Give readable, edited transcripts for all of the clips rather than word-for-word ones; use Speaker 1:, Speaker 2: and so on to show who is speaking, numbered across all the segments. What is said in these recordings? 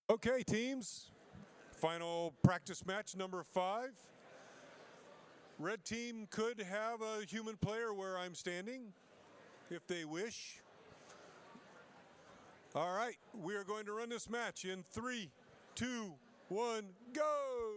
Speaker 1: Okay, teams. Final practice match number 5. Red team could have a human player where I'm standing, if they wish. All right, we are going to run this match in 3, 2, 1, go!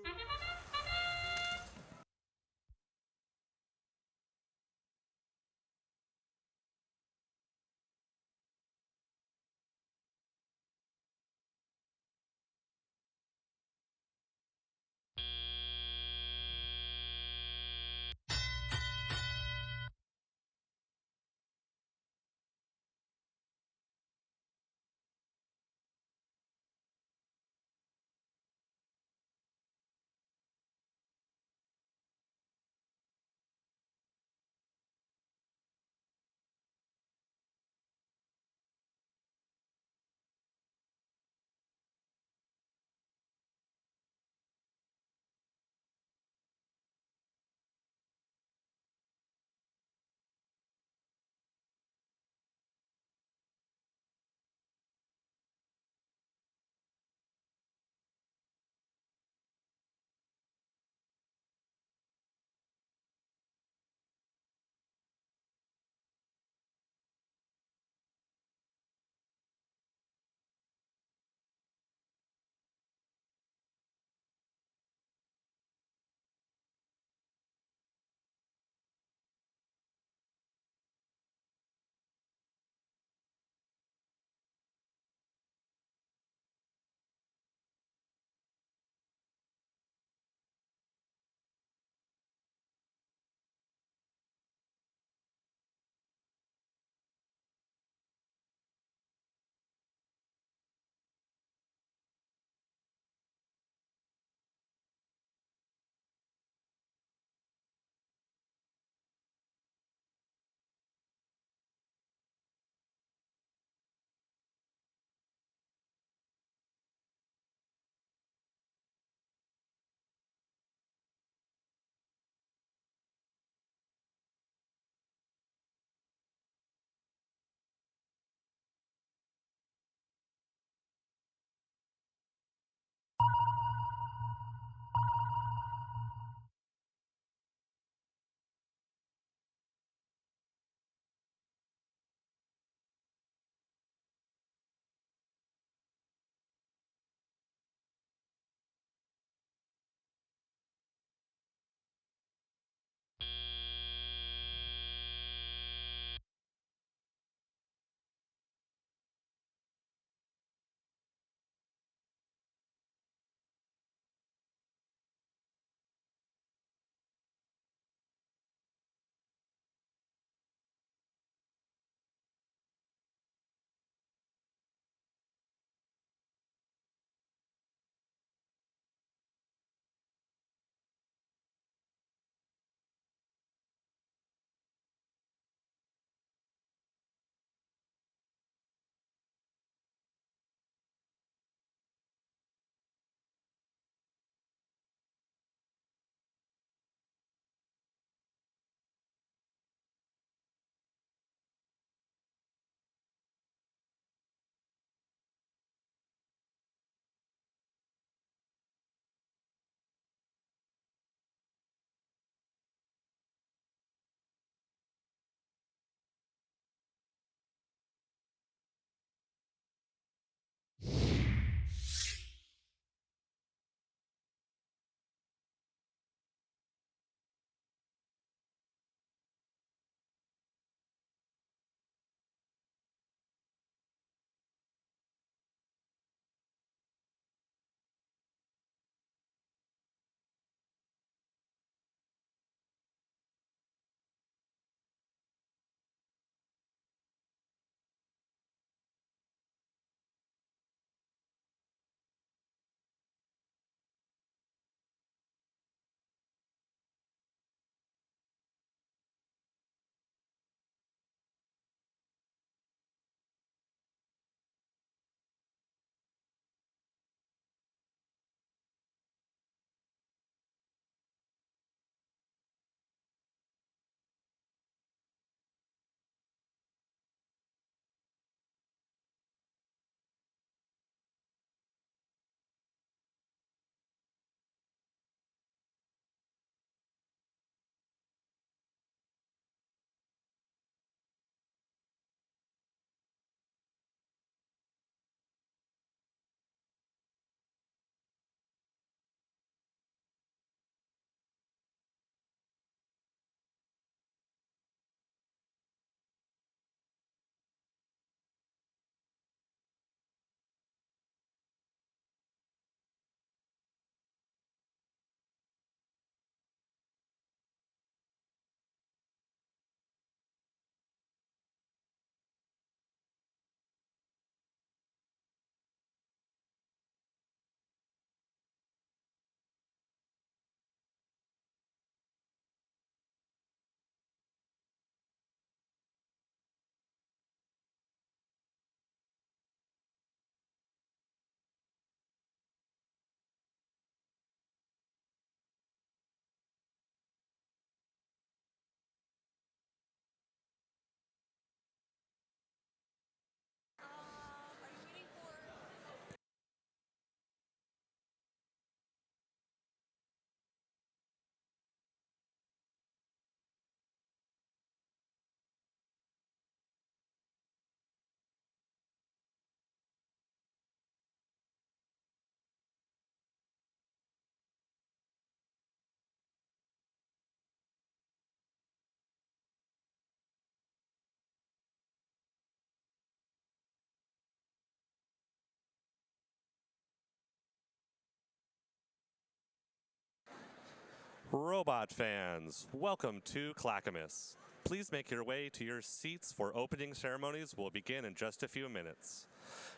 Speaker 2: Robot fans, welcome to Clackamas. Please make your way to your seats for opening ceremonies will begin in just a few minutes.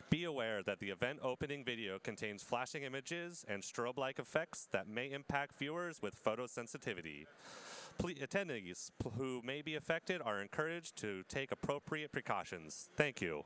Speaker 2: Be aware that the event opening video contains flashing images and strobe-like effects that may impact viewers with photosensitivity. Attendees who may be affected are encouraged to take appropriate precautions. Thank you.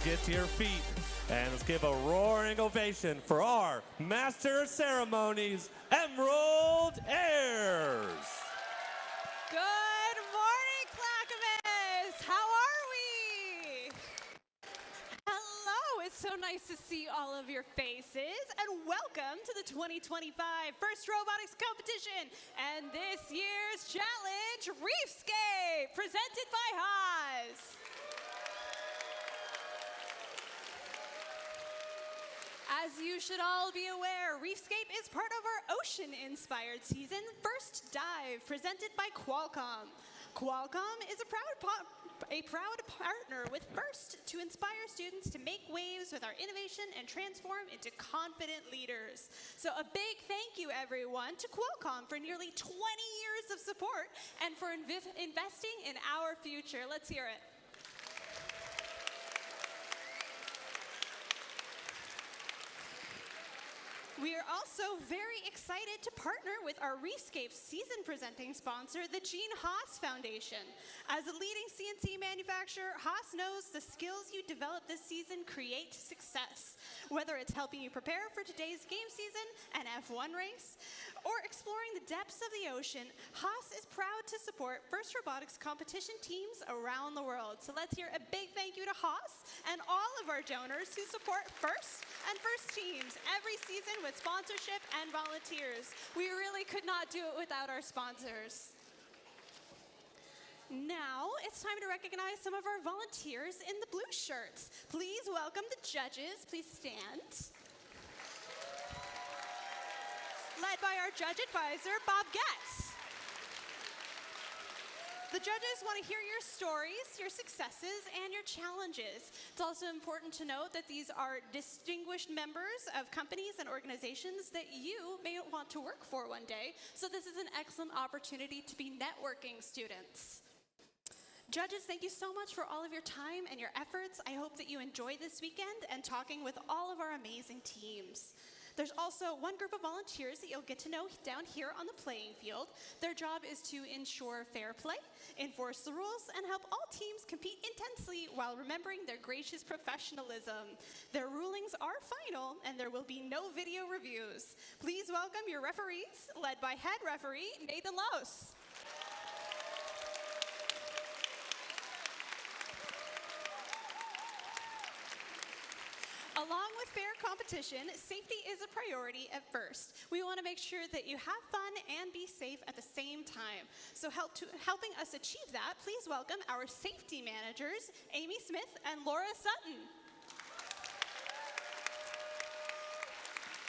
Speaker 2: get to your feet and let's give a roaring ovation for our Master of Ceremonies, Emerald Heirs.
Speaker 3: Good morning, Clackamas! How are we? Hello, it's so nice to see all of your faces, and welcome to the 2025 First Robotics Competition and this year's challenge, Reefscape, presented by Haas. As you should all be aware, Reefscape is part of our ocean-inspired season, First Dive, presented by Qualcomm. Qualcomm is a proud partner with First to inspire students to make waves with our innovation and transform into confident leaders. So a big thank you, everyone, to Qualcomm for nearly 20 years of support and for investing in our future. Let's hear it. We are also very excited to partner with our Reefscape season presenting sponsor, the Gene Haas Foundation. As a leading CNC manufacturer, Haas knows the skills you develop this season create success. Whether it's helping you prepare for today's game season, an F1 race, or exploring the depths of the ocean, Haas is proud to support First Robotics competition teams around the world. So let's hear a big thank you to Haas and all of our donors who support First and First teams every season with sponsorship and volunteers. We really could not do it without our sponsors. Now, it's time to recognize some of our volunteers in the blue shirts. Please welcome the judges. Please stand. Led by our judge advisor, Bob Getz. The judges want to hear your stories, your successes, and your challenges. It's also important to note that these are distinguished members of companies and organizations that you may want to work for one day, so this is an excellent opportunity to be networking students. Judges, thank you so much for all of your time and your efforts. I hope that you enjoy this weekend and talking with all of our amazing teams. There's also one group of volunteers that you'll get to know down here on the playing field. Their job is to ensure fair play, enforce the rules, and help all teams compete intensely while remembering their gracious professionalism. Their rulings are final, and there will be no video reviews. Please welcome your referees, led by head referee Nathan Lose. Along with fair competition, safety is a priority at First. We want to make sure that you have fun and be safe at the same time. So helping us achieve that, please welcome our safety managers, Amy Smith and Laura Sutton.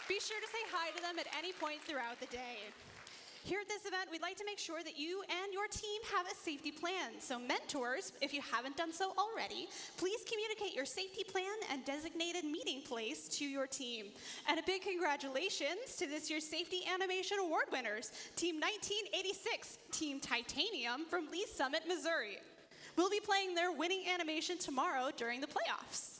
Speaker 3: Be sure to say hi to them at any point throughout the day. Here at this event, we'd like to make sure that you and your team have a safety plan. So mentors, if you haven't done so already, please communicate your safety plan and designated meeting place to your team. And a big congratulations to this year's Safety Animation Award winners, Team 1986, Team Titanium from Lee Summit, Missouri. We'll be playing their winning animation tomorrow during the playoffs.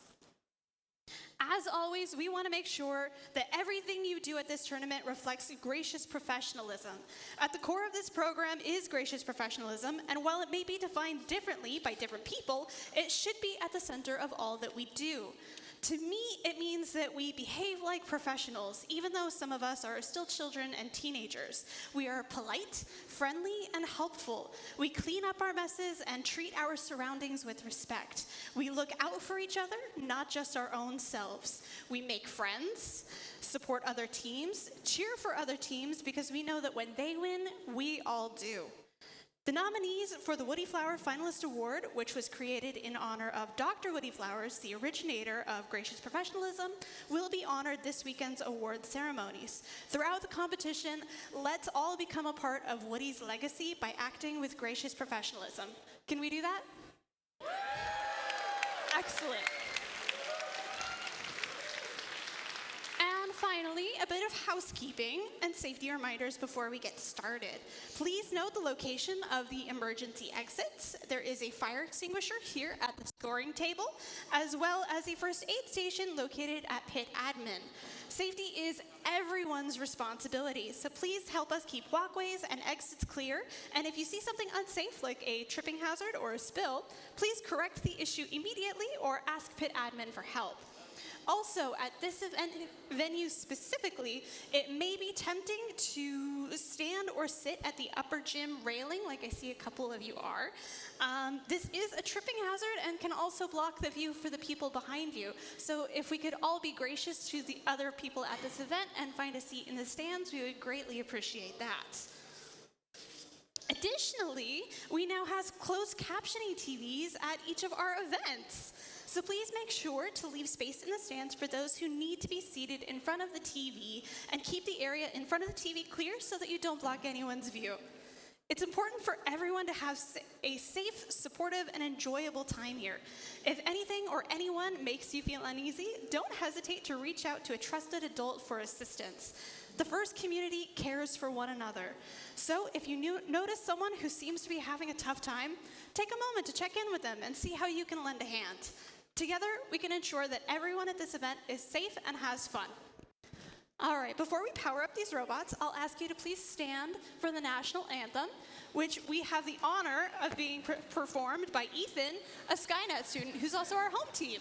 Speaker 3: As always, we want to make sure that everything you do at this tournament reflects gracious professionalism. At the core of this program is gracious professionalism, and while it may be defined differently by different people, it should be at the center of all that we do. To me, it means that we behave like professionals, even though some of us are still children and teenagers. We are polite, friendly, and helpful. We clean up our messes and treat our surroundings with respect. We look out for each other, not just our own selves. We make friends, support other teams, cheer for other teams, because we know that when they win, we all do. The nominees for the Woody Flower Finalist Award, which was created in honor of Dr. Woody Flowers, the originator of gracious professionalism, will be honored this weekend's award ceremonies. Throughout the competition, let's all become a part of Woody's legacy by acting with gracious professionalism. Can we do that? Excellent. And Finally, a bit of housekeeping and safety reminders before we get started. Please note the location of the emergency exits. There is a fire extinguisher here at the scoring table, as well as a first aid station located at pit admin. Safety is everyone's responsibility, so please help us keep walkways and exits clear. And if you see something unsafe, like a tripping hazard or a spill, please correct the issue immediately or ask pit admin for help. Also, at this event venue specifically, it may be tempting to stand or sit at the upper gym railing, like I see a couple of you are. This is a tripping hazard and can also block the view for the people behind you. So if we could all be gracious to the other people at this event and find a seat in the stands, we would greatly appreciate that. Additionally, we now have closed captioning TVs at each of our events. So please make sure to leave space in the stands for those who need to be seated in front of the TV and keep the area in front of the TV clear so that you don't block anyone's view. It's important for everyone to have a safe, supportive, and enjoyable time here. If anything or anyone makes you feel uneasy, don't hesitate to reach out to a trusted adult for assistance. The First community cares for one another. So if you notice someone who seems to be having a tough time, take a moment to check in with them and see how you can lend a hand. Together, we can ensure that everyone at this event is safe and has fun. All right, before we power up these robots, I'll ask you to please stand for the national anthem, which we have the honor of being performed by Ethan, a Skynet student who's also our home team.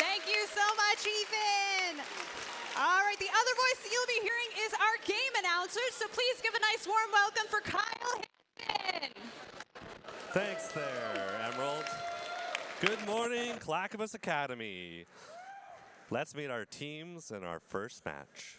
Speaker 3: Thank you so much, Ethan. All right, the other voice that you'll be hearing is our game announcer, so please give a nice warm welcome for Kyle Hinton.
Speaker 2: Thanks there, Emerald. Good morning, Clackamas Academy. Let's meet our teams in our first match.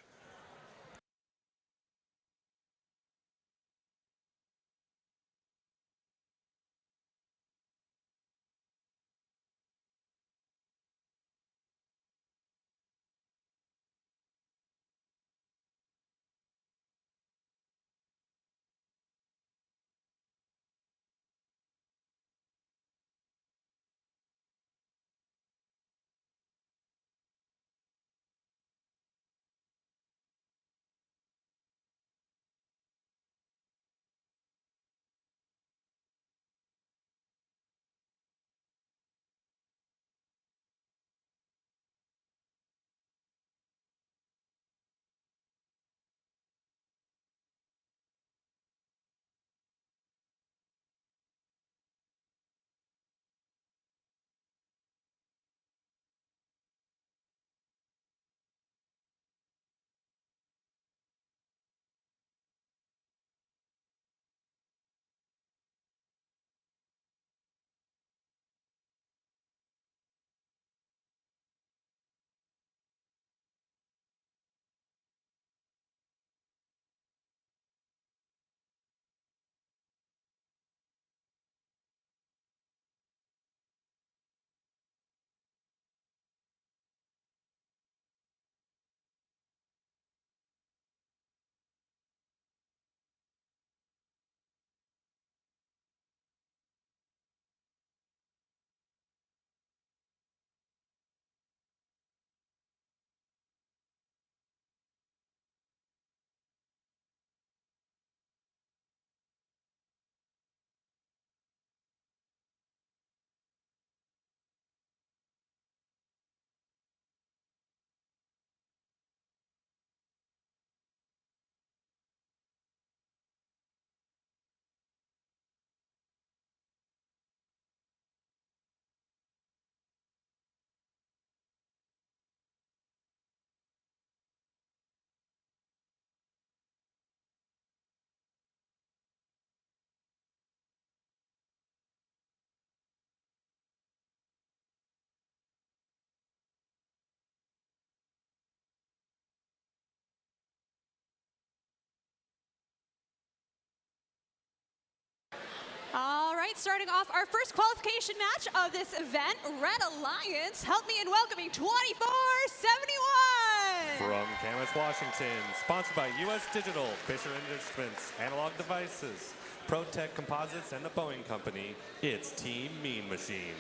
Speaker 3: right, starting off our first qualification match of this event, Red Alliance, help me in welcoming 2471.
Speaker 2: From Clackamas, Washington, sponsored by U.S. Digital, Fisher Instruments, Analog Devices, ProTech Composites, and the Boeing Company, it's Team Mean Machine.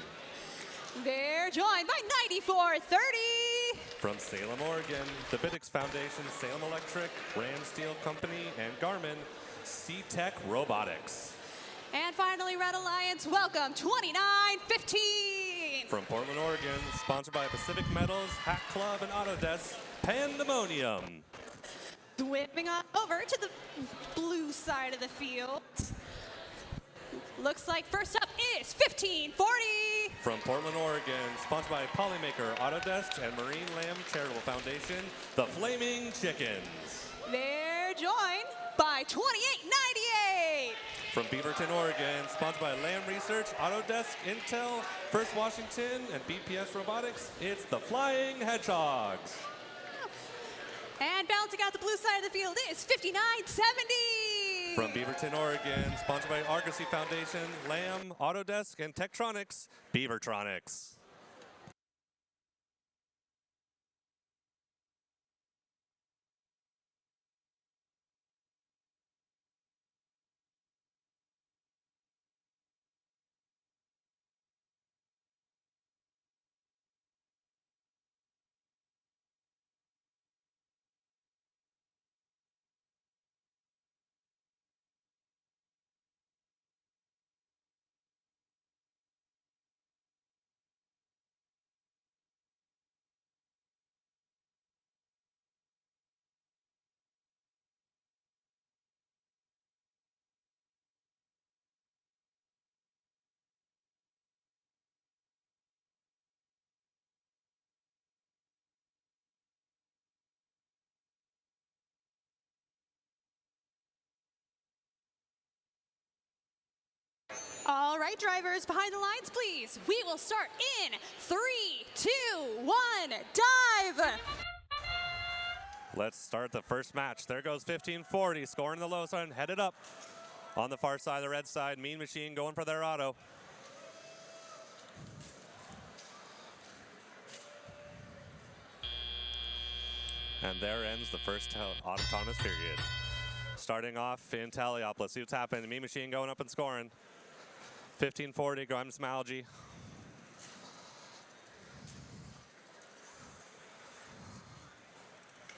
Speaker 3: They're joined by 9430.
Speaker 2: From Salem, Oregon, the Biddix Foundation, Salem Electric, Rand Steel Company, and Garmin, C-Tech Robotics.
Speaker 3: And finally, Red Alliance, welcome 2915.
Speaker 2: From Portland, Oregon, sponsored by Pacific Metals, Hack Club, and Autodesk, Pandemonium.
Speaker 3: Whipping on over to the blue side of the field. Looks like first up is 1540.
Speaker 2: From Portland, Oregon, sponsored by Polymaker, Autodesk, and Marine Lamb Charitable Foundation, the Flaming Chickens.
Speaker 3: They're joined by 2898.
Speaker 2: From Beaverton, Oregon, sponsored by Lamb Research, Autodesk, Intel, First Washington, and BPS Robotics, it's the Flying Hedgehogs.
Speaker 3: And balancing out the blue side of the field is 5970.
Speaker 2: From Beaverton, Oregon, sponsored by Argosy Foundation, Lamb, Autodesk, and Tektronix, Beavertronics.
Speaker 3: All right, drivers, behind the lines, please. We will start in 3, 2, 1, dive.
Speaker 2: Let's start the first match. There goes 1540, scoring the low side, headed up. On the far side, the red side, Mean Machine going for their auto. And there ends the first autonomous period. Starting off in tally up, let's see what's happening. Mean Machine going up and scoring. 1540, Grimes Malgi.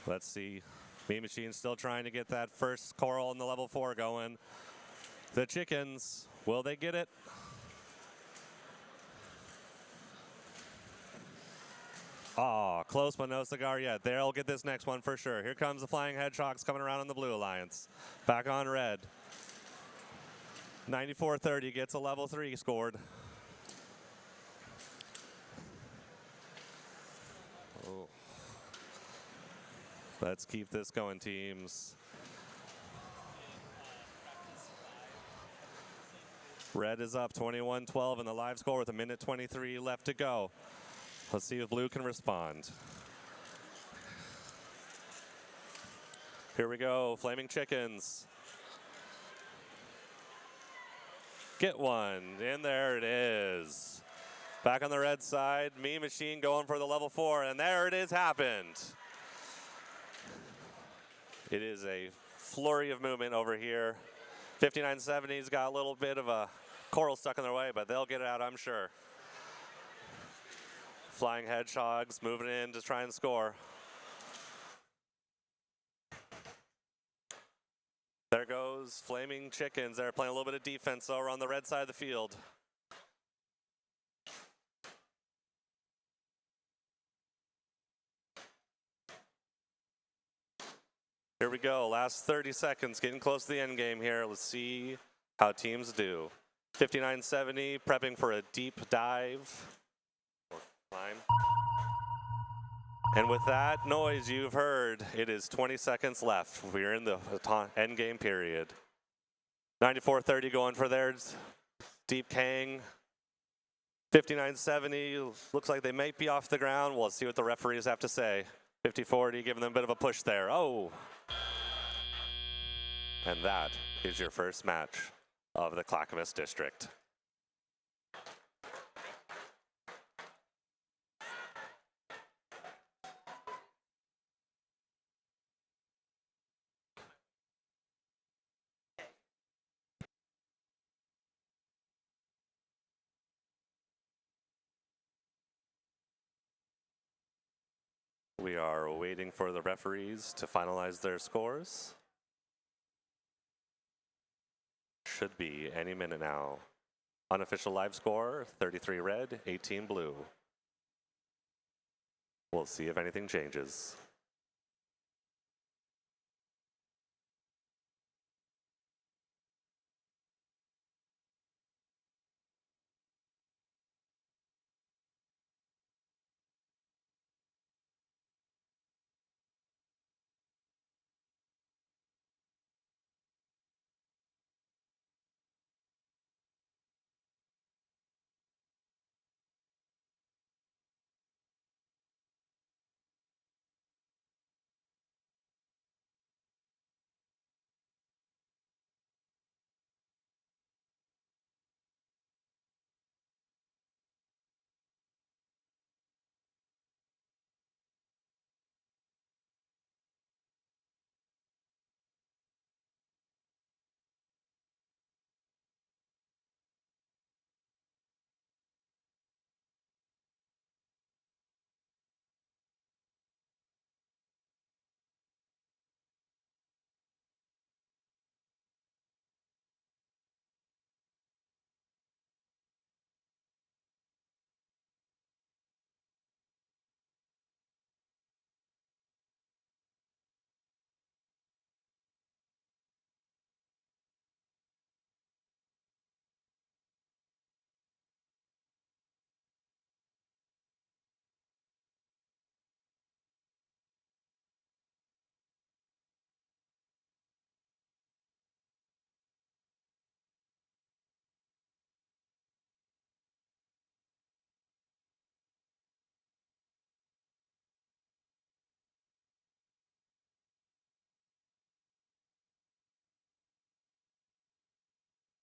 Speaker 2: Let's see. Mean Machine still trying to get that first coral in the level 4 going. The Chickens, will they get it? Oh, close but no cigar yet. They'll get this next one for sure. Here comes the Flying Hedgehogs coming around on the Blue Alliance. Back on red. 9430 gets a level 3 scored. Oh. Let's keep this going, teams. Red is up 21-12 in the live score with 1:23 left to go. Let's see if blue can respond. Here we go, Flaming Chickens. Get one, and there it is. Back on the red side, Mean Machine going for the level 4, and there it is, happened. It is a flurry of movement over here. 5970's got a little bit of a coral stuck in their way, but they'll get it out, I'm sure. Flying Hedgehogs moving in to try and score. There goes Flaming Chickens. They're playing a little bit of defense over on the red side of the field. Here we go, last 30 seconds, getting close to the end game here. Let's see how teams do. 5970 prepping for a deep dive. Climb. And with that noise you've heard, it is 20 seconds left. We're in the end game period. 9430 going for theirs. Deep Kang. 5970 looks like they might be off the ground. We'll see what the referees have to say. 5040 giving them a bit of a push there. Oh. And that is your first match of the Clackamas District. are waiting for the referees to finalize their scores. Should be any minute now. Unofficial live score, 33 red, 18 blue. We'll see if anything changes.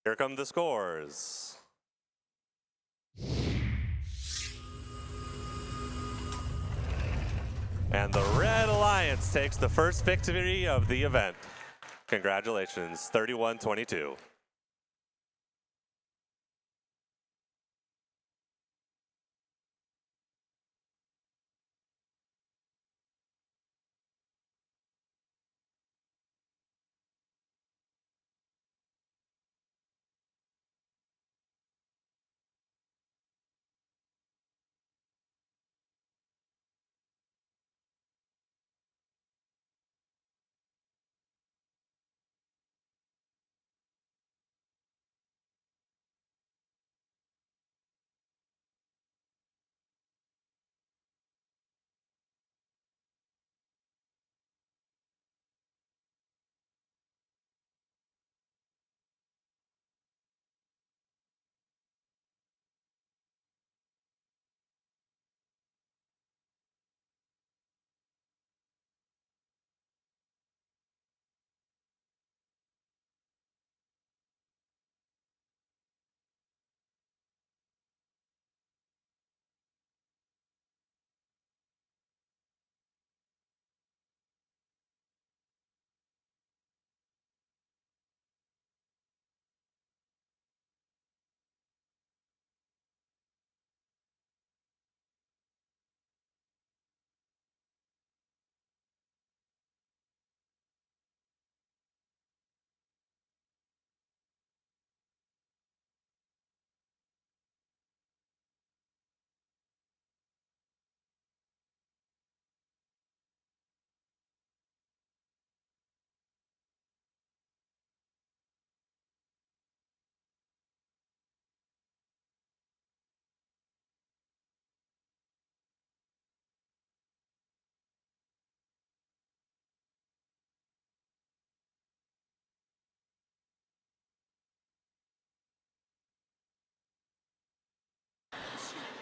Speaker 2: Here come the scores. And the Red Alliance takes the first victory of the event. Congratulations, 31-22.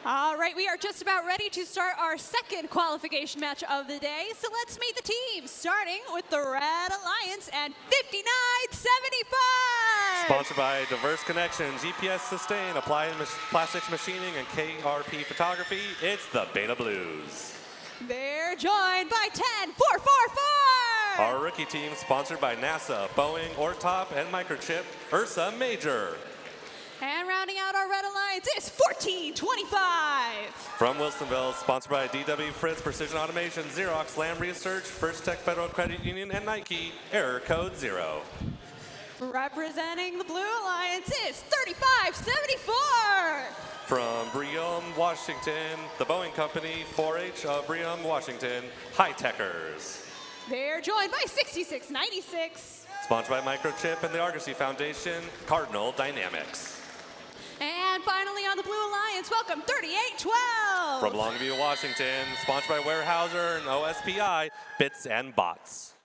Speaker 3: All right, we are just about ready to start our second qualification match of the day. So let's meet the teams, starting with the Red Alliance and 5975.
Speaker 2: Sponsored by Diverse Connections, EPS Sustain, Applied Plastics Machining, and KRP Photography, it's the Beta Blues.
Speaker 3: They're joined by 10444.
Speaker 2: Our rookie team, sponsored by NASA, Boeing, Ortop, and Microchip, Ursa Major.
Speaker 3: And rounding out our Red Alliance is 14 1425.
Speaker 2: From Wilsonville, sponsored by DW Fritz Precision Automation, Xerox, Lamb Research, First Tech Federal Credit Union, and Nike, error code 0.
Speaker 3: Representing the Blue Alliance is 3574.
Speaker 2: From Brigham, Washington, the Boeing Company, 4-H of Brigham, Washington, High-Techers.
Speaker 3: They're joined by 6696.
Speaker 2: Sponsored by Microchip and the Argosy Foundation, Cardinal Dynamics.
Speaker 3: And finally on the Blue Alliance, welcome 3812.
Speaker 2: From Longview, Washington, sponsored by Weyerhaeuser and OSPI, Bits and Bots.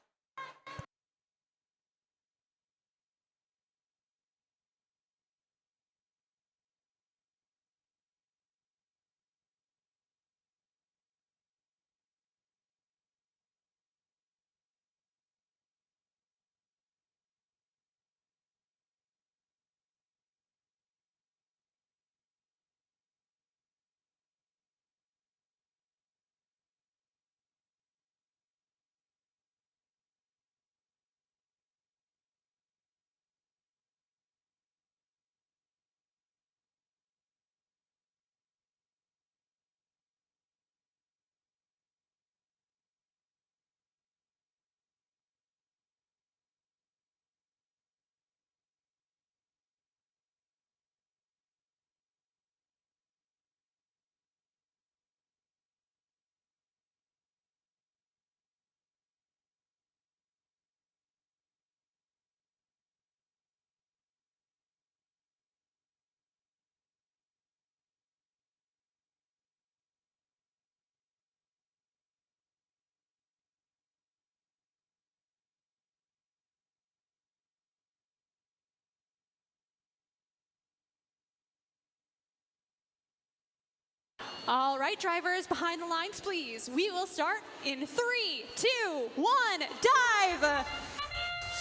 Speaker 3: All right, drivers, behind the lines, please. We will start in 3, 2, 1, dive.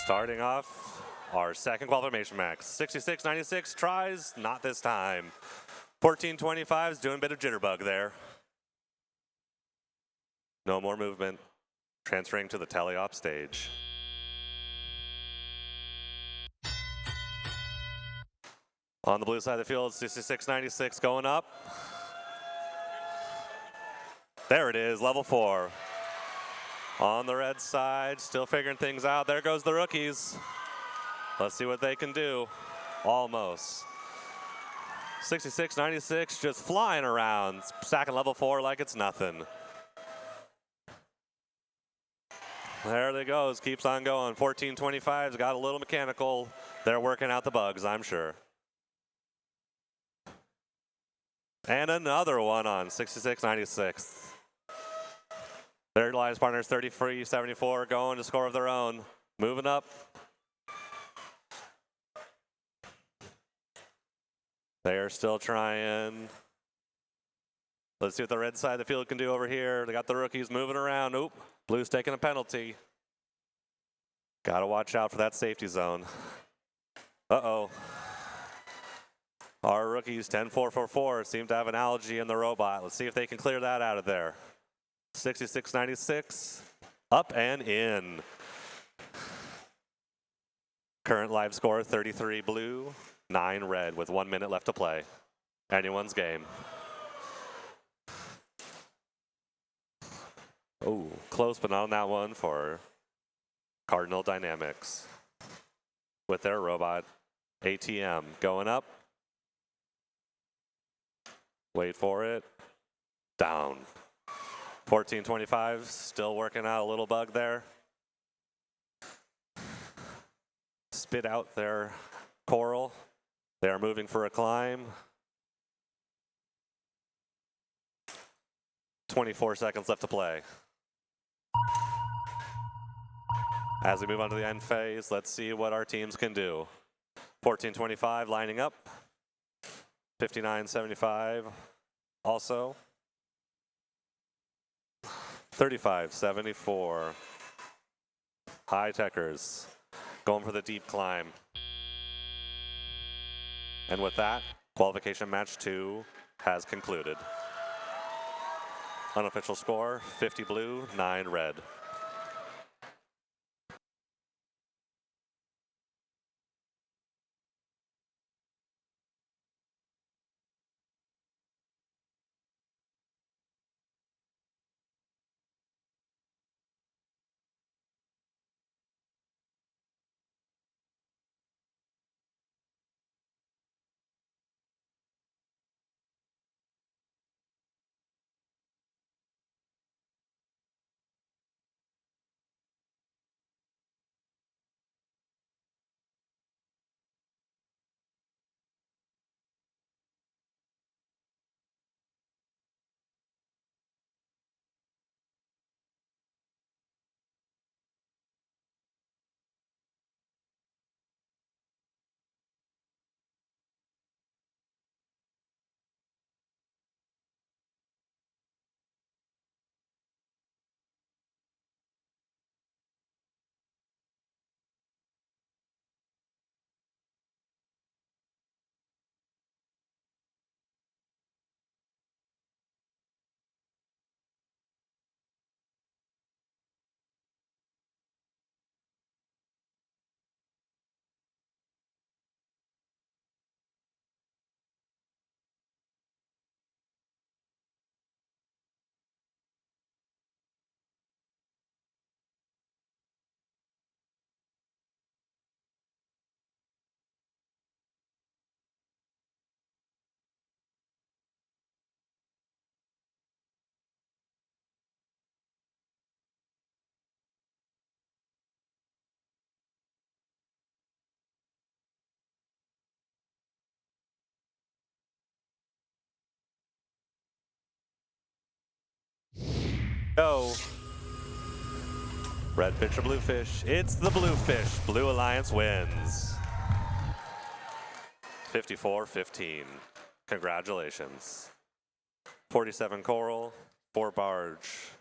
Speaker 2: Starting off our second qualification max. 6696 tries, not this time. 1425 is doing a bit of jitterbug there. No more movement. Transferring to the teleop stage. On the blue side of the field, 6696 going up. There it is, level 4. On the red side, still figuring things out. There goes the rookies. Let's see what they can do. Almost. 6696 just flying around, stacking level 4 like it's nothing. There they goes, keeps on going. 1425's got a little mechanical. They're working out the bugs, I'm sure. And another one on 6696. Their alliance partners 3374 going to score of their own. Moving up. They are still trying. Let's see what the red side of the field can do over here. They got the rookies moving around. Oop, blue's taking a penalty. Got to watch out for that safety zone. Uh-oh. Our rookies, 10-4-4-4, seem to have an allergy in the robot. Let's see if they can clear that out of there. 6696, up and in. Current live score, 33 blue, 9 red, with 1 minute left to play. Anyone's game. Oh, close, but not on that one for Cardinal Dynamics. With their robot, ATM, going up. Wait for it. Down. 1425, still working out a little bug there. Spit out their coral. They are moving for a climb. 24 seconds left to play. As we move on to the end phase, let's see what our teams can do. 1425 lining up. 5975 also. 3574. High-Techers going for the deep climb. And with that, qualification match 2 has concluded. Unofficial score, 50 blue, 9 red. Go. Red fish or blue fish? It's the blue fish. Blue Alliance wins. 54-15. Congratulations. 47 coral, 4 barge.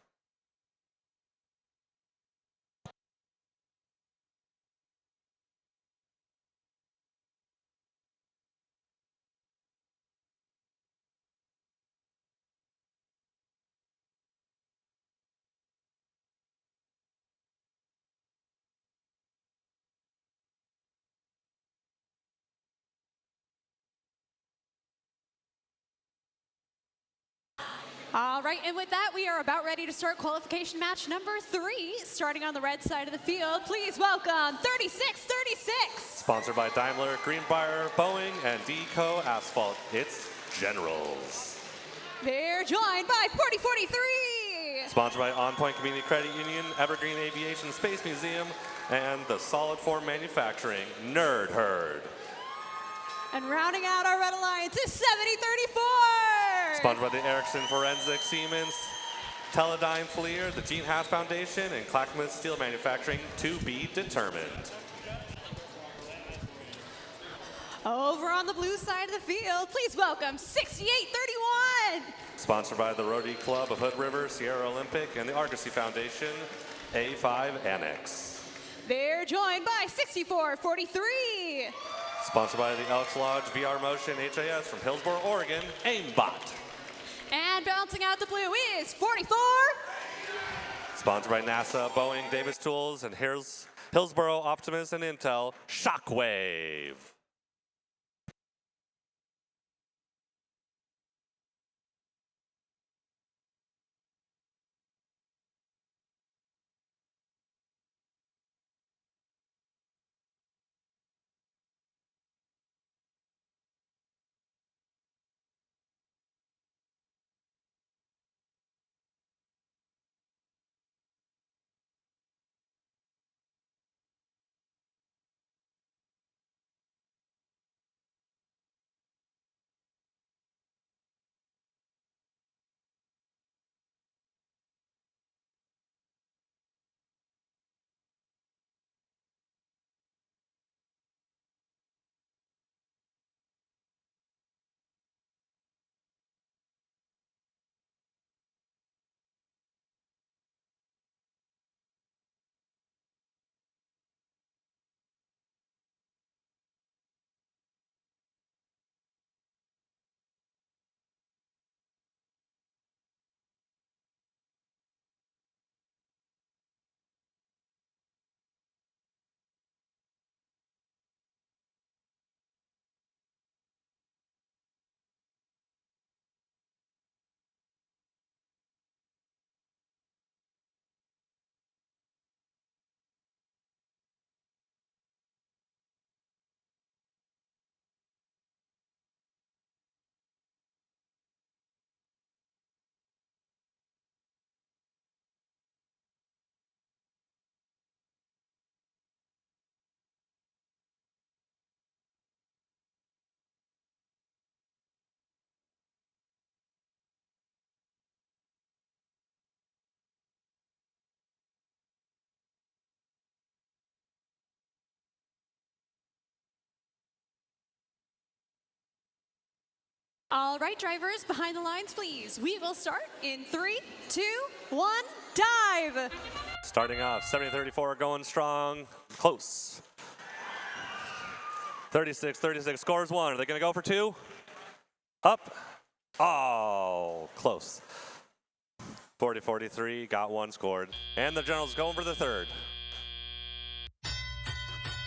Speaker 3: All right, and with that, we are about ready to start qualification match number 3. Starting on the red side of the field, please welcome 36-36.
Speaker 2: Sponsored by Daimler, Greenbrier, Boeing, and Deco Asphalt. It's Generals.
Speaker 3: They're joined by 40-43.
Speaker 2: Sponsored by On Point Community Credit Union, Evergreen Aviation Space Museum, and the Solid Form Manufacturing Nerd Herd.
Speaker 3: And rounding out our Red Alliance is 70-34.
Speaker 2: Sponsored by the Erickson Forensic, Siemens, Teledyne Fleer, the Gene Haas Foundation, and Clackamas Steel Manufacturing, to be determined.
Speaker 3: Over on the blue side of the field, please welcome 68-31.
Speaker 2: Sponsored by the Rotary Club of Hood River, Sierra Olympic, and the Argosy Foundation, A5 Annex.
Speaker 3: They're joined by 64-43.
Speaker 2: Sponsored by the Elks Lodge, VR Motion, HIS from Hillsboro, Oregon, Aimbot.
Speaker 3: And bouncing out the blue is 44.
Speaker 2: Sponsored by NASA, Boeing, Davis Tools, and Hillsboro, Optimus, and Intel, Shockwave.
Speaker 3: All right, drivers, behind the lines, please. We will start in 3, 2, 1, dive.
Speaker 2: Starting off, 70-34, going strong, close. 36-36, scores 1. Are they going to go for 2? Up. Oh, close. 40-43, got 1 scored. And the Generals going for the 3rd.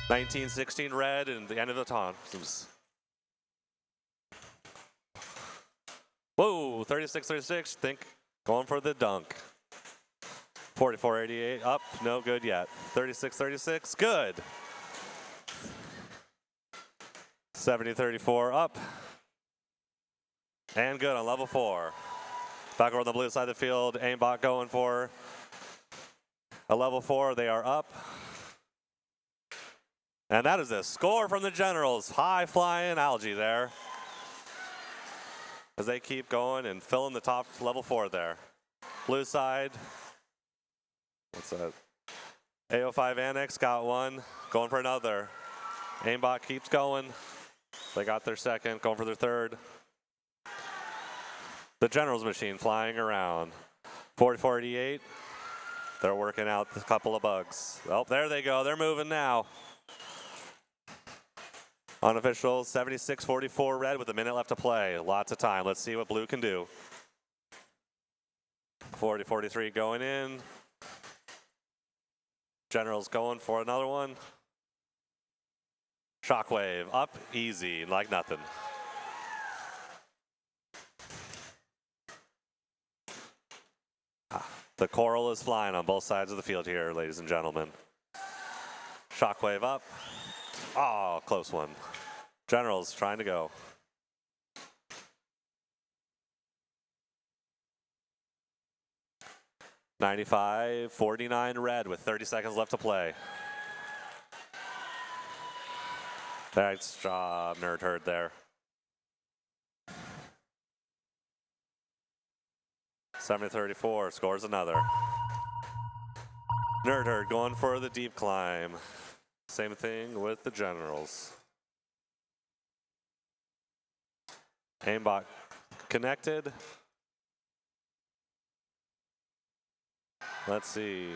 Speaker 2: 19-16 red and the end of the taunt. Whoa, 36-36, think going for the dunk. 44-88, up, no good yet. 36-36, good. 70-34, up. And good on level 4. Back over on the blue side of the field, aimbot going for a level 4, they are up. And that is a score from the Generals. High flying algae there. As they keep going and filling the top level 4 there. Blue side. What's that? A05 Annex got one. Going for another. Aimbot keeps going. They got their second. Going for their third. The General's machine flying around. 4048. They're working out a couple of bugs. Oh, there they go. They're moving now. Unofficial 76-44 red with a minute left to play. Lots of time. Let's see what blue can do. 40-43 going in. General's going for another one. Shockwave up easy, like nothing. The coral is flying on both sides of the field here, ladies and gentlemen. Shockwave up. Oh, close one. General's trying to go. $95-49 red with 30 seconds left to play. Nice job, Nerd Herd there. 70-34 scores another. Nerd Herd going for the deep climb. Same thing with the Generals. Aimbot connected. Let's see.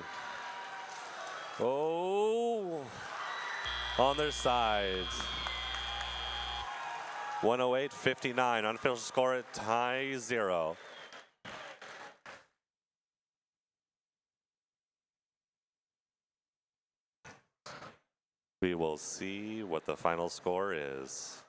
Speaker 2: Oh, on their sides. 108-59, unofficial score at tie 0. We will see what the final score is.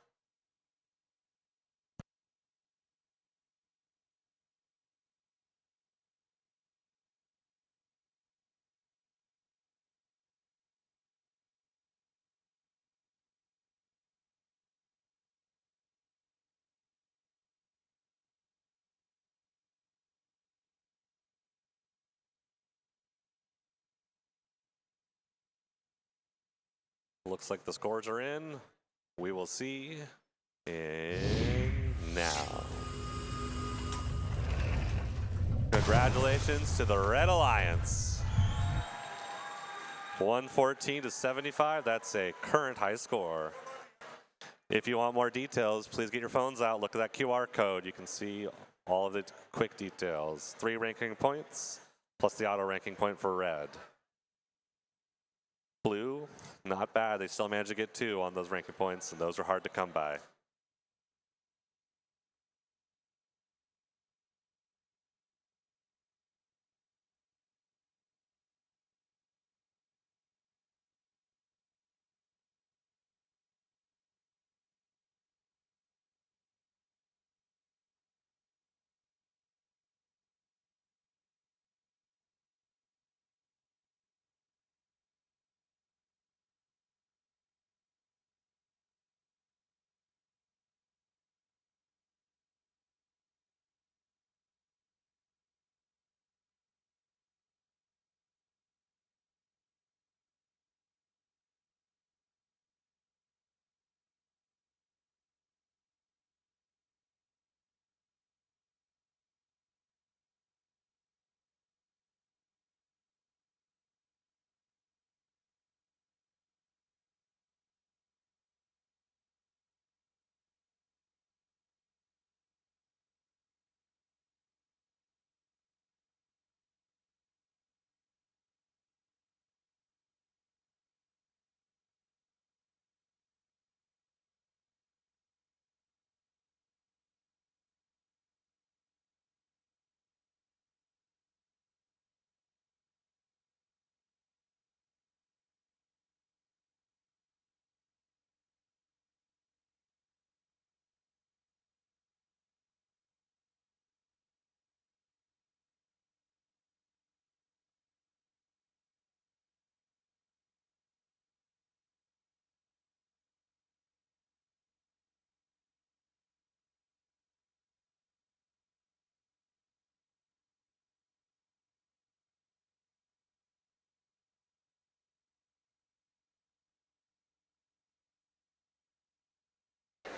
Speaker 2: Looks like the scores are in. We will see in now. Congratulations to the Red Alliance. 114-75, that's a current high score. If you want more details, please get your phones out, look at that QR code. You can see all of the quick details. 3 ranking points, plus the auto ranking point for red. Blue, not bad. They still managed to get 2 on those ranking points, and those are hard to come by.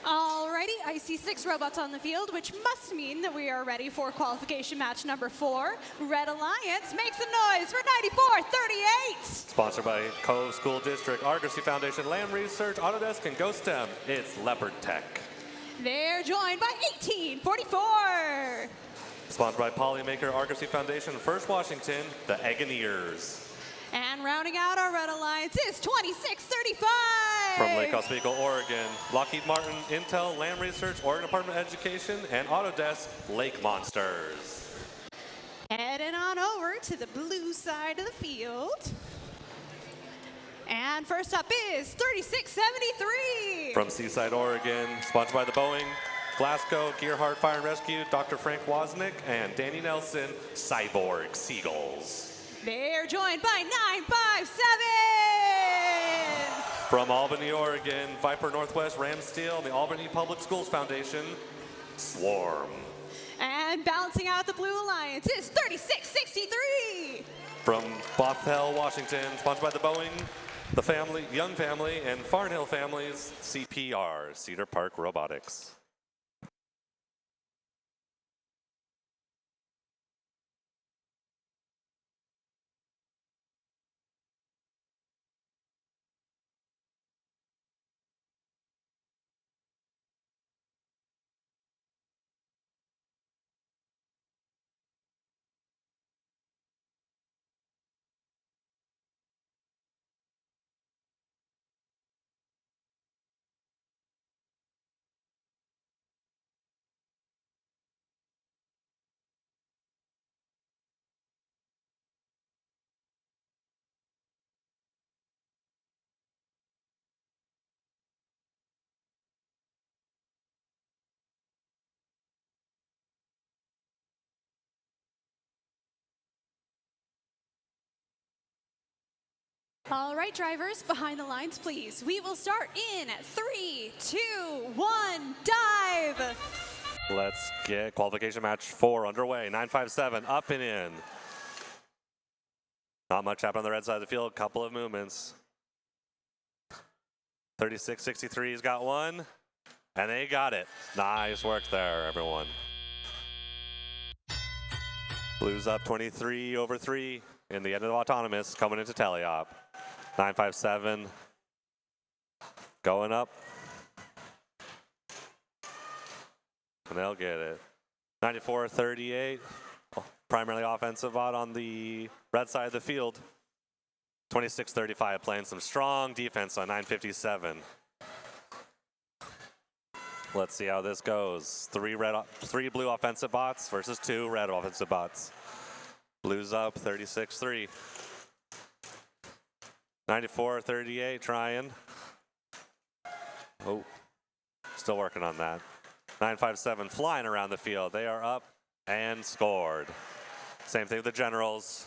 Speaker 3: All Alrighty, I see 6 robots on the field, which must mean that we are ready for qualification match number 4. Red Alliance makes some noise for 94-38.
Speaker 2: Sponsored by Cove School District, Argosy Foundation, Lamb Research, Autodesk, and GoSTEM. It's Leopard Tech.
Speaker 3: They're joined by 1844.
Speaker 2: Sponsored by Polymaker, Argosy Foundation, First Washington, the Eggoneers.
Speaker 3: And rounding out our Red Alliance is 2635.
Speaker 2: From Lake Oswego, Oregon, Lockheed Martin, Intel, Lamb Research, Oregon Department of Education, and Autodesk, Lake Monsters.
Speaker 3: Heading on over to the blue side of the field. And first up is 3673.
Speaker 2: From Seaside, Oregon, sponsored by the Boeing, Glasgow, Gearhart Fire and Rescue, Dr. Frank Wozniak, and Danny Nelson, Cyborg Seagulls.
Speaker 3: They're joined by 957.
Speaker 2: From Albany, Oregon, Viper Northwest, Ram Steel, and the Albany Public Schools Foundation, Swarm.
Speaker 3: And balancing out the Blue Alliance is 3663.
Speaker 2: From Bothell, Washington, sponsored by the Boeing, the family, Young Family, and Farnhill Families, CPR, Cedar Park Robotics.
Speaker 3: All right, drivers, behind the lines, please. We will start in 3, 2, 1, dive.
Speaker 2: Let's get qualification match 4 underway. 957 up and in. Not much happened on the red side of the field. Couple of movements. 3663's got one, and they got it. Nice work there, everyone. Blues up 23/3 in the end of the autonomous, coming into teleop. 957 going up. And they'll get it. 94-38, primarily offensive bot on the red side of the field. 26-35, playing some strong defense on 957. Let's see how this goes. 3 blue offensive bots versus 2 red offensive bots. Blues up 36-3. 94-38, trying. Oh, still working on that. 957 flying around the field. They are up and scored. Same thing with the Generals.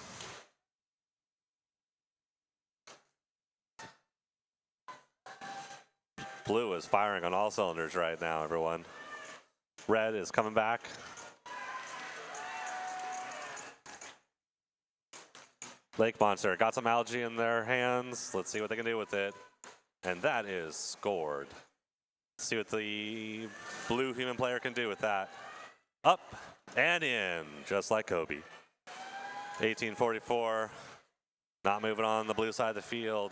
Speaker 2: Blue is firing on all cylinders right now, everyone. Red is coming back. Lake Monster got some algae in their hands. Let's see what they can do with it. And that is scored. Let's see what the blue human player can do with that. Up and in, just like Kobe. 1844, not moving on the blue side of the field.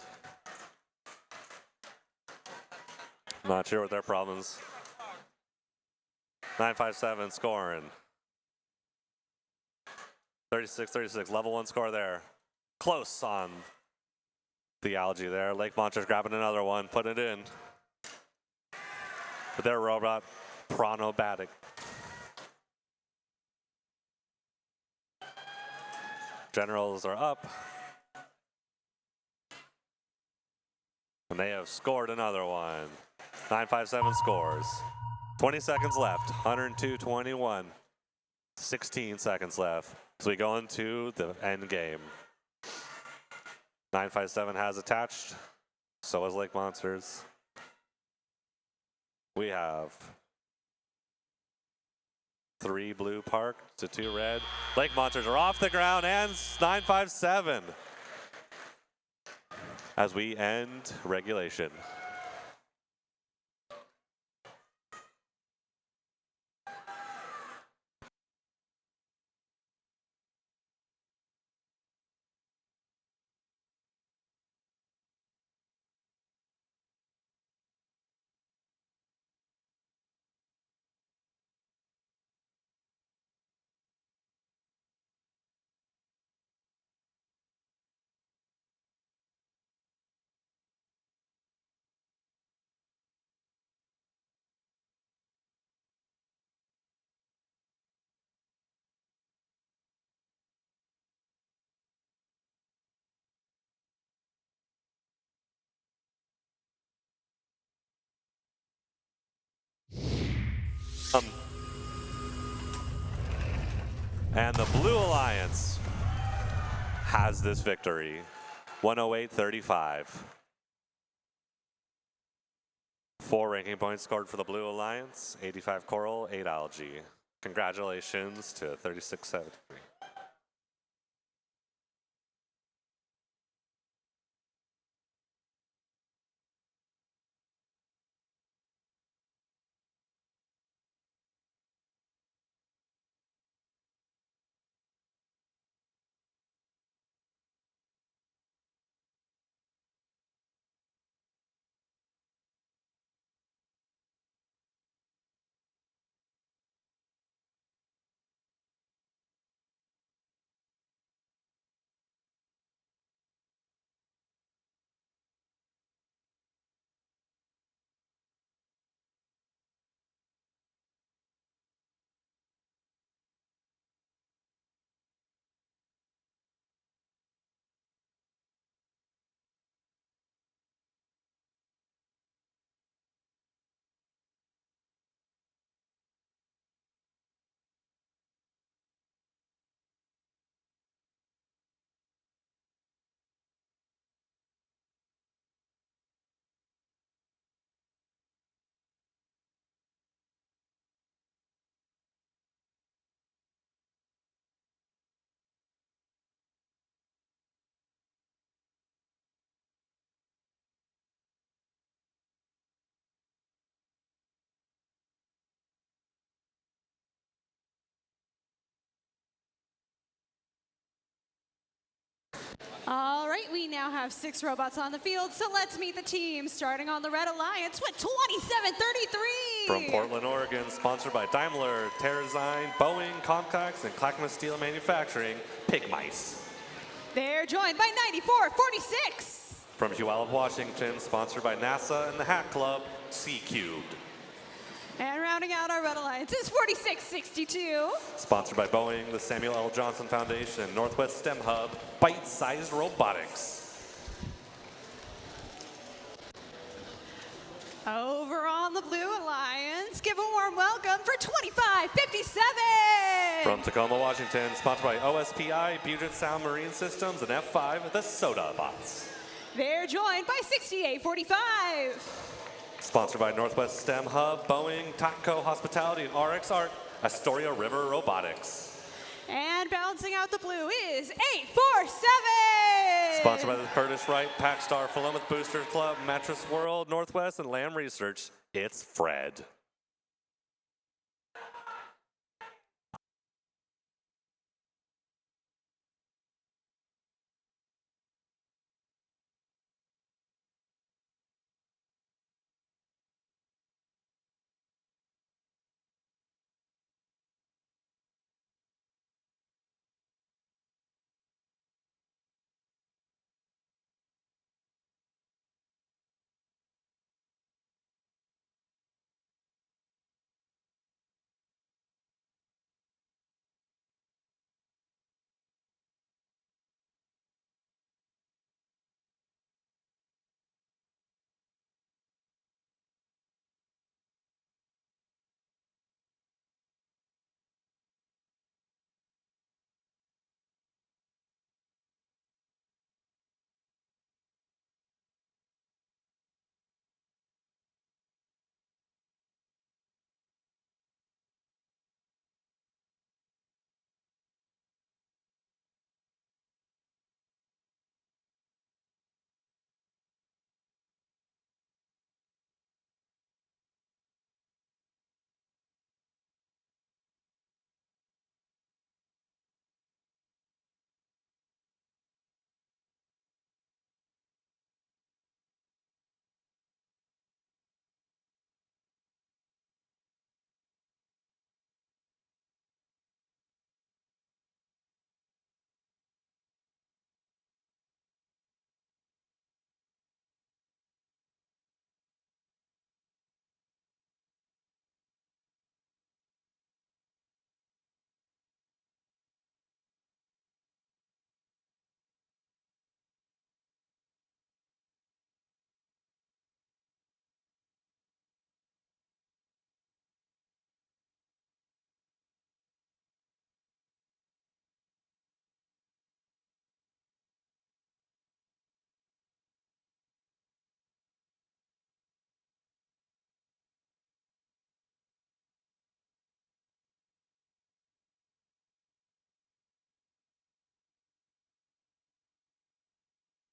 Speaker 2: Not sure what their problems. 957 scoring. 36-36, level 1 score there. Close on the algae there. Lake Monster's grabbing another one, putting it in. But their robot, Pronobatic. Generals are up. And they have scored another one. 957 scores. 20 seconds left, 102-21. 16 seconds left as we go into the end game. 957 has attached, so has Lake Monsters. We have 3 blue parked to 2 red. Lake Monsters are off the ground and 957 as we end regulation. And the Blue Alliance has this victory, 108-35. 4 ranking points scored for the Blue Alliance, 85 Coral, 8 Algae. Congratulations to 3673.
Speaker 3: All right, we now have 6 robots on the field, so let's meet the team. Starting on the Red Alliance with 2733.
Speaker 2: From Portland, Oregon, sponsored by Daimler, TerraZyme, Boeing, Comcax, and Clackamas Steel Manufacturing, Pig Mice.
Speaker 3: They're joined by 9446.
Speaker 2: From Puyallup, Washington, sponsored by NASA and the Hack Club, C Cubed.
Speaker 3: And rounding out our Red Alliance is 4662.
Speaker 2: Sponsored by Boeing, the Samuel L. Johnson Foundation, Northwest STEM Hub, Bite-Sized Robotics.
Speaker 3: Over on the Blue Alliance, give a warm welcome for 2557.
Speaker 2: From Tacoma, Washington, sponsored by OSPI, Puget Sound Marine Systems, and F5, the Soda Bots.
Speaker 3: They're joined by 6845.
Speaker 2: Sponsored by Northwest STEM Hub, Boeing, Taco Hospitality, and RX Art, Astoria River Robotics.
Speaker 3: And balancing out the blue is 847.
Speaker 2: Sponsored by the Curtis Wright, Packstar, Philomath Boosters Club, Mattress World, Northwest, and Lamb Research, it's Fred.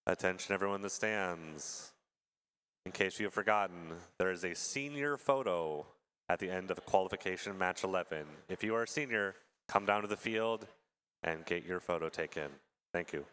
Speaker 2: Attention everyone in the stands. In case you have forgotten, there is a senior photo at the end of qualification match 11. If you are a senior, come down to the field and get your photo taken. Thank you.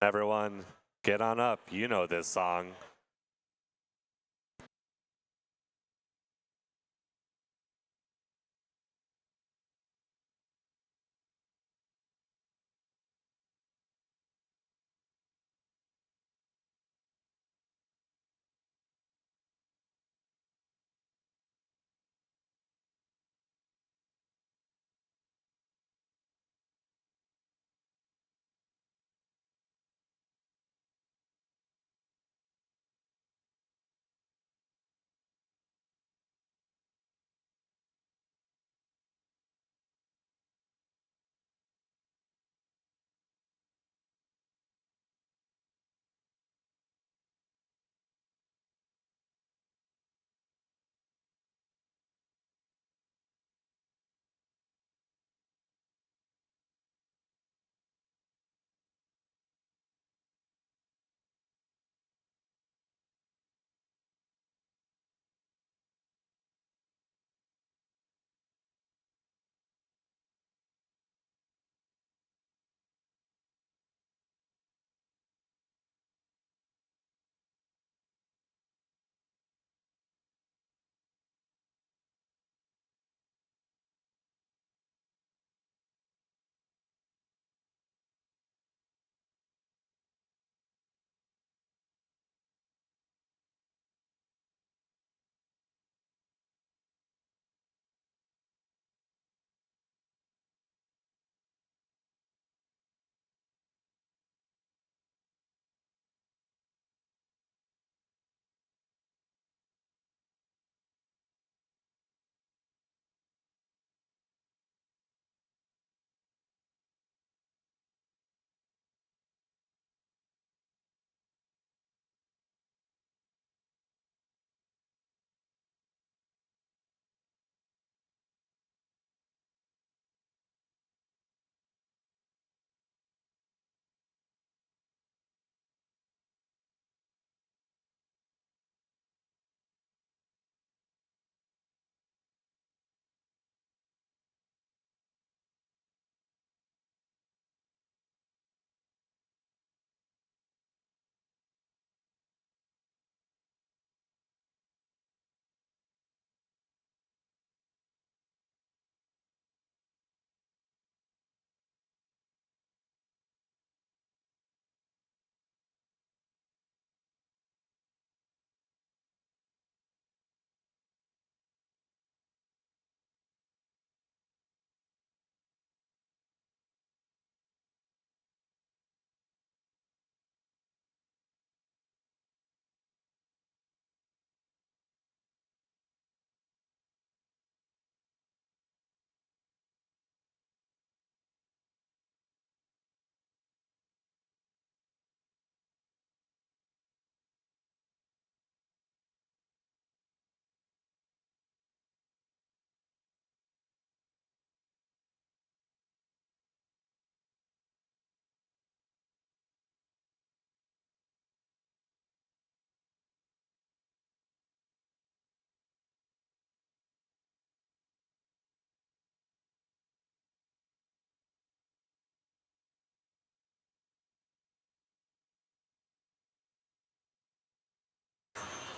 Speaker 2: Everyone, get on up. You know this song.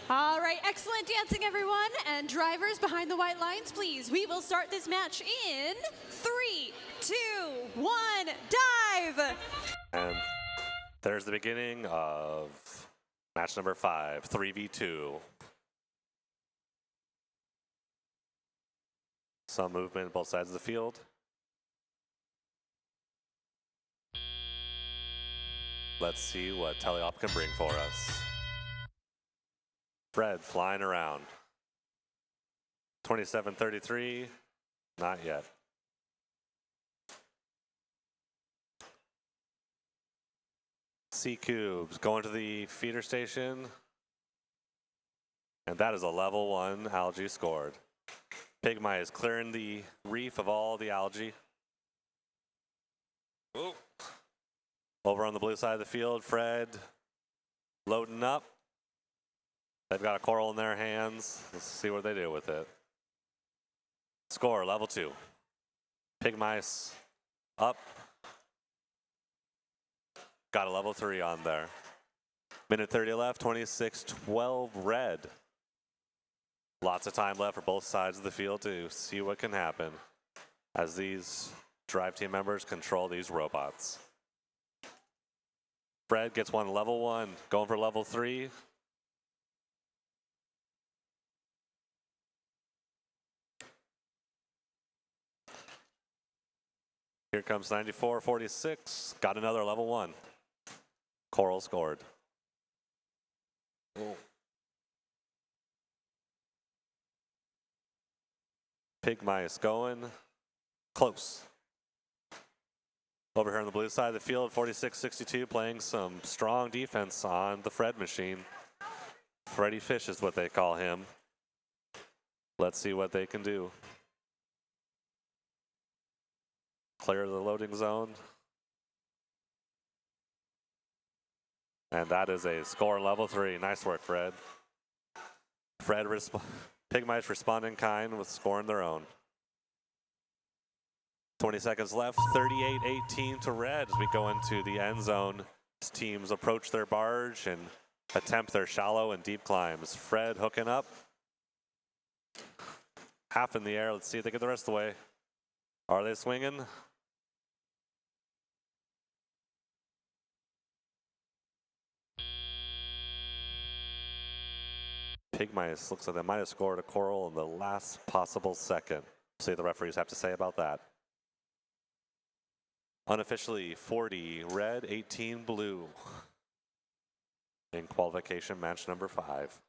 Speaker 3: All right, excellent dancing, everyone. And drivers behind the white lines, please. We will start this match in 3, 2, 1, dive.
Speaker 2: And there's the beginning of match number 5, 3v2. Some movement on both sides of the field. Let's see what teleop can bring for us. Fred flying around. 27-33, not yet. C-Cubes going to the feeder station. And that is a level 1 algae scored. Pigmy is clearing the reef of all the algae. Whoa. Over on the blue side of the field, Fred loading up. They've got a coral in their hands. Let's see what they do with it. Score, level 2. Pigmice up. Got a level 3 on there. Minute 30 left, 26-12 red. Lots of time left for both sides of the field to see what can happen as these drive team members control these robots. Fred gets one level 1, going for level 3. Here comes 94-46, got another level 1. Coral scored. Oh. Pigmice going close. Over here on the blue side of the field, 46-62, playing some strong defense on the Fred machine. Freddy Fish is what they call him. Let's see what they can do. Clear the loading zone. And that is a score level 3. Nice work, Fred. Pigmice responding kind with scoring their own. 20 seconds left, 38-18 to red as we go into the end zone. Teams approach their barge and attempt their shallow and deep climbs. Fred hooking up. Half in the air. Let's see if they get the rest of the way. Are they swinging? Pigmice looks like they might have scored a coral in the last possible second. See what the referees have to say about that. Unofficially 40 red, 18 blue in qualification match number 5.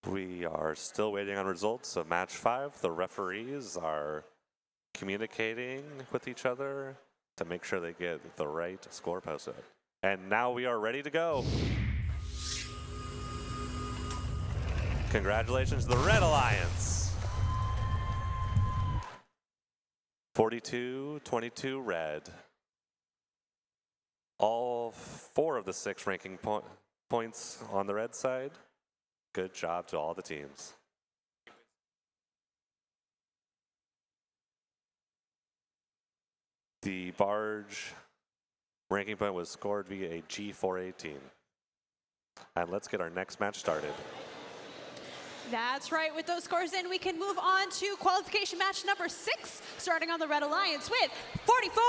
Speaker 2: We are still waiting on results of match 5. The referees are communicating with each other to make sure they get the right score posted. And now we are ready to go. Congratulations to the Red Alliance. 42-22 Red. All 4 of the 6 ranking points on the Red side. Good job to all the teams. The barge ranking point was scored via a G418. And let's get our next match started.
Speaker 3: That's right. With those scores in, we can move on to qualification match number 6, starting on the Red Alliance with 44.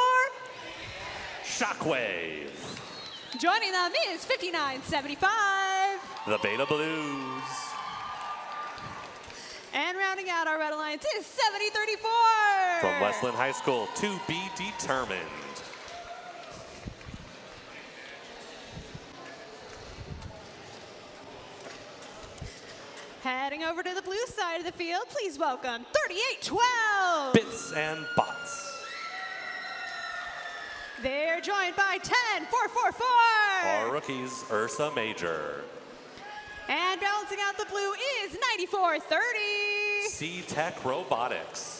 Speaker 2: Shockwave.
Speaker 3: Joining them is 5975.
Speaker 2: The Beta Blues.
Speaker 3: And rounding out our Red Alliance is 7034.
Speaker 2: From Westland High School, to be determined.
Speaker 3: Heading over to the blue side of the field, please welcome 3812.
Speaker 2: Bits and Bots.
Speaker 3: They're joined by 10444.
Speaker 2: Our rookies, Ursa Major.
Speaker 3: And balancing out the blue is 9430.
Speaker 2: C-Tech Robotics.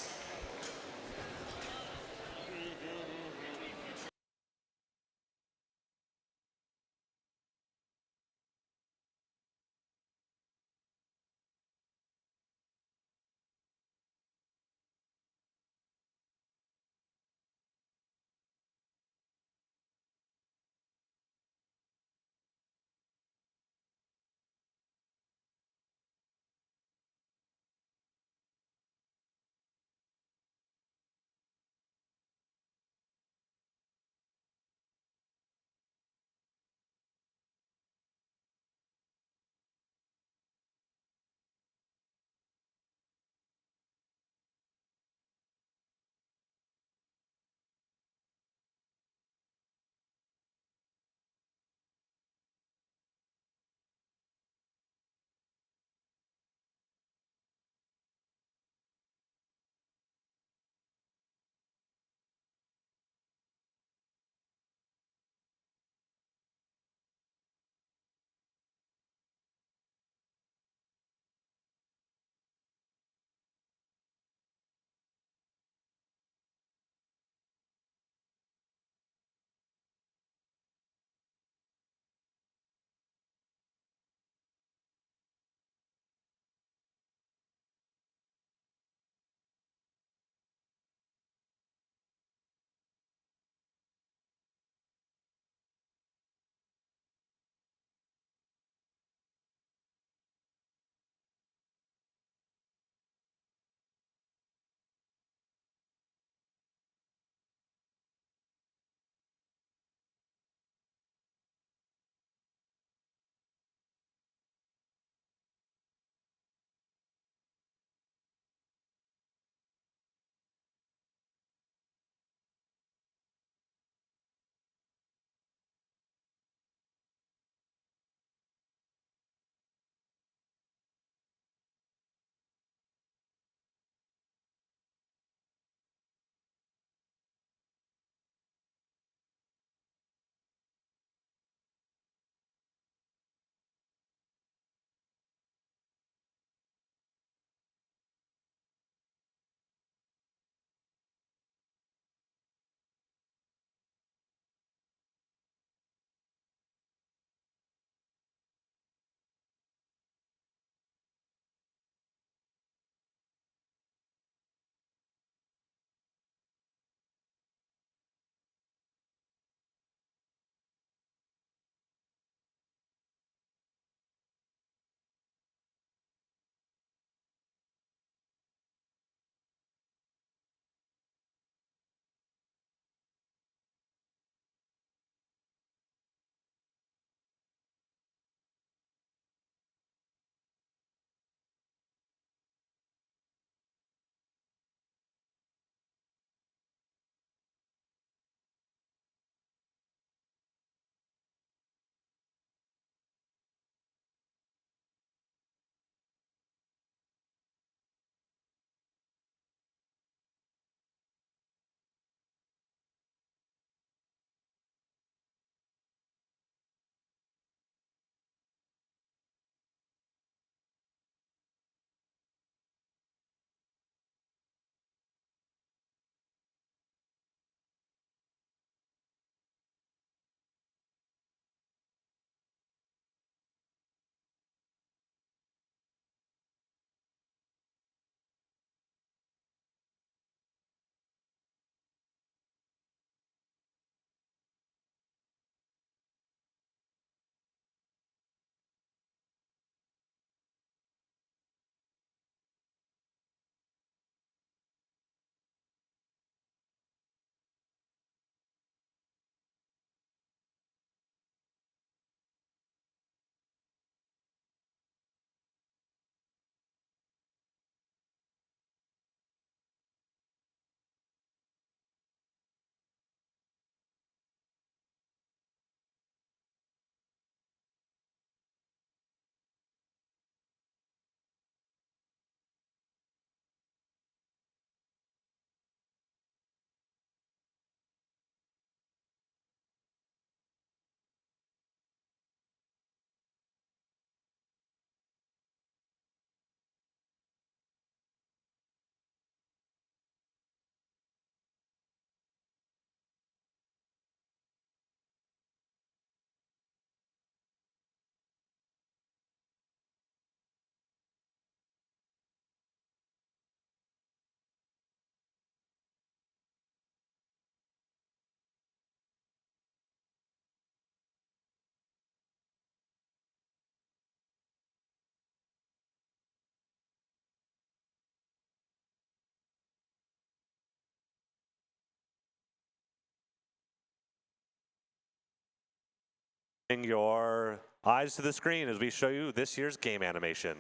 Speaker 2: Bring your eyes to the screen as we show you this year's game animation.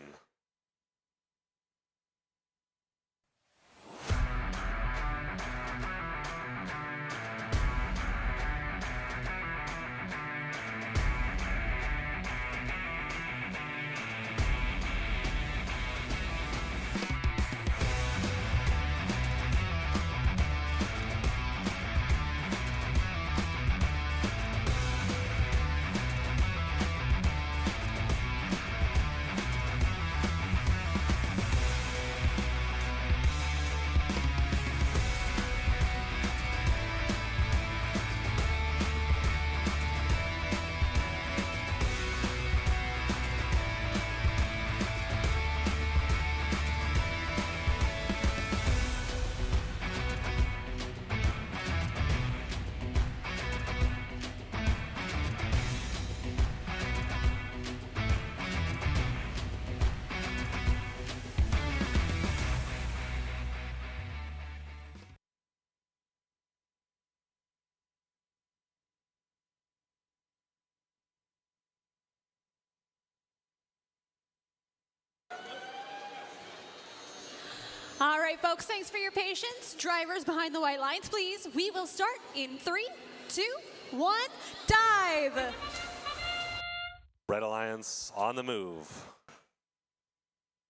Speaker 3: All right, folks, thanks for your patience. Drivers behind the white lines, please. We will start in 3, 2, 1, dive.
Speaker 2: Red Alliance on the move.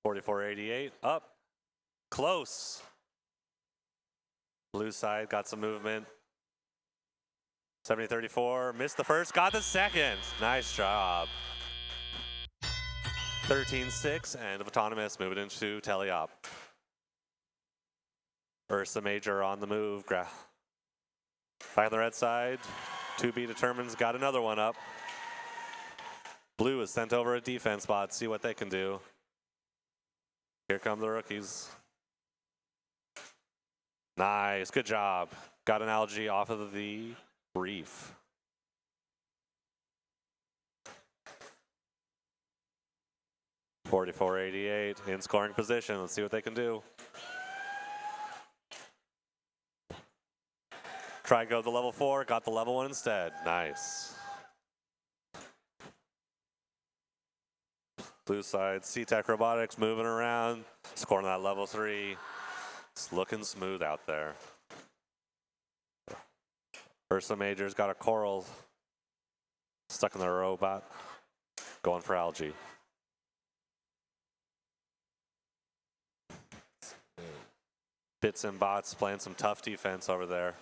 Speaker 2: 4488 up, close. Blue side got some movement. 7034 missed the first, got the second. Nice job. 13-6, and Autonomous moving into teleop. Ursa Major on the move. Back on the red side. 2B determines, got another one up. Blue is sent over a defense spot, see what they can do. Here come the rookies. Nice, good job. Got an algae off of the reef. .4488 in scoring position. Let's see what they can do. Try to go to the level 4, got the level 1 instead. Nice. Blue side, C-Tech Robotics moving around, scoring that level 3. It's looking smooth out there. Ursa Major's got a coral stuck in the robot, going for algae. Bits and bots playing some tough defense over there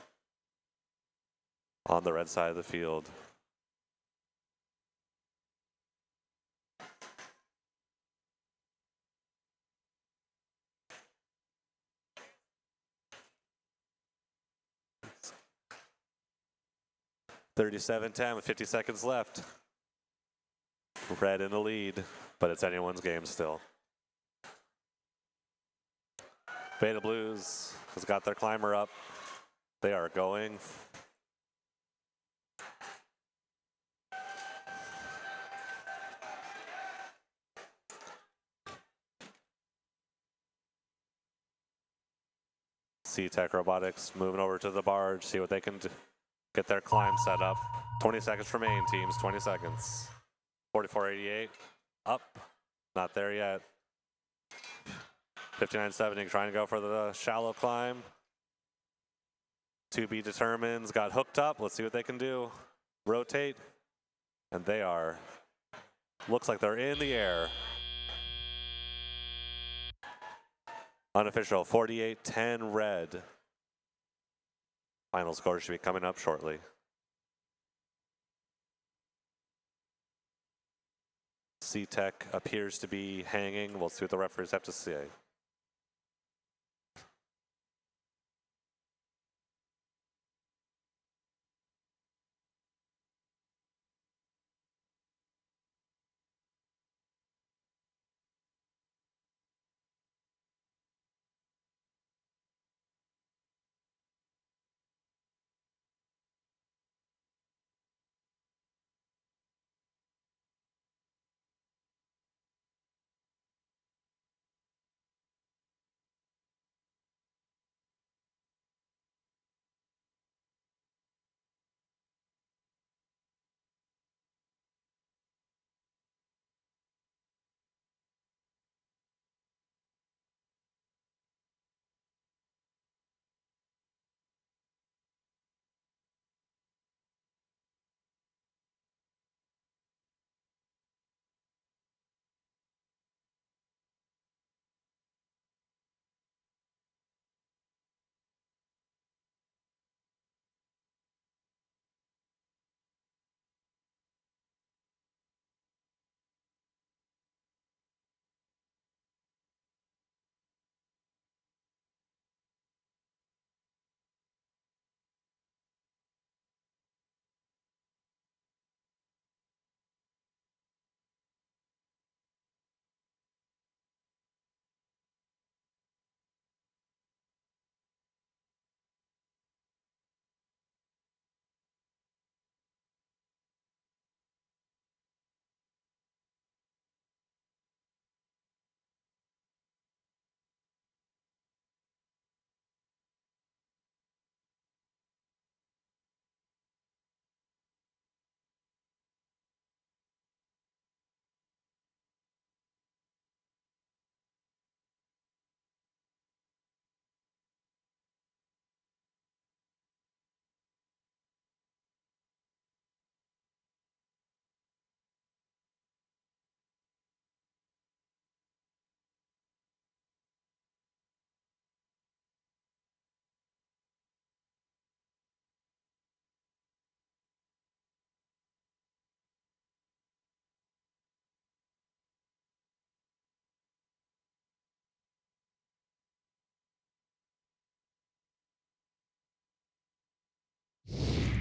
Speaker 2: on the red side of the field. .37-10 with 50 seconds left. Red in the lead, but it's anyone's game still. Beta Blues has got their climber up. They are going. C-Tech Robotics moving over to the barge, see what they can do. Get their climb set up. 20 seconds remain, teams, 20 seconds. 4488, up, not there yet. 5970 trying to go for the shallow climb. 2B determines, got hooked up. Let's see what they can do. Rotate, and they are, looks like they're in the air. Unofficial, 48-10 red. Final score should be coming up shortly. C-Tech appears to be hanging. We'll see what the referees have to say.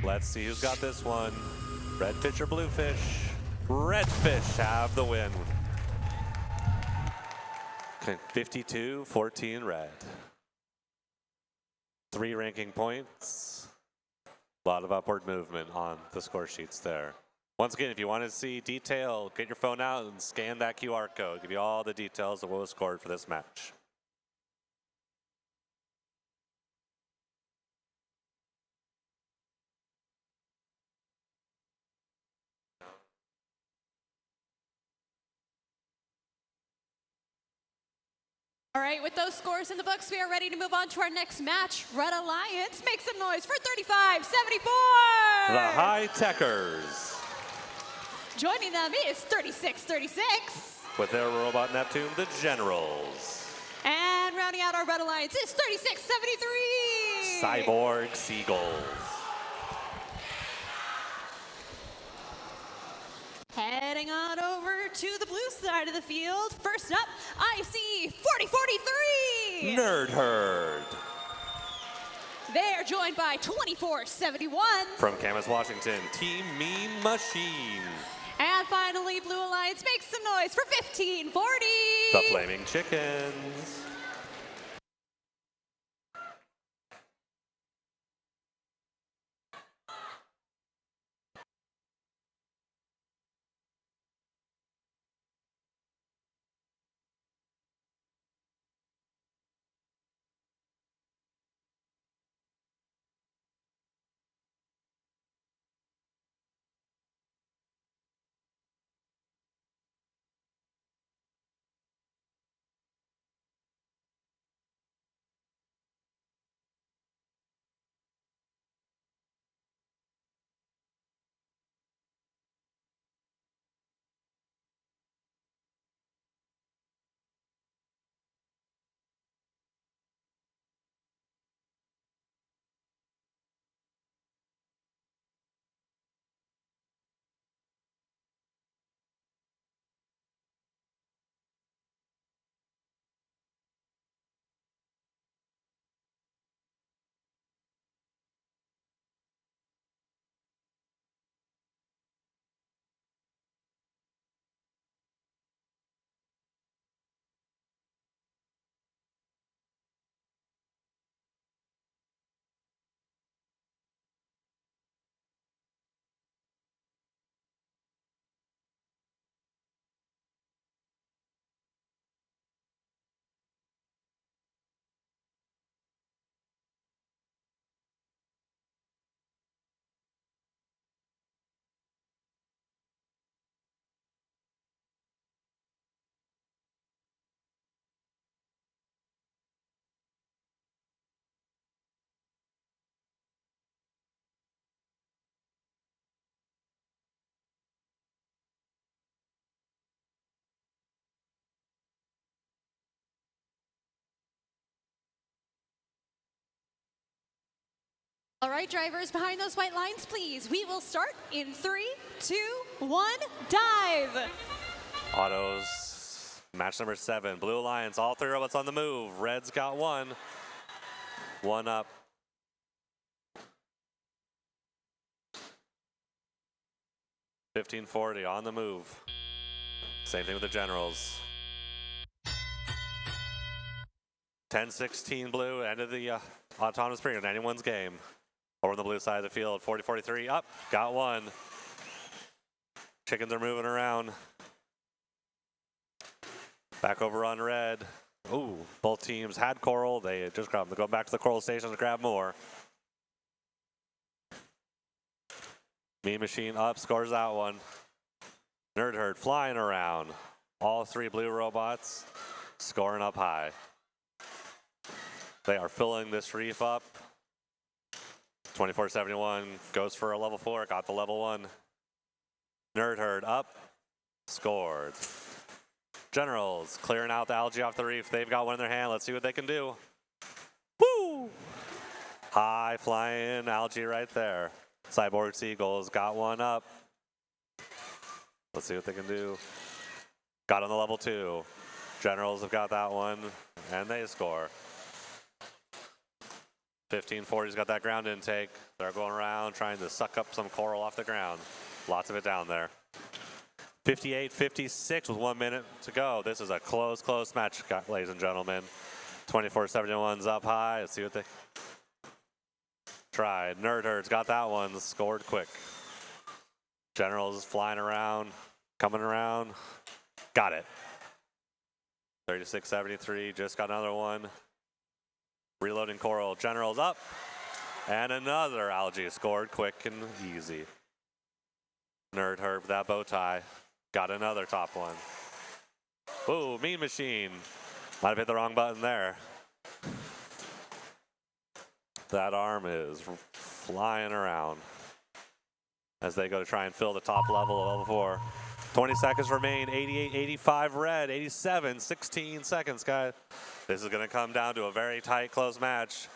Speaker 2: Let's see who's got this one. Red fish or blue fish? Red fish have the win. 52-14 red. 3 ranking points. A lot of upward movement on the score sheets there. Once again, if you want to see detail, get your phone out and scan that QR code. Give you all the details of what was scored for this match.
Speaker 3: All right, with those scores in the books, we are ready to move on to our next match. Red Alliance, make some noise for 35-74.
Speaker 2: The High Techers.
Speaker 3: Joining them is 36-36.
Speaker 2: With their robot Neptune, the Generals.
Speaker 3: And rounding out our Red Alliance is 36-73.
Speaker 2: Cyborg Seagulls.
Speaker 3: Heading on over to the blue side of the field. First up, I see 40-43.
Speaker 2: Nerd Herd.
Speaker 3: They are joined by 24-71.
Speaker 2: From Clackamas, Washington, Team Mean Machine.
Speaker 3: And finally, Blue Alliance makes some noise for 15-40.
Speaker 2: The Flaming Chickens.
Speaker 3: All right, drivers, behind those white lines, please. We will start in 3, 2, 1, dive.
Speaker 2: Autos, match number 7. Blue Alliance, all 3 robots on the move. Red's got 1. 1 up. $15.40 on the move. Same thing with the Generals. 10-16 blue, end of the autonomous period, anyone's game. Over on the blue side of the field, 40-43, up, got 1. Chickens are moving around. Back over on red. Ooh, both teams had coral. They just grabbed them. They're going back to the coral station to grab more. Mean Machine up, scores that one. Nerd Herd flying around. All 3 blue robots scoring up high. They are filling this reef up. 24-71 goes for a level 4, got the level 1. Nerd Herd up, scored. Generals clearing out the algae off the reef. They've got one in their hand. Let's see what they can do. Woo! High flying algae right there. Cyborg Seagulls got 1 up. Let's see what they can do. Got on the level 2. Generals have got that one, and they score. 1540's got that ground intake. They're going around trying to suck up some coral off the ground. Lots of it down there. 58-56 with 1 minute to go. This is a close match, ladies and gentlemen. 24-71's up high. Let's see what they tried. Nerd Herd's got that one. Scored quick. Generals flying around, coming around. Got it. 36-73. Just got another one. Reloading coral. Generals up. And another algae scored quick and easy. Nerd Herd with that bow tie. Got another top one. Ooh, Mean Machine. Might have hit the wrong button there. That arm is flying around as they go to try and fill the top level of level 4. 20 seconds remain. 88-85 red. 87, 16 seconds, guys. This is going to come down to a very tight, close match.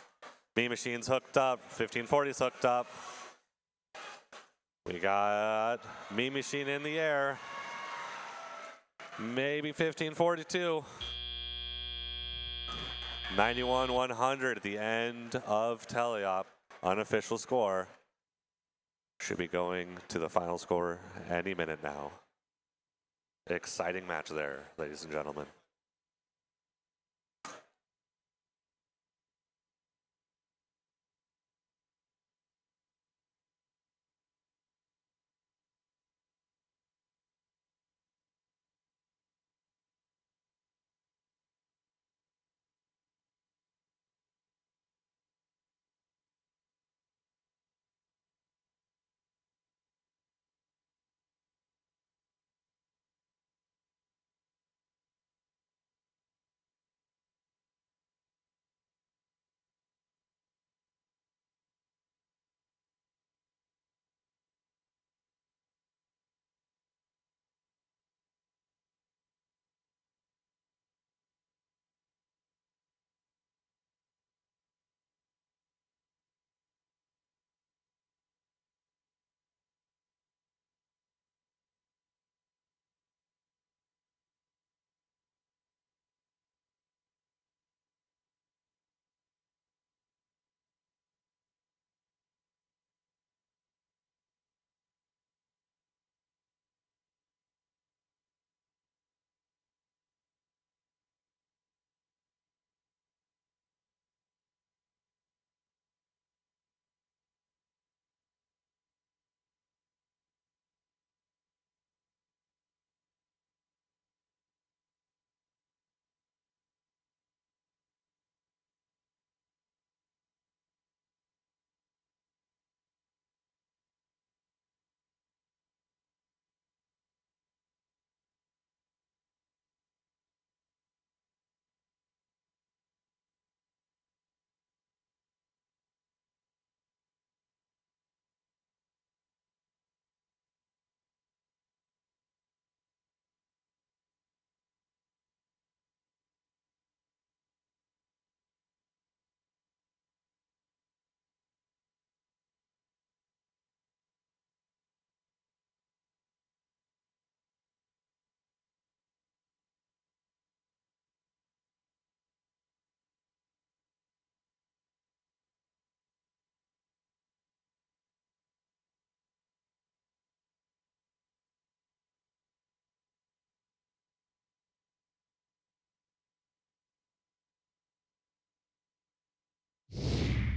Speaker 2: Mean Machine's hooked up. 1540's hooked up. We got Mean Machine in the air. Maybe 1542. 91-100 at the end of teleop. Unofficial score. Should be going to the final score any minute now. Exciting match there, ladies and gentlemen.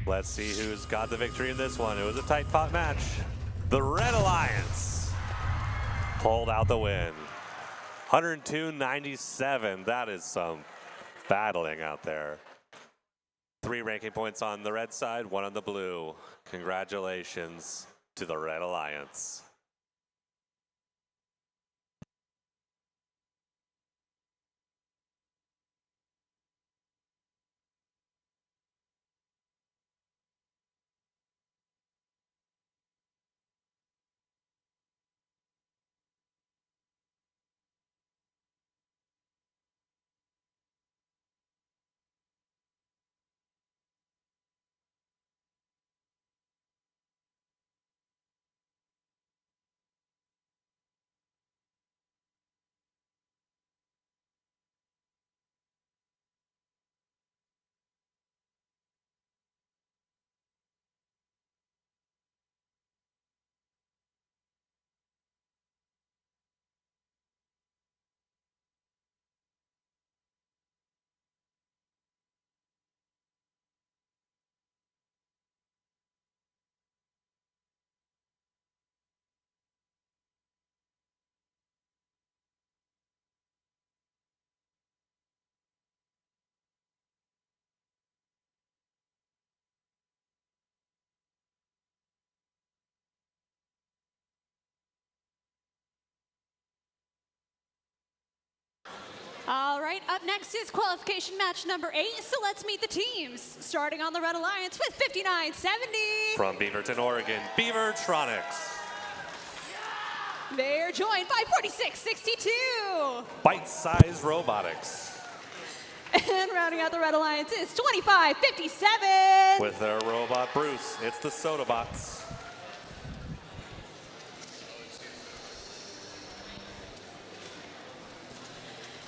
Speaker 2: Let's see who's got the victory in this one. It was a tight fought match. The Red Alliance pulled out the win. 102-97. That is some battling out there. 3 ranking points on the red side, 1 on the blue. Congratulations to the Red Alliance.
Speaker 3: All right, up next is qualification match number 8, so let's meet the teams. Starting on the Red Alliance with 5970.
Speaker 2: From Beaverton, Oregon, Beavertronics.
Speaker 3: They're joined by 4662.
Speaker 2: Bite-sized Robotics.
Speaker 3: And rounding out the Red Alliance is 2557.
Speaker 2: With their robot Bruce, it's the Sodabots.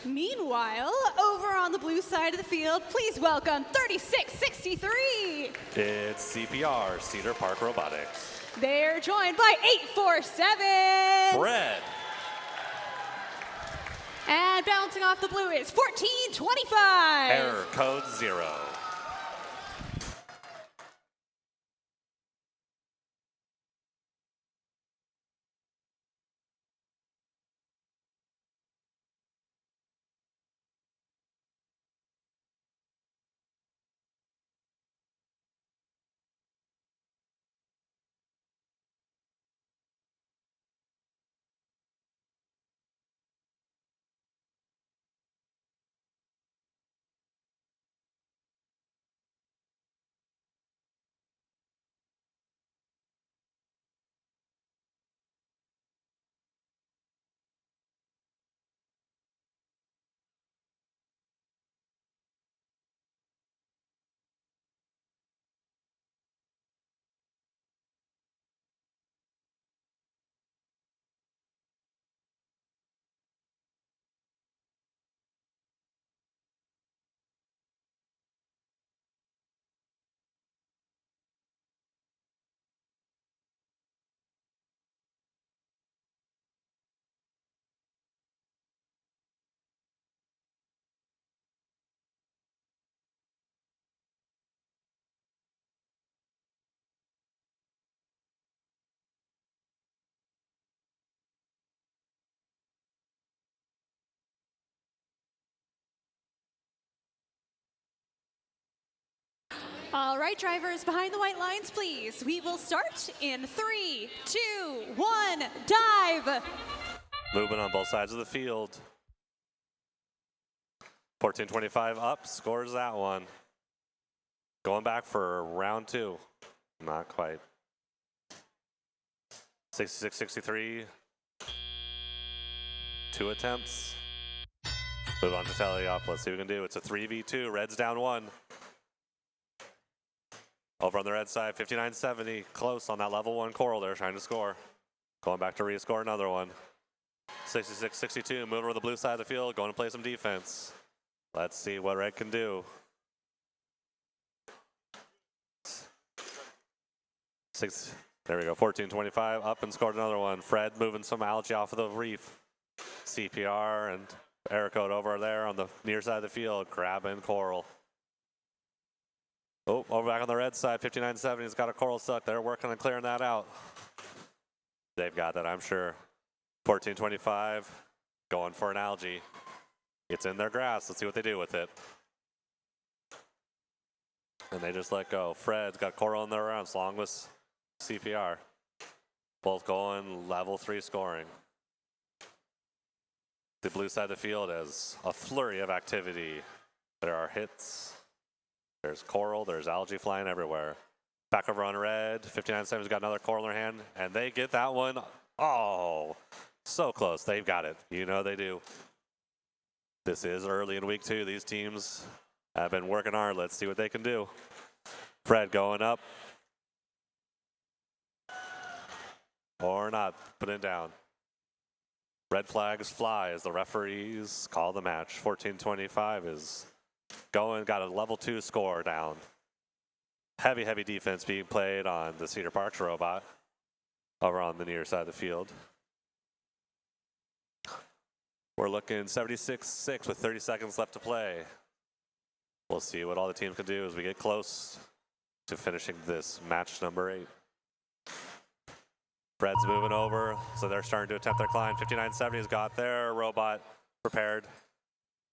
Speaker 3: Meanwhile, over on the blue side of the field, please welcome 3663.
Speaker 2: It's CPR, Cedar Park Robotics.
Speaker 3: They're joined by 847.
Speaker 2: Fred.
Speaker 3: And bouncing off the blue is 1425.
Speaker 2: Error code 0.
Speaker 3: All right, drivers, behind the white lines, please. We will start in 3, 2, 1, dive.
Speaker 2: Movement on both sides of the field. 1425 up, scores that one. Going back for round 2. Not quite. 66-63. 2 attempts. Move on to tally up. Let's see what we can do. It's a 3v2. Red's down 1. Over on the red side, 5970. Close on that level 1 coral there, trying to score. Going back to rescore another one. 66-62. Moving over the blue side of the field. Going to play some defense. Let's see what red can do. There we go, 1425, up and scored another one. Fred moving some algae off of the reef. CPR and error code over there on the near side of the field, grabbing coral. Oh, over back on the red side, 5970's got a coral stuck. They're working on clearing that out. They've got that, I'm sure. 1425, going for an algae. It's in their grass, let's see what they do with it. And they just let go. Fred's got coral in their rounds, along with CPR. Both going level 3 scoring. The blue side of the field has a flurry of activity. There are hits. There's coral, there's algae flying everywhere. Back over on red, 5970's got another coral in their hand, and they get that one. Oh, so close, they've got it. You know they do. This is early in week 2. These teams have been working hard. Let's see what they can do. Fred going up. Or not, put it down. Red flags fly as the referees call the match. 1425 is going, got a level 2 score down. Heavy, heavy defense being played on the Cedar Parks robot over on the near side of the field. We're looking 76-6 with 30 seconds left to play. We'll see what all the teams can do as we get close to finishing this match number 8. Fred's moving over, so they're starting to attempt their climb. 5970's got their robot prepared.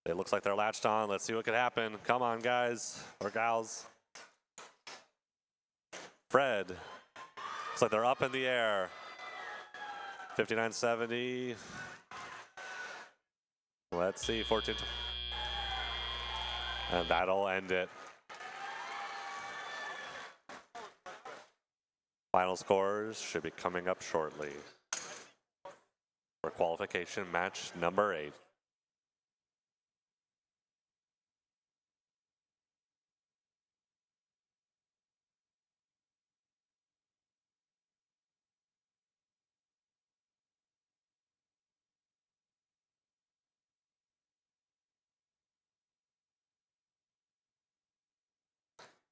Speaker 2: It looks like they're latched on. Let's see what could happen. Come on, guys or gals. Fred, looks like they're up in the air. 5970 Let's see, 14. And that'll end it. Final scores should be coming up shortly for qualification match number 8.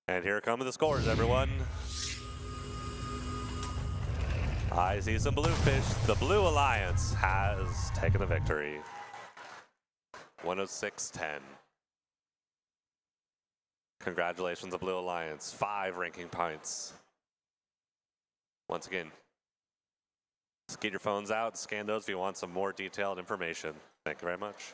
Speaker 2: And here come the scores, everyone. I see some bluefish. The Blue Alliance has taken the victory. 106-10. Congratulations, the Blue Alliance. 5 ranking points. Once again, just get your phones out, scan those if you want some more detailed information. Thank you very much.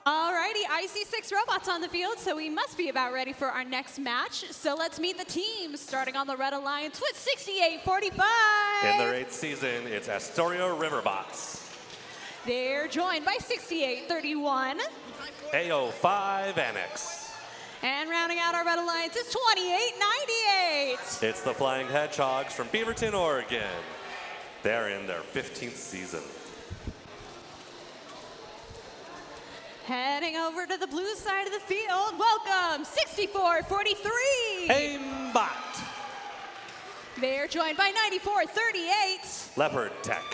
Speaker 3: Alrighty, I see 6 robots on the field, so we must be about ready for our next match. So let's meet the teams, starting on the Red Alliance with 6845.
Speaker 2: In their 8th season, it's Astoria Riverbots.
Speaker 3: They're joined by 6831.
Speaker 2: AO5 Annex.
Speaker 3: And rounding out our Red Alliance is 2898.
Speaker 2: It's the Flying Hedgehogs from Beaverton, Oregon. They're in their 15th season.
Speaker 3: Heading over to the blue side of the field, welcome 6443.
Speaker 2: Aimbot.
Speaker 3: They're joined by 9438.
Speaker 2: Leopard Tech.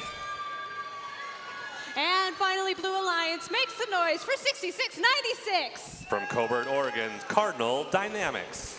Speaker 3: And finally, Blue Alliance makes some noise for 6696.
Speaker 2: From Coburn, Oregon, Cardinal Dynamics.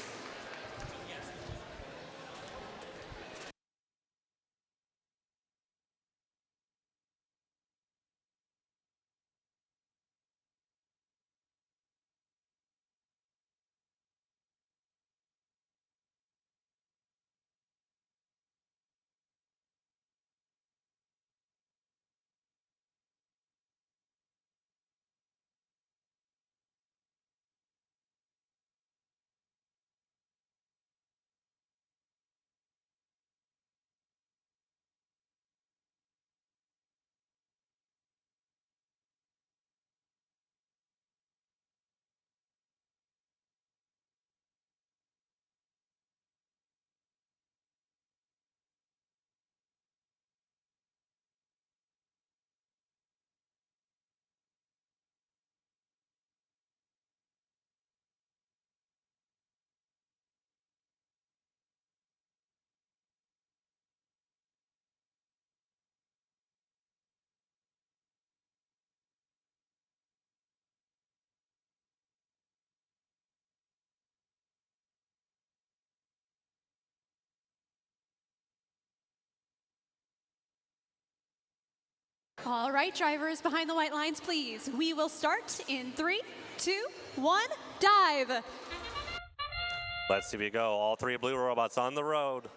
Speaker 3: All right, drivers behind the white lines, please. We will start in 3, 2, 1, dive.
Speaker 2: Let's see if we go. All three blue robots on the road.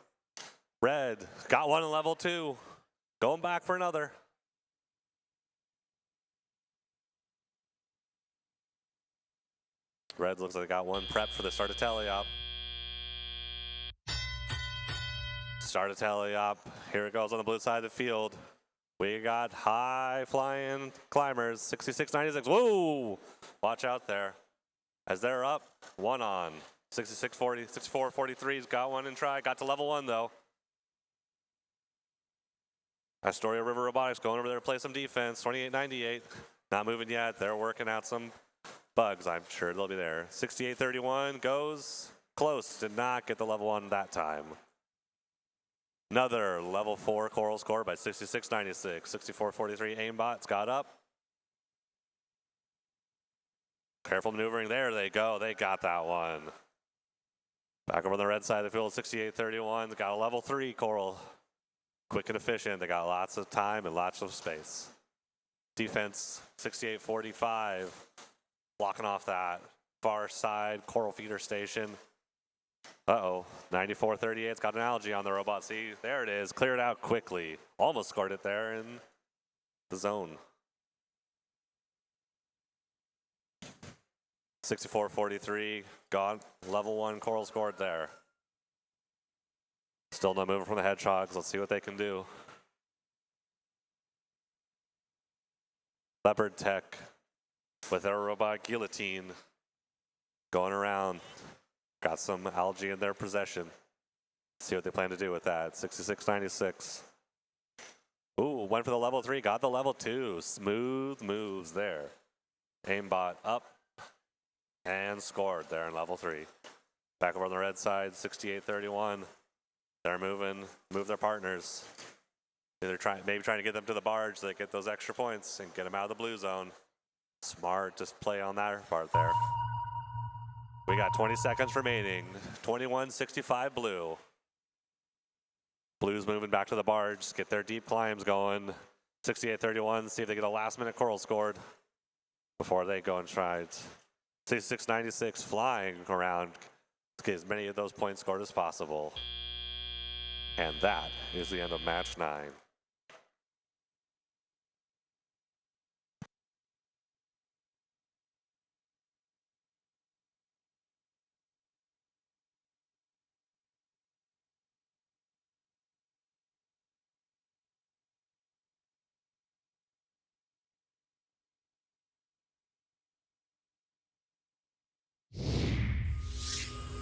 Speaker 2: Red got one in level 2. Going back for another. Red looks like they got one prepped for the start of teleop. Start of teleop. Here it goes on the blue side of the field. We got high flying climbers, 6696. Whoa! Watch out there. As they're up, one on. 6640, 6443's got one in try. Got to level 1 though. Astoria River Robotics going over there to play some defense. 2898. Not moving yet. They're working out some bugs. I'm sure they'll be there. 6831 goes close. Did not get the level 1 that time. Another level 4 coral score by 6696. 6443 aimbot's got up. Careful maneuvering there. They go. They got that one. Back over on the red side of the field, 6831. Got a level 3 coral. Quick and efficient. They got lots of time and lots of space. Defense, 6845. Blocking off that far side coral feeder station. Uh-oh, 9438's got an algae on the robot. See, there it is. Cleared out quickly. Almost scored it there in the zone. 6443, gone. Level 1 coral scored there. Still no movement from the Hedgehogs. Let's see what they can do. Leopard Tech with their robot guillotine going around. Got some algae in their possession. See what they plan to do with that. 6696. Ooh, went for the level 3, got the level 2. Smooth moves there. Aimbot up and scored there in level 3. Back over on the red side, 6831. They're move their partners. Maybe trying to get them to the barge so they get those extra points and get them out of the blue zone. Smart, just play on that part there. We got 20 seconds remaining. 21-65 blue. Blues moving back to the barge, get their deep climbs going. 6831, see if they get a last minute coral scored before they go and try it. 6696 flying around to get as many of those points scored as possible. And that is the end of match 9.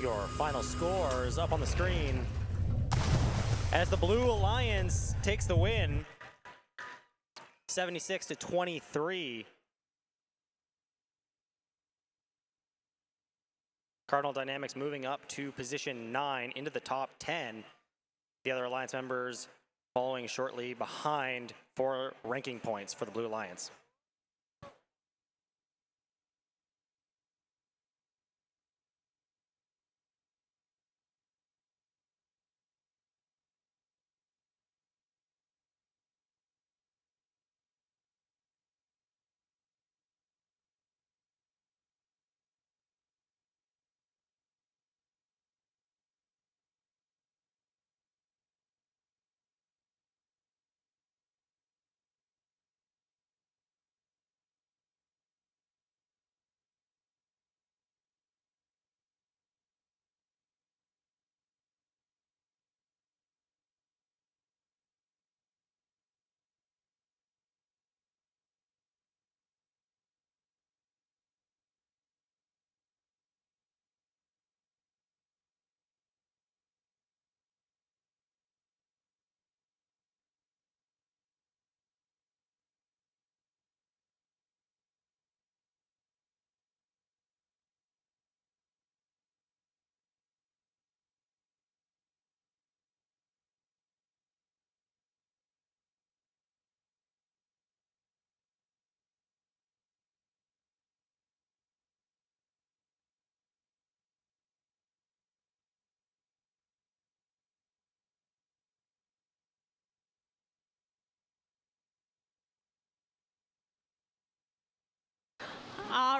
Speaker 4: Your final score is up on the screen as the Blue Alliance takes the win, 76-23. Cardinal Dynamics moving up to position 9 into the top 10. The other Alliance members following shortly behind for ranking points for the Blue Alliance.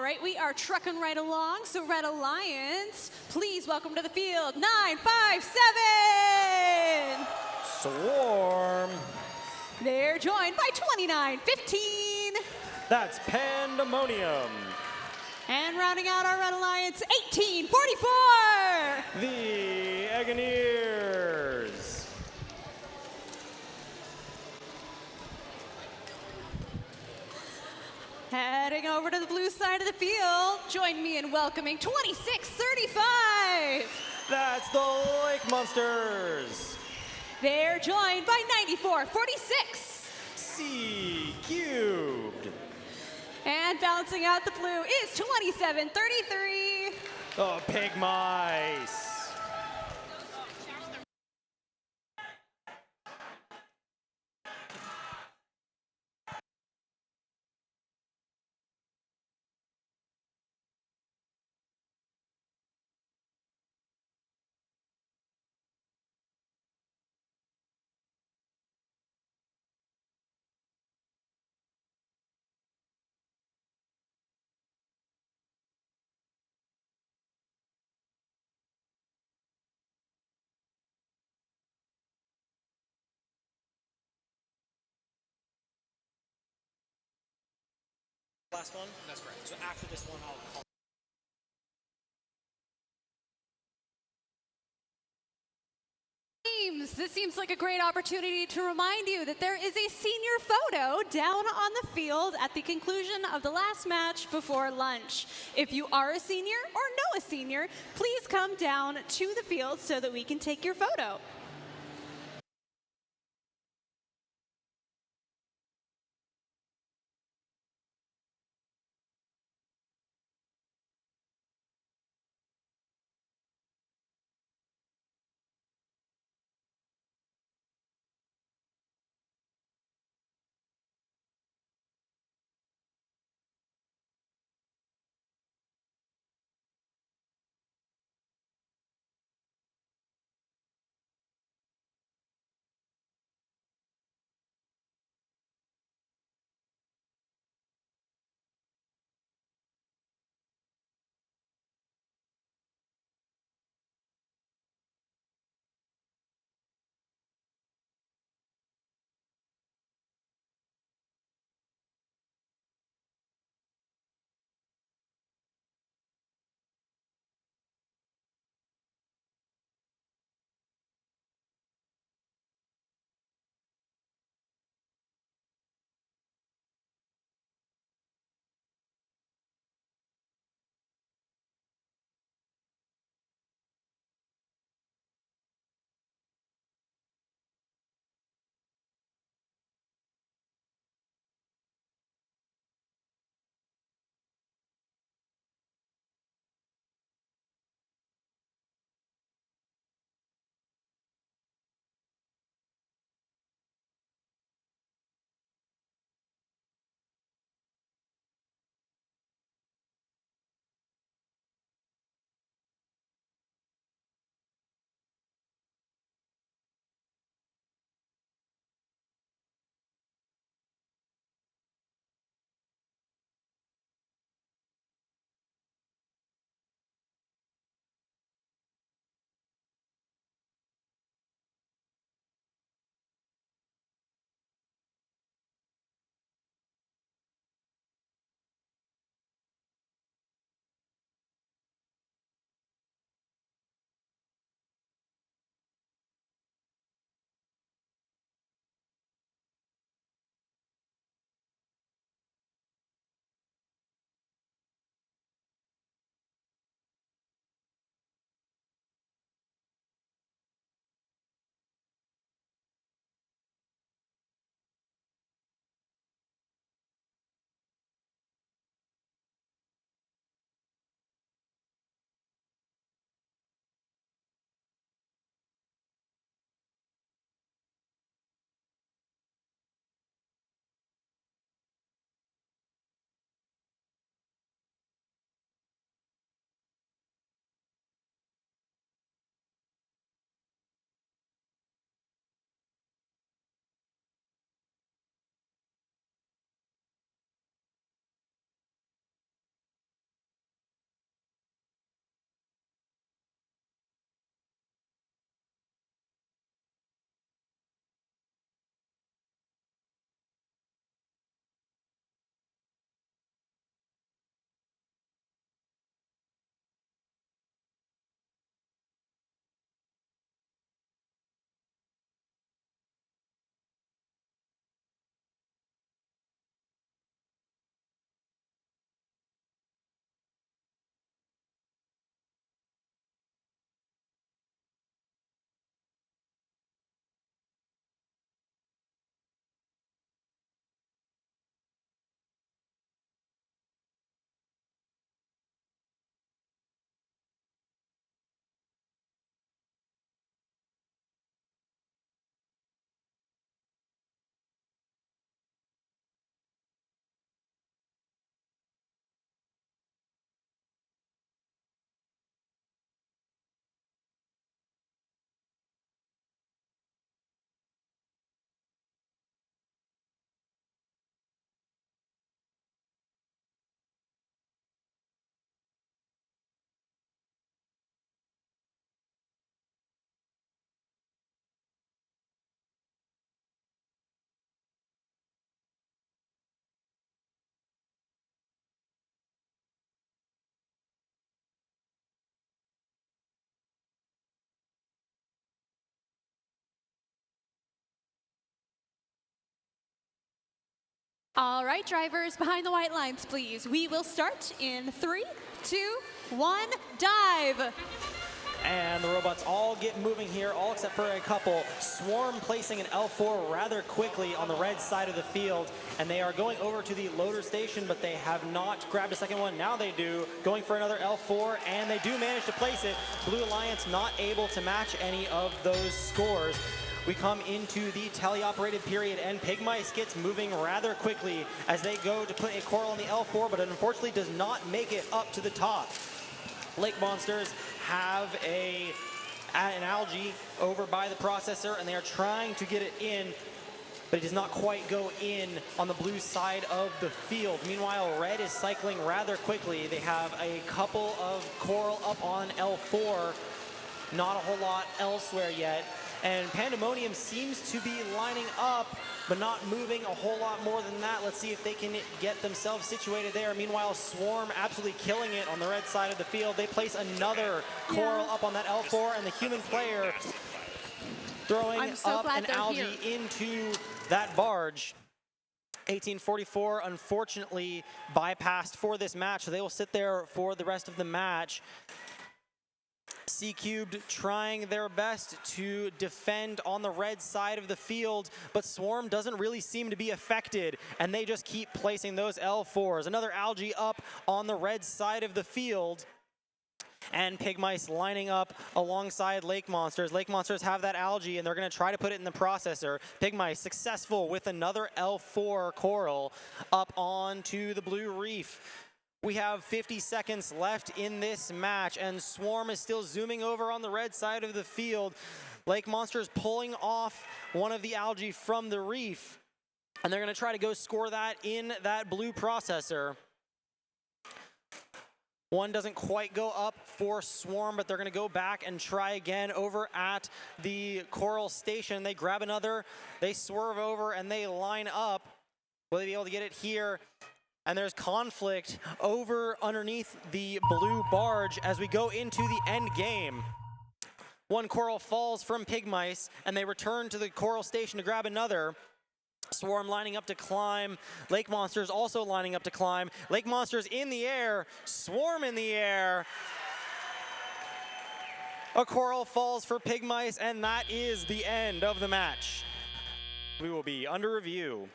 Speaker 3: right, we are trucking right along. So Red Alliance, please welcome to the field 957.
Speaker 4: Swarm.
Speaker 3: They're joined by 2915.
Speaker 4: That's Pandemonium.
Speaker 3: And rounding out our Red Alliance, 1844.
Speaker 4: The Agoniers.
Speaker 3: Heading over to the blue side of the field, join me in welcoming 2635.
Speaker 4: That's the Lake Monsters.
Speaker 3: They're joined by 9446.
Speaker 4: C cubed.
Speaker 3: And bouncing out the blue is 2733.
Speaker 4: Oh, Pig Mice. Last one? That's right. So after this one, I'll call.
Speaker 3: This seems like a great opportunity to remind you that there is a senior photo down on the field at the conclusion of the last match before lunch. If you are a senior or know a senior, please come down to the field so that we can take your photo. All right, drivers, behind the white lines, please. We will start in 3, 2, 1, dive.
Speaker 4: And the robots all get moving here, all except for a couple. Swarm placing an L4 rather quickly on the red side of the field, and they are going over to the loader station, but they have not grabbed a second one. Now they do, going for another L4, and they do manage to place it. Blue Alliance not able to match any of those scores. We come into the teleoperated period, and Pigmice gets moving rather quickly as they go to put a coral on the L4, but it unfortunately does not make it up to the top. Lake Monsters have an algae over by the processor, and they are trying to get it in, but it does not quite go in on the blue side of the field. Meanwhile, red is cycling rather quickly. They have a couple of coral up on L4, not a whole lot elsewhere yet. And Pandemonium seems to be lining up, but not moving a whole lot more than that. Let's see if they can get themselves situated there. Meanwhile, Swarm absolutely killing it on the red side of the field. They place another coral up on that L4, and the human player throwing up an algae into that barge. 1844, unfortunately, bypassed for this match, so they will sit there for the rest of the match. C-Cubed trying their best to defend on the red side of the field, but Swarm doesn't really seem to be affected, and they just keep placing those L4s. Another algae up on the red side of the field, and Pigmice lining up alongside Lake Monsters. Lake Monsters have that algae, and they're going to try to put it in the processor. Pigmice successful with another L4 coral up onto the blue reef. We have 50 seconds left in this match, and Swarm is still zooming over on the red side of the field. Lake Monsters pulling off one of the algae from the reef, and they're going to try to go score that in that blue processor. One doesn't quite go up for Swarm, but they're going to go back and try again over at the coral station. They grab another, they swerve over, and they line up. Will they be able to get it here? And there's conflict over underneath the blue barge as we go into the end game. One coral falls from Pigmice, and they return to the coral station to grab another. Swarm lining up to climb. Lake Monsters also lining up to climb. Lake Monsters in the air. Swarm in the air. A coral falls for Pigmice, and that is the end of the match. We will be under review.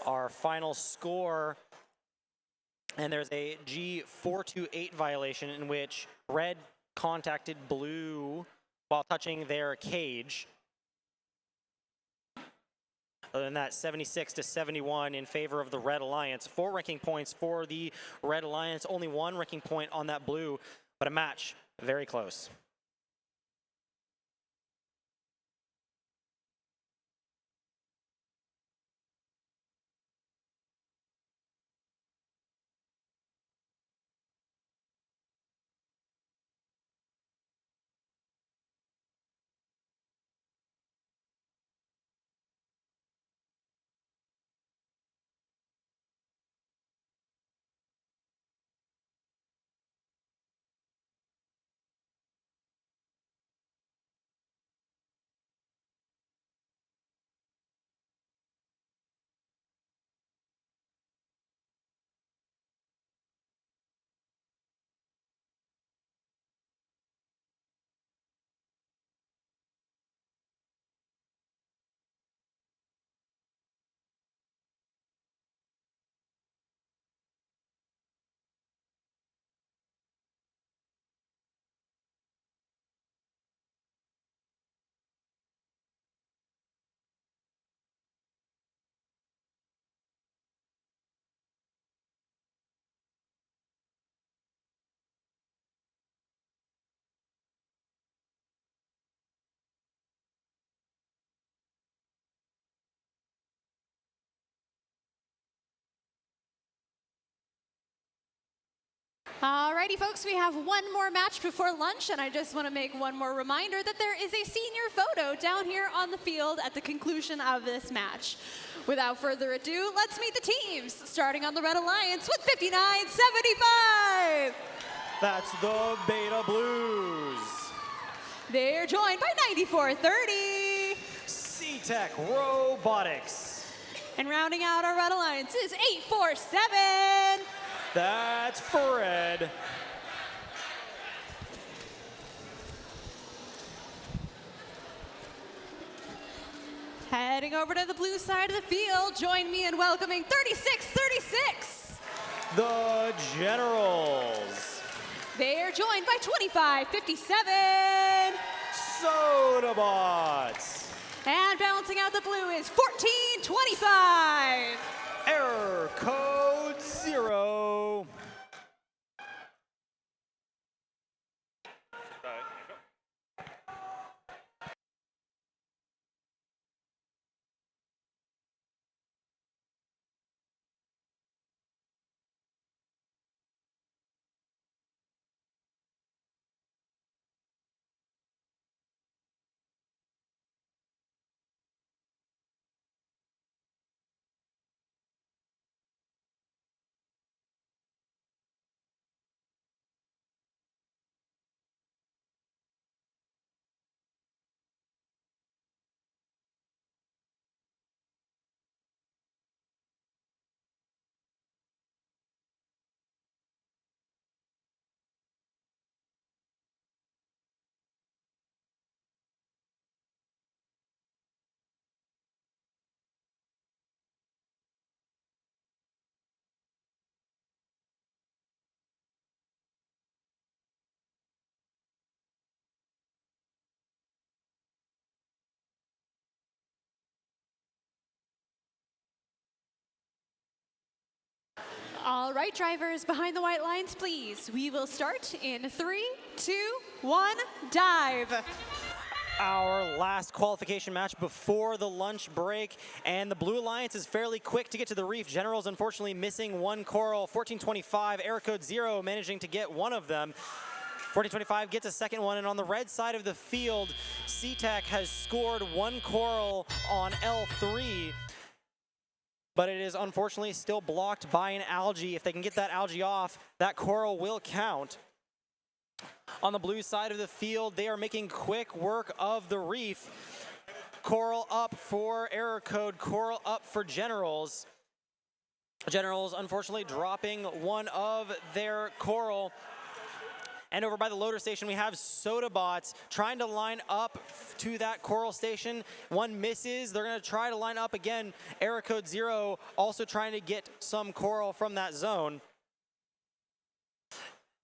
Speaker 4: Our final score, and there's a G428 violation in which red contacted blue while touching their cage. Other than that, 76-71 in favor of the Red Alliance. 4 ranking points for the Red Alliance, only 1 ranking point on that blue, but a match very close.
Speaker 3: Alrighty, folks, we have one more match before lunch, and I just want to make one more reminder that there is a senior photo down here on the field at the conclusion of this match. Without further ado, let's meet the teams, starting on the Red Alliance with 59-75.
Speaker 4: That's the Beta Blues.
Speaker 3: They're joined by 94-30.
Speaker 4: C-Tech Robotics.
Speaker 3: And rounding out our Red Alliance is 847.
Speaker 4: That's Fred.
Speaker 3: Heading over to the blue side of the field, join me in welcoming 36-36.
Speaker 4: The Generals.
Speaker 3: They are joined by 25-57.
Speaker 4: Sodabots.
Speaker 3: And balancing out the blue is 14-25.
Speaker 4: Error code 0.
Speaker 3: All right, drivers, behind the white lines, please. We will start in 3, 2, 1, dive.
Speaker 4: Our last qualification match before the lunch break, and the Blue Alliance is fairly quick to get to the reef. Generals unfortunately missing one coral. 1425, error code 0 managing to get one of them. 1425 gets a second one, and on the red side of the field, C-Tech has scored one coral on L3. But it is unfortunately still blocked by an algae. If they can get that algae off, that coral will count. On the blue side of the field, they are making quick work of the reef. Coral up for error code, coral up for Generals. Generals unfortunately dropping one of their coral. And over by the loader station, we have Sodabots trying to line up to that coral station. One misses. They're going to try to line up again. Error code 0 also trying to get some coral from that zone.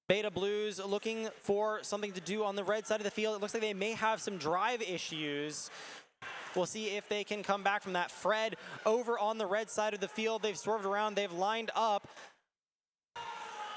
Speaker 4: Beta Blues looking for something to do on the red side of the field. It looks like they may have some drive issues. We'll see if they can come back from that. Fred over on the red side of the field. They've swerved around. They've lined up.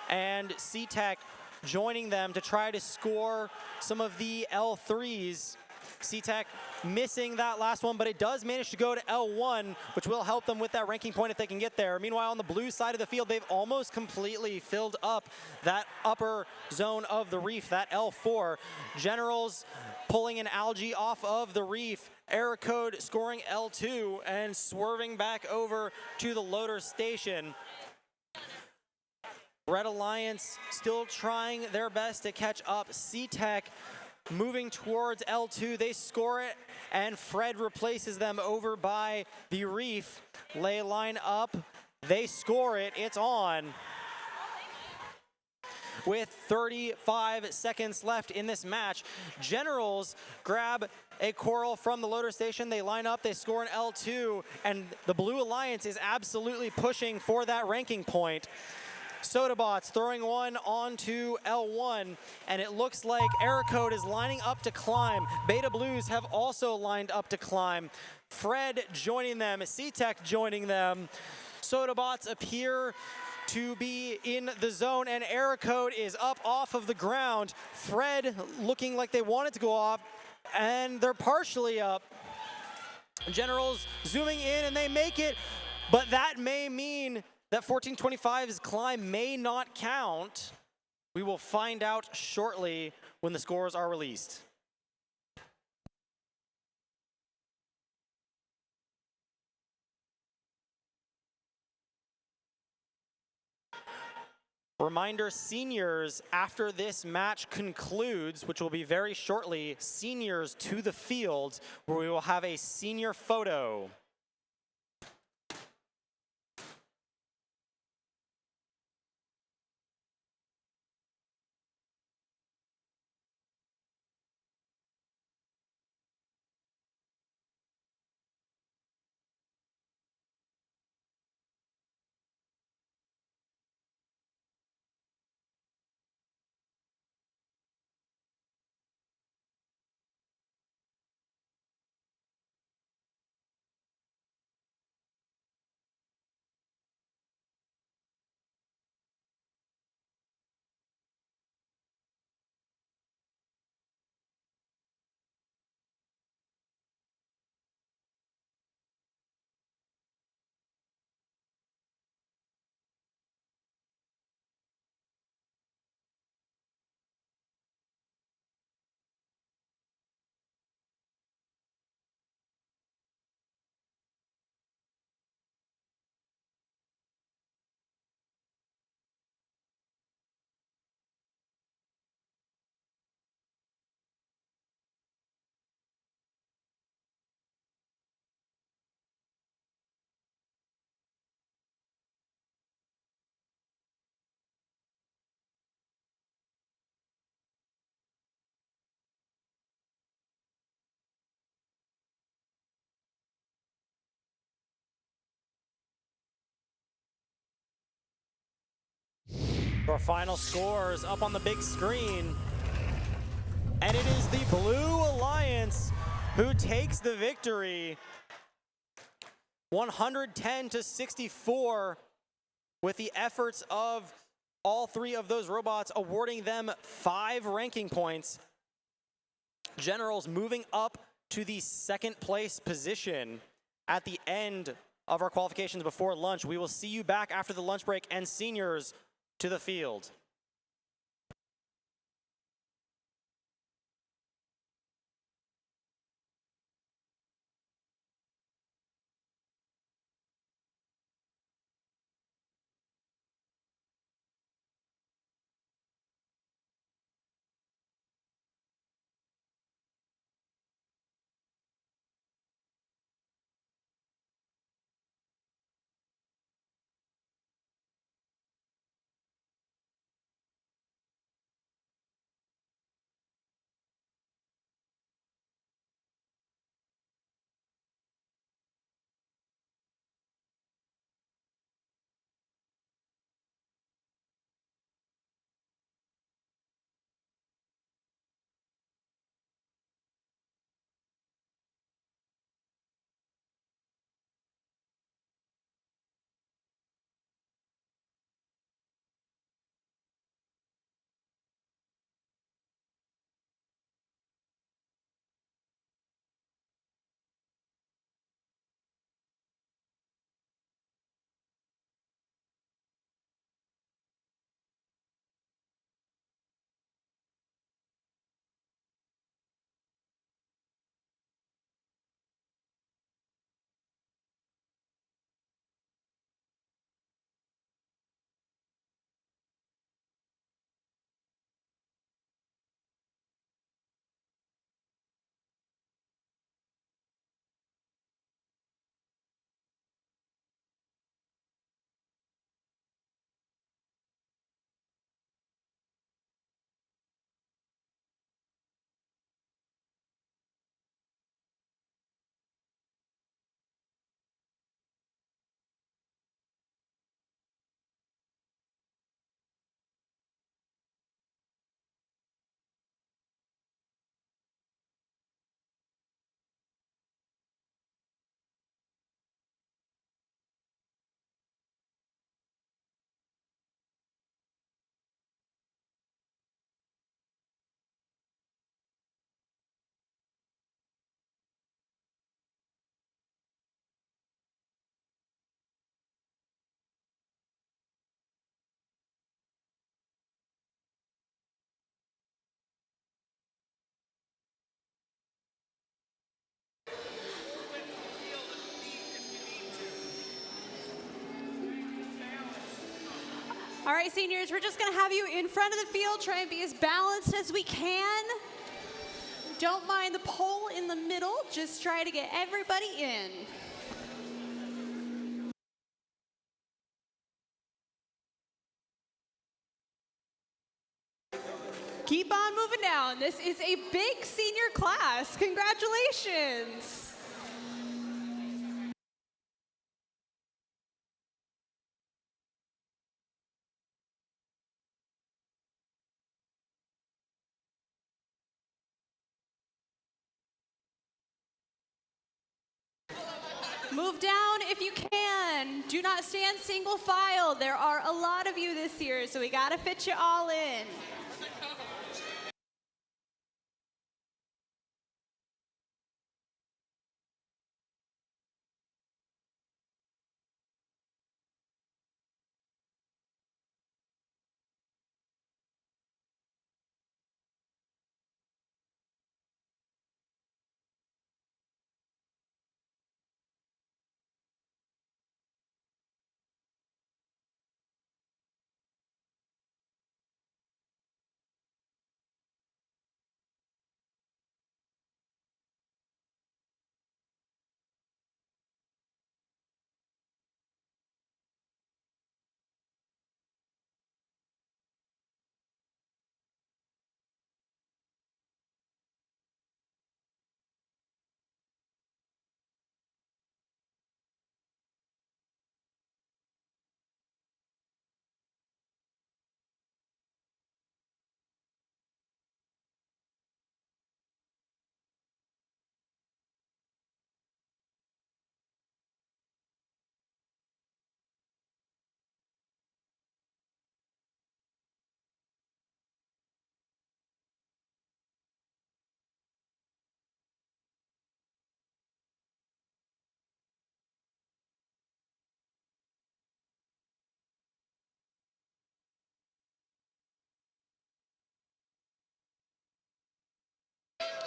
Speaker 4: And C-Tech joining them to try to score some of the L3s. C-Tech missing that last one, but it does manage to go to L1, which will help them with that ranking point if they can get there. Meanwhile, on the blue side of the field, they've almost completely filled up that upper zone of the reef, that L4. Generals pulling an algae off of the reef. Error code scoring L2 and swerving back over to the loader station. Red Alliance still trying their best to catch up. C-Tech moving towards L2. They score it, and Fred replaces them over by the reef. Lay line up. They score it. It's on. With 35 seconds left in this match, Generals grab a coral from the loader station. They line up. They score an L2, and the Blue Alliance is absolutely pushing for that ranking point. Sodabots throwing one onto L1, and it looks like error code is lining up to climb. Beta Blues have also lined up to climb. Fred joining them, C-Tech joining them. Sodabots appear to be in the zone, and error code is up off of the ground. Fred looking like they want it to go off, and they're partially up. Generals zooming in, and they make it, but that may mean that 1425's climb may not count. We will find out shortly when the scores are released. Reminder, seniors, after this match concludes, which will be very shortly, seniors to the field, where we will have a senior photo. Our final scores up on the big screen. And it is the Blue Alliance who takes the victory. 110-64 with the efforts of all three of those robots, awarding them 5 ranking points. Generals moving up to the second place position at the end of our qualifications before lunch. We will see you back after the lunch break, and seniors to the field.
Speaker 3: All right, seniors, we're just gonna have you in front of the field, try and be as balanced as we can. Don't mind the pole in the middle, just try to get everybody in. Keep on moving down. This is a big senior class. Congratulations. Move down if you can. Do not stand single file. There are a lot of you this year, so we gotta fit you all in.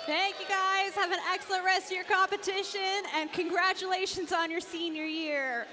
Speaker 3: Thank you guys. Have an excellent rest of your competition, and congratulations on your senior year.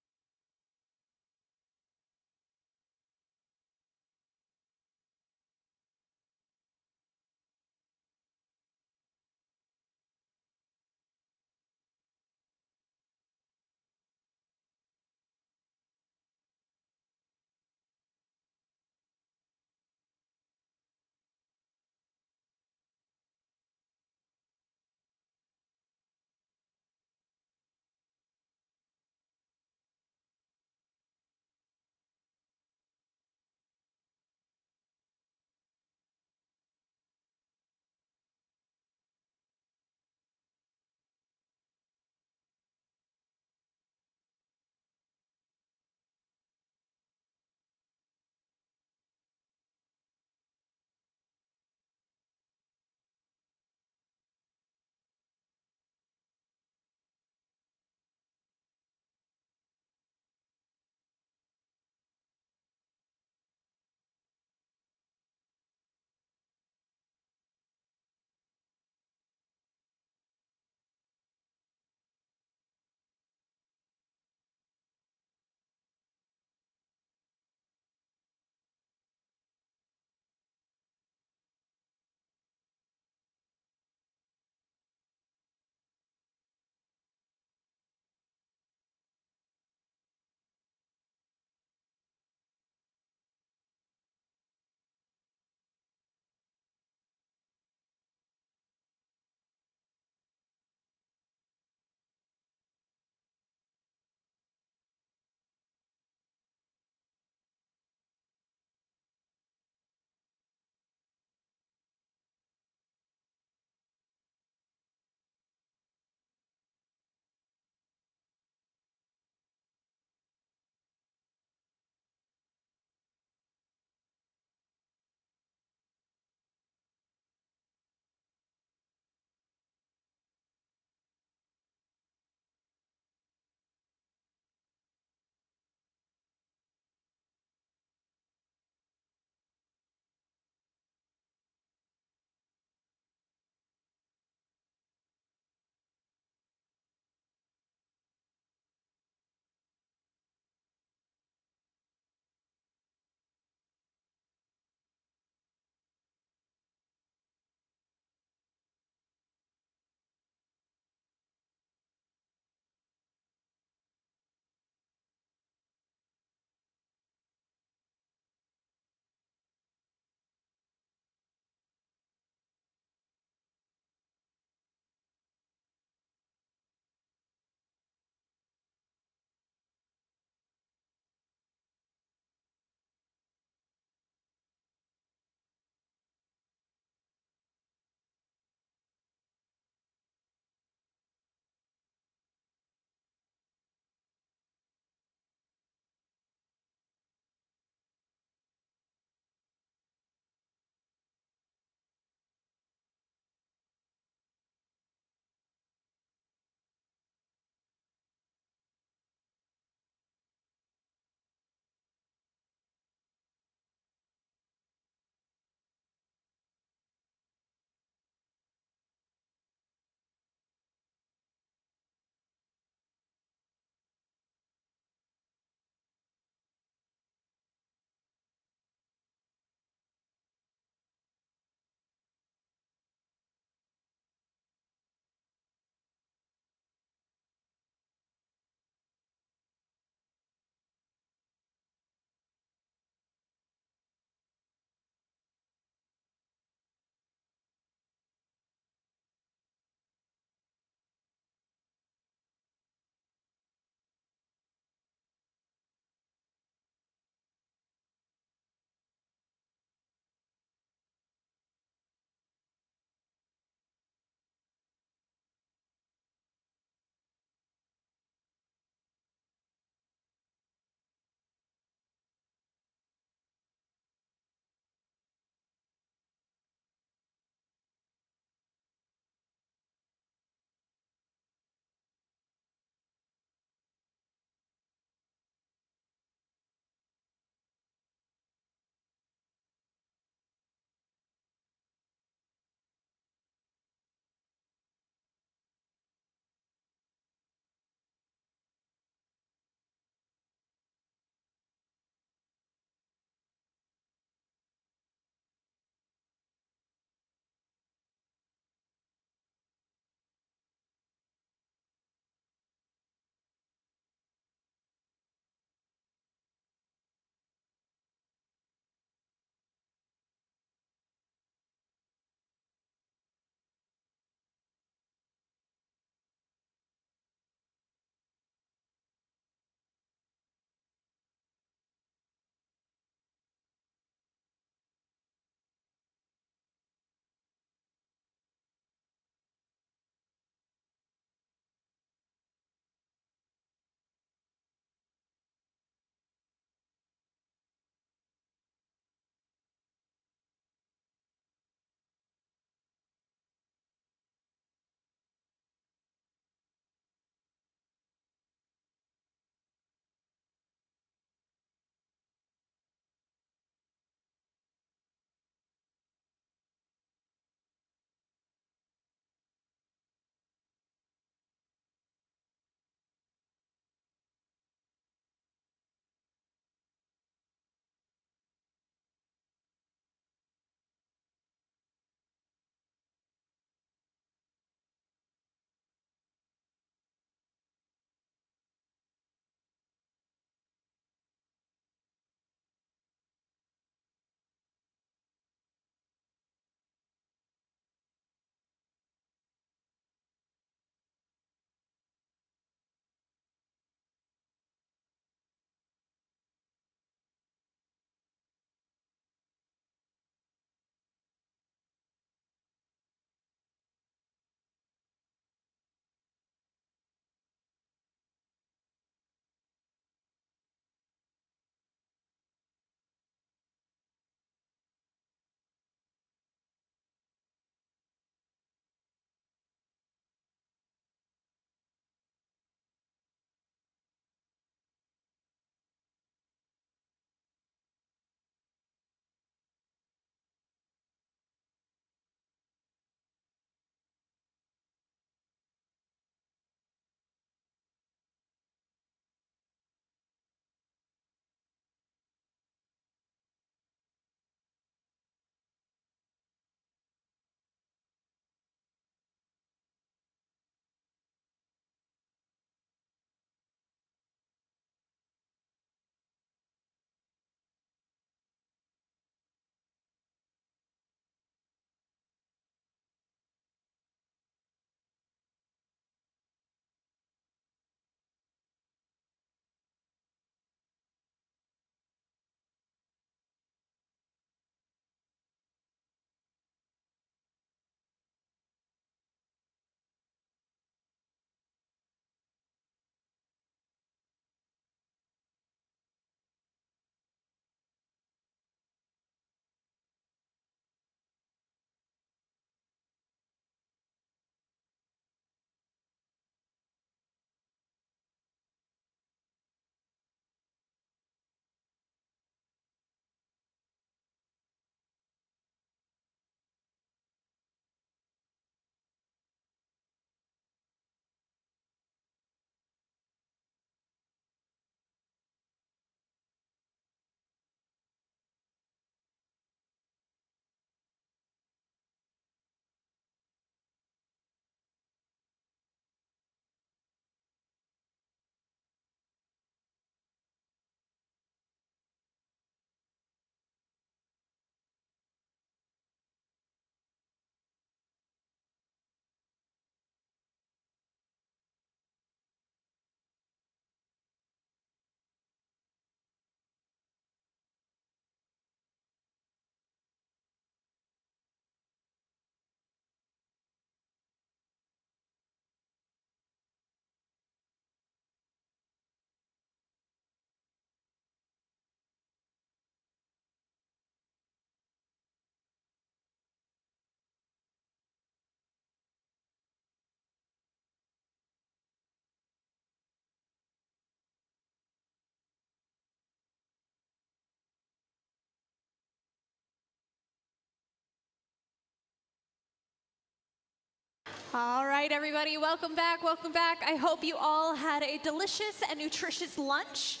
Speaker 3: All right, everybody, welcome back, welcome back. I hope you all had a delicious and nutritious lunch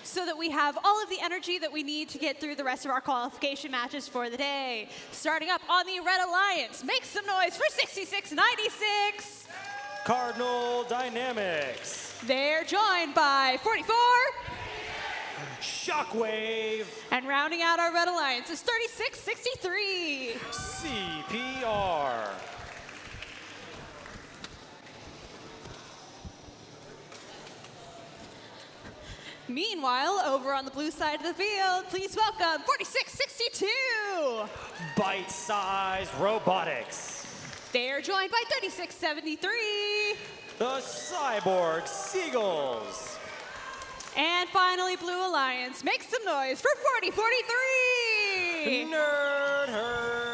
Speaker 3: so that we have all of the energy that we need to get through the rest of our qualification matches for the day. Starting up on the Red Alliance, make some noise for 6696.
Speaker 4: Cardinal Dynamics.
Speaker 3: They're joined by 44.
Speaker 4: Shockwave.
Speaker 3: And rounding out our Red Alliance is 3663.
Speaker 4: CPR.
Speaker 3: Meanwhile, over on the blue side of the field, please welcome 4662.
Speaker 4: Bite Size Robotics.
Speaker 3: They're joined by 3673.
Speaker 4: The Cyborg Seagulls.
Speaker 3: And finally, Blue Alliance, make some noise for 4043.
Speaker 4: Nerd Herd.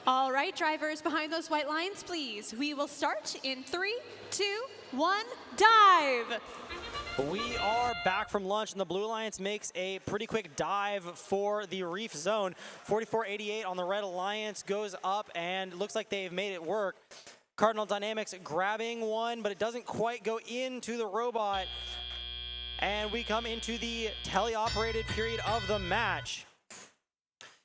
Speaker 3: All right, drivers behind those white lines, please. We will start in 3, 2, 1, dive.
Speaker 4: We are back from lunch, and the Blue Alliance makes a pretty quick dive for the reef zone. 4488 on the Red Alliance goes up, and looks like they've made it work. Cardinal Dynamics grabbing one, but it doesn't quite go into the robot. And we come into the teleoperated period of the match.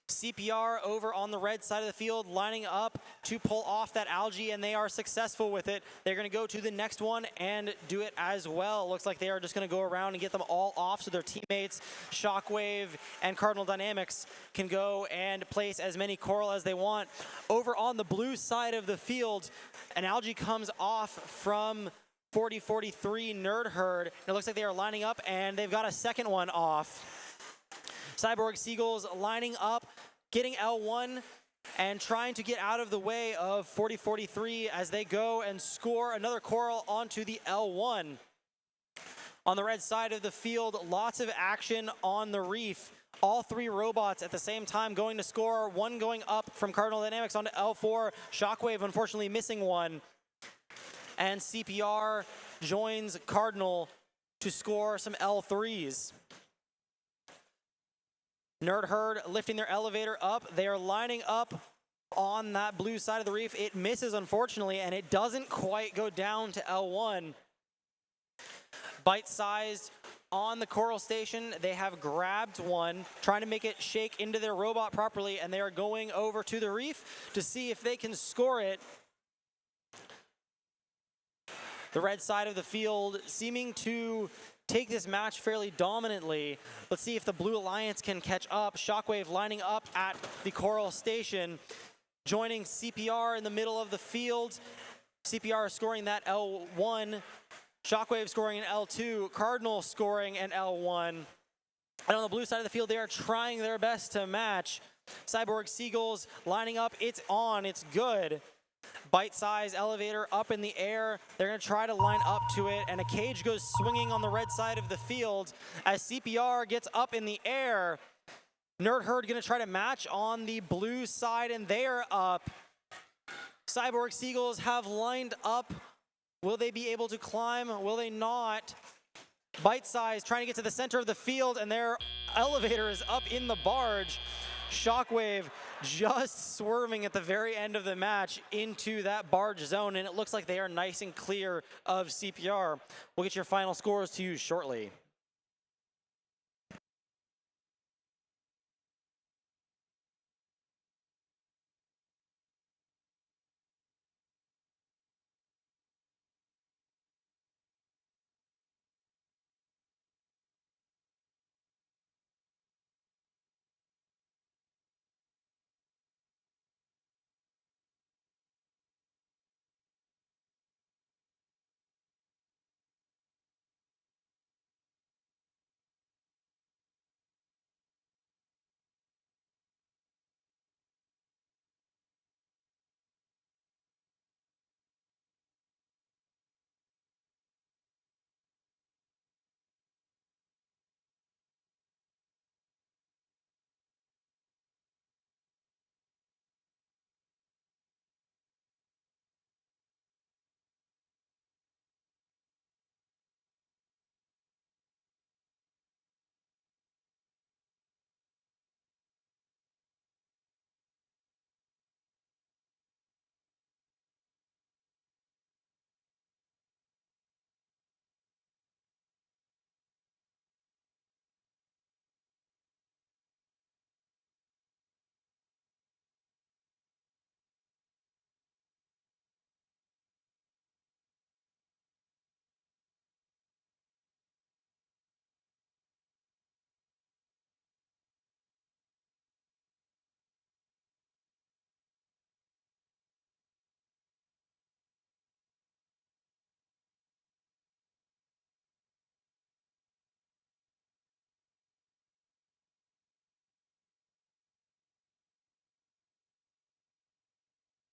Speaker 4: CPR over on the red side of the field, lining up to pull off that algae, and they are successful with it. They're going to go to the next one and do it as well. Looks like they are just going to go around and get them all off so their teammates, Shockwave and Cardinal Dynamics, can go and place as many coral as they want. Over on the blue side of the field, an algae comes off from 4043 Nerd Herd. It looks like they are lining up, and they've got a second one off. Cyborg Seagulls lining up, getting L1 and trying to get out of the way of 4043 as they go and score another coral onto the L1. On the red side of the field, lots of action on the reef. All three robots at the same time going to score, one going up from Cardinal Dynamics onto L4. Shockwave unfortunately missing one. And CPR joins Cardinal to score some L3s. Nerd Herd lifting their elevator up. They are lining up on that blue side of the reef. It misses, unfortunately, and it doesn't quite go down to L1. Bite-sized on the coral station. They have grabbed one, trying to make it shake into their robot properly, and they are going over to the reef to see if they can score it. The red side of the field seeming to take this match fairly dominantly. Let's see if the Blue Alliance can catch up. Shockwave lining up at the coral station, joining CPR in the middle of the field. CPR scoring that L1. Shockwave scoring an L2. Cardinal scoring an L1. And on the blue side of the field, they are trying their best to match. Cyborg Seagulls lining up. It's on. It's good. Bite-size elevator up in the air. They're going to try to line up to it, and a cage goes swinging on the red side of the field as CPR gets up in the air. Nerd Herd going to try to match on the blue side, and they are up. Cyborg Seagulls have lined up. Will they be able to climb? Will they not? Bite-size trying to get to the center of the field, and their elevator is up in the barge. Shockwave just swerving at the very end of the match into that barge zone, and it looks like they are nice and clear of CPR. We'll get your final scores to you shortly.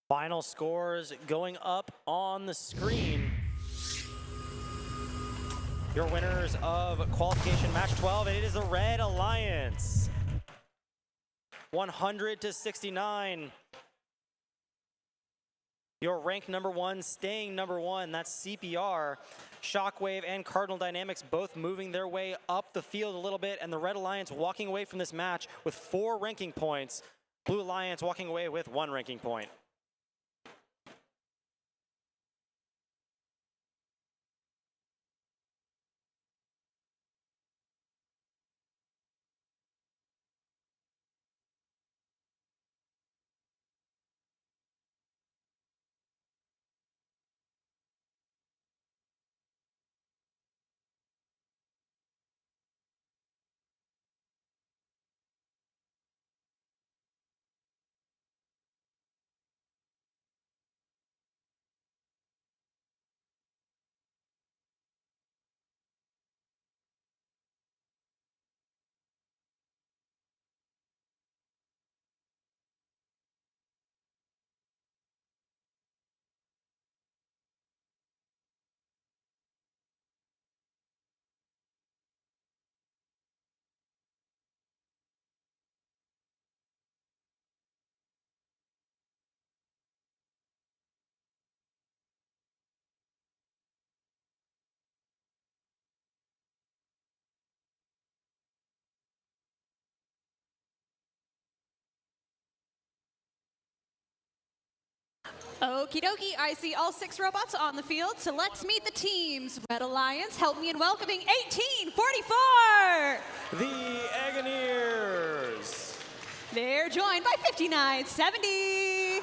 Speaker 4: Final scores going up on the screen. Your winners of qualification match 12, and it is the Red Alliance. 100-69. Your rank number 1 staying number 1, that's CPR. Shockwave and Cardinal Dynamics both moving their way up the field a little bit, and the Red Alliance walking away from this match with 4 ranking points. Blue Alliance walking away with 1 ranking point.
Speaker 3: Okie dokie, I see all 6 robots on the field, so let's meet the teams. Red Alliance, help me in welcoming 1844!
Speaker 4: The Agoniers.
Speaker 3: They're joined by 5970.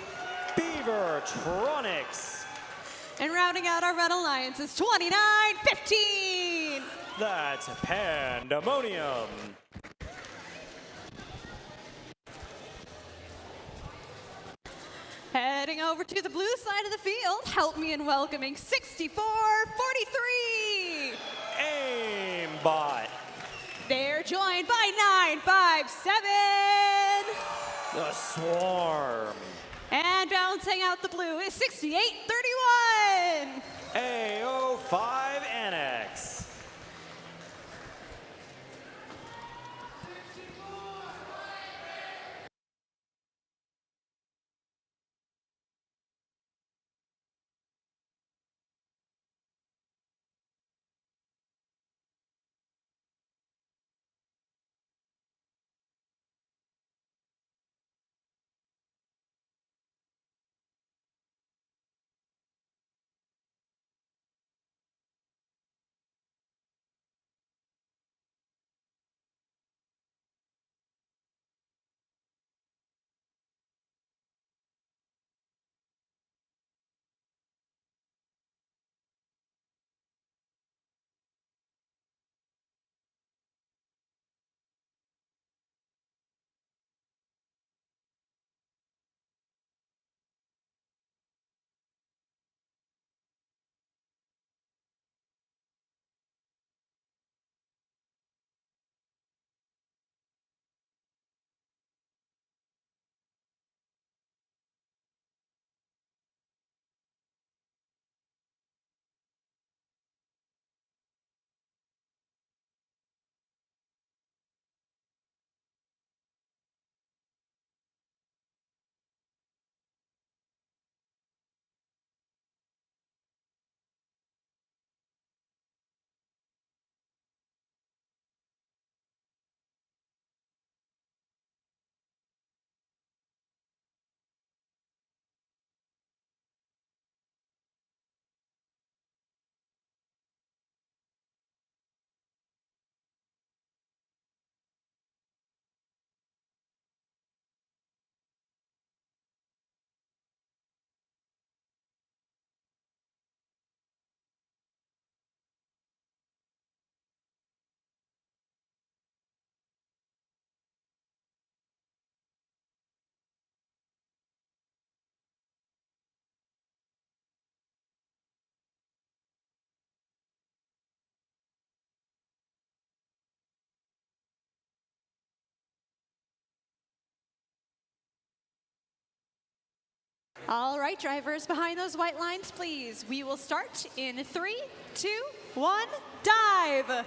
Speaker 4: Beavertronics.
Speaker 3: And rounding out our Red Alliance is 2915.
Speaker 4: That's Pandemonium.
Speaker 3: Heading over to the blue side of the field, help me in welcoming 6443.
Speaker 4: Aimbot.
Speaker 3: They're joined by 957.
Speaker 4: The Swarm.
Speaker 3: And balancing out the blue is 6831.
Speaker 4: AO5 Annex.
Speaker 3: All right, drivers behind those white lines, please. We will start in 3, 2, 1, dive.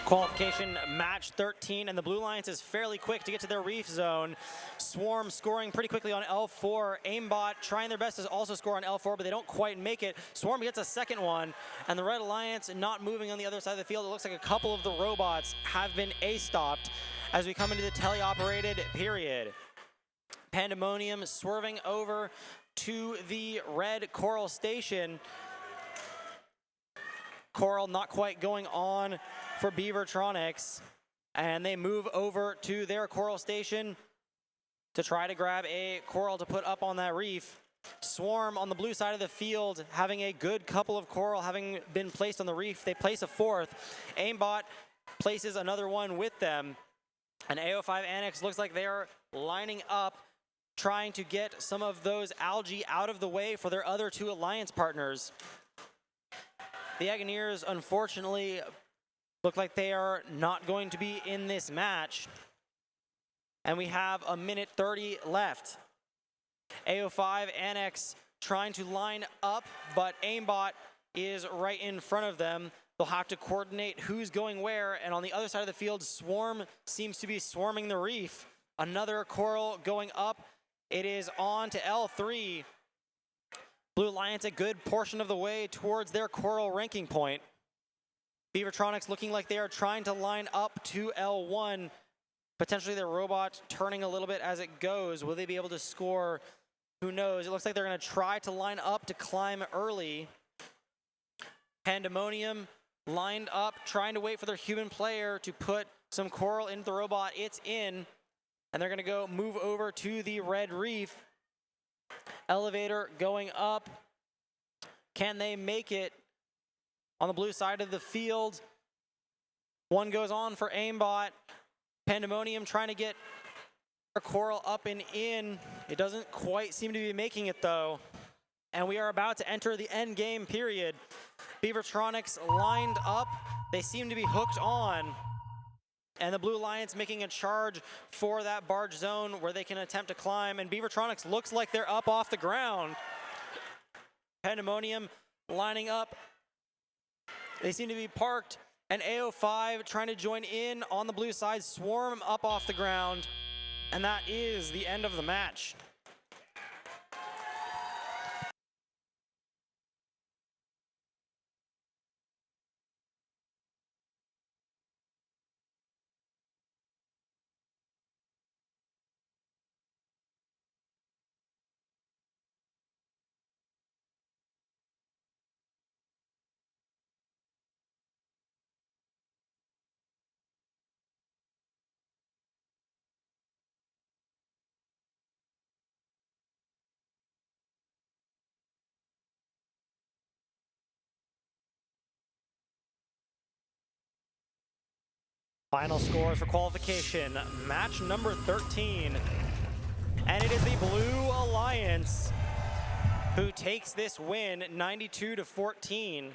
Speaker 4: Qualification match 13, and the Blue Lions is fairly quick to get to their reef zone. Swarm scoring pretty quickly on L4. Aimbot trying their best to also score on L4, but they don't quite make it. Swarm gets a second one, and the Red Alliance not moving on the other side of the field. It looks like a couple of the robots have been A-stopped as we come into the teleoperated period. Pandemonium swerving over to the red Coral station. Coral not quite going on for Beavertronics, and they move over to their Coral station to try to grab a Coral to put up on that reef. Swarm on the blue side of the field having a good couple of Coral having been placed on the reef. They place a fourth. Aimbot places another one with them. And AO5 Annex looks like they are lining up, trying to get some of those algae out of the way for their other two alliance partners. The Agoniers, unfortunately, look like they are not going to be in this match. And we have a minute 30 left. AO5 Annex trying to line up, but Aimbot is right in front of them. They'll have to coordinate who's going where, and on the other side of the field, Swarm seems to be swarming the reef. Another Coral going up. It is on to L3. Blue Lions a good portion of the way towards their Coral ranking point. Beavertronics looking like they are trying to line up to L1. Potentially their robot turning a little bit as it goes. Will they be able to score? Who knows? It looks like they're going to try to line up to climb early. Pandemonium lined up, trying to wait for their human player to put some Coral into the robot. It's in, and they're going to go move over to the red reef. Elevator going up. Can they make it? On the blue side of the field, one goes on for Aimbot. Pandemonium trying to get a Coral up and in. It doesn't quite seem to be making it though. And we are about to enter the end game period. Beavertronics lined up. They seem to be hooked on. And the Blue Lions making a charge for that barge zone where they can attempt to climb. And Beavertronics looks like they're up off the ground. Pandemonium lining up. They seem to be parked. And AO5 trying to join in on the blue side. Swarm up off the ground. And that is the end of the match. Final scores for qualification, match number 13. And it is the Blue Alliance who takes this win 92-14.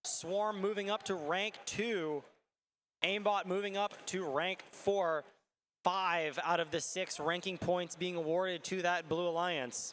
Speaker 4: Swarm moving up to rank 2. Aimbot moving up to rank 4. 5 out of the 6 ranking points being awarded to that Blue Alliance.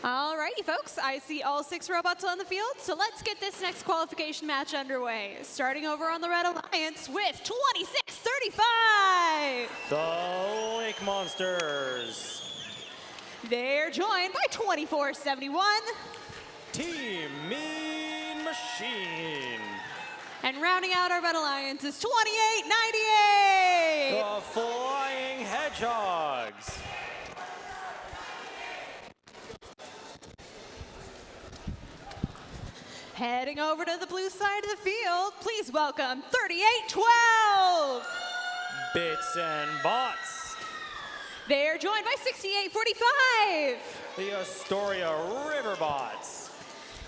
Speaker 3: All righty, folks. I see all 6 robots on the field, so let's get this next qualification match underway. Starting over on the Red Alliance with 26-35.
Speaker 4: The Lake Monsters.
Speaker 3: They're joined by 24-71.
Speaker 4: Team Mean Machine.
Speaker 3: And rounding out our Red Alliance is 28-98.
Speaker 4: The Flying Hedgehogs.
Speaker 3: Heading over to the blue side of the field, please welcome 38-12.
Speaker 4: Bits and Bots.
Speaker 3: They're joined by 68-45.
Speaker 4: The Astoria Riverbots.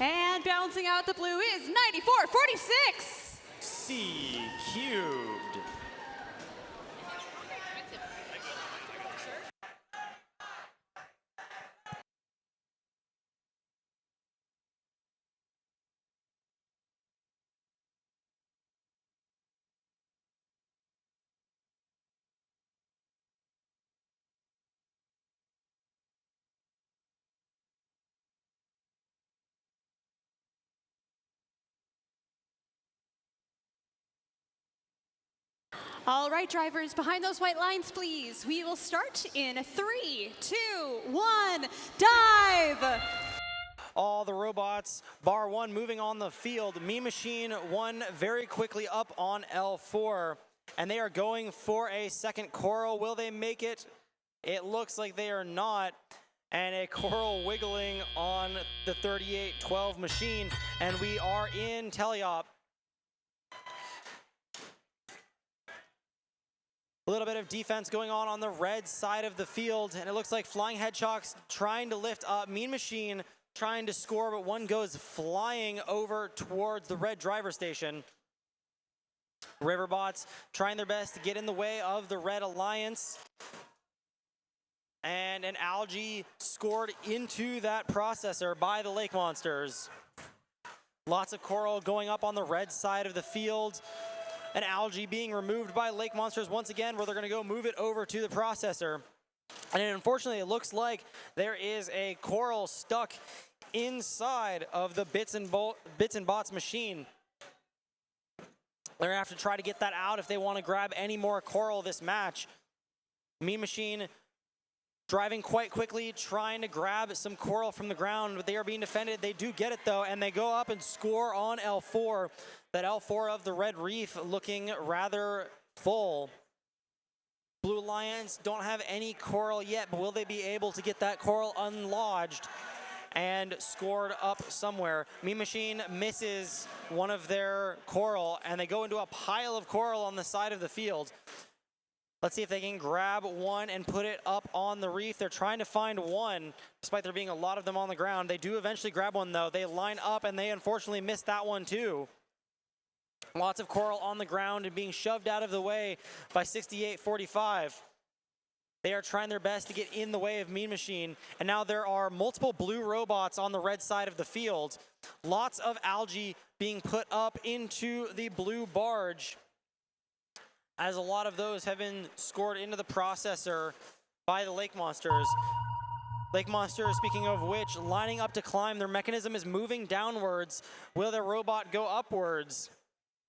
Speaker 3: And bouncing out the blue is 94-46.
Speaker 4: C Cubed.
Speaker 3: All right, drivers, behind those white lines, please. We will start in 3, 2, 1, dive!
Speaker 4: All the robots, bar one, moving on the field. Mean Machine one very quickly up on L4, and they are going for a second coral. Will they make it? It looks like they are not. And a coral wiggling on the 38-12 machine, and we are in teleop. A little bit of defense going on the red side of the field, and it looks like Flying Hedgehogs trying to lift up. Mean Machine trying to score, but one goes flying over towards the red driver station. Riverbots trying their best to get in the way of the Red Alliance. And an algae scored into that processor by the Lake Monsters. Lots of coral going up on the red side of the field. An algae being removed by Lake Monsters once again, where they're going to go move it over to the processor. And unfortunately, it looks like there is a coral stuck inside of the Bits and Bots machine. They're going to have to try to get that out if they want to grab any more coral this match. Mean Machine driving quite quickly, trying to grab some coral from the ground, but they are being defended. They do get it though, and they go up and score on L4. That L4 of the Red Reef looking rather full. Blue Lions don't have any coral yet, but will they be able to get that coral unlodged and scored up somewhere? Mean Machine misses one of their coral, and they go into a pile of coral on the side of the field. Let's see if they can grab one and put it up on the reef. They're trying to find one, despite there being a lot of them on the ground. They do eventually grab one, though. They line up, and they unfortunately missed that one, too. Lots of coral on the ground and being shoved out of the way by 68-45. They are trying their best to get in the way of Mean Machine, and now there are multiple blue robots on the red side of the field. Lots of algae being put up into the blue barge, as a lot of those have been scored into the processor by the Lake Monsters. Lake Monsters, speaking of which, lining up to climb. Their mechanism is moving downwards. Will their robot go upwards?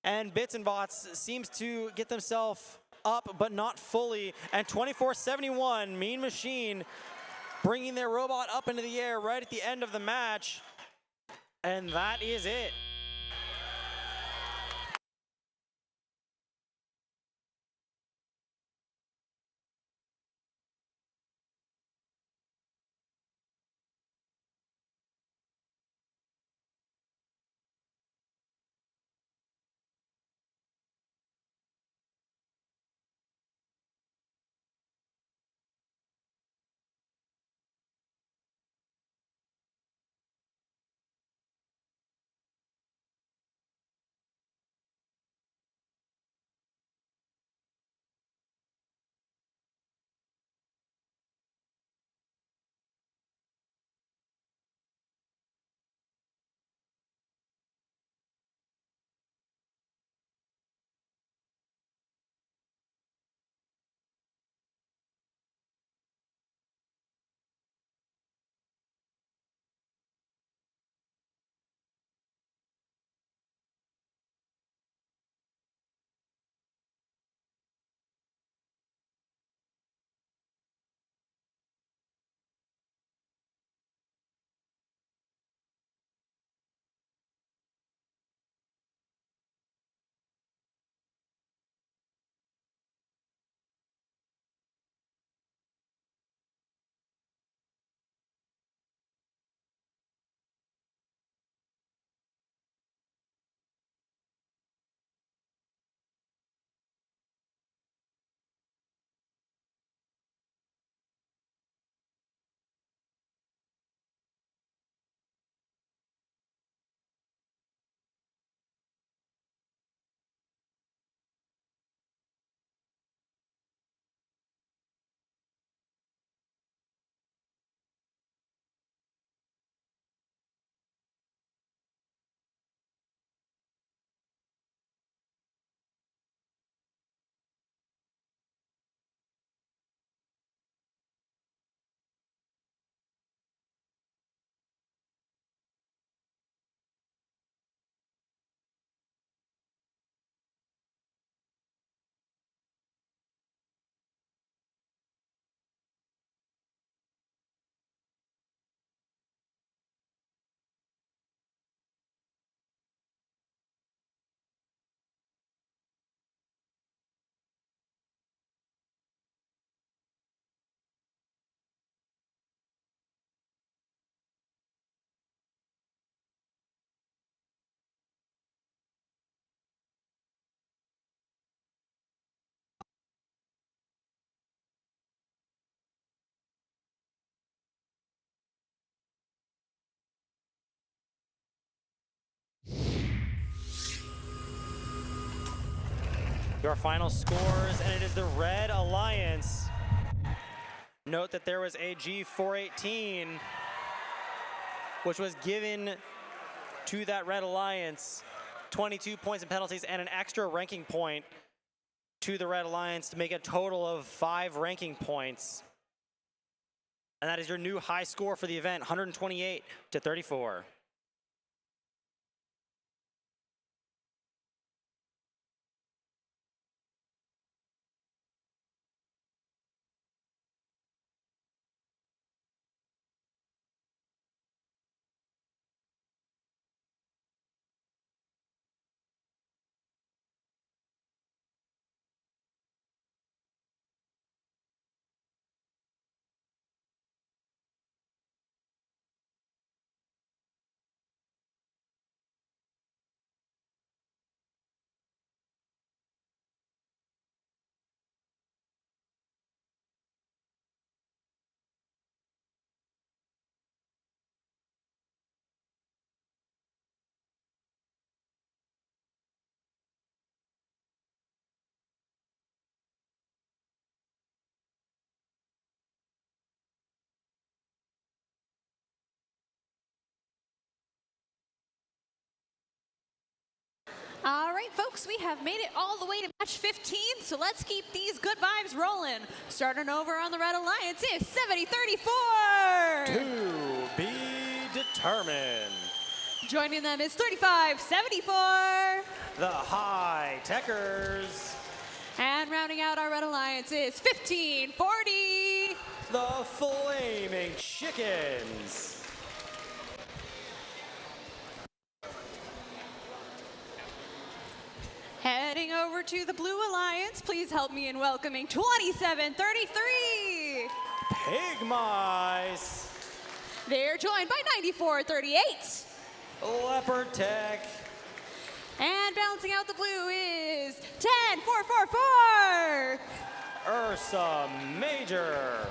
Speaker 4: And Bits and Bots seems to get themselves up, but not fully. And 24-71, Mean Machine bringing their robot up into the air right at the end of the match. And that is it. Your final scores, and it is the Red Alliance. Note that there was a G418, which was given to that Red Alliance. 22 points and penalties and an extra ranking point to the Red Alliance to make a total of 5 ranking points. And that is your new high score for the event, 128-34.
Speaker 3: All right, folks, we have made it all the way to match 15, so let's keep these good vibes rolling. Starting over on the Red Alliance is 70-34.
Speaker 4: To be determined.
Speaker 3: Joining them is 35-74.
Speaker 4: The High Techers.
Speaker 3: And rounding out our Red Alliance is 15-40.
Speaker 4: The Flaming Chickens.
Speaker 3: Heading over to the Blue Alliance, please help me in welcoming 27-33.
Speaker 4: Pig Mice.
Speaker 3: They're joined by 94-38.
Speaker 4: Leopard Tech.
Speaker 3: And balancing out the blue is 10-4-4-4.
Speaker 4: Ursa Major.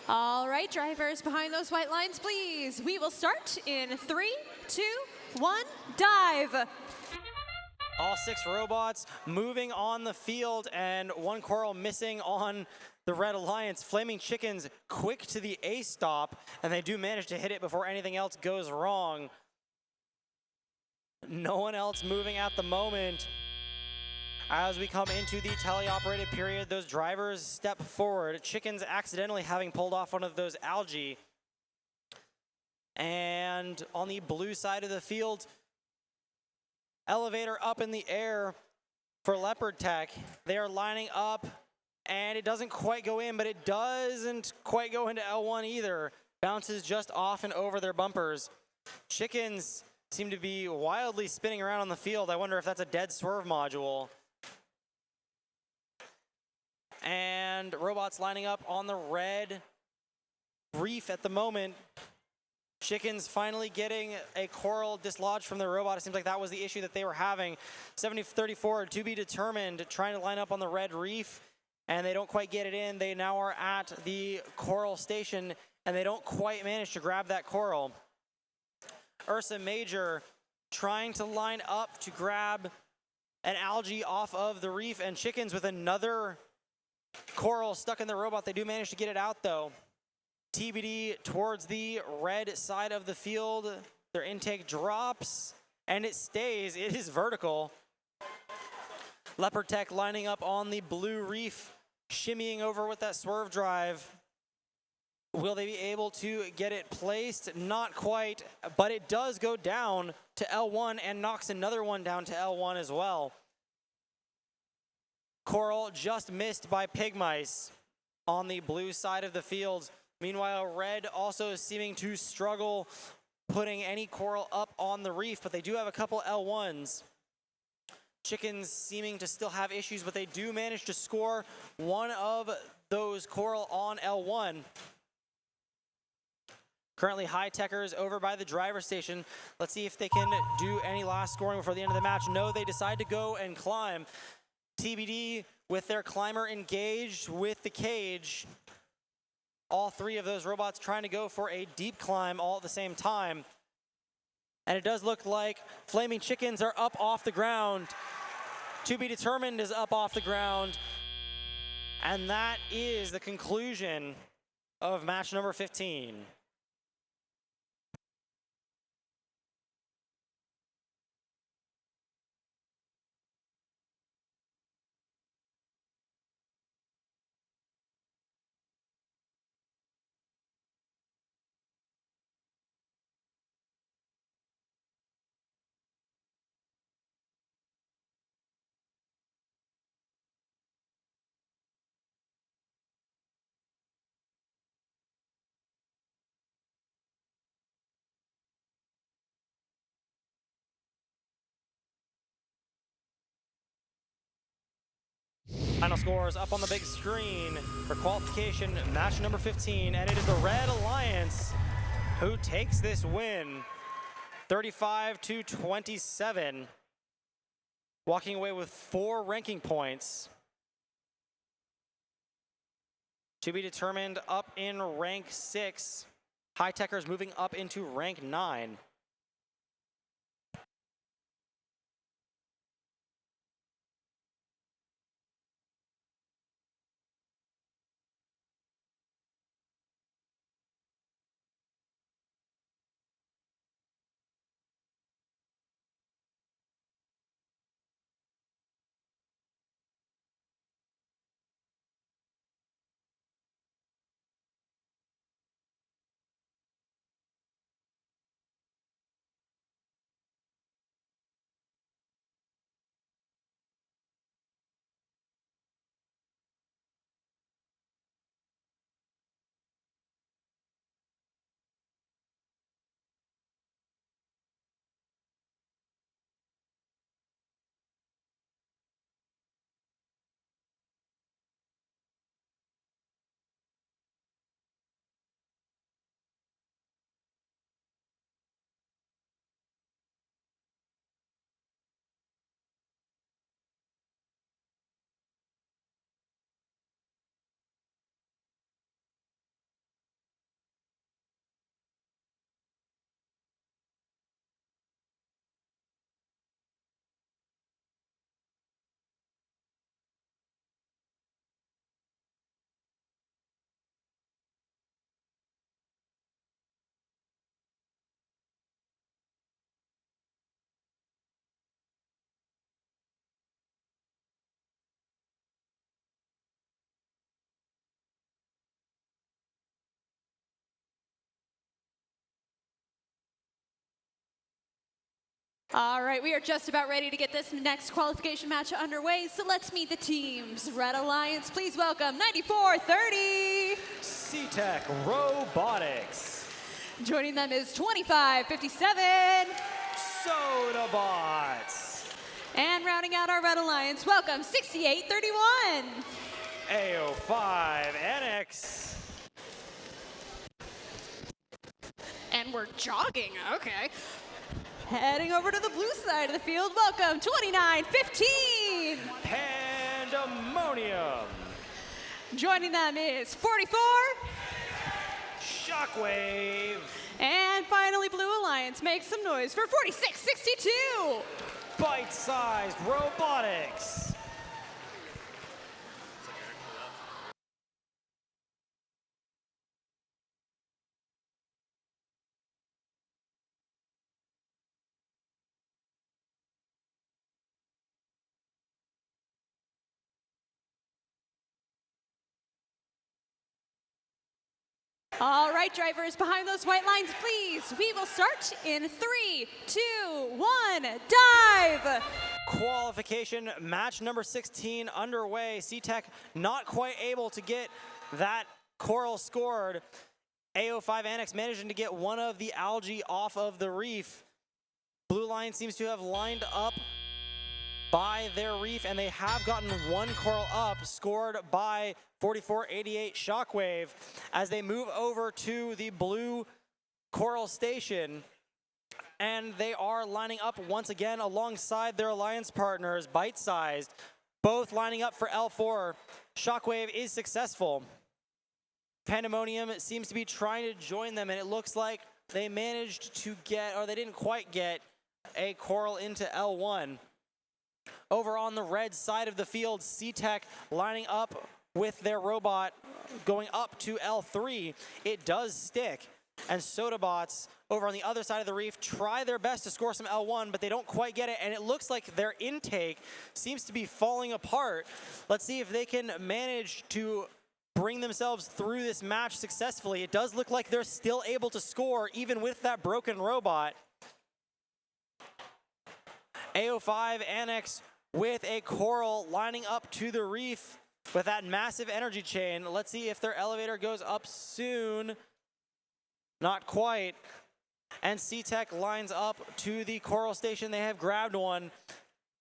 Speaker 5: All right, drivers behind those white lines, please. We will start in 3, 2, 1, dive.
Speaker 4: All 6 robots moving on the field, and 1 coral missing on the Red Alliance. Flaming Chickens quick to the A stop, and they do manage to hit it before anything else goes wrong. No one else moving at the moment. As we come into the teleoperated period, those drivers step forward. Chickens accidentally having pulled off one of those algae. And on the blue side of the field, elevator up in the air for Leopard Tech. They are lining up, and it doesn't quite go in, but it doesn't quite go into L1 either. Bounces just off and over their bumpers. Chickens seem to be wildly spinning around on the field. I wonder if that's a dead swerve module. And robots lining up on the red reef at the moment. Chickens finally getting a coral dislodged from their robot. It seems like that was the issue that they were having. 70-34 to be determined, trying to line up on the red reef, and they don't quite get it in. They now are at the coral station, and they don't quite manage to grab that coral. Ursa Major trying to line up to grab an algae off of the reef, and Chickens with another coral stuck in the robot. They do manage to get it out though. TBD towards the red side of the field. Their intake drops and it stays. It is vertical. Leopard Tech lining up on the blue reef, shimmying over with that swerve drive. Will they be able to get it placed? Not quite, but it does go down to L1 and knocks another one down to L1 as well. Coral just missed by pig mice on the blue side of the field. Meanwhile, red also seeming to struggle putting any coral up on the reef, but they do have a couple L1s. Chickens seeming to still have issues, but they do manage to score one of those coral on L1. Currently, High Techers over by the driver station. Let's see if they can do any last scoring before the end of the match. No, they decide to go and climb. TBD with their climber engaged with the cage. All 3 of those robots trying to go for a deep climb all at the same time. And it does look like Flaming Chickens are up off the ground. To be determined is up off the ground. And that is the conclusion of match number 15. Final scores up on the big screen for qualification match number 15, and it is the Red Alliance who takes this win 35-27, walking away with 4 ranking points. To be determined up in rank 6, High Techers moving up into rank 9.
Speaker 5: All right, we are just about ready to get this next qualification match underway, so let's meet the teams. Red Alliance, please welcome 9430.
Speaker 4: C-Tech Robotics.
Speaker 5: Joining them is 2557.
Speaker 4: Sodabots.
Speaker 5: And rounding out our Red Alliance, welcome 6831.
Speaker 4: AO5 Annex.
Speaker 5: And we're jogging, okay. Heading over to the blue side of the field, welcome 2915.
Speaker 4: Pandemonium.
Speaker 5: Joining them is 44.
Speaker 4: Shockwave.
Speaker 5: And finally, Blue Alliance makes some noise for 4662.
Speaker 4: Bite-sized Robotics.
Speaker 5: All right, drivers, behind those white lines, please. We will start in 3, 2, 1, dive.
Speaker 4: Qualification match number 16 underway. C-Tech not quite able to get that coral scored. AO5 Annex managing to get one of the algae off of the reef. Blue Line seems to have lined up by their reef, and they have gotten one coral up, scored by 4488 Shockwave. As they move over to the blue coral station, and they are lining up once again alongside their alliance partners, Bite-Sized, both lining up for L4. Shockwave is successful. Pandemonium seems to be trying to join them, and it looks like they managed to get, or they didn't quite get, a coral into L1. Over on the red side of the field, C-Tech lining up with their robot going up to L3. It does stick. And Sodabots over on the other side of the reef try their best to score some L1, but they don't quite get it, and it looks like their intake seems to be falling apart. Let's see if they can manage to bring themselves through this match successfully. It does look like they're still able to score even with that broken robot. AO5 Annex with a coral lining up to the reef with that massive energy chain. Let's see if their elevator goes up soon. Not quite. And C-Tech lines up to the coral station. They have grabbed one.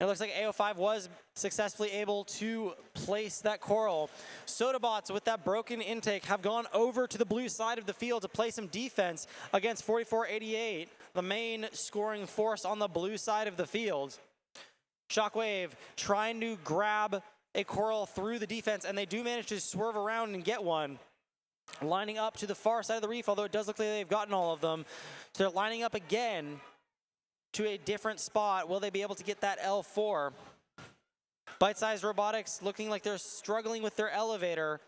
Speaker 4: It looks like AO5 was successfully able to place that coral. Sodabots with that broken intake have gone over to the blue side of the field to play some defense against 4488, the main scoring force on the blue side of the field. Shockwave trying to grab a coral through the defense, and they do manage to swerve around and get one. Lining up to the far side of the reef, although it does look like they've gotten all of them. So they're lining up again to a different spot. Will they be able to get that L4? Bite-sized Robotics looking like they're struggling with their elevator.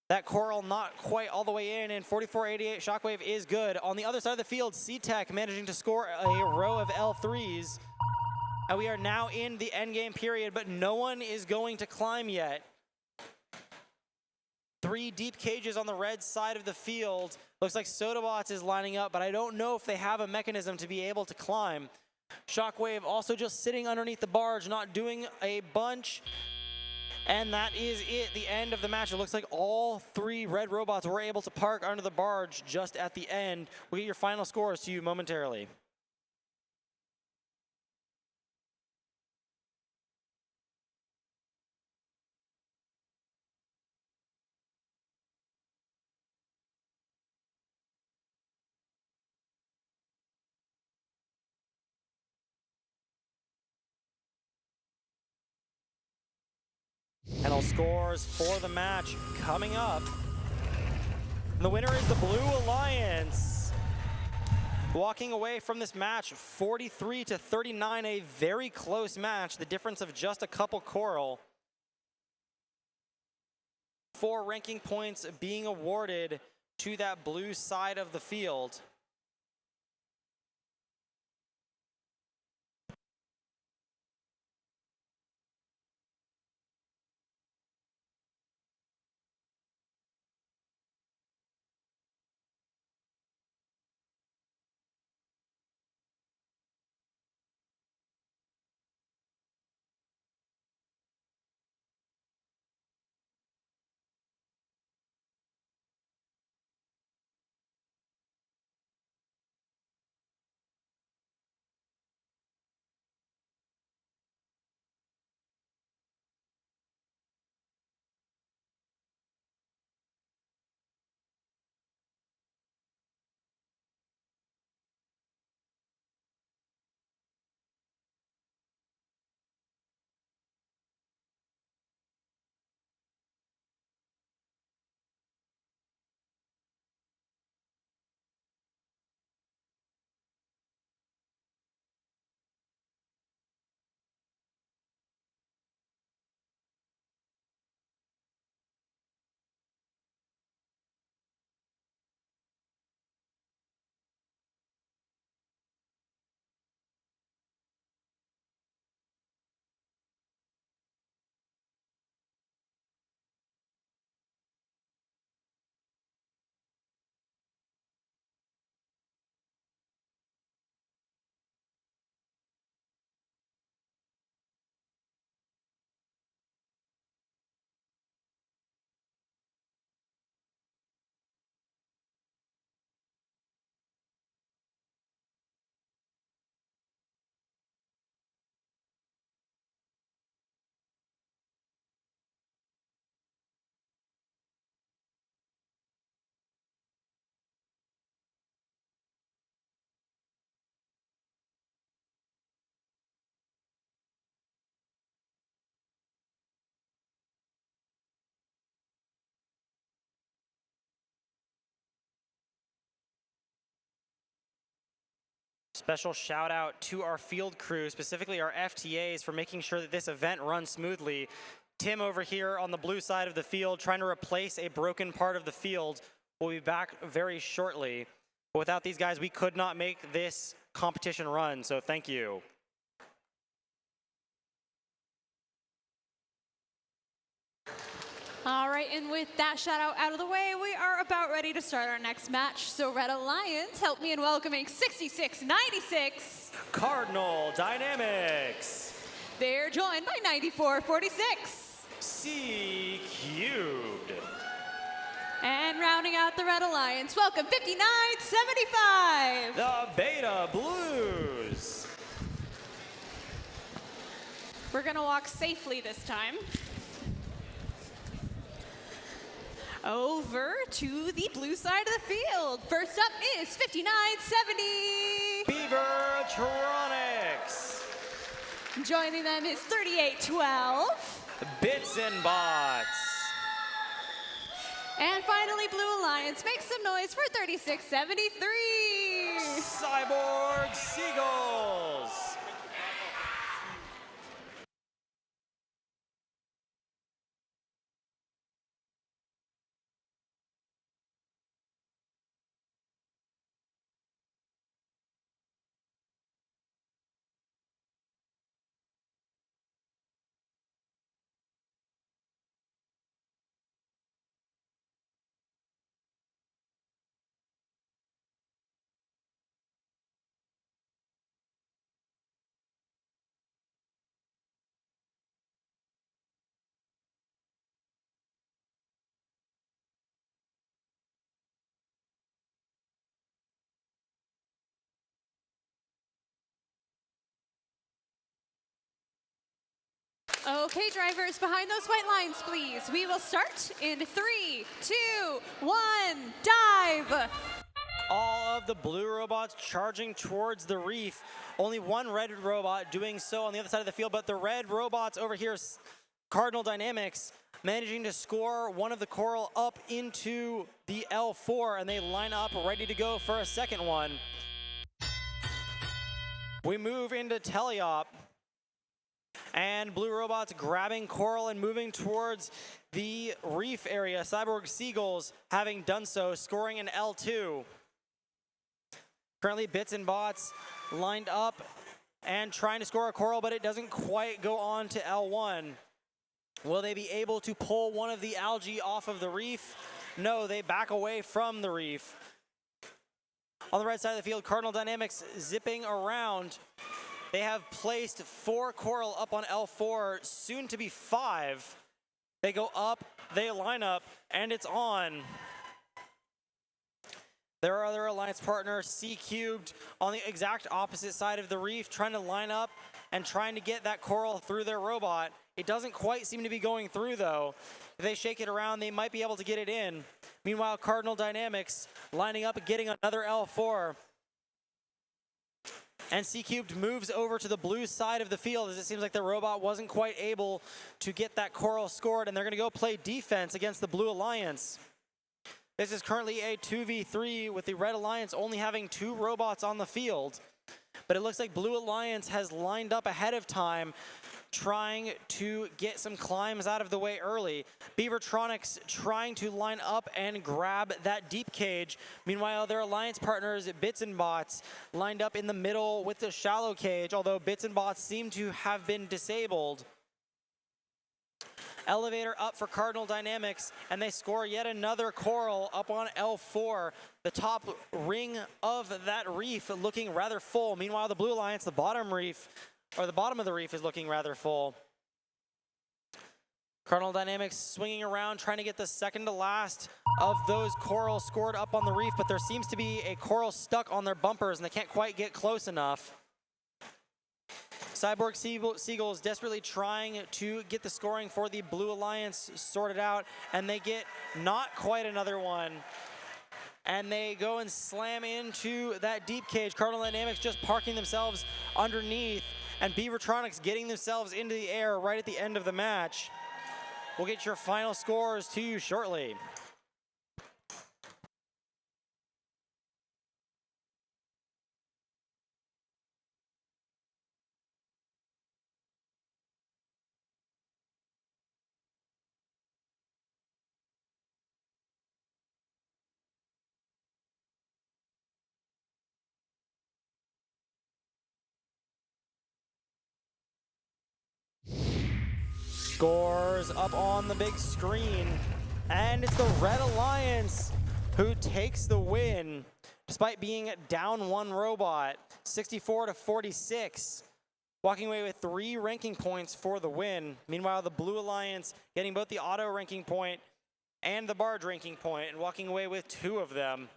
Speaker 4: That coral not quite all the way in, and 4488 Shockwave is good. On the other side of the field, C-Tech managing to score a row of L3s. And we are now in the endgame period, but no one is going to climb yet. 3 deep cages on the red side of the field. Looks like Sodabots is lining up, but I don't know if they have a mechanism to be able to climb. Shockwave also just sitting underneath the barge, not doing a bunch. And that is it, the end of the match. It looks like all 3 red robots were able to park under the barge just at the end. We'll get your final scores to you momentarily. Final scores for the match coming up. The winner is the Blue Alliance. Walking away from this match 43-39, a very close match, the difference of just a couple coral. 4 ranking points being awarded to that blue side of the field. Special shout out to our field crew, specifically our FTAs, for making sure that this event runs smoothly. Tim over here on the blue side of the field trying to replace a broken part of the field. We'll be back very shortly. But without these guys, we could not make this competition run, so thank you.
Speaker 5: All right, and with that shout out of the way, we are about ready to start our next match. So Red Alliance, help me in welcoming 6696.
Speaker 4: Cardinal Dynamics.
Speaker 5: They're joined by 9446.
Speaker 4: C cubed.
Speaker 5: And rounding out the Red Alliance, welcome 5975.
Speaker 4: The Beta Blues.
Speaker 3: We're gonna walk safely this time. Over to the blue side of the field. First up is 5970.
Speaker 4: Beavertronics.
Speaker 5: Joining them is 3812.
Speaker 4: Bits and Bots.
Speaker 5: And finally, Blue Alliance makes some noise for 3673.
Speaker 4: Cyborg Seagulls.
Speaker 5: Okay, drivers, behind those white lines, please. We will start in 3, 2, 1, dive.
Speaker 4: All of the blue robots charging towards the reef. Only one red robot doing so on the other side of the field, but the red robots over here, Cardinal Dynamics, managing to score one of the coral up into the L4, and they line up ready to go for a second one. We move into Teleop. And blue robots grabbing coral and moving towards the reef area. Cyborg Seagulls having done so, scoring an L2. Currently Bits and Bots lined up and trying to score a coral, but it doesn't quite go on to L1. Will they be able to pull one of the algae off of the reef? No, they back away from the reef. On the right side of the field, Cardinal Dynamics zipping around. They have placed 4 coral up on L4, soon to be 5. They go up, they line up, and it's on. Their other alliance partner, C cubed, on the exact opposite side of the reef, trying to line up and trying to get that coral through their robot. It doesn't quite seem to be going through, though. If they shake it around, they might be able to get it in. Meanwhile, Cardinal Dynamics lining up and getting another L4. And C cubed moves over to the blue side of the field as it seems like the robot wasn't quite able to get that coral scored, and they're going to go play defense against the Blue Alliance. This is currently a 2v3 with the Red Alliance only having 2 robots on the field. But it looks like Blue Alliance has lined up ahead of time, trying to get some climbs out of the way early. Beavertronics trying to line up and grab that deep cage. Meanwhile, their alliance partners, Bits and Bots, lined up in the middle with the shallow cage, although Bits and Bots seem to have been disabled. Elevator up for Cardinal Dynamics, and they score yet another coral up on L4. The top ring of that reef looking rather full. Meanwhile, the Blue Alliance, the bottom reef, or the bottom of the reef is looking rather full. Cardinal Dynamics swinging around, trying to get the second to last of those corals scored up on the reef, but there seems to be a coral stuck on their bumpers, and they can't quite get close enough. Cyborg Seagulls desperately trying to get the scoring for the Blue Alliance sorted out, and they get not quite another one. And they go and slam into that deep cage. Cardinal Dynamics just parking themselves underneath, and Beavertronics getting themselves into the air right at the end of the match. We'll get your final scores to you shortly. scores up on the big screen. And it's the Red Alliance who takes the win, despite being down one robot, 64-46. Walking away with 3 ranking points for the win. Meanwhile, the Blue Alliance getting both the auto ranking point and the barge ranking point, and walking away with 2 of them.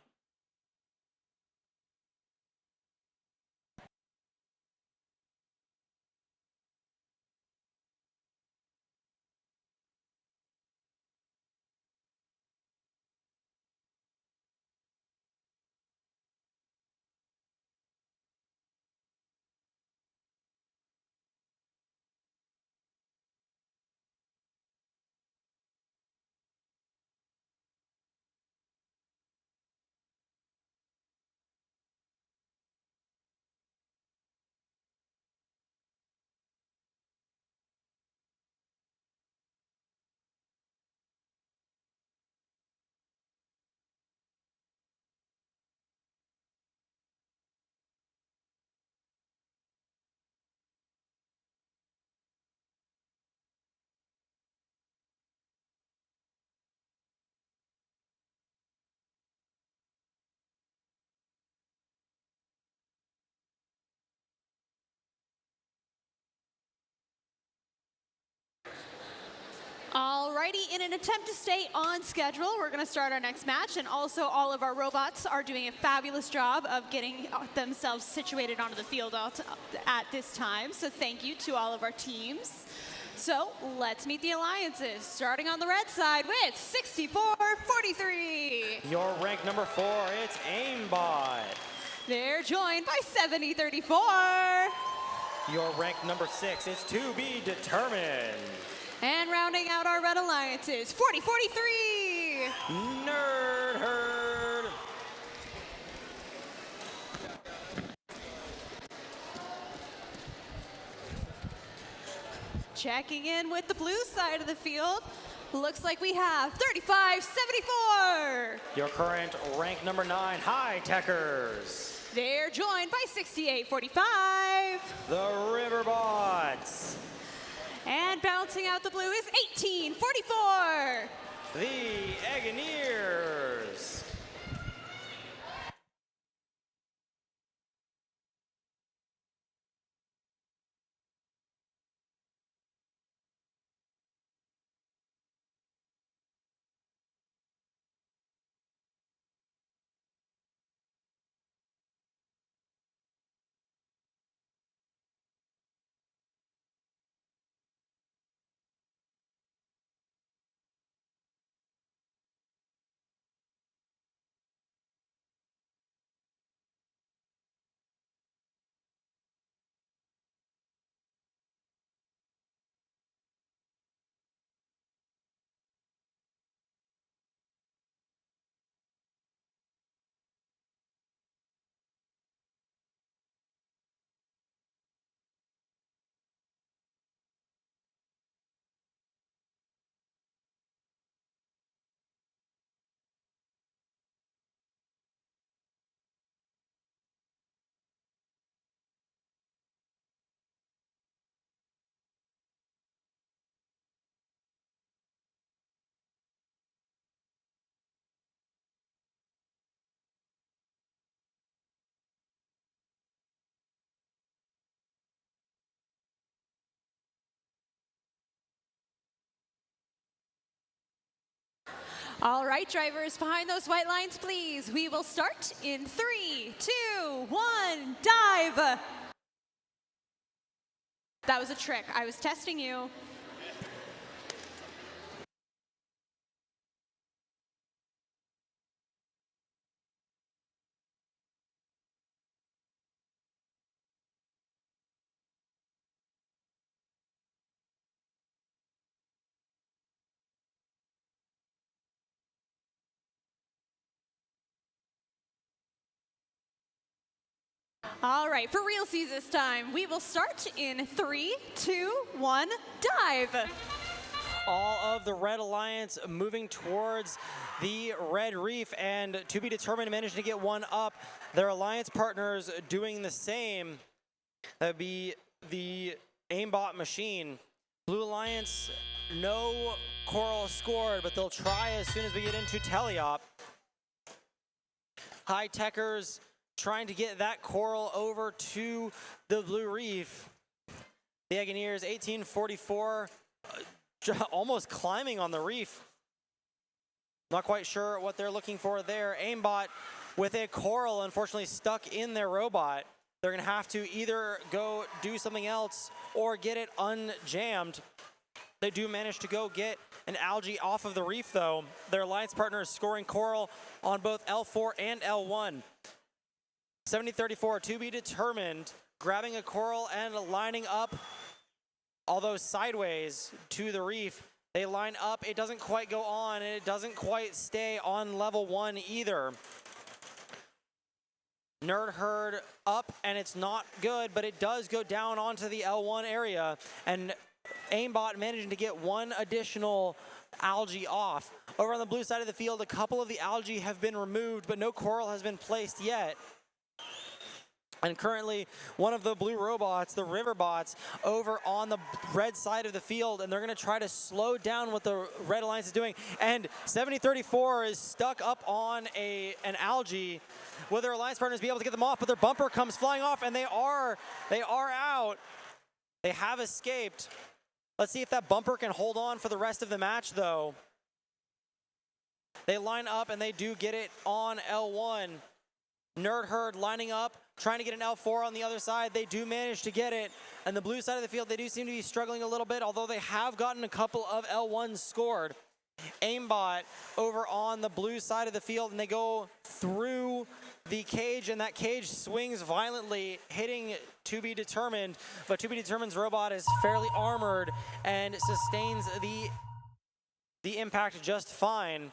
Speaker 3: Alrighty, in an attempt to stay on schedule, we're going to start our next match, and also all of our robots are doing a fabulous job of getting themselves situated onto the field at this time, so thank you to all of our teams. So let's meet the alliances, starting on the red side with 64-43.
Speaker 4: Your rank number 4, it's Aimbot.
Speaker 3: They're joined by 70-34.
Speaker 4: Your rank number 6, it's To Be Determined.
Speaker 3: And rounding out our red alliances, 40-43.
Speaker 4: Nerd Herd.
Speaker 3: Checking in with the blue side of the field, looks like we have 35-74.
Speaker 4: Your current rank number 9, High Techers.
Speaker 3: They're joined by 68-45.
Speaker 4: The Riverbots.
Speaker 3: And bouncing out the blue is 18-44.
Speaker 4: The Eggoneers.
Speaker 3: All right, drivers, behind those white lines, please. We will start in 3, 2, 1, dive. That was a trick. I was testing you. All right, for realsies this time, we will start in 3, 2, 1, dive.
Speaker 4: All of the Red Alliance moving towards the Red Reef, and To Be Determined managed to get one up. Their alliance partners doing the same. That would be the Aimbot machine. Blue Alliance, no coral scored, but they'll try as soon as we get into teleop. High Techers trying to get that coral over to the Blue Reef. The Aggineers, 1844, almost climbing on the reef. Not quite sure what they're looking for there. Aimbot with a coral, unfortunately stuck in their robot. They're gonna have to either go do something else or get it unjammed. They do manage to go get an algae off of the reef though. Their alliance partner is scoring coral on both L4 and L1. 70-34, to be determined. Grabbing a coral and lining up, although sideways to the reef. They line up, it doesn't quite go on, and it doesn't quite stay on level 1 either. Nerd Herd up, and it's not good, but it does go down onto the L1 area, and Aimbot managing to get one additional algae off. Over on the blue side of the field, a couple of the algae have been removed, but no coral has been placed yet. And currently, one of the blue robots, the river bots, over on the red side of the field, and they're going to try to slow down what the Red Alliance is doing. And 70-34 is stuck up on an algae. Will their alliance partners be able to get them off? But their bumper comes flying off, and they are out. They have escaped. Let's see if that bumper can hold on for the rest of the match, though. They line up, and they do get it on L1. Nerd Herd lining up, trying to get an L4 on the other side. They do manage to get it. And the blue side of the field, they do seem to be struggling a little bit, although they have gotten a couple of L1s scored. Aimbot over on the blue side of the field, and they go through the cage, and that cage swings violently, hitting To Be Determined. But To Be Determined's robot is fairly armored and sustains the impact just fine.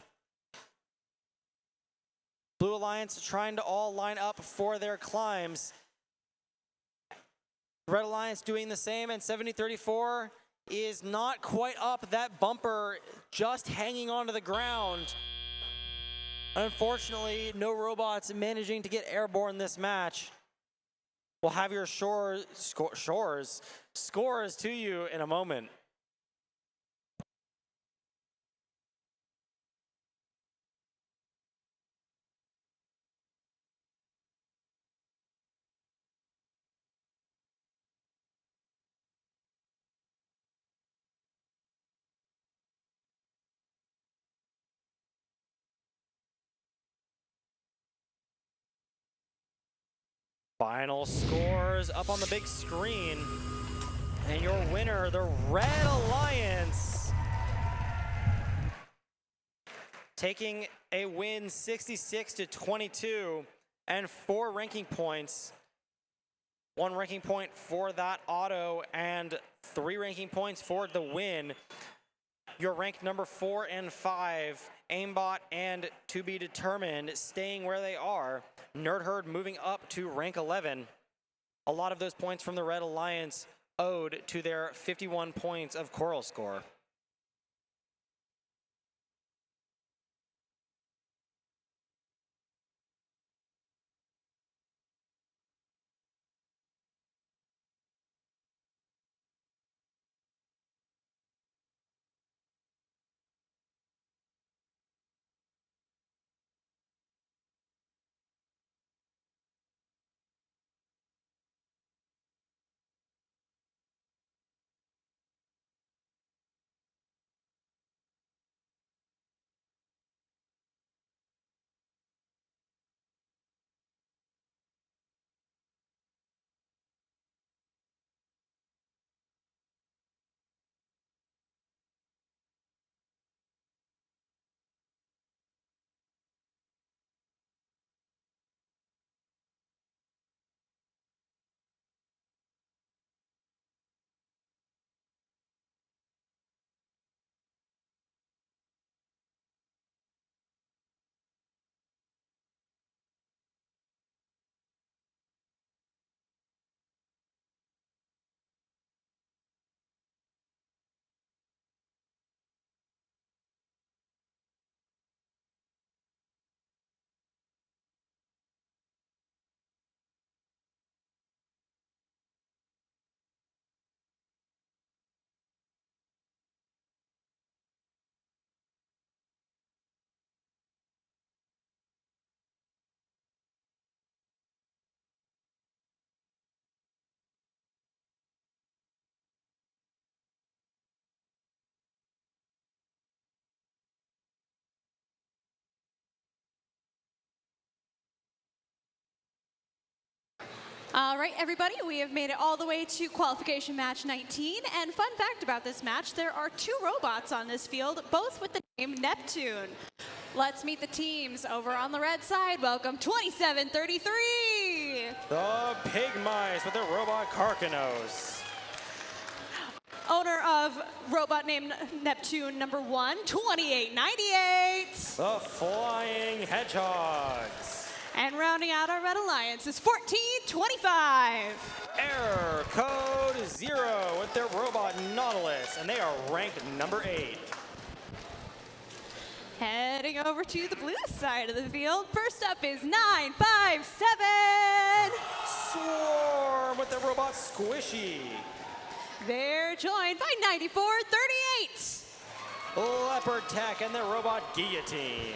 Speaker 4: Blue Alliance trying to all line up for their climbs. Red Alliance doing the same, and 70-34 is not quite up. That bumper just hanging onto the ground. Unfortunately, no robots managing to get airborne this match. We'll have your scores to you in a moment. Final scores up on the big screen. And your winner, the Red Alliance, taking a win 66-22 and 4 ranking points. 1 ranking point for that auto and 3 ranking points for the win. You're ranked number 4 and 5. Aimbot and To Be Determined staying where they are. Nerd Herd moving up to rank 11. A lot of those points from the Red Alliance owed to their 51 points of coral score.
Speaker 5: All right, everybody, we have made it all the way to qualification match 19. And fun fact about this match, there are 2 robots on this field, both with the name Neptune. Let's meet the teams over on the red side. Welcome 2733.
Speaker 4: The Pig Mice with their robot Carcanos.
Speaker 3: Owner of robot named Neptune number 1, 2898.
Speaker 4: The Flying Hedgehogs.
Speaker 3: And rounding out our Red Alliance is 1425.
Speaker 4: Error Code 0 with their robot Nautilus, and they are ranked number 8.
Speaker 3: Heading over to the blue side of the field. First up is 957.
Speaker 4: Swarm with their robot Squishy.
Speaker 3: They're joined by 9438.
Speaker 4: Leopard Tech and their robot Guillotine.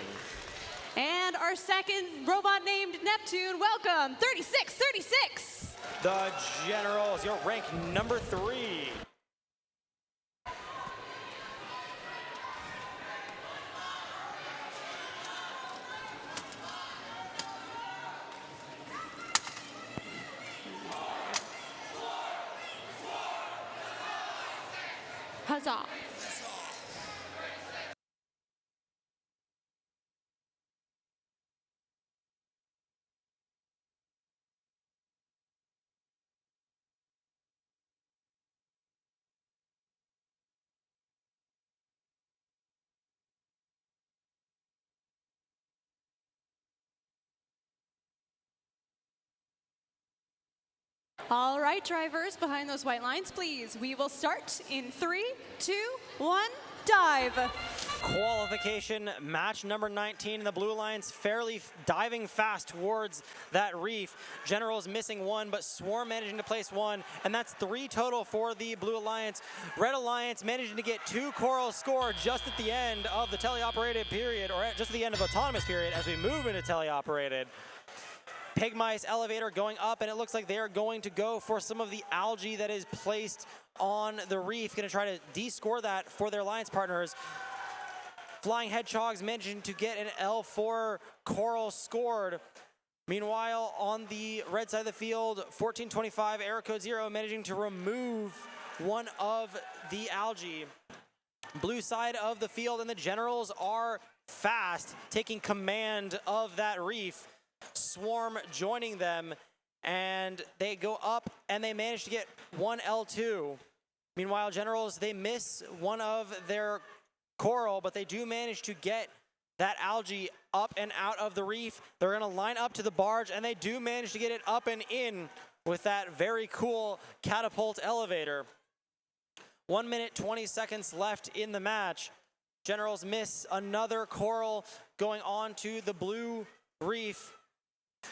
Speaker 3: And our second robot named Neptune, welcome, 3636.
Speaker 4: The Generals, your rank number 3.
Speaker 3: Huzzah. All right, drivers, behind those white lines, please. We will start in 3, 2, 1, dive.
Speaker 4: Qualification match number 19. The Blue Alliance fairly diving fast towards that reef. Generals missing 1, but Swarm managing to place 1, and that's 3 total for the Blue Alliance. Red Alliance managing to get 2 corals scored just at the end of the teleoperated period, or just at the end of autonomous period as we move into teleoperated. Pig Mice elevator going up, and it looks like they are going to go for some of the algae that is placed on the reef. Going to try to de-score that for their alliance partners. Flying Hedgehogs managing to get an L4 coral scored. Meanwhile, on the red side of the field, 1425 Error Code 0 managing to remove one of the algae. Blue side of the field, and the Generals are fast, taking command of that reef. Swarm joining them, and they go up and they manage to get 1 L2. Meanwhile, Generals, they miss one of their coral, but they do manage to get that algae up and out of the reef. They're going to line up to the barge, and they do manage to get it up and in with that very cool catapult elevator. 1 minute, 20 seconds left in the match. Generals miss another coral going on to the blue reef.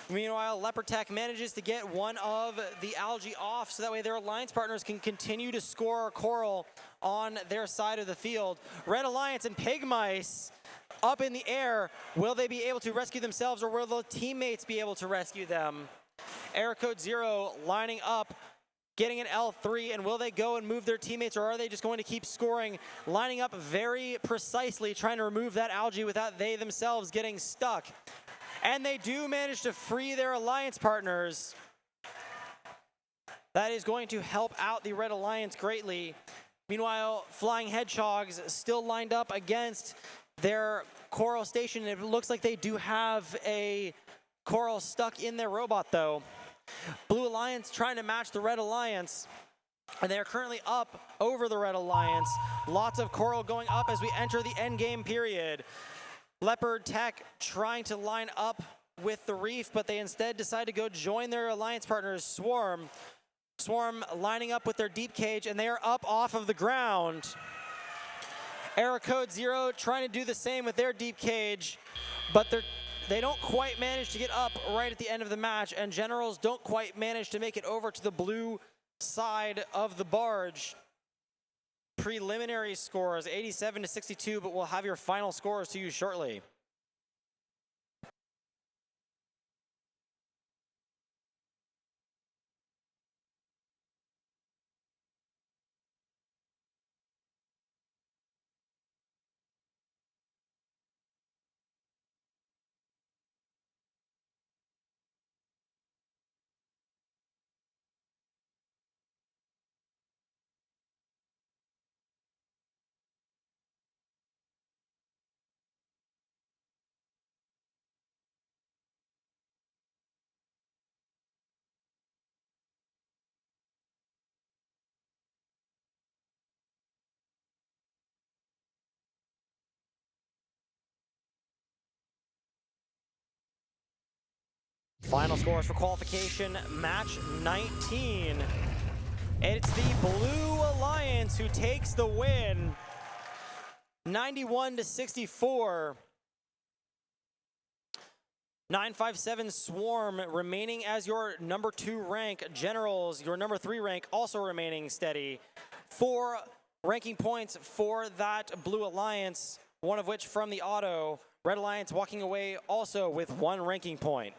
Speaker 4: Meanwhile, Leopard Tech manages to get one of the algae off, so that way their alliance partners can continue to score coral on their side of the field. Red Alliance and Pig Mice up in the air. Will they be able to rescue themselves, or will the teammates be able to rescue them? Error Code 0 lining up, getting an L3, and will they go and move their teammates, or are they just going to keep scoring, lining up very precisely, trying to remove that algae without they themselves getting stuck? And they do manage to free their alliance partners. That is going to help out the Red Alliance greatly. Meanwhile, Flying Hedgehogs still lined up against their coral station. It looks like they do have a coral stuck in their robot, though. Blue Alliance trying to match the Red Alliance, and they are currently up over the Red Alliance. Lots of coral going up as we enter the end game period. Leopard Tech trying to line up with the reef, but they instead decide to go join their alliance partners, Swarm. Swarm lining up with their deep cage, and they are up off of the ground. Error Code 0 trying to do the same with their deep cage, but they don't quite manage to get up right at the end of the match, and Generals don't quite manage to make it over to the blue side of the barge. Preliminary scores 87-62, but we'll have your final scores to you shortly. Final scores for qualification, match 19. It's the Blue Alliance who takes the win, 91-64. 957 Swarm remaining as your number 2 rank. Generals, your number 3 rank, also remaining steady. 4 ranking points for that Blue Alliance, one of which from the auto. Red Alliance walking away also with 1 ranking point.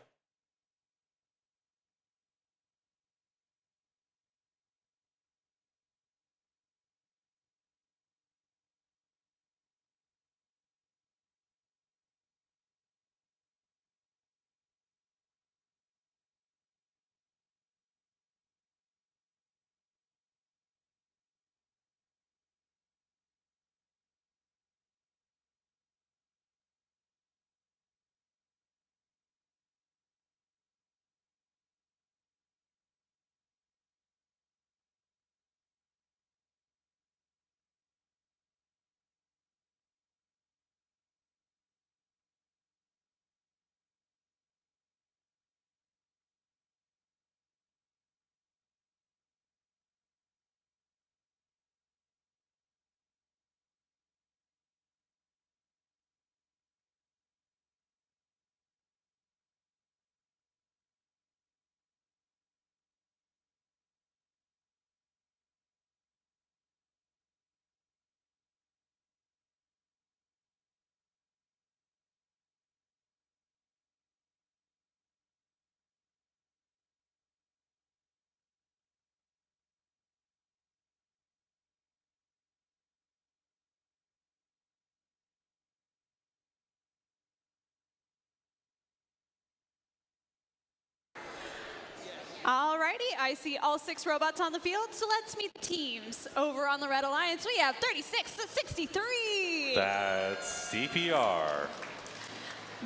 Speaker 5: Alrighty, I see all 6 robots on the field, so let's meet the teams. Over on the Red Alliance, we have 36-63.
Speaker 2: That's CPR.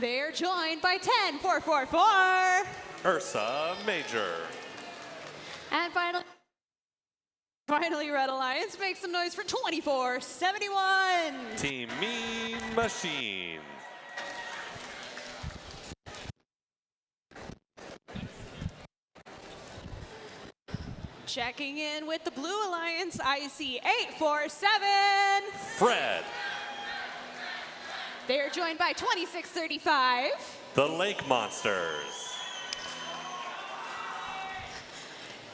Speaker 5: They're joined by 10-4-4-4.
Speaker 2: Ursa Major.
Speaker 5: And finally, Red Alliance makes some noise for 24-71.
Speaker 2: Team Mean Machine.
Speaker 5: Checking in with the Blue Alliance, I see 847.
Speaker 2: Fred.
Speaker 5: They are joined by 2635.
Speaker 2: The Lake Monsters.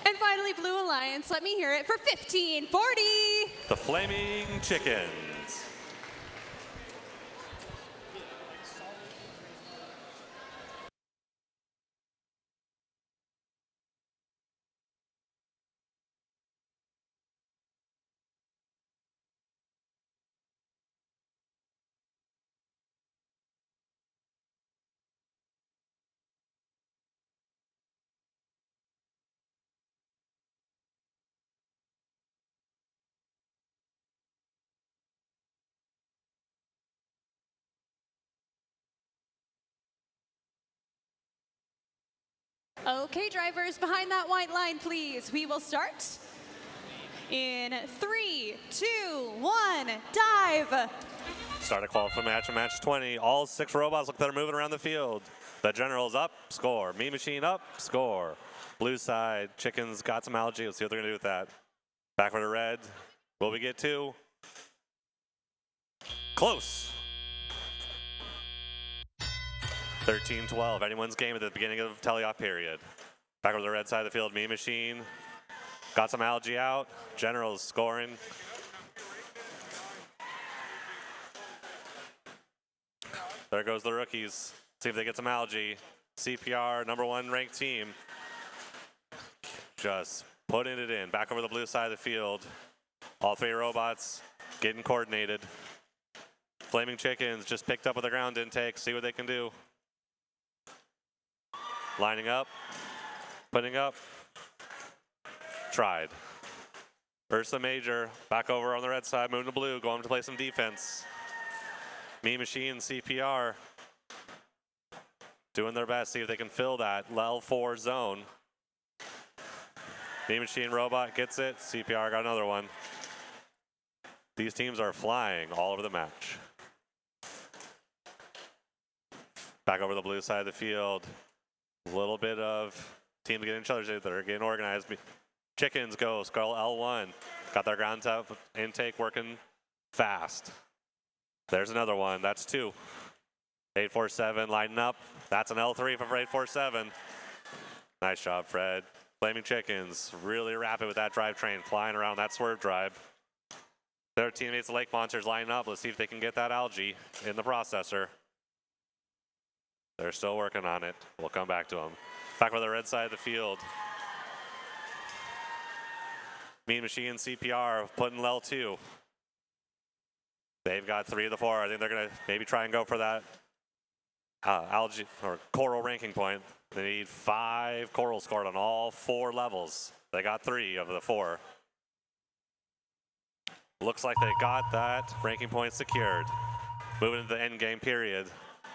Speaker 5: And finally, Blue Alliance, let me hear it for 1540.
Speaker 2: The Flaming Chickens.
Speaker 5: Okay, drivers, behind that white line, please. We will start in 3, 2, 1, dive.
Speaker 2: Start a qualifying match, match 20. All 6 robots look like they're moving around the field. The General's up, score. Mean Machine up, score. Blue side, Chickens got some algae. Let's see what they're gonna do with that. Back for the red. Will we get 2? Close. 13-12, anyone's game at the beginning of teleoff period. Back over the red side of the field, Mean Machine. Got some algae out. General's scoring. There goes the rookies. See if they get some algae. CPR, number 1 ranked team. Just putting it in. Back over the blue side of the field. All 3 robots getting coordinated. Flaming Chickens just picked up with the ground intake. See what they can do. Lining up, putting up, tried. Ursa Major back over on the red side, moving to blue, going to play some defense. Mean Machine, CPR, doing their best, see if they can fill that L4 zone. Mean Machine robot gets it, CPR got another one. These teams are flying all over the match. Back over the blue side of the field. A little bit of teams getting each other. They're getting organized. Chickens go. Skull L1. Got their ground top intake working fast. There's another one. That's 2. 847 lighting up. That's an L3 from 847. Nice job, Fred. Flaming Chickens, really rapid with that drivetrain, flying around that swerve drive. Their teammates, the Lake Monsters, lining up. Let's see if they can get that algae in the processor. They're still working on it. We'll come back to them. Back with the red side of the field. Mean Machine CPR putting L2. They've got 3 of the 4. I think they're going to maybe try and go for that algae or coral ranking point. They need 5 coral scored on all 4 levels. They got 3 of the 4. Looks like they got that ranking point secured. Moving into the end game period.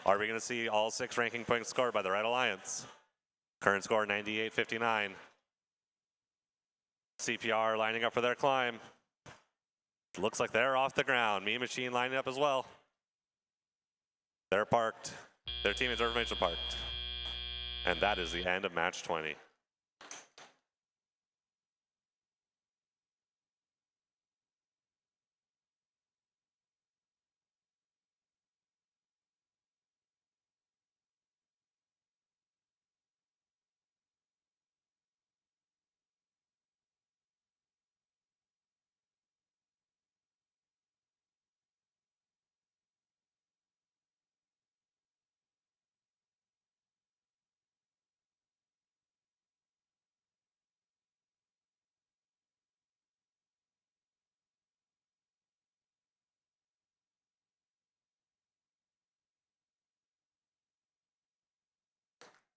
Speaker 2: Are we going to see all 6 ranking points scored by the Red Alliance? Current score 98-59. CPR lining up for their climb. Looks like they're off the ground. Mean Machine lining up as well. They're parked. Their teammates are information parked. And that is the end of match 20.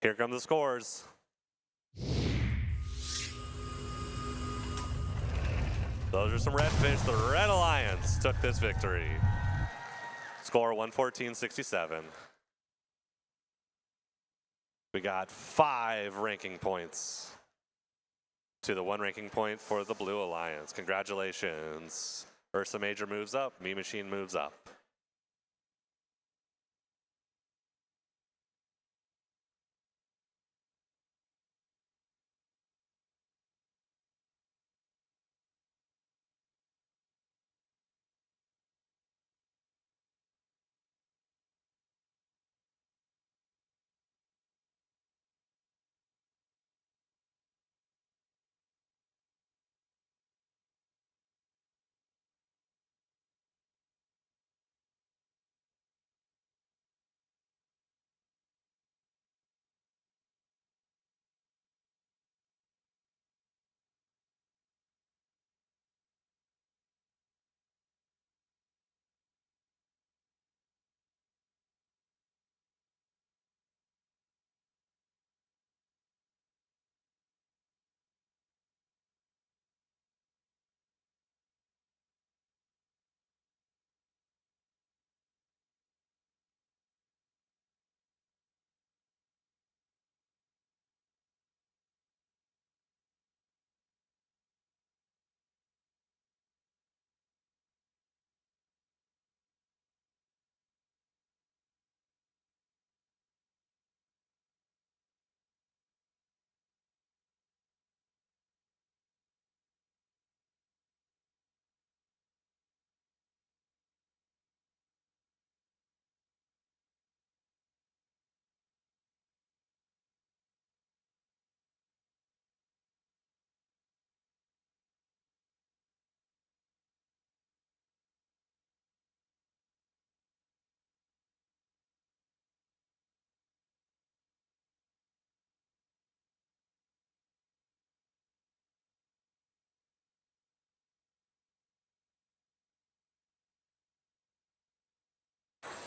Speaker 2: Here come the scores. Those are some red fish. The Red Alliance took this victory. Score 114-67. We got 5 ranking points to the 1 ranking point for the Blue Alliance. Congratulations. Ursa Major moves up. Mean Machine moves up.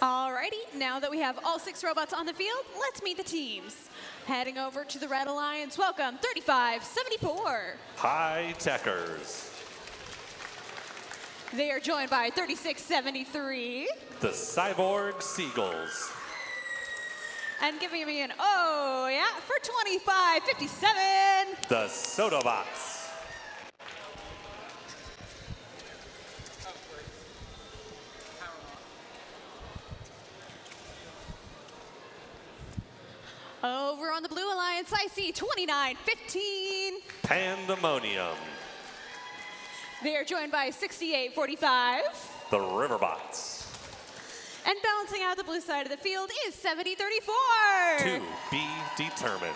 Speaker 5: Alrighty, now that we have all 6 robots on the field, let's meet the teams. Heading over to the Red Alliance, welcome 3574.
Speaker 2: High Techers.
Speaker 5: They are joined by 3673.
Speaker 2: The Cyborg Seagulls.
Speaker 5: And giving me an oh yeah for 2557.
Speaker 2: The Sodabots.
Speaker 5: Over on the Blue Alliance, I see 29-15.
Speaker 2: Pandemonium.
Speaker 5: They are joined by 68-45.
Speaker 2: The Riverbots.
Speaker 5: And balancing out the blue side of the field is 70-34.
Speaker 2: To be determined.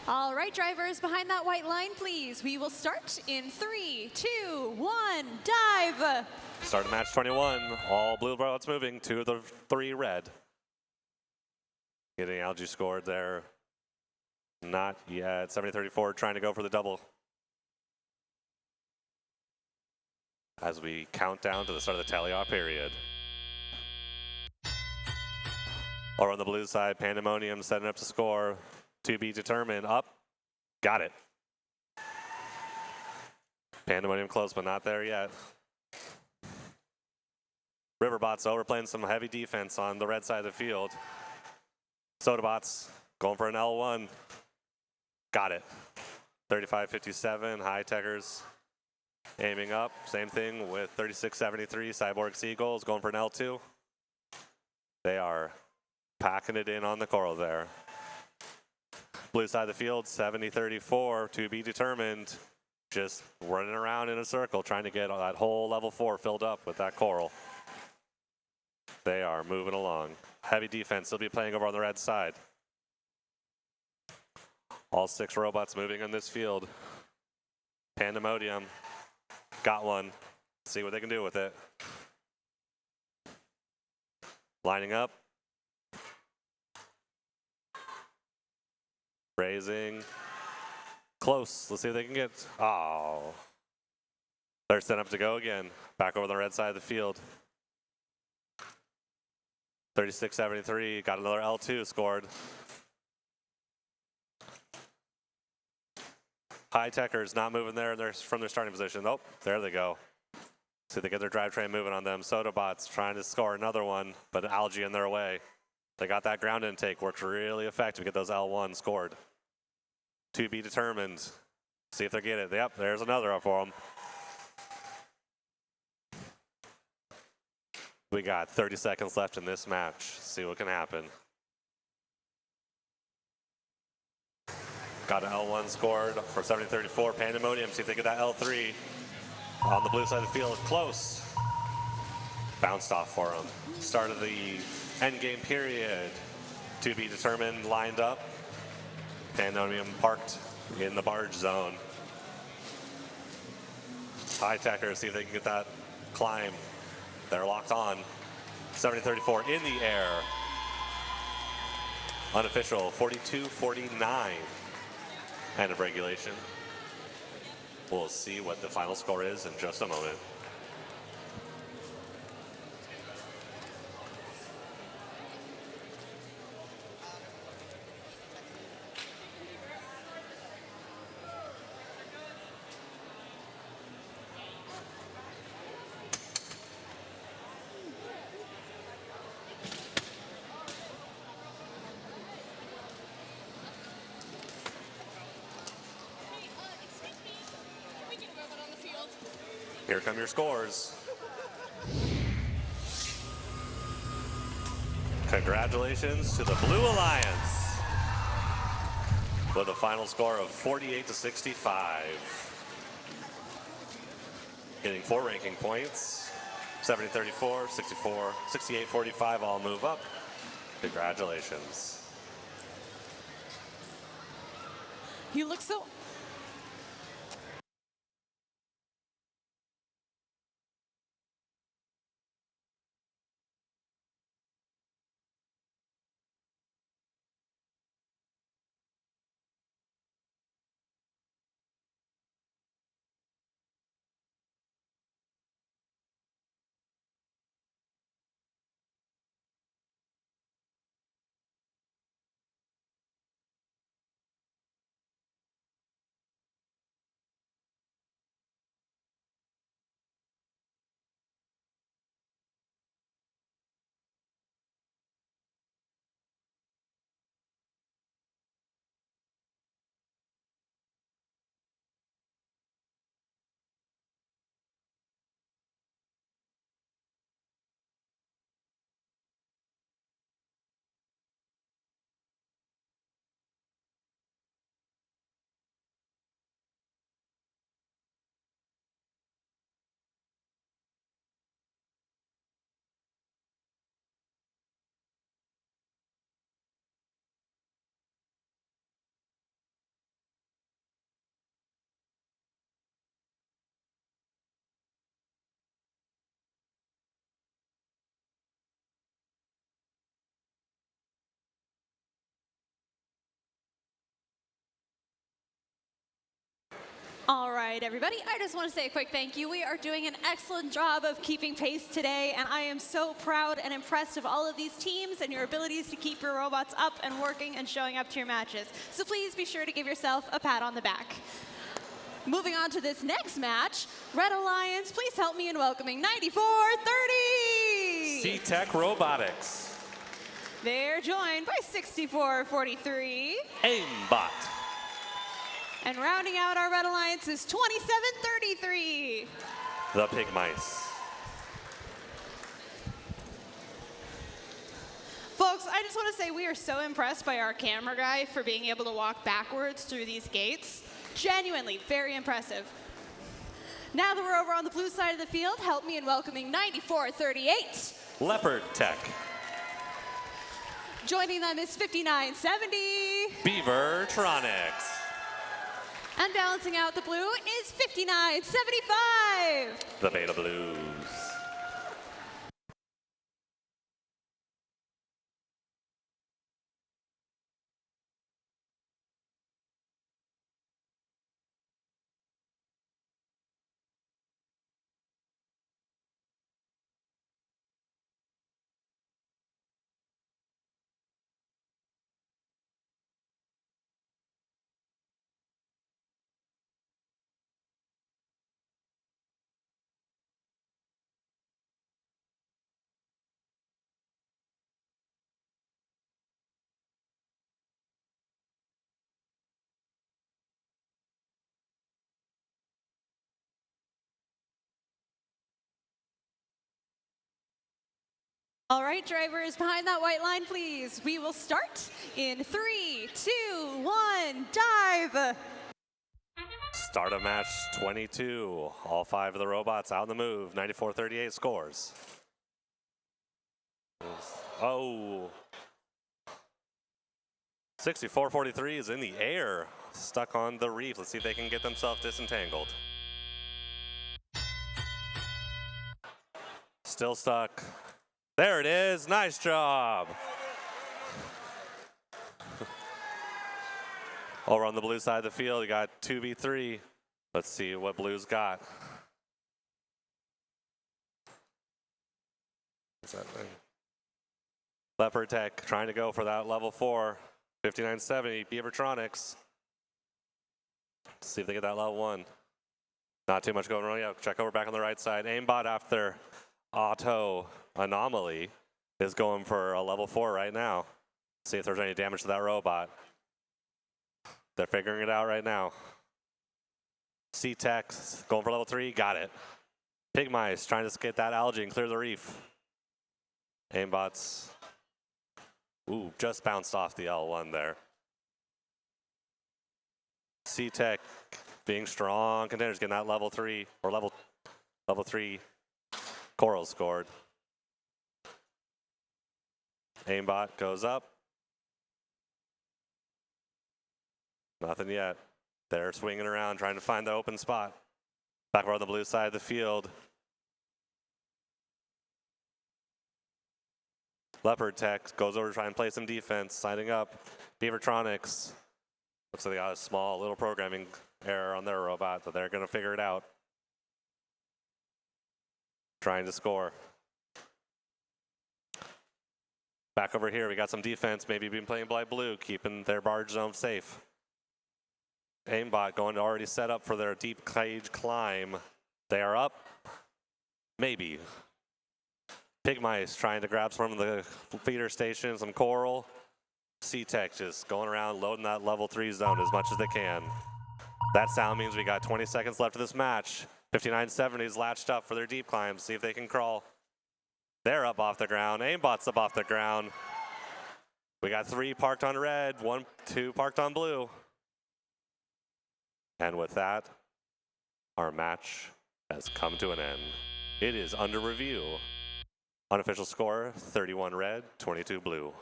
Speaker 5: All right, drivers, behind that white line, please. We will start in 3, 2, 1, dive.
Speaker 2: Start of match 21. All blue robots moving, 2 of the 3 red. Getting Algae scored there. Not yet. 70-34, trying to go for the double. As we count down to the start of the tally-off period. Or on the blue side, Pandemonium setting up to score. To be determined. Up. Got it. Pandemonium close, but not there yet. Riverbots overplaying some heavy defense on the red side of the field. Sodabots going for an L1. Got it. 35-57. High Techers aiming up. Same thing with 36-73. Cyborg Seagulls going for an L2. They are packing it in on the coral there. Blue side of the field, 70-34, to be determined. Just running around in a circle, trying to get that whole level 4 filled up with that coral. They are moving along. Heavy defense, they'll be playing over on the red side. All 6 robots moving on this field. Pandemonium, got one. See what they can do with it. Lining up. Raising. Close. Let's see if they can get. Oh. They're set up to go again. Back over the red side of the field. 36-73. Got another L2 scored. High Techers not moving there from their starting position. Oh, there they go. See, they get their drivetrain moving on them. Sodabots trying to score another one, but Algae in their way. They got that ground intake. Works really effective to get those L1 scored. To be determined. See if they get it. Yep, there's another up for them. We got 30 seconds left in this match. See what can happen. Got an L1 scored for 70-34. Pandemonium, see if they get that L3 on the blue side of the field. Close. Bounced off for them. Start of the end game period. To be determined, lined up. Pandemonium parked in the barge zone. High Techers, see if they can get that climb. They're locked on. 70-34 in the air. Unofficial, 42-49. End of regulation. We'll see what the final score is in just a moment. Here come your scores. Congratulations to the Blue Alliance with a final score of 48-65. Getting 4 ranking points. 70-34, 64, 68-45 all move up. Congratulations.
Speaker 5: You look so All right, everybody, I just want to say a quick thank you. We are doing an excellent job of keeping pace today, and I am so proud and impressed of all of these teams and your abilities to keep your robots up and working and showing up to your matches. So please be sure to give yourself a pat on the back. Moving on to this next match, Red Alliance, please help me in welcoming 9430.
Speaker 2: C-Tech Robotics.
Speaker 5: They're joined by 6443.
Speaker 2: Aimbot.
Speaker 5: And rounding out our Red Alliance is 2733.
Speaker 2: The Pig Mice.
Speaker 5: Folks, I just want to say we are so impressed by our camera guy for being able to walk backwards through these gates. Genuinely, very impressive. Now that we're over on the blue side of the field, help me in welcoming 9438.
Speaker 2: Leopard Tech.
Speaker 5: Joining them is 5970.
Speaker 2: Beavertronics.
Speaker 5: And balancing out the blue is 5975.
Speaker 2: The Beta Blues.
Speaker 5: All right, drivers, behind that white line, please. We will start in 3, 2, 1, dive.
Speaker 2: Start of match 22. All 5 of the robots out in the move. 9438 scores. Oh. 6443 is in the air, stuck on the reef. Let's see if they can get themselves disentangled. Still stuck. There it is. Nice job. Over on the blue side of the field, you got 2v3. Let's see what blue's got. What's that thing? Leopard Tech trying to go for that level 4. 5970, Beavertronics. Let's see if they get that level 1. Not too much going wrong. Yeah, check over back on the right side. Aimbot after Auto Anomaly is going for a level 4 right now. See if there's any damage to that robot. They're figuring it out right now. C-Tech going for level 3, got it. Pig Mice trying to get that algae and clear the reef. Aimbots, ooh, just bounced off the L1 there. C-Tech being strong contenders, getting that level 3 or level 3 coral scored. Aimbot goes up. Nothing yet. They're swinging around, trying to find the open spot. Back over on the blue side of the field. Leopard Tech goes over to try and play some defense, signing up. Beavertronics. Looks like they got a small little programming error on their robot, but they're going to figure it out. Trying to score. Back over here, we got some defense, maybe been playing by blue, keeping their barge zone safe. Aimbot going to already set up for their deep cage climb. They are up. Maybe. Pig Mice trying to grab some from the feeder station, some coral. C-Tech just going around loading that level 3 zone as much as they can. That sound means we got 20 seconds left of this match. 5970 is latched up for their deep climb. See if they can crawl. They're up off the ground. Aimbot's up off the ground. We got 3 parked on red, 2 parked on blue. And with that, our match has come to an end. It is under review. Unofficial score, 31 red, 22 blue.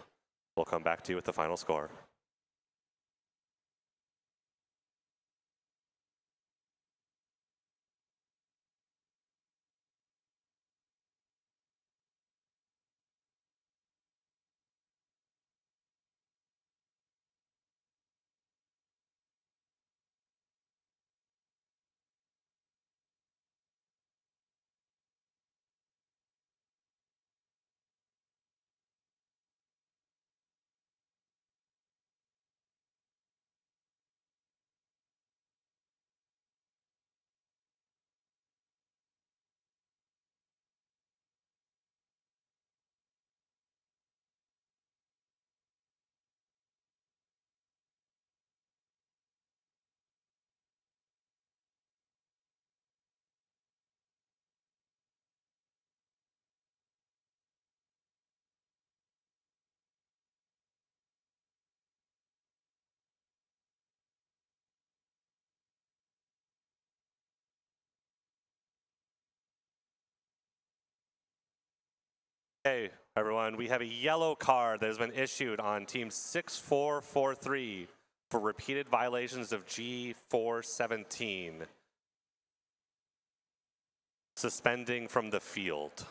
Speaker 2: We'll come back to you with the final score. Hey, everyone, we have a yellow card that has been issued on Team 6443 for repeated violations of G417. Suspending from the field.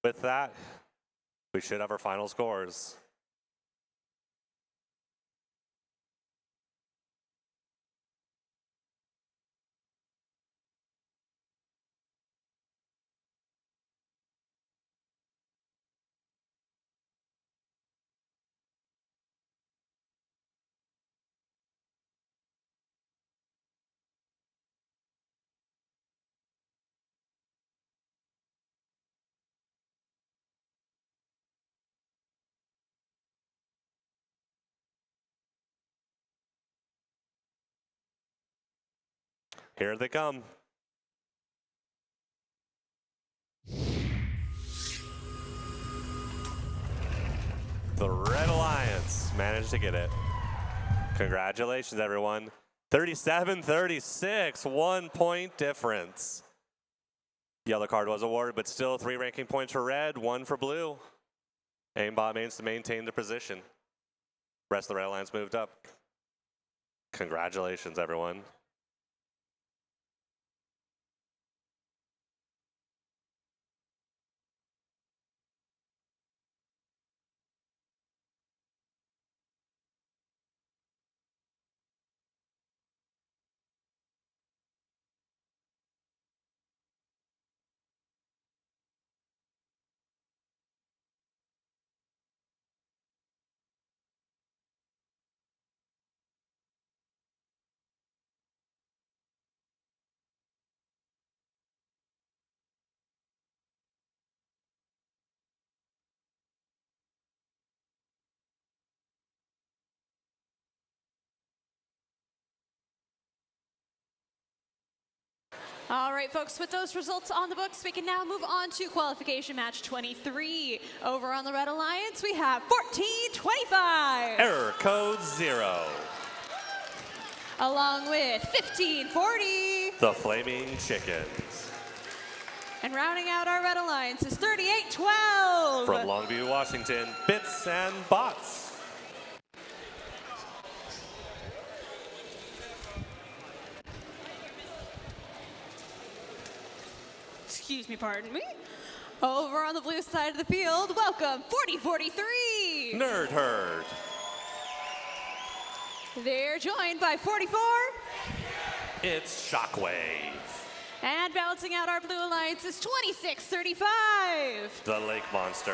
Speaker 2: With that, we should have our final scores. Here they come. The Red Alliance managed to get it. Congratulations, everyone. 37-36, 1 point difference. Yellow card was awarded, but still 3 ranking points for red, 1 for blue. Aimbot means to maintain the position. Rest of the Red Alliance moved up. Congratulations, everyone.
Speaker 5: All right, folks, with those results on the books, we can now move on to qualification match 23. Over on the Red Alliance, we have 1425.
Speaker 2: Error code 0.
Speaker 5: Along with 1540.
Speaker 2: The Flaming Chickens.
Speaker 5: And rounding out our Red Alliance is 3812.
Speaker 2: From Longview, Washington, Bits and Bots.
Speaker 5: Excuse me, pardon me. Over on the blue side of the field, welcome 4043.
Speaker 2: Nerd Herd.
Speaker 5: They're joined by 44.
Speaker 2: It's Shockwave.
Speaker 5: And balancing out our blue alliance is 2635.
Speaker 2: The Lake Monsters.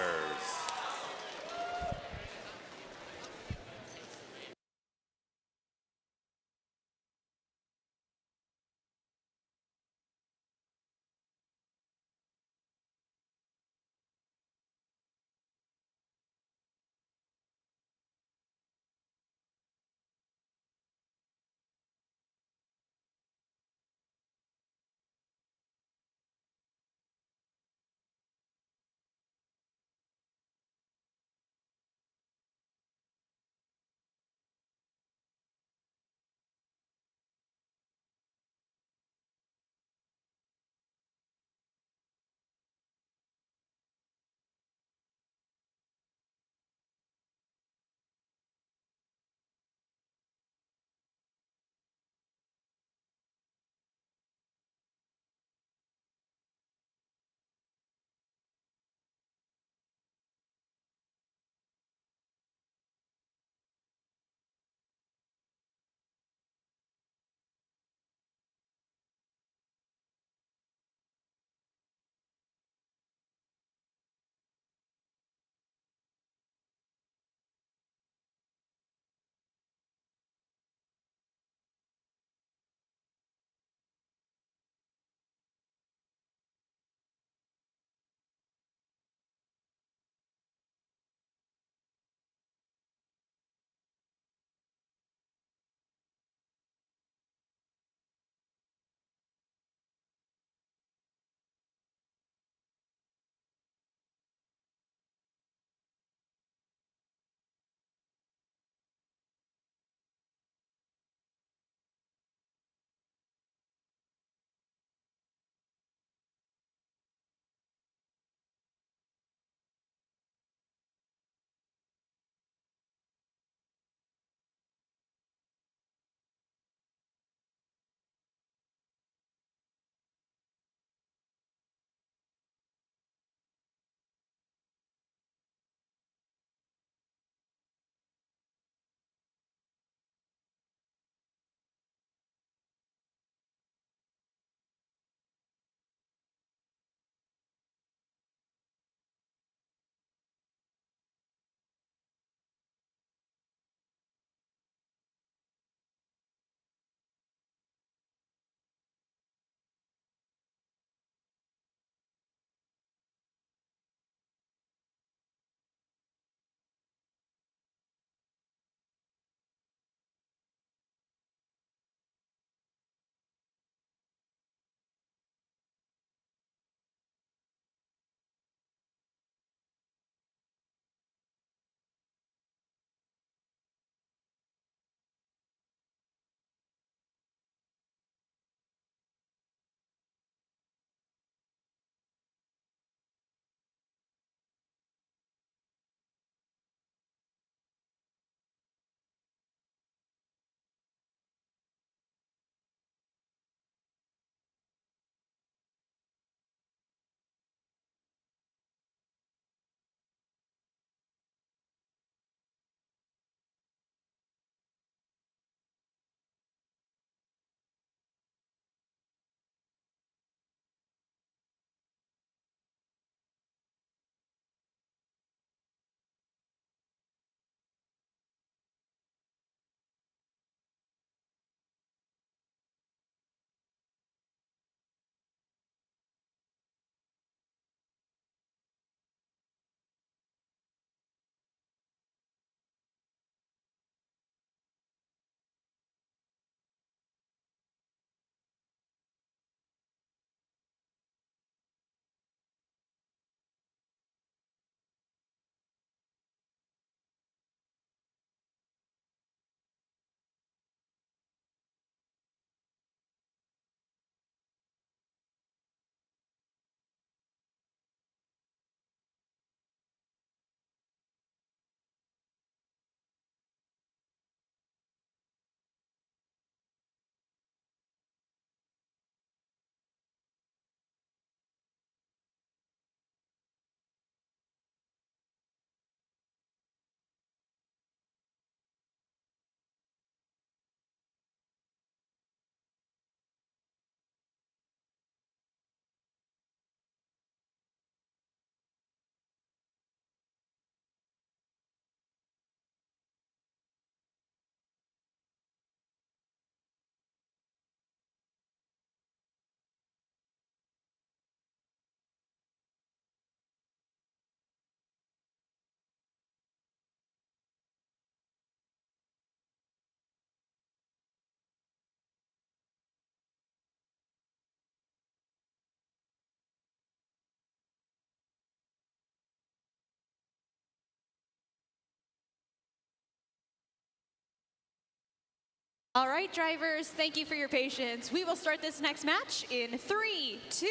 Speaker 5: All right, drivers, thank you for your patience. We will start this next match in 3, 2,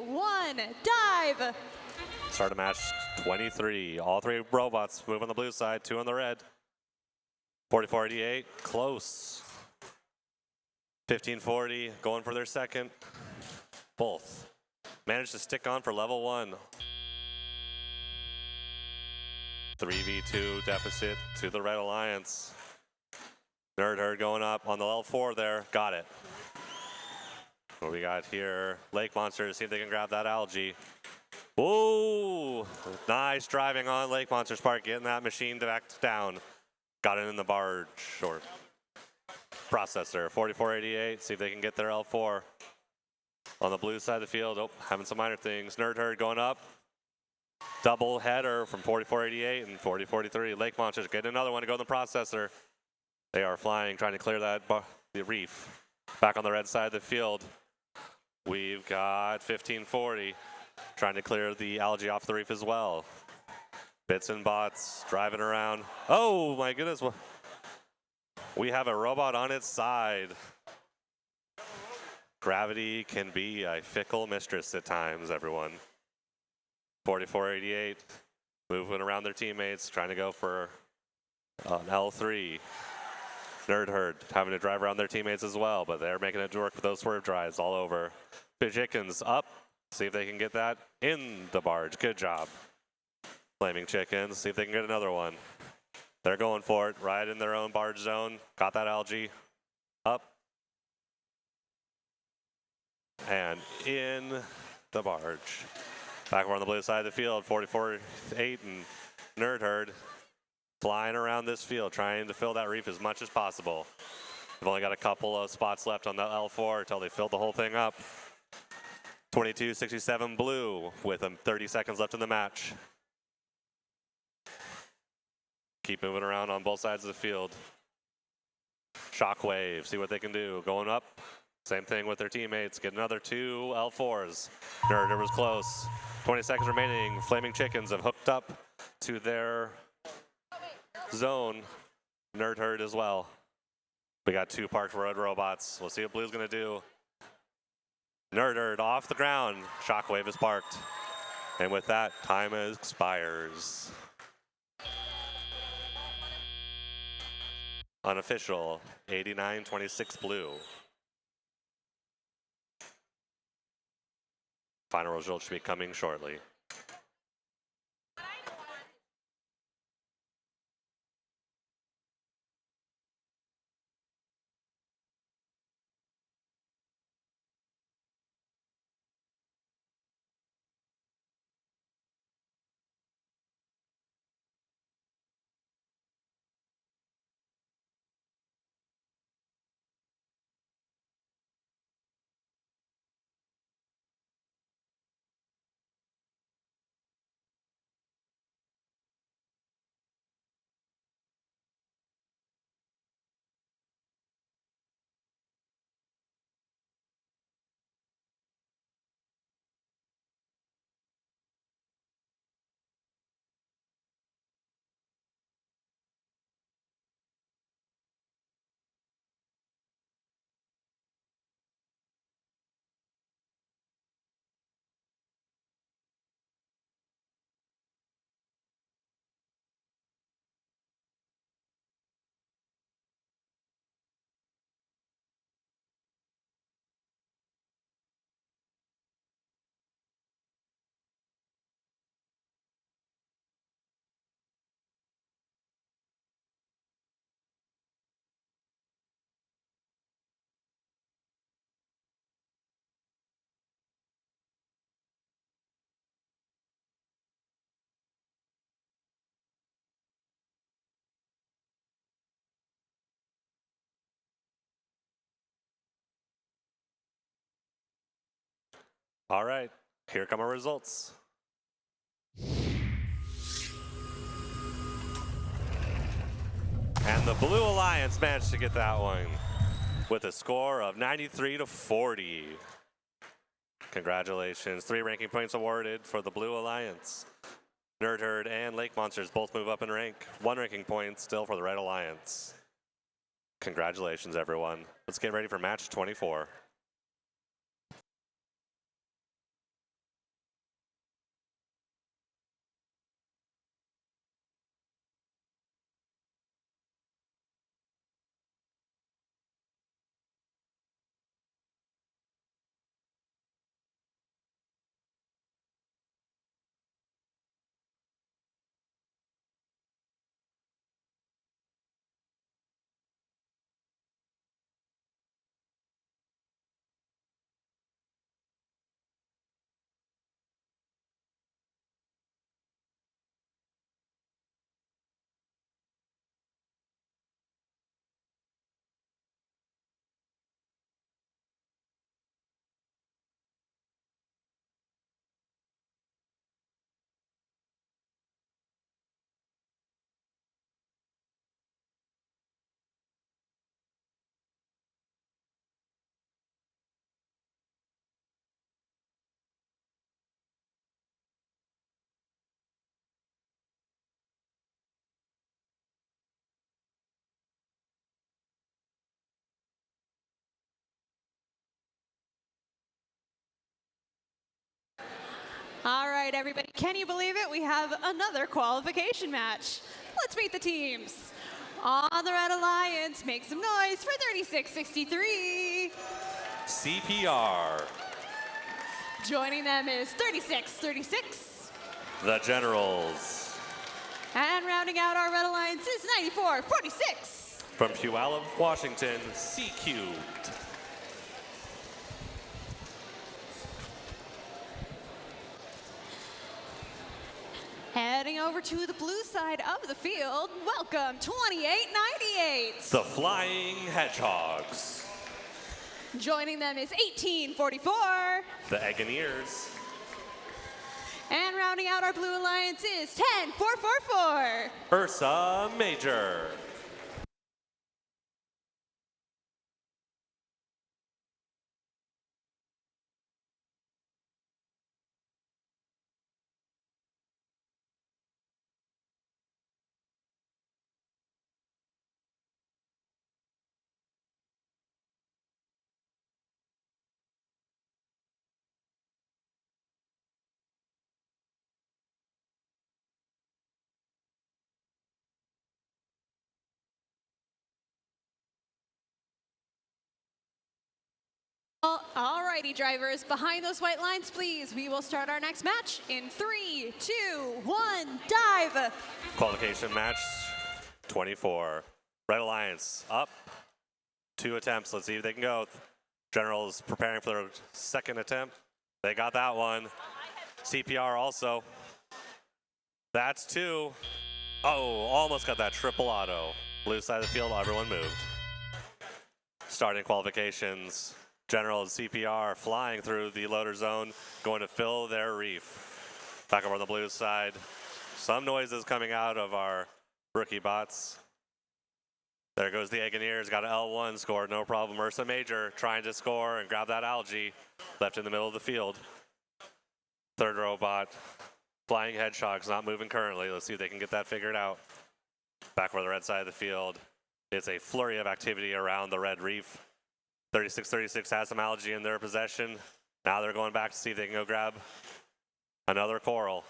Speaker 5: 1, dive.
Speaker 2: Start of match 23. All three robots move on the blue side, 2 on the red. 4488, close. 1540, going for their second. Both managed to stick on for level 1. 3v2 deficit to the Red Alliance. Nerd Herd going up on the L4 there. Got it. What we got here? Lake Monsters, see if they can grab that algae. Ooh, nice driving on Lake Monsters' part, getting that machine back down. Got it in the barge, or processor. 4488, see if they can get their L4. On the blue side of the field, oh, having some minor things. Nerd Herd going up. Double header from 4488 and 4043. Lake Monsters get another one to go in the processor. They are flying, trying to clear that the reef. Back on the red side of the field, we've got 1540 trying to clear the algae off the reef as well. Bits and bots driving around. Oh my goodness, we have a robot on its side. Gravity can be a fickle mistress at times, everyone. 4488 moving around their teammates, trying to go for an L3. Nerd Herd having to drive around their teammates as well, but they're making it work with those swerve drives all over. Chickens up, see if they can get that in the barge. Good job. Flaming Chickens, see if they can get another one. They're going for it, right in their own barge zone. Got that algae up. And in the barge. Back over on the blue side of the field, 44-8 and Nerd Herd flying around this field, trying to fill that reef as much as possible. They've only got a couple of spots left on the L4 until they fill the whole thing up. 22-67 blue with 30 seconds left in the match. Keep moving around on both sides of the field. Shockwave, see what they can do. Going up, same thing with their teammates. Get another 2 L4s. Nerd was close. 20 seconds remaining. Flaming Chickens have hooked up to their zone. Nerd Herd as well. We got 2 parked red robots. We'll see what Blue's gonna do. Nerd Herd off the ground. Shockwave is parked. And with that, time expires. Unofficial, 89-26 Blue. Final results should be coming shortly. All right, here come our results. And the Blue Alliance managed to get that one with a score of 93-40. Congratulations, 3 ranking points awarded for the Blue Alliance. Nerd Herd and Lake Monsters both move up in rank. 1 ranking point still for the Red Alliance. Congratulations, everyone. Let's get ready for match 24.
Speaker 5: All right, everybody, can you believe it? We have another qualification match. Let's meet the teams. On the Red Alliance, make some noise for 3663.
Speaker 2: CPR.
Speaker 5: Joining them is 3636.
Speaker 2: The Generals.
Speaker 5: And rounding out our Red Alliance is 9446.
Speaker 2: From Puyallup, Washington, C-Cubed.
Speaker 5: Heading over to the blue side of the field, welcome 2898.
Speaker 2: The Flying Hedgehogs.
Speaker 5: Joining them is 1844.
Speaker 2: The Eggeneers.
Speaker 5: And rounding out our blue alliance is 10444.
Speaker 2: Ursa Major.
Speaker 5: Alrighty, drivers, behind those white lines, please. We will start our next match in 3, 2, 1, dive.
Speaker 2: Qualification match 24. Red Alliance up. 2 attempts. Let's see if they can go. Generals preparing for their second attempt. They got that one. CPR also. That's 2. Oh, almost got that triple auto. Blue side of the field, everyone moved. Starting qualifications. General and CPR flying through the loader zone, going to fill their reef. Back over on the blue side. Some noises coming out of our rookie bots. There goes the Eggeneers, got an L1 scored, no problem. Ursa Major trying to score and grab that algae, left in the middle of the field. Third robot, Flying Hedgehogs not moving currently. Let's see if they can get that figured out. Back over the red side of the field. It's a flurry of activity around the red reef. 3636 has some algae in their possession. Now they're going back to see if they can go grab another coral.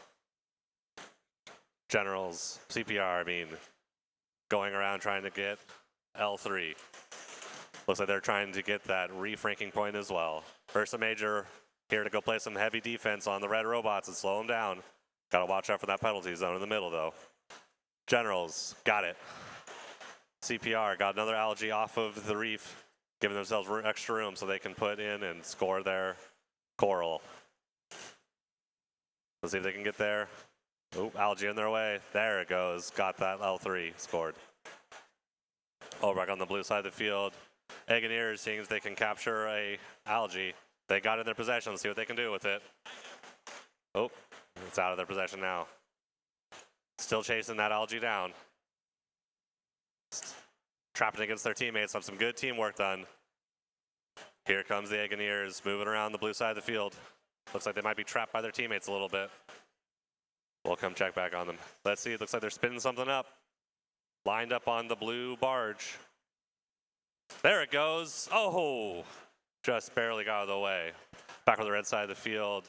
Speaker 2: Generals, CPR, I mean, going around trying to get L3. Looks like they're trying to get that reef ranking point as well. Ursa Major here to go play some heavy defense on the red robots and slow them down. Got to watch out for that penalty zone in the middle, though. Generals, got it. CPR got another algae off of the reef, giving themselves extra room so they can put in and score their coral. Let's see if they can get there. Oop, algae in their way. There it goes. Got that L3 scored. Oh, back on the blue side of the field. Eggeneers seeing if they can capture a algae. They got it in their possession. Let's see what they can do with it. Oh, it's out of their possession now. Still chasing that algae down. Trapping against their teammates. Have some good teamwork done. Here comes the Eggeneers moving around the blue side of the field. Looks like they might be trapped by their teammates a little bit. We'll come check back on them. Let's see. It looks like they're spinning something up. Lined up on the blue barge. There it goes. Oh, just barely got out of the way. Back on the red side of the field.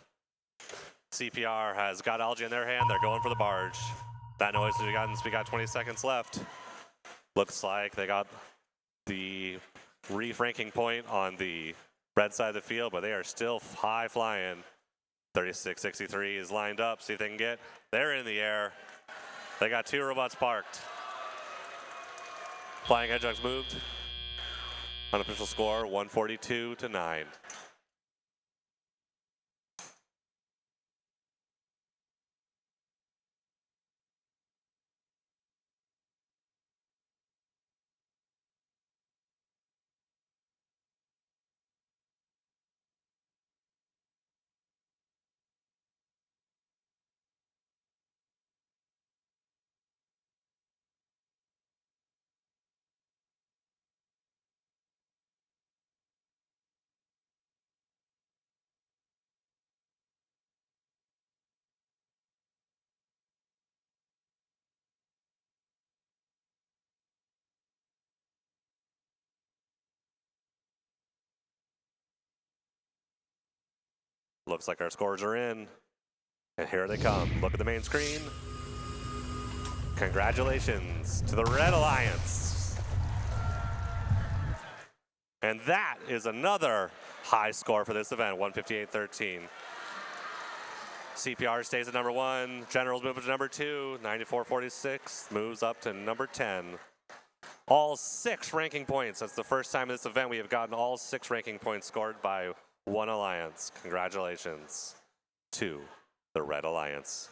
Speaker 2: CPR has got algae in their hand. They're going for the barge. That noise we got 20 seconds left. Looks like they got the reef ranking point on the red side of the field, but they are still high flying. 36-63 is lined up. See if they can get. They're in the air. They got 2 robots parked. Flying Hedgehogs moved. Unofficial score 142-9. Looks like our scores are in. And here they come. Look at the main screen. Congratulations to the Red Alliance. And that is another high score for this event, 158-13. CPR stays at number 1. Generals move to number 2. 94-46 moves up to number 10. All 6 ranking points. That's the first time in this event we have gotten all 6 ranking points scored by one alliance. Congratulations to the Red Alliance.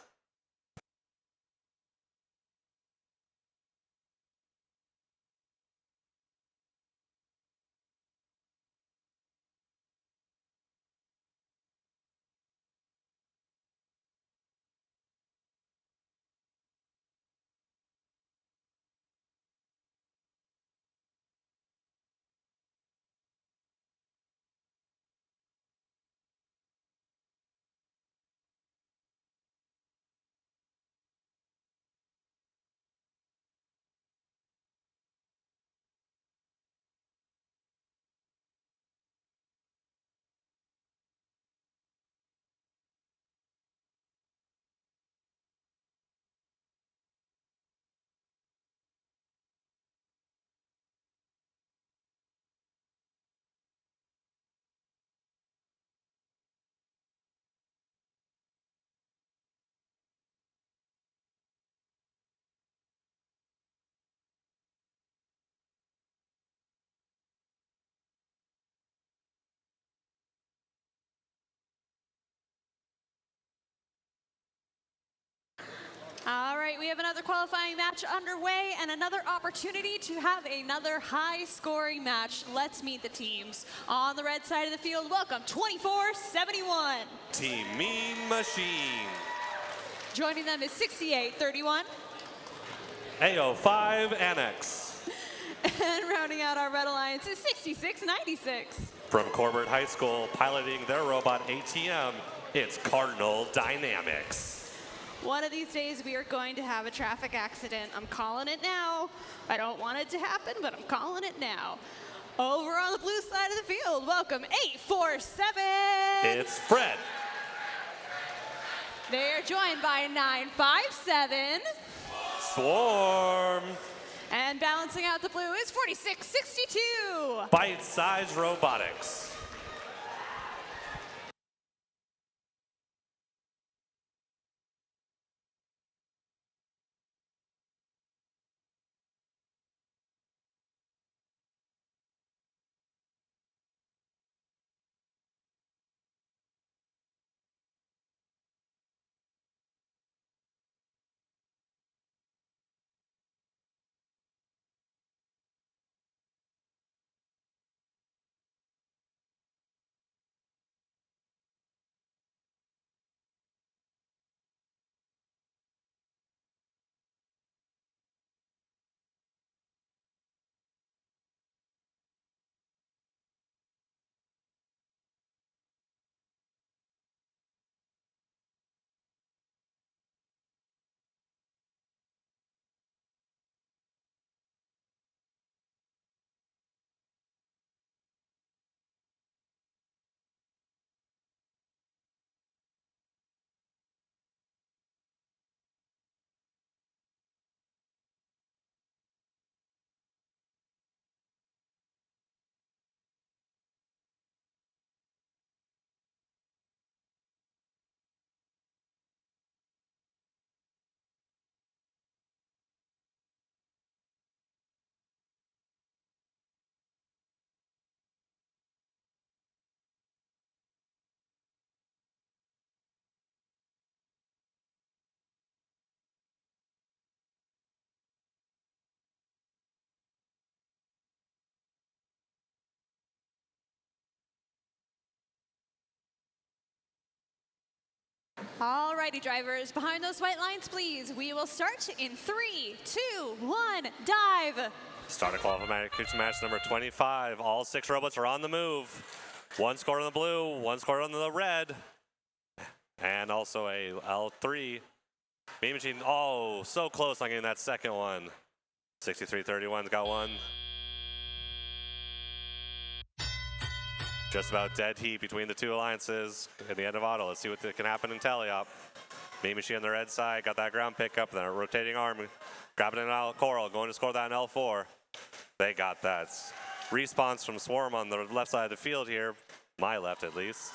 Speaker 5: All right, we have another qualifying match underway and another opportunity to have another high-scoring match. Let's meet the teams. On the red side of the field, welcome 24-71.
Speaker 2: Team Mean Machine.
Speaker 5: Joining them is 68-31.
Speaker 2: AO5 Annex.
Speaker 5: And rounding out our Red Alliance is 66-96.
Speaker 2: From Corbett High School, piloting their robot ATM, it's Cardinal Dynamics.
Speaker 5: One of these days, we are going to have a traffic accident. I'm calling it now. I don't want it to happen, but I'm calling it now. Over on the blue side of the field, welcome 847.
Speaker 2: It's Fred.
Speaker 5: They are joined by 957.
Speaker 2: Swarm.
Speaker 5: And balancing out the blue is 4662.
Speaker 2: Bite-sized Robotics.
Speaker 5: Alrighty, drivers, behind those white lines, please. We will start in 3, 2, 1, dive.
Speaker 2: Start a qualification match number 25. All 6 robots are on the move. 1 scored on the blue, 1 scored on the red, and also a L3. Mean Machine, oh, so close on getting that second one. 63-31's got one. Just about dead heat between the 2 alliances at the end of auto. Let's see what can happen in Teleop. Mean Machine on the red side, got that ground pickup, then a rotating arm, grabbing an out Coral, going to score that in L4. They got that. Response from Swarm on the left side of the field here, my left at least.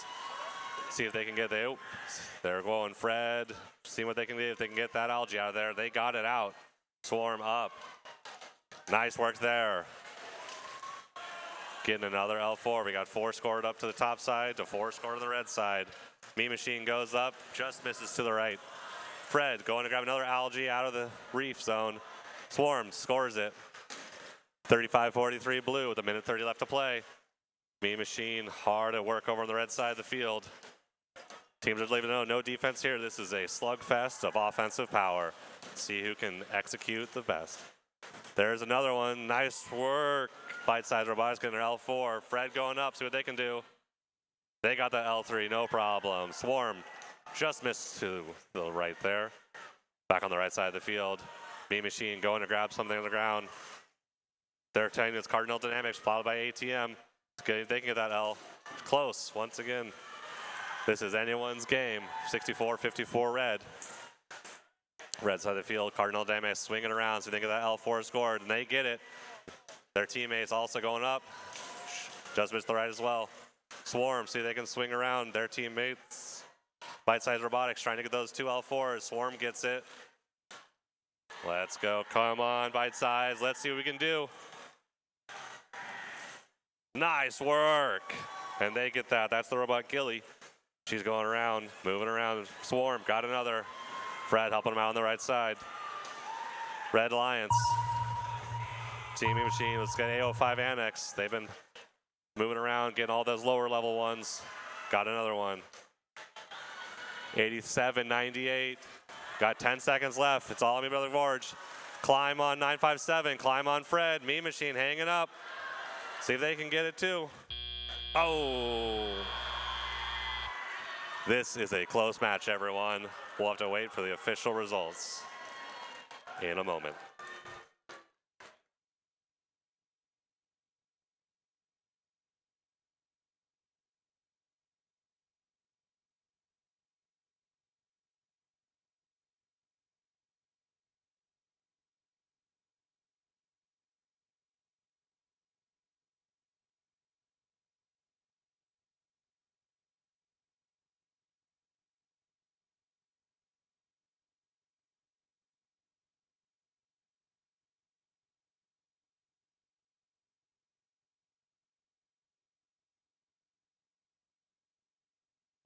Speaker 2: See if they can get the, they're going Fred, see what they can do, if they can get that algae out of there. They got it out. Swarm up. Nice work there. Getting another L4. We got 4 scored up to the top side to 4 scored to the red side. Mean Machine goes up, just misses to the right. Fred going to grab another algae out of the reef zone. Swarm scores it. 35-43 blue with 1:30 left to play. Mean Machine hard at work over on the red side of the field. Teams are leaving no defense here. This is a slugfest of offensive power. See who can execute the best. There's another one. Nice work. Bite-sized Robotics getting their L4. Fred going up. See what they can do. They got the L3. No problem. Swarm just missed to the right there. Back on the right side of the field. Mean Machine going to grab something on the ground. They're telling it's Cardinal Dynamics followed by ATM. It's good. They can get that L. Close once again. This is anyone's game. 64-54 red. Red side of the field. Cardinal Dynamics swinging around so they get that L4 scored, and they get it. Their teammates also going up. Just missed the right as well. Swarm, see they can swing around. Their teammates. Bite-sized Robotics trying to get those 2 L4s. Swarm gets it. Let's go. Come on, Bite-size. Let's see what we can do. Nice work. And they get that. That's the robot Gilly. She's going around, moving around. Swarm got another. Fred helping him out on the right side. Red Alliance. Teaming Machine, let's get AO5 Annex. They've been moving around, getting all those lower level ones. Got another one. 87-98. Got 10 seconds left. It's all on me, Brother Forge. Climb on 957. Climb on Fred. Mean Machine hanging up. See if they can get it too. Oh. This is a close match, everyone. We'll have to wait for the official results in a moment.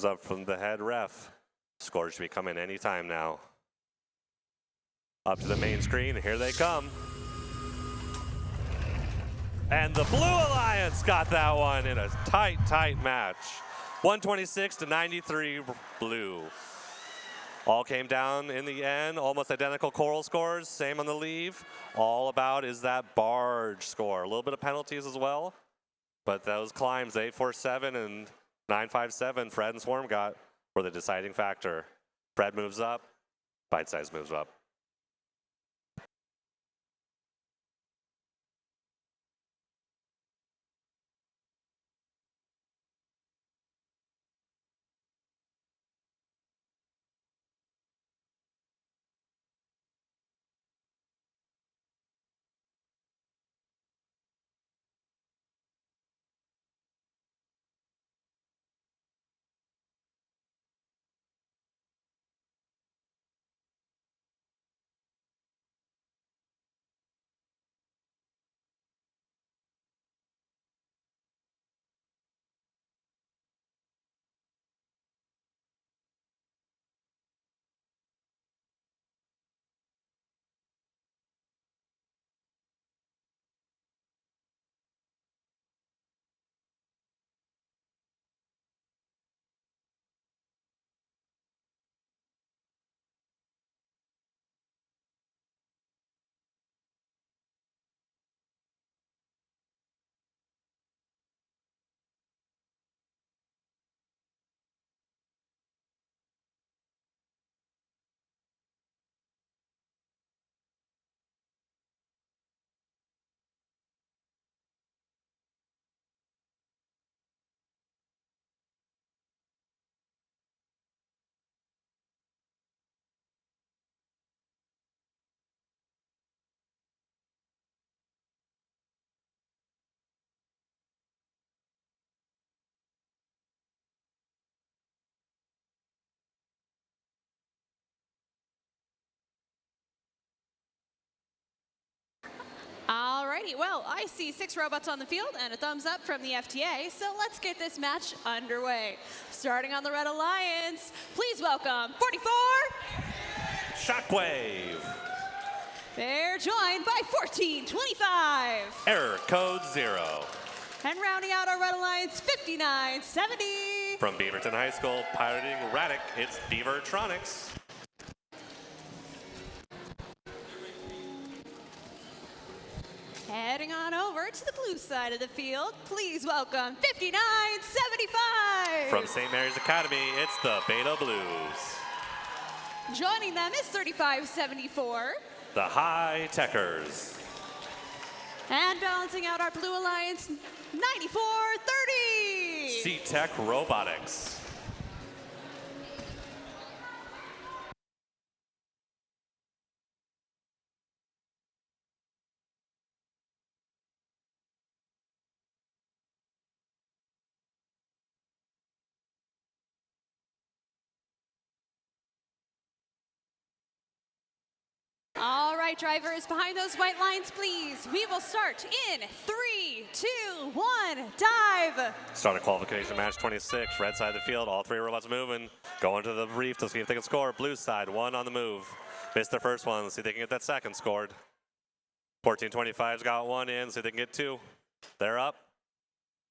Speaker 2: Up from the head ref. Scores should be coming anytime now. Up to the main screen, here they come. And the Blue Alliance got that one in a tight match. 126-93 blue. All came down in the end, almost identical Coral scores, same on the leave. All about is that barge score. A little bit of penalties as well, but those climbs, 847 and 957, Fred and Swarm got were the deciding factor. Fred moves up, Bite Size moves up.
Speaker 5: Alrighty, well, I see 6 robots on the field and a thumbs up from the FTA, so let's get this match underway. Starting on the Red Alliance, please welcome 44.
Speaker 2: Shockwave.
Speaker 5: They're joined by 1425.
Speaker 2: Error code 0.
Speaker 5: And rounding out our Red Alliance, 5970.
Speaker 2: From Beaverton High School, piloting Radic, it's Beavertronics.
Speaker 5: Heading on over to the blue side of the field, please welcome 5975.
Speaker 2: From St. Mary's Academy, it's the Beta Blues.
Speaker 5: Joining them is 3574.
Speaker 2: The High Techers.
Speaker 5: And balancing out our Blue Alliance, 9430.
Speaker 2: C-Tech Robotics.
Speaker 5: All right, drivers, behind those white lines, please. We will start in 3, 2, 1, dive.
Speaker 2: Start a qualification match 26, red side of the field, all 3 robots moving. Going to the reef to see if they can score. Blue side, 1 on the move. Missed their first one, see if they can get that second scored. 1425's got 1 in, see if they can get 2. They're up,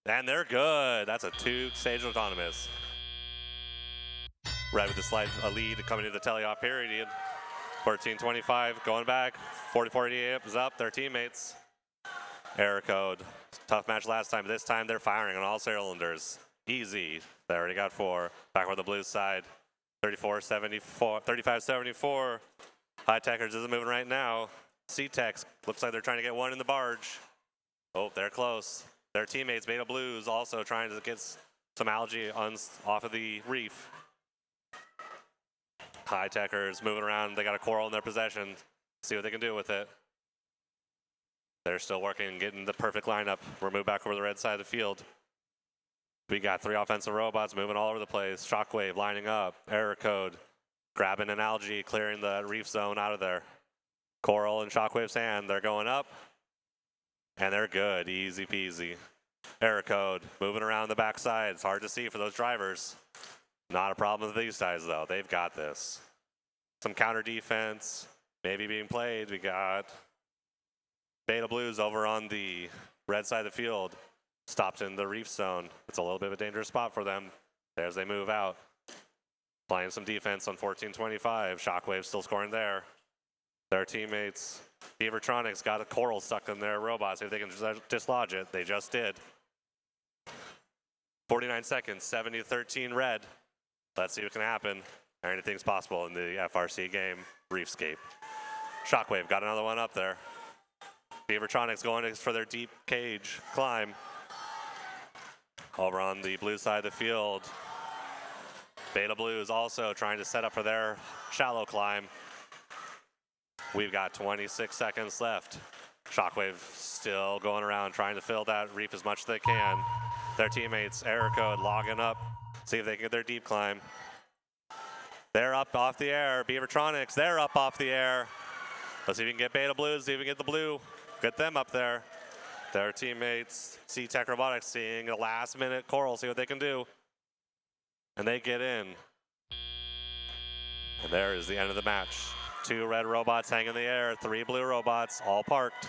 Speaker 2: and they're good. That's a 2-stage autonomous. Red with a slight lead coming to the teleop period. 1425 going back, 4048 is up, their teammates. Error code, tough match last time, this time they're firing on all cylinders. Easy, they already got 4. Back on the blue side, 3574. High Techers isn't moving right now. C-Techs, looks like they're trying to get 1 in the barge. Oh, they're close. Their teammates, Beta Blues, also trying to get some algae off of the reef. High Techers moving around. They got a coral in their possession. See what they can do with it. They're still working, getting the perfect lineup. We're moving back over the red side of the field. We got 3 offensive robots moving all over the place. Shockwave lining up. Error code. Grabbing an algae, clearing the reef zone out of there. Coral and Shockwave sand. They're going up. And they're good. Easy peasy. Error code. Moving around the backside. It's hard to see for those drivers. Not a problem with these guys, though. They've got this. Some counter defense maybe being played. We got Beta Blues over on the red side of the field. Stopped in the reef zone. It's a little bit of a dangerous spot for them as they move out. Playing some defense on 1425. Shockwave still scoring there. Their teammates, Beavertronics, got a coral stuck in their robot. See if they can dislodge it. They just did. 49 seconds, 70-13 red. Let's see what can happen. Anything's possible in the FRC game, Reefscape. Shockwave got another one up there. Beavertronics going for their deep cage climb. Over on the blue side of the field. Beta Blues also trying to set up for their shallow climb. We've got 26 seconds left. Shockwave still going around trying to fill that reef as much as they can. Their teammates, error code, logging up. See if they can get their deep climb. They're up off the air. Beavertronics, they're up off the air. Let's see if we can get Beta Blues, see if we can get the blue. Get them up there. Their teammates, C-Tech Robotics, seeing a last-minute coral, see what they can do. And they get in. And there is the end of the match. 2 red robots hang in the air, 3 blue robots, all parked.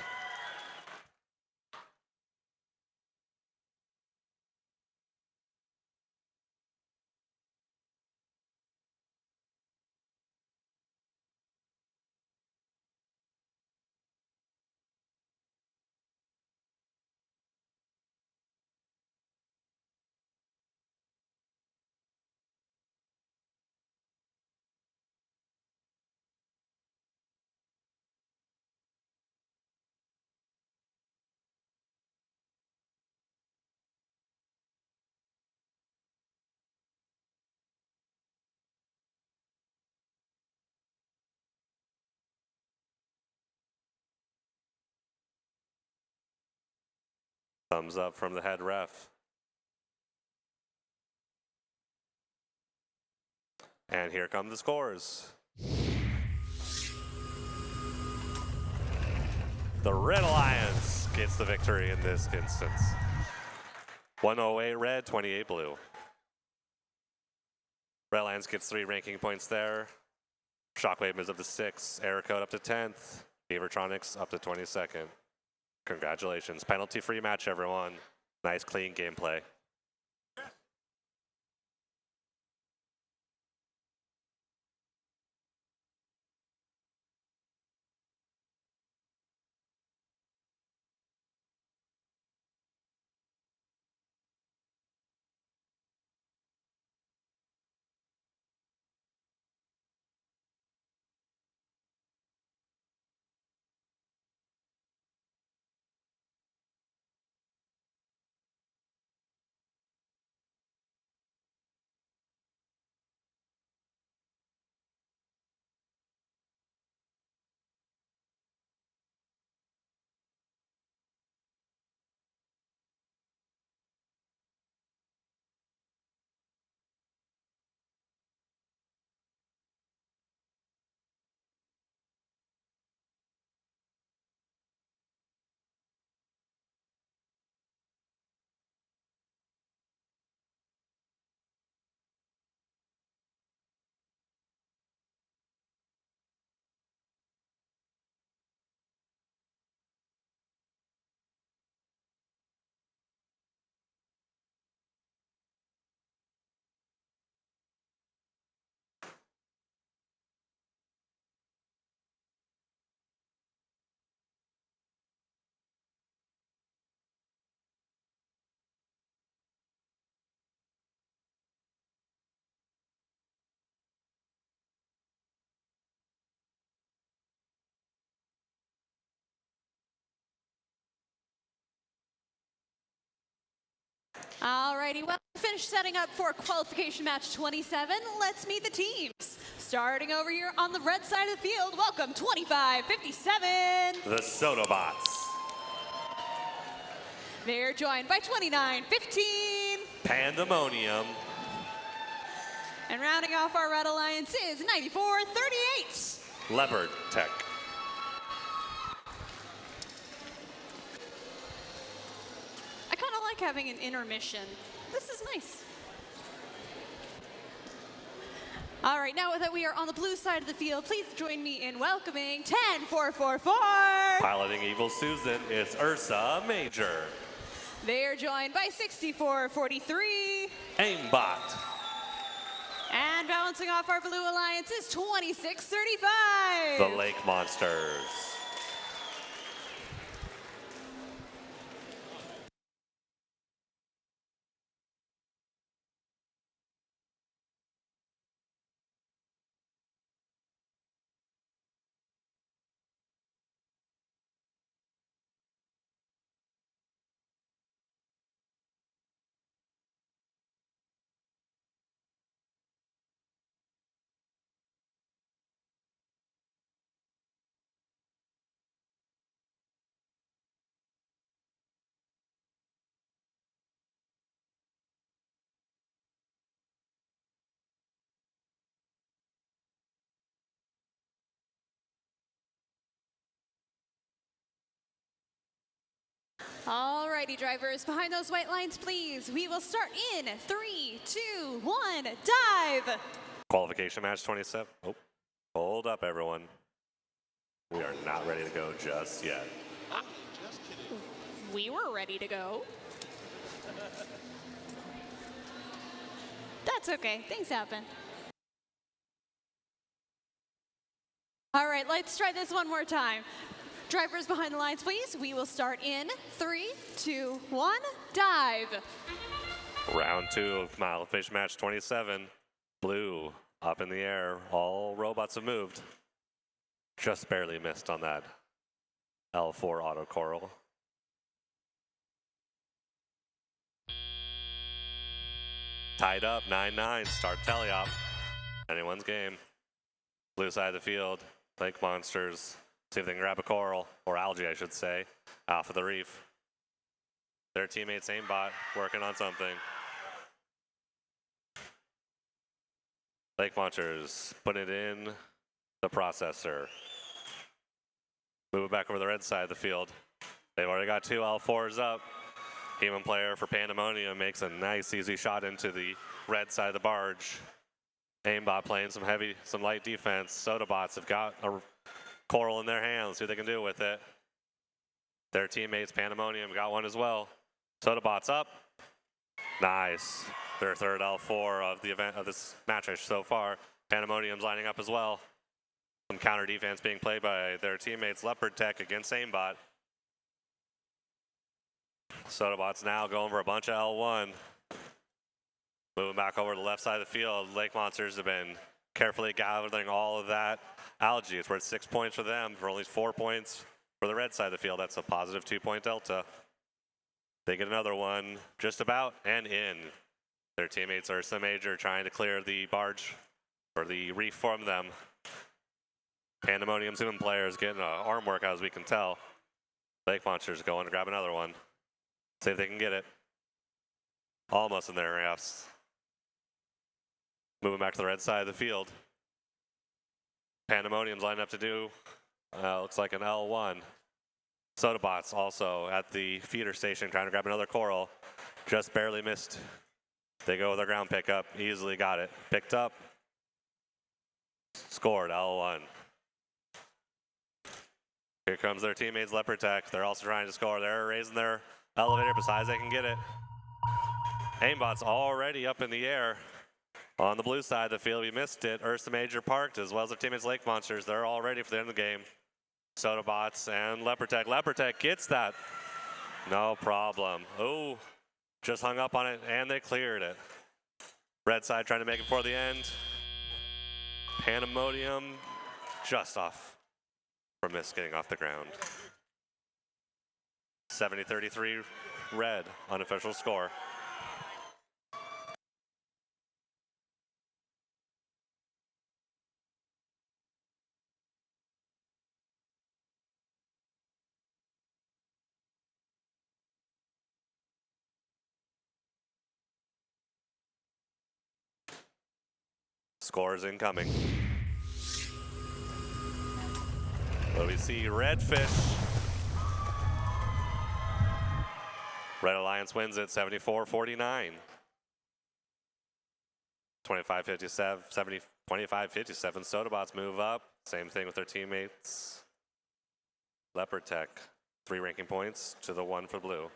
Speaker 2: Thumbs up from the head ref. And here come the scores. The Red Alliance gets the victory in this instance. 108 red, 28 blue. Red Alliance gets 3 ranking points there. Shockwave moves up to 6, Error Code up to 10th, Beavertronics up to 22nd. Congratulations. Penalty-free match, everyone. Nice, clean gameplay.
Speaker 5: Alrighty, well, finished setting up for qualification match 27. Let's meet the teams. Starting over here on the red side of the field, welcome 2557.
Speaker 2: The Sotobots.
Speaker 5: They're joined by 2915.
Speaker 2: Pandemonium.
Speaker 5: And rounding off our Red Alliance is 9438.
Speaker 2: Leopard Tech.
Speaker 5: I kind of like having an intermission. This is nice. All right, now that we are on the blue side of the field, please join me in welcoming 10444.
Speaker 2: Piloting Evil Susan, it's Ursa Major.
Speaker 5: They are joined by 6443.
Speaker 2: Aimbot.
Speaker 5: And bouncing off our blue alliance is 2635.
Speaker 2: The Lake Monsters.
Speaker 5: Alrighty, drivers, behind those white lines, please. We will start in 3, 2, 1, dive.
Speaker 2: Qualification match 27. Oh, hold up, everyone. We are not ready to go just yet.
Speaker 5: We were ready to go. That's okay, things happen. All right, let's try this one more time. Drivers behind the lines, please. We will start in 3, 2, 1, dive.
Speaker 2: Round 2 of qualification match 27. Blue up in the air. All robots have moved. Just barely missed on that L4 auto coral. Tied up, 9-9, start teleop. Anyone's game. Blue side of the field, Lake Monsters. See if they can grab a coral, or algae, I should say, off of the reef. Their teammates Aimbot working on something. Lake Monsters put it in the processor. Moving back over the red side of the field. They've already got 2 L4s up. Human player for Pandemonium makes a nice, easy shot into the red side of the barge. Aimbot playing some light defense. Sodabots have got a coral in their hands. See what they can do with it. Their teammates, Pandemonium, got one as well. Sodabots up. Nice. Their 3rd L4 of the event of this match so far. Pandemonium's lining up as well. Some counter defense being played by their teammates Leopard Tech against Aimbot. Sodabots now going for a bunch of L1. Moving back over to the left side of the field. Lake Monsters have been carefully gathering all of that algae. It's worth 6 points for them for only 4 points for the red side of the field. That's a positive 2-point delta. They get another one just about and in. Their teammates Ursa Major trying to clear the barge or the reef from them. Pandemonium's human players getting arm workout, as we can tell. Lake Monsters going to grab another one. See if they can get it. Almost in their rafts. Moving back to the red side of the field. Pandemonium's lined up to do, looks like an L1. Sodabots also at the feeder station trying to grab another coral. Just barely missed. They go with their ground pickup. Easily got it. Picked up. Scored L1. Here comes their teammates Leopard Tech. They're also trying to score. They're raising their elevator besides they can get it. Aimbot's already up in the air. On the blue side of the field, we missed it. Ursa Major parked, as well as their teammates Lake Monsters. They're all ready for the end of the game. Sodabots and Leopard Tech. Leopard Tech gets that. No problem. Oh, just hung up on it, and they cleared it. Red side trying to make it for the end. Pandemonium just off from miss getting off the ground. 70-33 red, unofficial score. Scores incoming. But we see Redfish. Red Alliance wins it 74-49. 25-57, 25-57. Sodabots move up. Same thing with their teammates. Leopard Tech, 3 ranking points to the 1 for blue.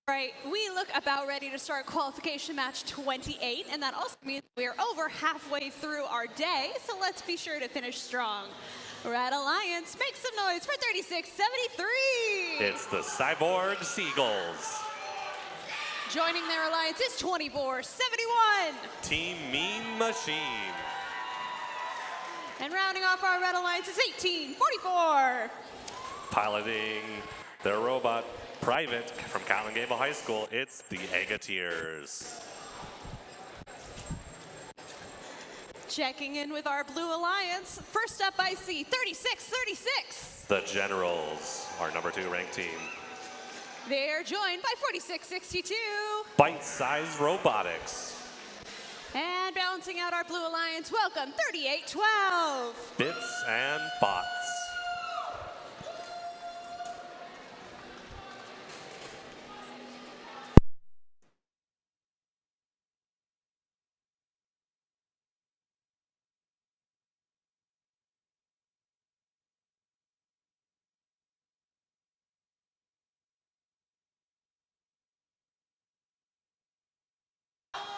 Speaker 5: Right, we look about ready to start qualification match 28, and that also means we're over halfway through our day, so let's be sure to finish strong. Red Alliance, make some noise for 36-73.
Speaker 2: It's the Cyborg Seagulls.
Speaker 5: Joining their alliance is 24-71.
Speaker 2: Team Mean Machine.
Speaker 5: And rounding off our Red Alliance is 18-44.
Speaker 2: Piloting their robot private from Catlin Gable High School, it's the Agateers.
Speaker 5: Checking in with our Blue Alliance. First up, I see 36-36.
Speaker 2: The Generals, our #2 ranked team.
Speaker 5: They are joined by 46-62.
Speaker 2: Bite-sized Robotics.
Speaker 5: And balancing out our Blue Alliance, welcome 38-12.
Speaker 2: Bits and Bots.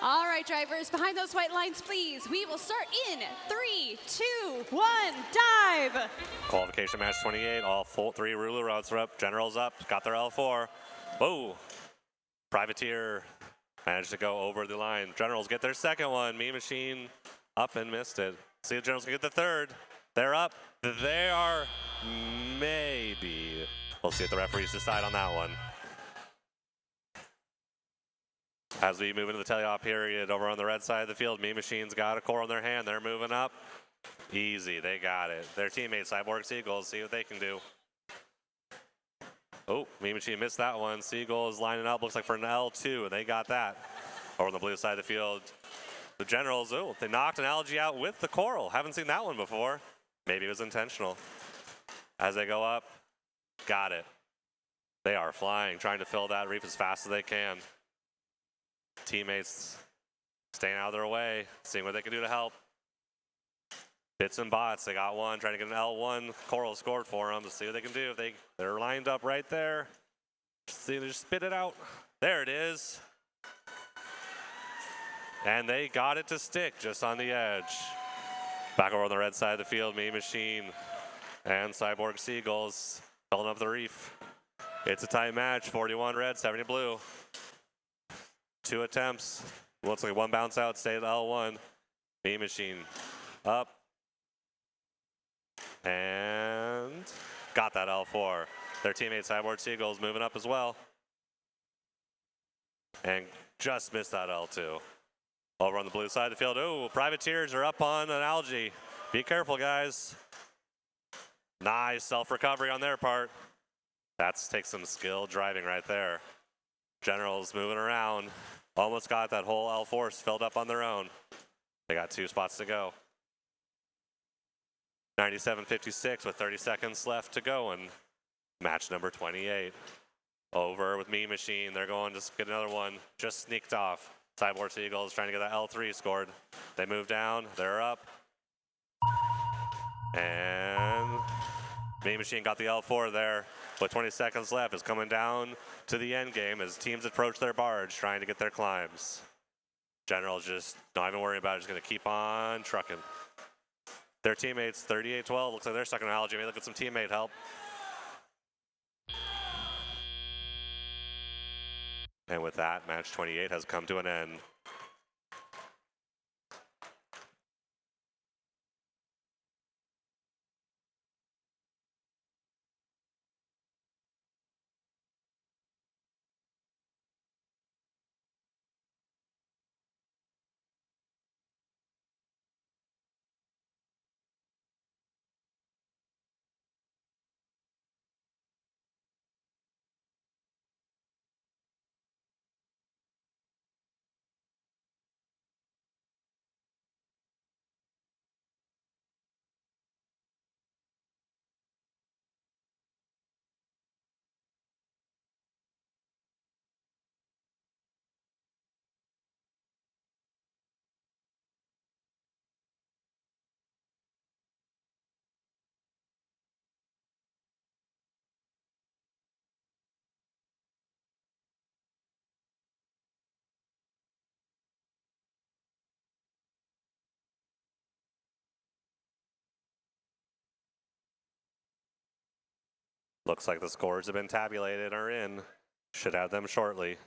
Speaker 5: All right, drivers, behind those white lines, please. We will start in 3, 2, 1, dive.
Speaker 2: Qualification match 28, all full 3 ruler routes are up. Generals up, got their L4. Whoa. Privateer managed to go over the line. Generals get their second one. Mean Machine up and missed it. See if Generals can get the third. They're up. They are maybe. We'll see if the referees decide on that one. As we move into the teleop period over on the red side of the field, Mean Machine's got a core on their hand. They're moving up. Easy, they got it. Their teammate, Cyborg Seagulls, see what they can do. Oh, Mean Machine missed that one. Seagull is lining up, looks like for an L2, and they got that. Over on the blue side of the field, the Generals, oh, they knocked an algae out with the coral. Haven't seen that one before. Maybe it was intentional. As they go up, got it. They are flying, trying to fill that reef as fast as they can. Teammates staying out of their way, seeing what they can do to help. Bits and Bots, they got one, trying to get an L1. Coral scored for them. Let's see what they can do. They're lined up right there. See, they just spit it out. There it is. And they got it to stick just on the edge. Back over on the red side of the field, Mean Machine and Cyborg Seagulls filling up the reef. It's a tight match, 41 red, 70 blue. 2 attempts. Looks like 1 bounce out, stay at L1. Mean Machine up. And got that L4. Their teammate Cyborg Seagulls moving up as well. And just missed that L2. Over on the blue side of the field, oh, Privateers are up on an algae. Be careful, guys. Nice self-recovery on their part. That takes some skill driving right there. Generals moving around. Almost got that whole L4 filled up on their own. They got 2 spots to go. 97-56 with 30 seconds left to go in match number 28. Over with Mean Machine. They're going to get another one. Just sneaked off. Cyborg Seagulls trying to get that L3 scored. They move down. They're up. And Mean Machine got the L4 there. With 20 seconds left, is coming down to the end game as teams approach their barge trying to get their climbs. Generals just not even worrying about it, just going to keep on trucking. Their teammates, 38-12, looks like they're stuck in an algae. Maybe look at some teammate help. And with that, match 28 has come to an end. Looks like the scores have been tabulated and are in. Should have them shortly.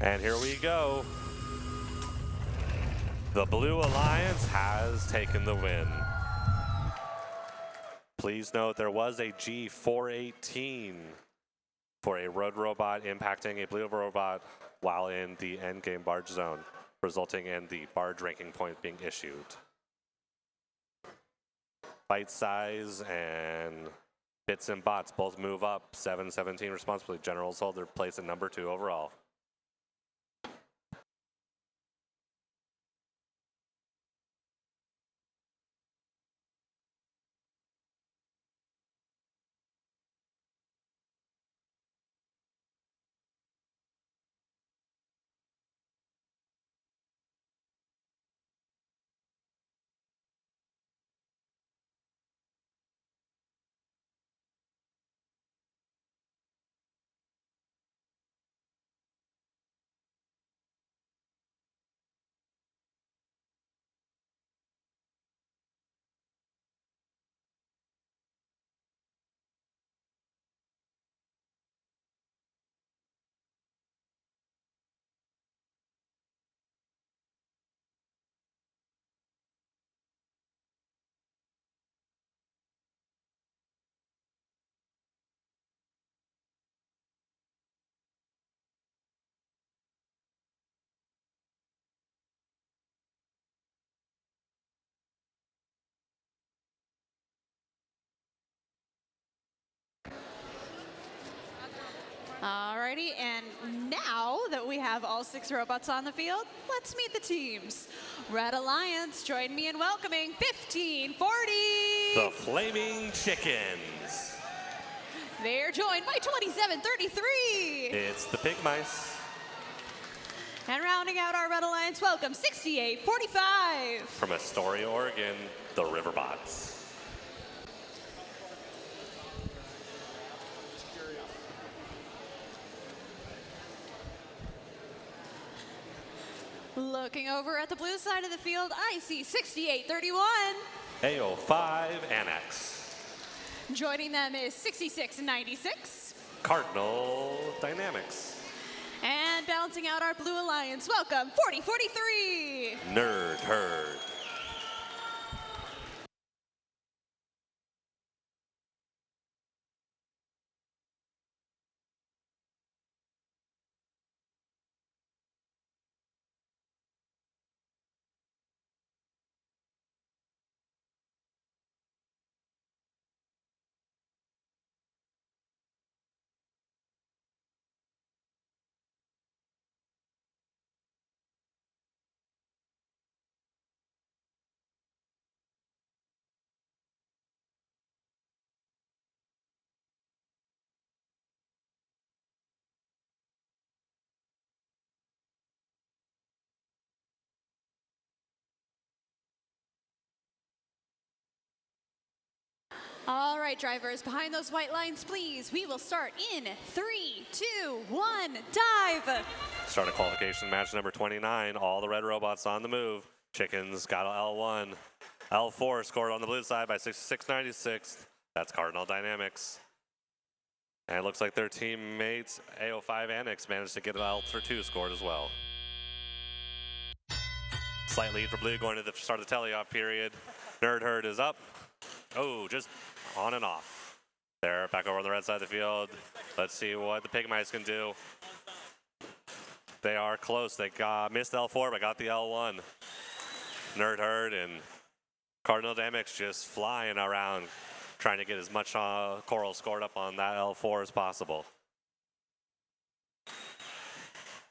Speaker 2: And here we go. The Blue Alliance has taken the win. Please note there was a G418 for a road robot impacting a blue robot while in the endgame barge zone, resulting in the barge ranking point being issued. Bite size and bits and bots both move up 7-17 responsibly. Generals hold their place at number 2 overall.
Speaker 5: Alrighty, and now that we have all 6 robots on the field, let's meet the teams. Red Alliance, join me in welcoming 1540.
Speaker 2: The Flaming Chickens.
Speaker 5: They're joined by 2733.
Speaker 2: It's the Pig Mice.
Speaker 5: And rounding out our Red Alliance welcome, 6845.
Speaker 2: From Astoria, Oregon, the Riverbots.
Speaker 5: Looking over at the blue side of the field, I see 6831.
Speaker 2: AO5 Annex.
Speaker 5: Joining them is 6696.
Speaker 2: Cardinal Dynamics.
Speaker 5: And balancing out our Blue Alliance, welcome 4043.
Speaker 2: Nerd Herd.
Speaker 5: All right, drivers, behind those white lines, please. We will start in 3, 2, 1, dive.
Speaker 2: Start of qualification match number 29. All the red robots on the move. Chickens got an L1. L4 scored on the blue side by 6696. That's Cardinal Dynamics. And it looks like their teammates, AO5 Annex, managed to get an L2 scored as well. Slight lead for blue going to the start of the teleop period. Nerd Herd is up. Oh, just on and off. They're back over on the red side of the field. Let's see what the Pig Mice can do. They are close. They missed L4, but got the L1. Nerd Herd and Cardinal Dynamics just flying around, trying to get as much coral scored up on that L4 as possible.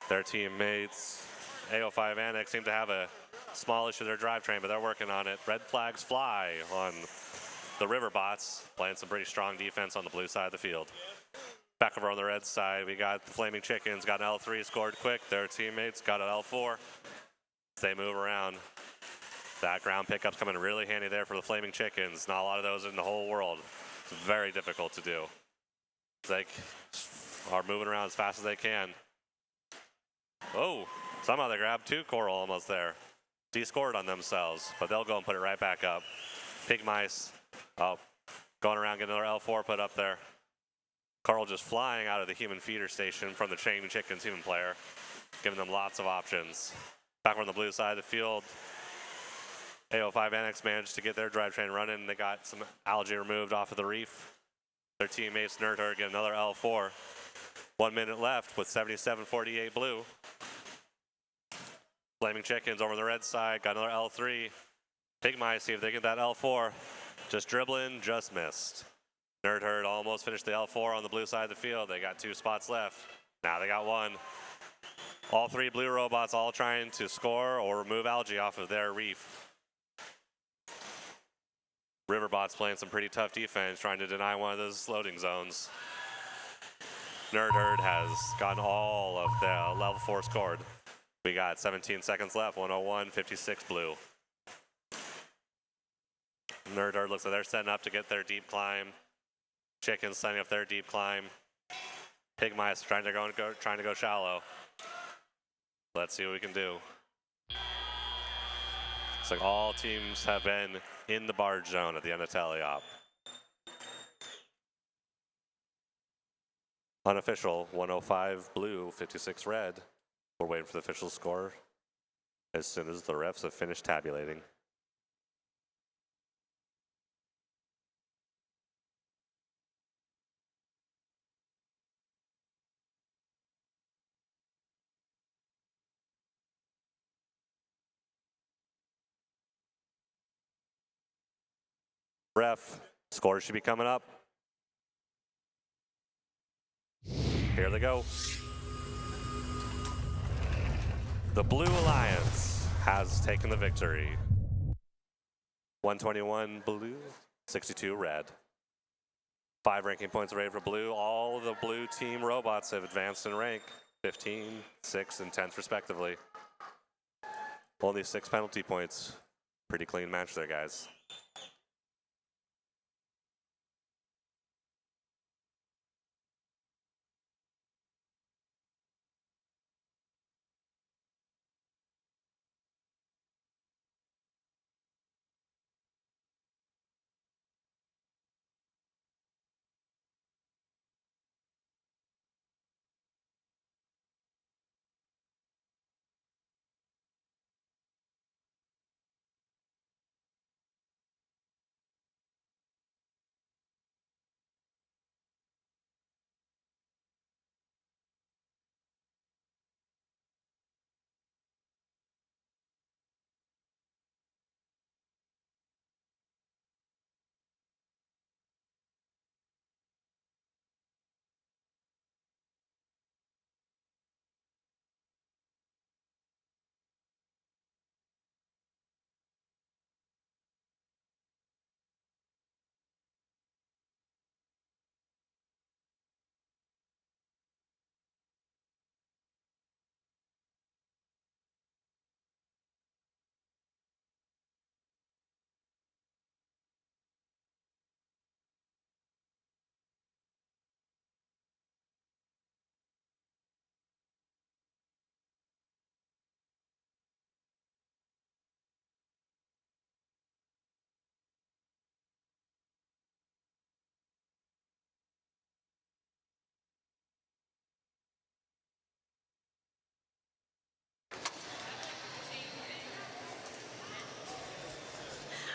Speaker 2: Their teammates, AO5 Annex, seem to have a small issue with their drivetrain, but they're working on it. Red flags fly on the Riverbots, playing some pretty strong defense on the blue side of the field. Back over on the red side, we got the Flaming Chickens, got an L3 scored quick. Their teammates got an L4. They move around. That ground pickup's coming really handy there for the Flaming Chickens. Not a lot of those in the whole world. It's very difficult to do. They are moving around as fast as they can. Oh, somehow they grabbed 2 coral almost there. De-scored on themselves, but they'll go and put it right back up. Pig Mice, going around getting another L4 put up there. Carl just flying out of the human feeder station from the Chain Chickens human player. giving them lots of options. Back on the blue side of the field, AO5 Annex managed to get their drivetrain running. They got some algae removed off of the reef. Their teammates, Nerdherd, get another L4. 1 minute left with 77.48 blue. Flaming Chickens over on the red side, got another L3. Pigmy, see if they get that L4. Just dribbling, just missed. Nerdherd almost finished the L4 on the blue side of the field. They got 2 spots left. Now they got 1. All 3 blue robots all trying to score or remove algae off of their reef. Riverbot's playing some pretty tough defense, trying to deny one of those loading zones. Nerdherd has gotten all of the level 4 scored. We got 17 seconds left, 101.56 blue. Nerdherd looks like they're setting up to get their deep climb. Chickens setting up their deep climb. Pigmice trying to go shallow. Let's see what we can do. Looks like all teams have been in the barge zone at the end of teleop. Unofficial, 105 blue, 56 red. We're waiting for the official score as soon as the refs have finished tabulating. Ref, scores should be coming up. Here they go. The Blue Alliance has taken the victory. 121 blue, 62 red. 5 ranking points rated for blue. All the blue team robots have advanced in rank. 15, 6, and 10th respectively. Only 6 penalty points. Pretty clean match there, guys.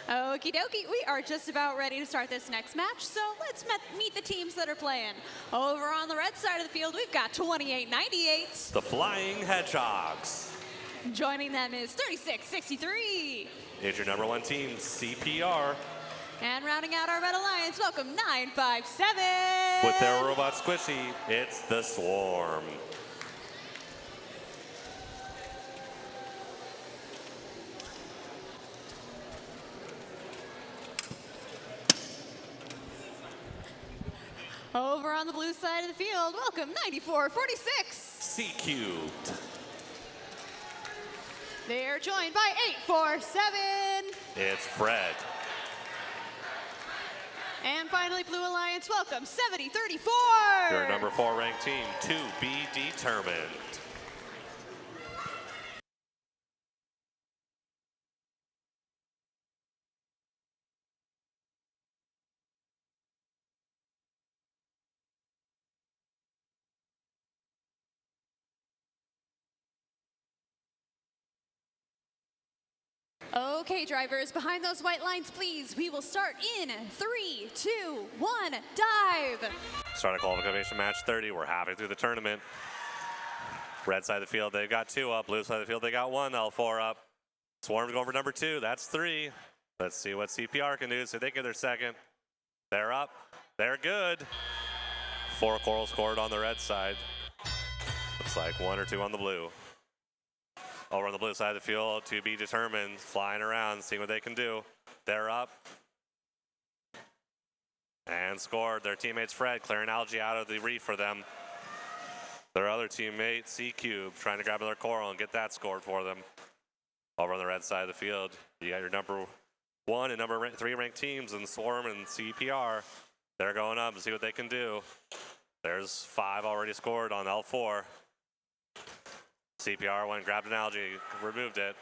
Speaker 5: Okie dokie, we are just about ready to start this next match, so let's meet the teams that are playing. Over on the red side of the field, we've got 2898.
Speaker 2: The Flying Hedgehogs.
Speaker 5: Joining them is 3663.
Speaker 2: It's your number 1 team, CPR.
Speaker 5: And rounding out our Red Alliance, welcome 957.
Speaker 2: With their robot squishy, it's the Swarm.
Speaker 5: Over on the blue side of the field, welcome 9446.
Speaker 2: C-Cubed.
Speaker 5: They're joined by 847.
Speaker 2: It's Fred.
Speaker 5: And finally, Blue Alliance, welcome 7034.
Speaker 2: Your number 4 ranked team, to be determined.
Speaker 5: Okay, drivers, behind those white lines, please. We will start in 3, 2, 1, dive.
Speaker 2: Start a qualification match 30. We're halfway through the tournament. Red side of the field, they've got 2 up. Blue side of the field, they got 1 L4 up. Swarm's going for number 2. That's 3. Let's see what CPR can do. So they get their second. They're up. They're good. 4 coral scored on the red side. Looks like 1 or 2 on the blue. Over on the blue side of the field, to be determined, flying around, seeing what they can do. They're up. And scored. Their teammates Fred clearing algae out of the reef for them. Their other teammate, C-Cube, trying to grab another coral and get that scored for them. Over on the red side of the field, you got your number 1 and number 3 ranked teams in Swarm and CPR. They're going up and see what they can do. There's 5 already scored on L4. CPR went, grabbed an algae, removed it.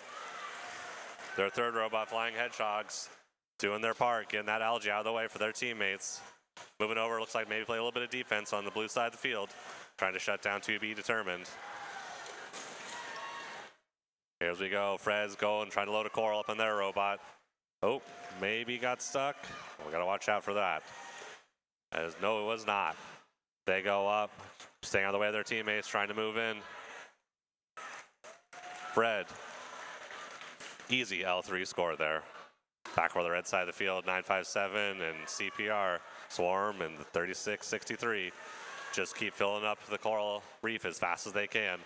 Speaker 2: Their third robot, Flying Hedgehogs, doing their part, getting that algae out of the way for their teammates. Moving over, looks like maybe play a little bit of defense on the blue side of the field, trying to shut down to be determined. Here we go, Fred's going, trying to load a coral up on their robot. Oh, maybe got stuck. We gotta watch out for that. As no, it was not. They go up, staying out of the way of their teammates, trying to move in. Fred, easy L3 score there. Back over the red side of the field, 957 and CPR, Swarm and 3663. Just keep filling up the coral reef as fast as they can.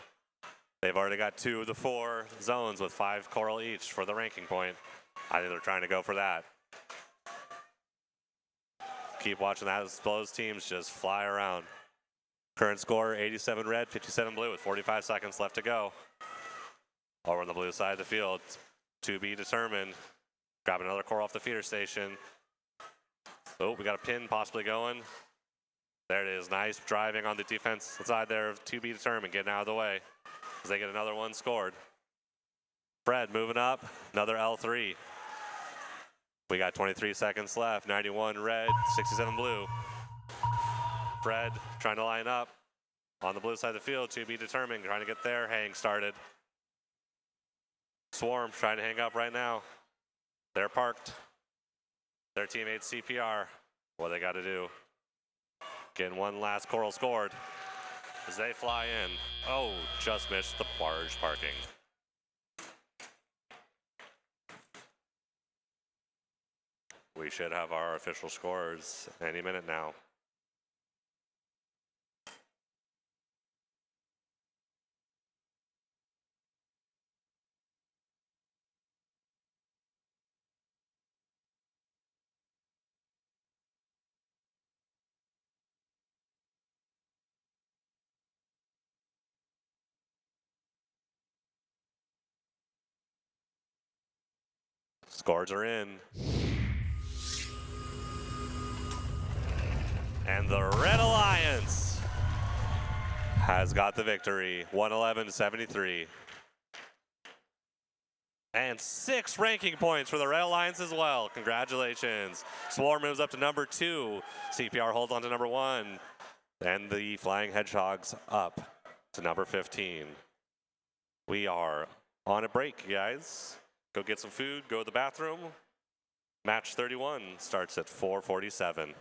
Speaker 2: They've already got 2 of the 4 zones with 5 coral each for the ranking point. I think they're trying to go for that. Keep watching that as those teams just fly around. Current score, 87 red, 57 blue with 45 seconds left to go. Over on the blue side of the field, to be determined. Grab another coral off the feeder station. Oh, we got a pin possibly going. There it is, nice driving on the defense side there of to be determined, getting out of the way as they get another one scored. Fred moving up, another L3. We got 23 seconds left, 91 red, 67 blue. Fred trying to line up on the blue side of the field, to be determined, trying to get their hang started. Swarm trying to hang up right now. They're parked. Their teammate CPR, what they got to do. Getting one last coral scored as they fly in. Oh, just missed the barge parking. We should have our official scores any minute now. Scores are in. And the Red Alliance has got the victory, 111-73. And 6 ranking points for the Red Alliance as well. Congratulations. Swarm moves up to number 2. CPR holds on to number 1. And the Flying Hedgehogs up to number 15. We are on a break, guys. Go get some food, go to the bathroom. Match 31 starts at 4:47.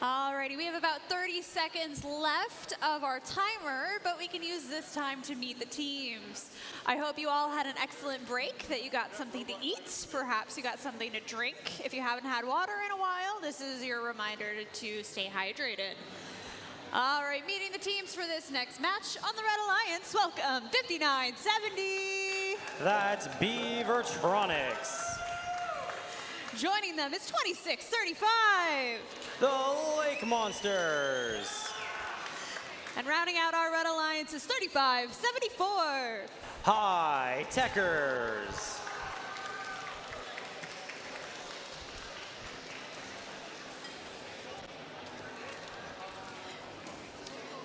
Speaker 5: Alrighty, we have about 30 seconds left of our timer, but we can use this time to meet the teams. I hope you all had an excellent break, that you got something to eat, perhaps you got something to drink. If you haven't had water in a while, this is your reminder to stay hydrated. All right, meeting the teams for this next match on the Red Alliance, welcome 5970.
Speaker 4: That's Beavertronics.
Speaker 5: Joining them is 2635.
Speaker 4: The Lake Monsters.
Speaker 5: And rounding out our Red Alliance is 3574.
Speaker 4: High Techers.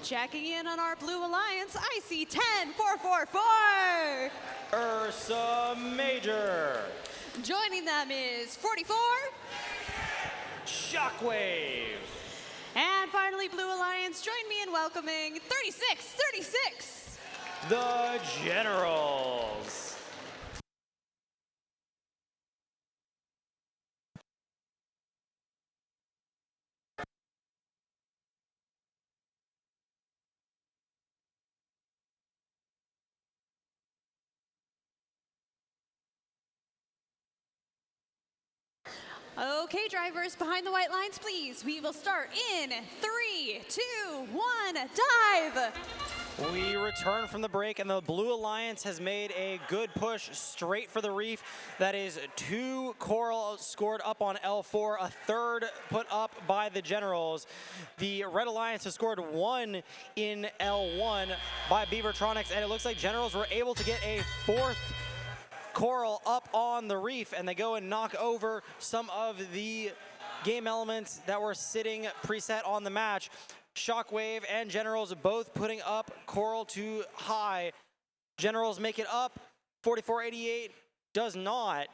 Speaker 5: Checking in on our Blue Alliance, I see 10444.
Speaker 4: Ursa Major.
Speaker 5: Joining them is 44.
Speaker 4: Shockwave.
Speaker 5: And finally, Blue Alliance, join me in welcoming 3636.
Speaker 4: The Generals.
Speaker 5: Okay, drivers, behind the white lines, please. We will start in 3, 2, 1, dive.
Speaker 4: We return from the break, and the Blue Alliance has made a good push straight for the reef. That is 2 coral scored up on L4, a 3rd put up by the Generals. The Red Alliance has scored 1 in L1 by Beavertronics, and it looks like Generals were able to get a 4th coral up on the reef, and they go and knock over some of the game elements that were sitting preset on the match. Shockwave and Generals both putting up coral to high. Generals make it up, 4488 does not.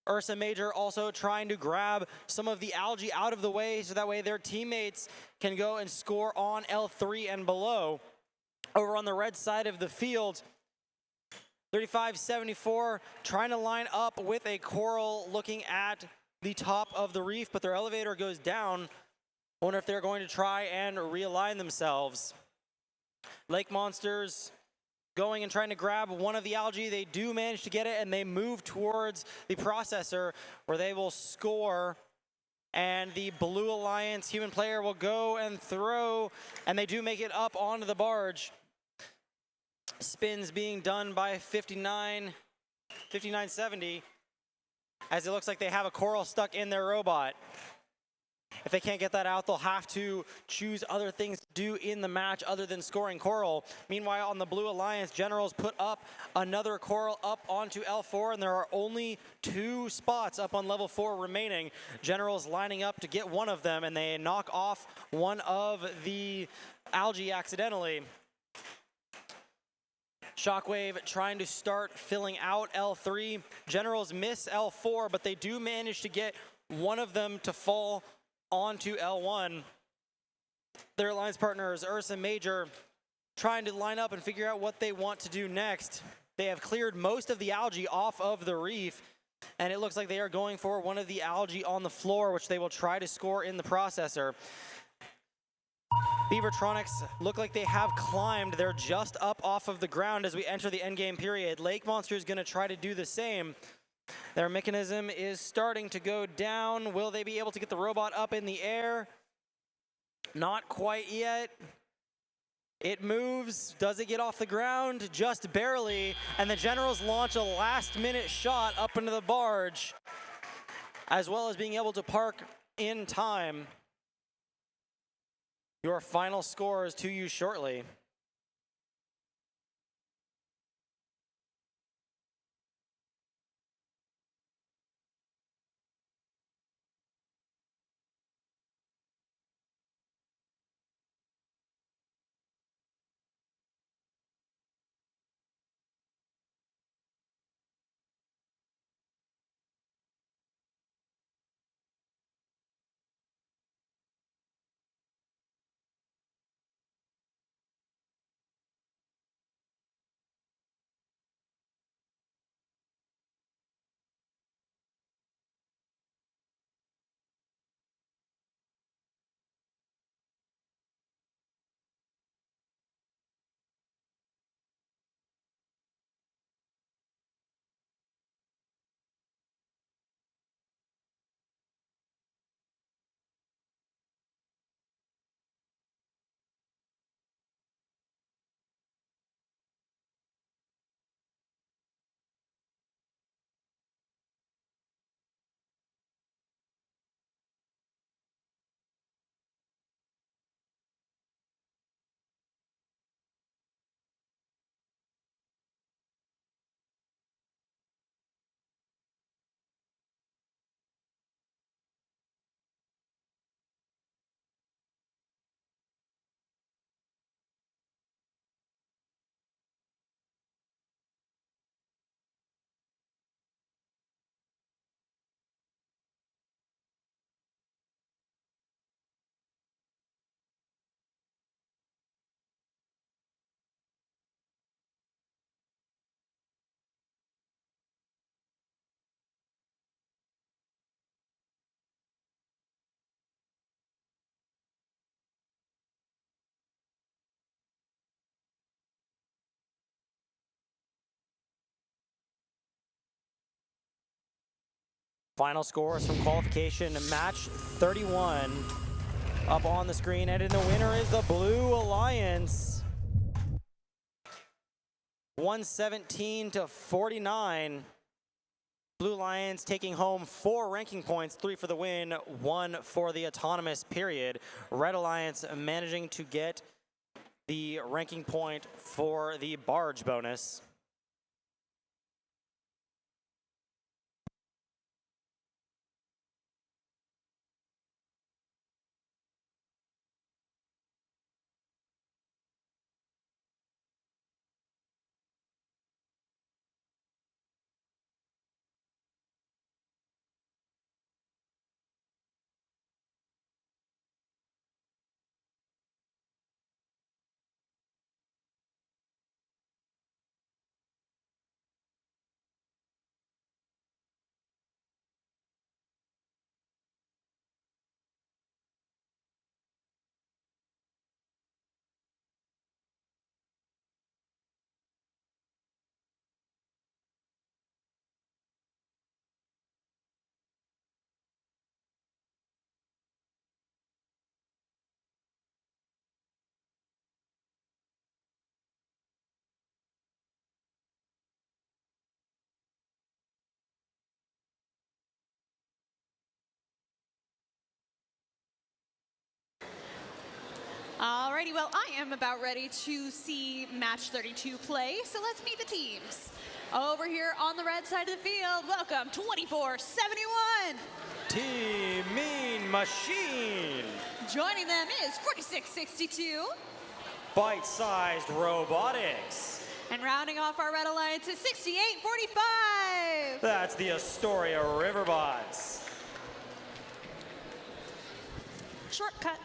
Speaker 4: Ursa Major also trying to grab some of the algae out of the way so that way their teammates can go and score on L3 and below. Over on the red side of the field, 3574 trying to line up with a coral looking at the top of the reef, but their elevator goes down. Wonder if they're going to try and realign themselves. Lake Monsters going and trying to grab one of the algae. They do manage to get it, and they move towards the processor where they will score. And the Blue Alliance human player will go and throw, and they do make it up onto the barge. Spins being done by 5970, as it looks like they have a coral stuck in their robot. If they can't get that out, they'll have to choose other things to do in the match other than scoring coral. Meanwhile, on the Blue Alliance, Generals put up another coral up onto L4, and there are only 2 spots up on level 4 remaining. Generals lining up to get one of them, and they knock off one of the algae accidentally. Shockwave trying to start filling out L3. Generals miss L4, but they do manage to get one of them to fall onto L1. Their alliance partners, Ursa Major, trying to line up and figure out what they want to do next. They have cleared most of the algae off of the reef, and it looks like they are going for one of the algae on the floor, which they will try to score in the processor. Beavertronics look like they have climbed. They're just up off of the ground as we enter the endgame period. Lake Monster is going to try to do the same. Their mechanism is starting to go down. Will they be able to get the robot up in the air? Not quite yet. It moves. Does it get off the ground? Just barely. And the Generals launch a last-minute shot up into the barge, as well as being able to park in time. Your final score is to you shortly. Final scores from qualification match 31 up on the screen, and the winner is the Blue Alliance. 117 to 49. Blue Alliance taking home 4 ranking points, 3 for the win, 1 for the autonomous period. Red Alliance managing to get the ranking point for the barge bonus.
Speaker 5: Alrighty, well, I am about ready to see match 32 play, so let's meet the teams. Over here on the red side of the field, welcome 2471.
Speaker 4: Team Mean Machine.
Speaker 5: Joining them is 4662.
Speaker 4: Bite-sized Robotics.
Speaker 5: And rounding off our red alliance is 6845.
Speaker 4: That's the Astoria Riverbots.
Speaker 5: Shortcut.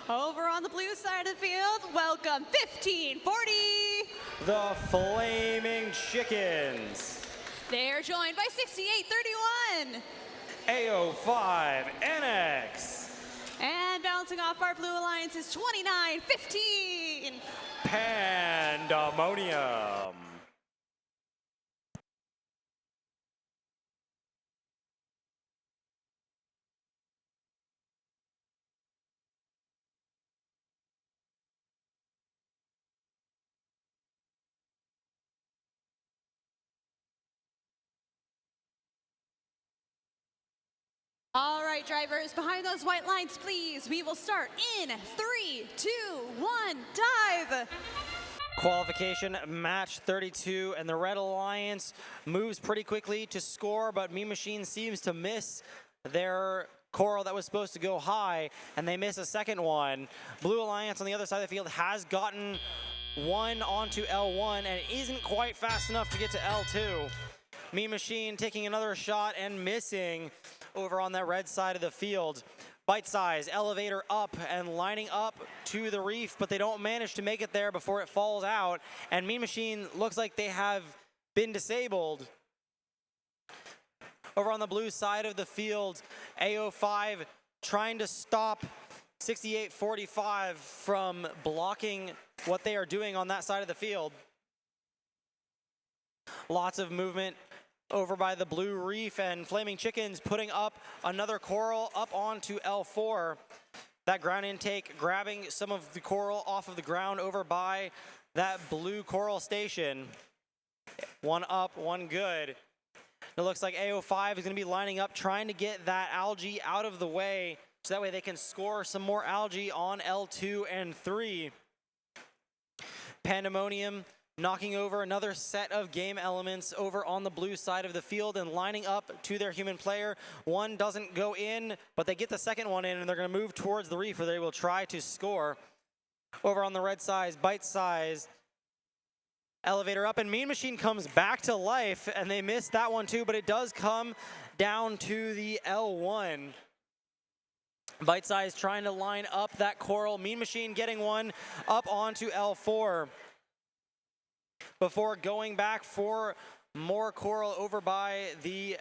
Speaker 5: Over on the blue side of the field, welcome 1540.
Speaker 4: The Flaming Chickens.
Speaker 5: They're joined by 6831.
Speaker 4: AO5 NX.
Speaker 5: And bouncing off our blue alliance is 2915.
Speaker 4: Pandemonium.
Speaker 5: All right, drivers, behind those white lines, please. We will start in 3, 2, 1, dive.
Speaker 4: Qualification match 32, and the Red Alliance moves pretty quickly to score, but Mean Machine seems to miss their coral that was supposed to go high, and they miss a second one. Blue Alliance on the other side of the field has gotten one onto L1 and isn't quite fast enough to get to L2. Mean Machine taking another shot and missing over on that red side of the field. Bite size, elevator up and lining up to the reef, but they don't manage to make it there before it falls out. And Mean Machine looks like they have been disabled. Over on the blue side of the field, AO5 trying to stop 6845 from blocking what they are doing on that side of the field. Lots of movement over by the blue reef, and Flaming Chickens putting up another coral up onto L4. That ground intake grabbing some of the coral off of the ground over by that blue coral station. One up, one good. It looks like AO5 is going to be lining up, trying to get that algae out of the way, so that way they can score some more algae on L2 and 3. Pandemonium knocking over another set of game elements over on the blue side of the field and lining up to their human player. One doesn't go in, but they get the second one in, and they're going to move towards the reef where they will try to score. Over on the red side, Bite Size, elevator up, and Mean Machine comes back to life, and they missed that one too, but it does come down to the L1. Bite Size trying to line up that coral. Mean Machine getting one up onto L4. Before going back for more coral over by the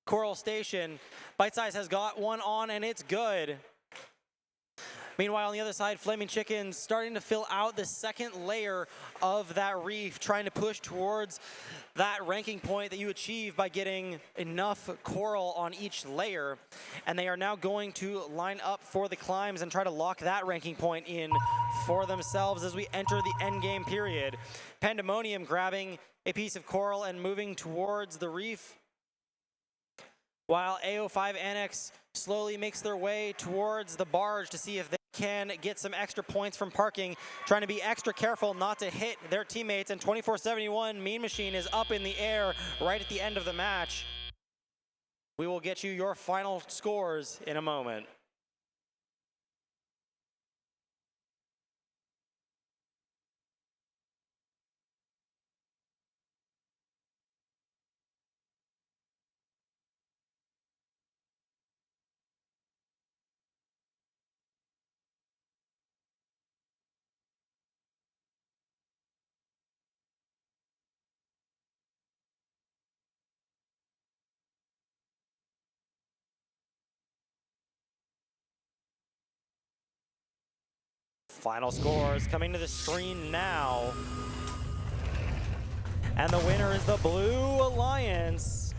Speaker 4: coral station. Bite Size has got one on, and it's good. Meanwhile, on the other side, Flaming Chickens starting to fill out the second layer of that reef, trying to push towards that ranking point that you achieve by getting enough coral on each layer. And they are now going to line up for the climbs and try to lock that ranking point in for themselves as we enter the end game period. Pandemonium grabbing a piece of coral and moving towards the reef, while AO5 Annex slowly makes their way towards the barge to see if they can get some extra points from parking, trying to be extra careful not to hit their teammates. And 2471 Mean Machine is up in the air right at the end of the match. We will get you your final scores in a moment. Final scores coming to the screen now. And the winner is the Blue Alliance,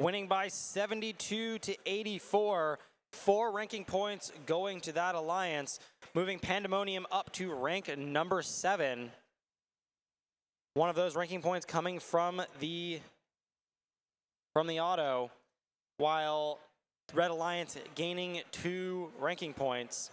Speaker 4: winning by 72 to 84. 4 ranking points going to that alliance, moving Pandemonium up to rank number 7. One of those ranking points coming from the auto, while Red Alliance gaining 2 ranking points.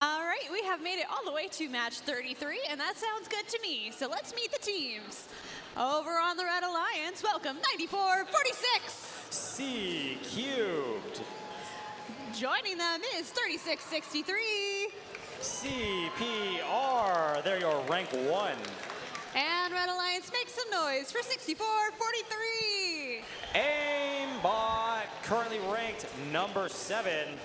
Speaker 5: All right, we have made it all the way to match 33, and that sounds good to me. So let's meet the teams. Over on the Red Alliance, welcome 9446.
Speaker 4: C cubed.
Speaker 5: Joining them is 3663.
Speaker 4: CPR, they're your rank 1.
Speaker 5: And Red Alliance, make some noise for 6443.
Speaker 4: Aimbot, currently ranked number 7.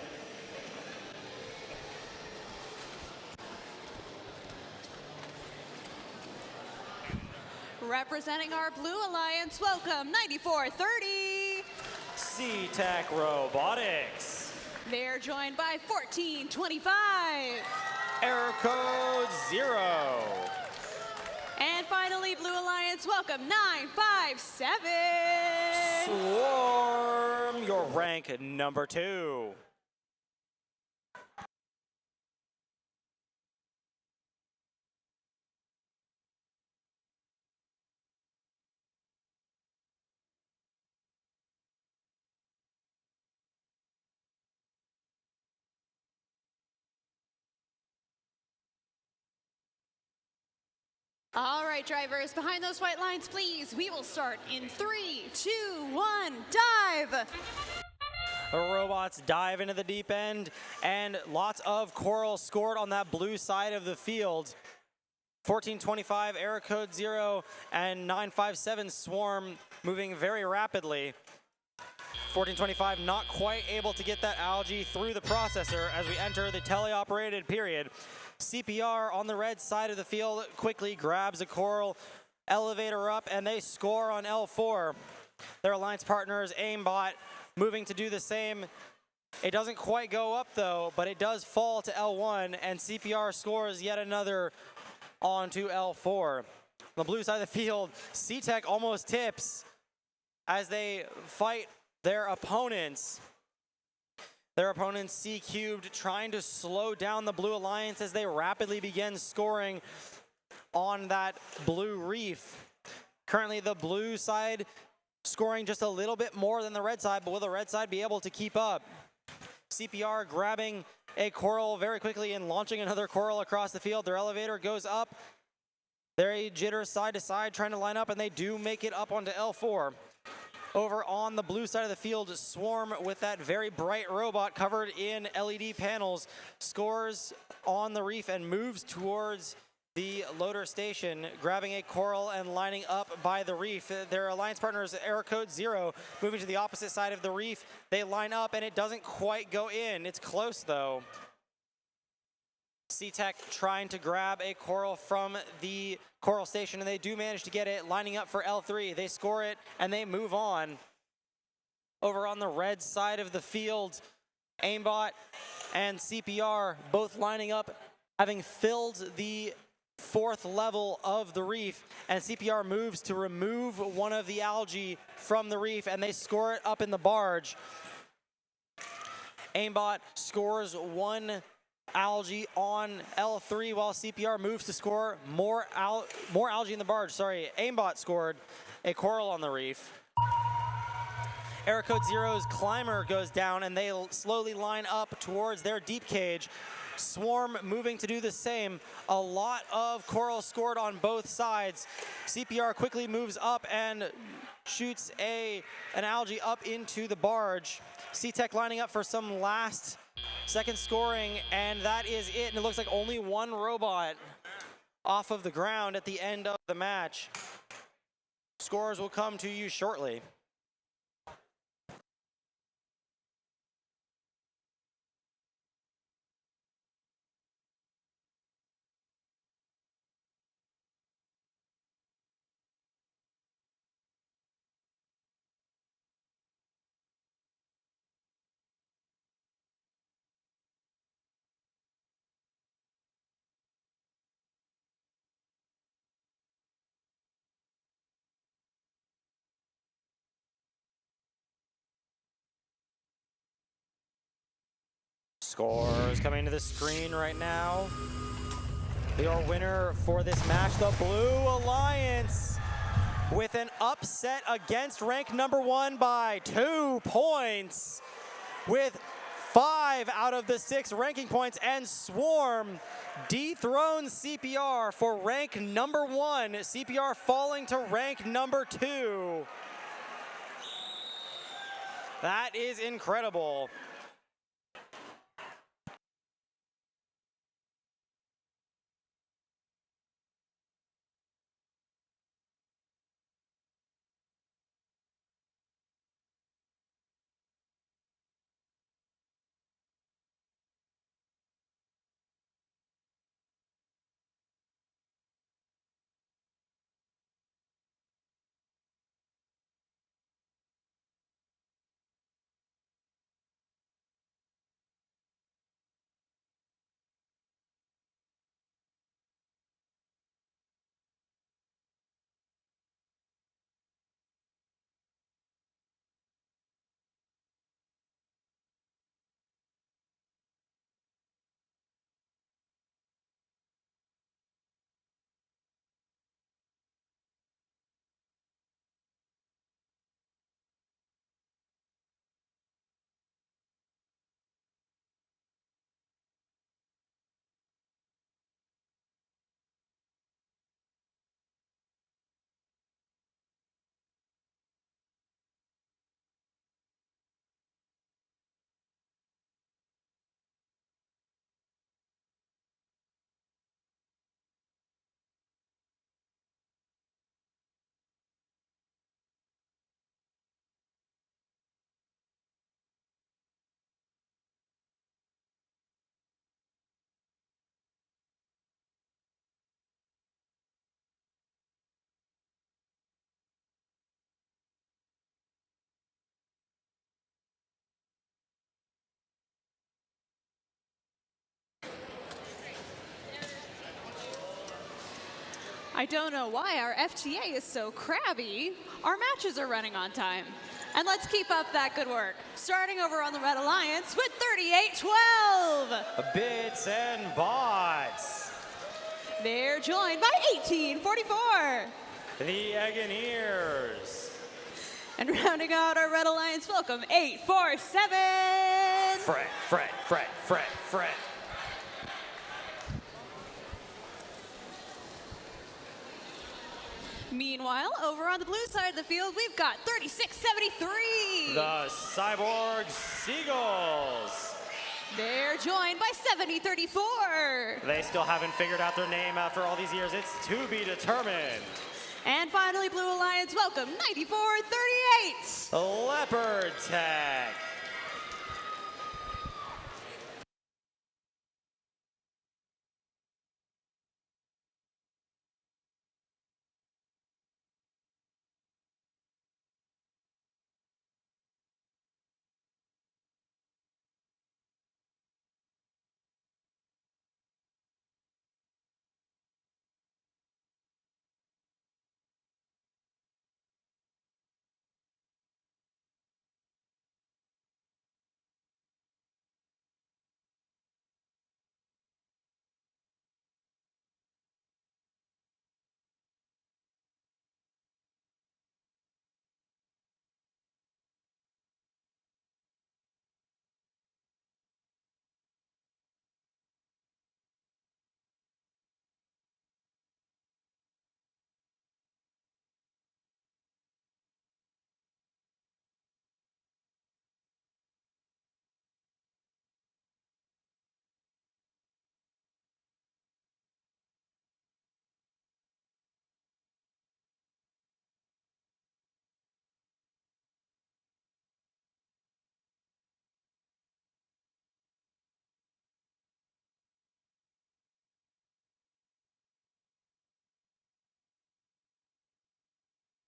Speaker 5: Representing our Blue Alliance, welcome 9430.
Speaker 4: C-Tech Robotics.
Speaker 5: They're joined by 1425.
Speaker 4: Error code 0.
Speaker 5: And finally, Blue Alliance, welcome 957.
Speaker 4: Swarm, your rank number 2.
Speaker 5: All right, drivers, behind those white lines, please. We will start in 3, 2, 1, dive.
Speaker 4: The robots dive into the deep end, and lots of coral scored on that blue side of the field. 1425, error code 0, and 957 swarm moving very rapidly. 1425 not quite able to get that algae through the processor as we enter the teleoperated period. CPR on the red side of the field quickly grabs a coral elevator up, and they score on L4. Their alliance partners, Aimbot, moving to do the same. It doesn't quite go up though, but it does fall to L1, and CPR scores yet another onto L4. On the blue side of the field, C-Tech almost tips as they fight their opponents. Their opponents, C-Cubed, trying to slow down the Blue Alliance as they rapidly begin scoring on that blue reef. Currently the blue side scoring just a little bit more than the red side, but will the red side be able to keep up? CPR grabbing a coral very quickly and launching another coral across the field. Their elevator goes up. They jitter side to side trying to line up, and they do make it up onto L4. Over on the blue side of the field, Swarm with that very bright robot covered in LED panels scores on the reef and moves towards the loader station, grabbing a coral and lining up by the reef. Their alliance partners, error code 0, moving to the opposite side of the reef. They line up and it doesn't quite go in. It's close though. C-Tech trying to grab a coral from the coral station, and they do manage to get it, lining up for L3. They score it and they move on. Over on the red side of the field, Aimbot and CPR both lining up, having filled the 4th level of the reef, and CPR moves to remove one of the algae from the reef, and they score it up in the barge. Aimbot scores one algae on L3 while CPR moves to score more algae in the barge. Sorry, Aimbot scored a coral on the reef. Error code 0's climber goes down, and they slowly line up towards their deep cage. Swarm moving to do the same. A lot of coral scored on both sides. CPR quickly moves up and shoots an algae up into the barge. C-Tech lining up for some last second scoring, and that is it. And it looks like only one robot off of the ground at the end of the match. Scores will come to you shortly. Scores coming to the screen right now. Your winner for this match, the Blue Alliance, with an upset against rank number 1 by 2 points, with 5 out of the 6 ranking points, and Swarm dethrones CPR for rank number 1. CPR falling to rank number 2. That is incredible.
Speaker 5: I don't know why our FTA is so crabby. Our matches are running on time. And let's keep up that good work. Starting over on the Red Alliance with 38-12.
Speaker 4: Bits and bots.
Speaker 5: They're joined by 1844.
Speaker 4: The Aggineers.
Speaker 5: And rounding out our Red Alliance welcome, 847.
Speaker 4: Fret.
Speaker 5: Meanwhile, over on the blue side of the field, we've got 3673.
Speaker 4: The Cyborg Seagulls.
Speaker 5: They're joined by 7034.
Speaker 4: They still haven't figured out their name after all these years. It's to be determined.
Speaker 5: And finally, Blue Alliance welcome, 9438.
Speaker 4: Leopard Tech.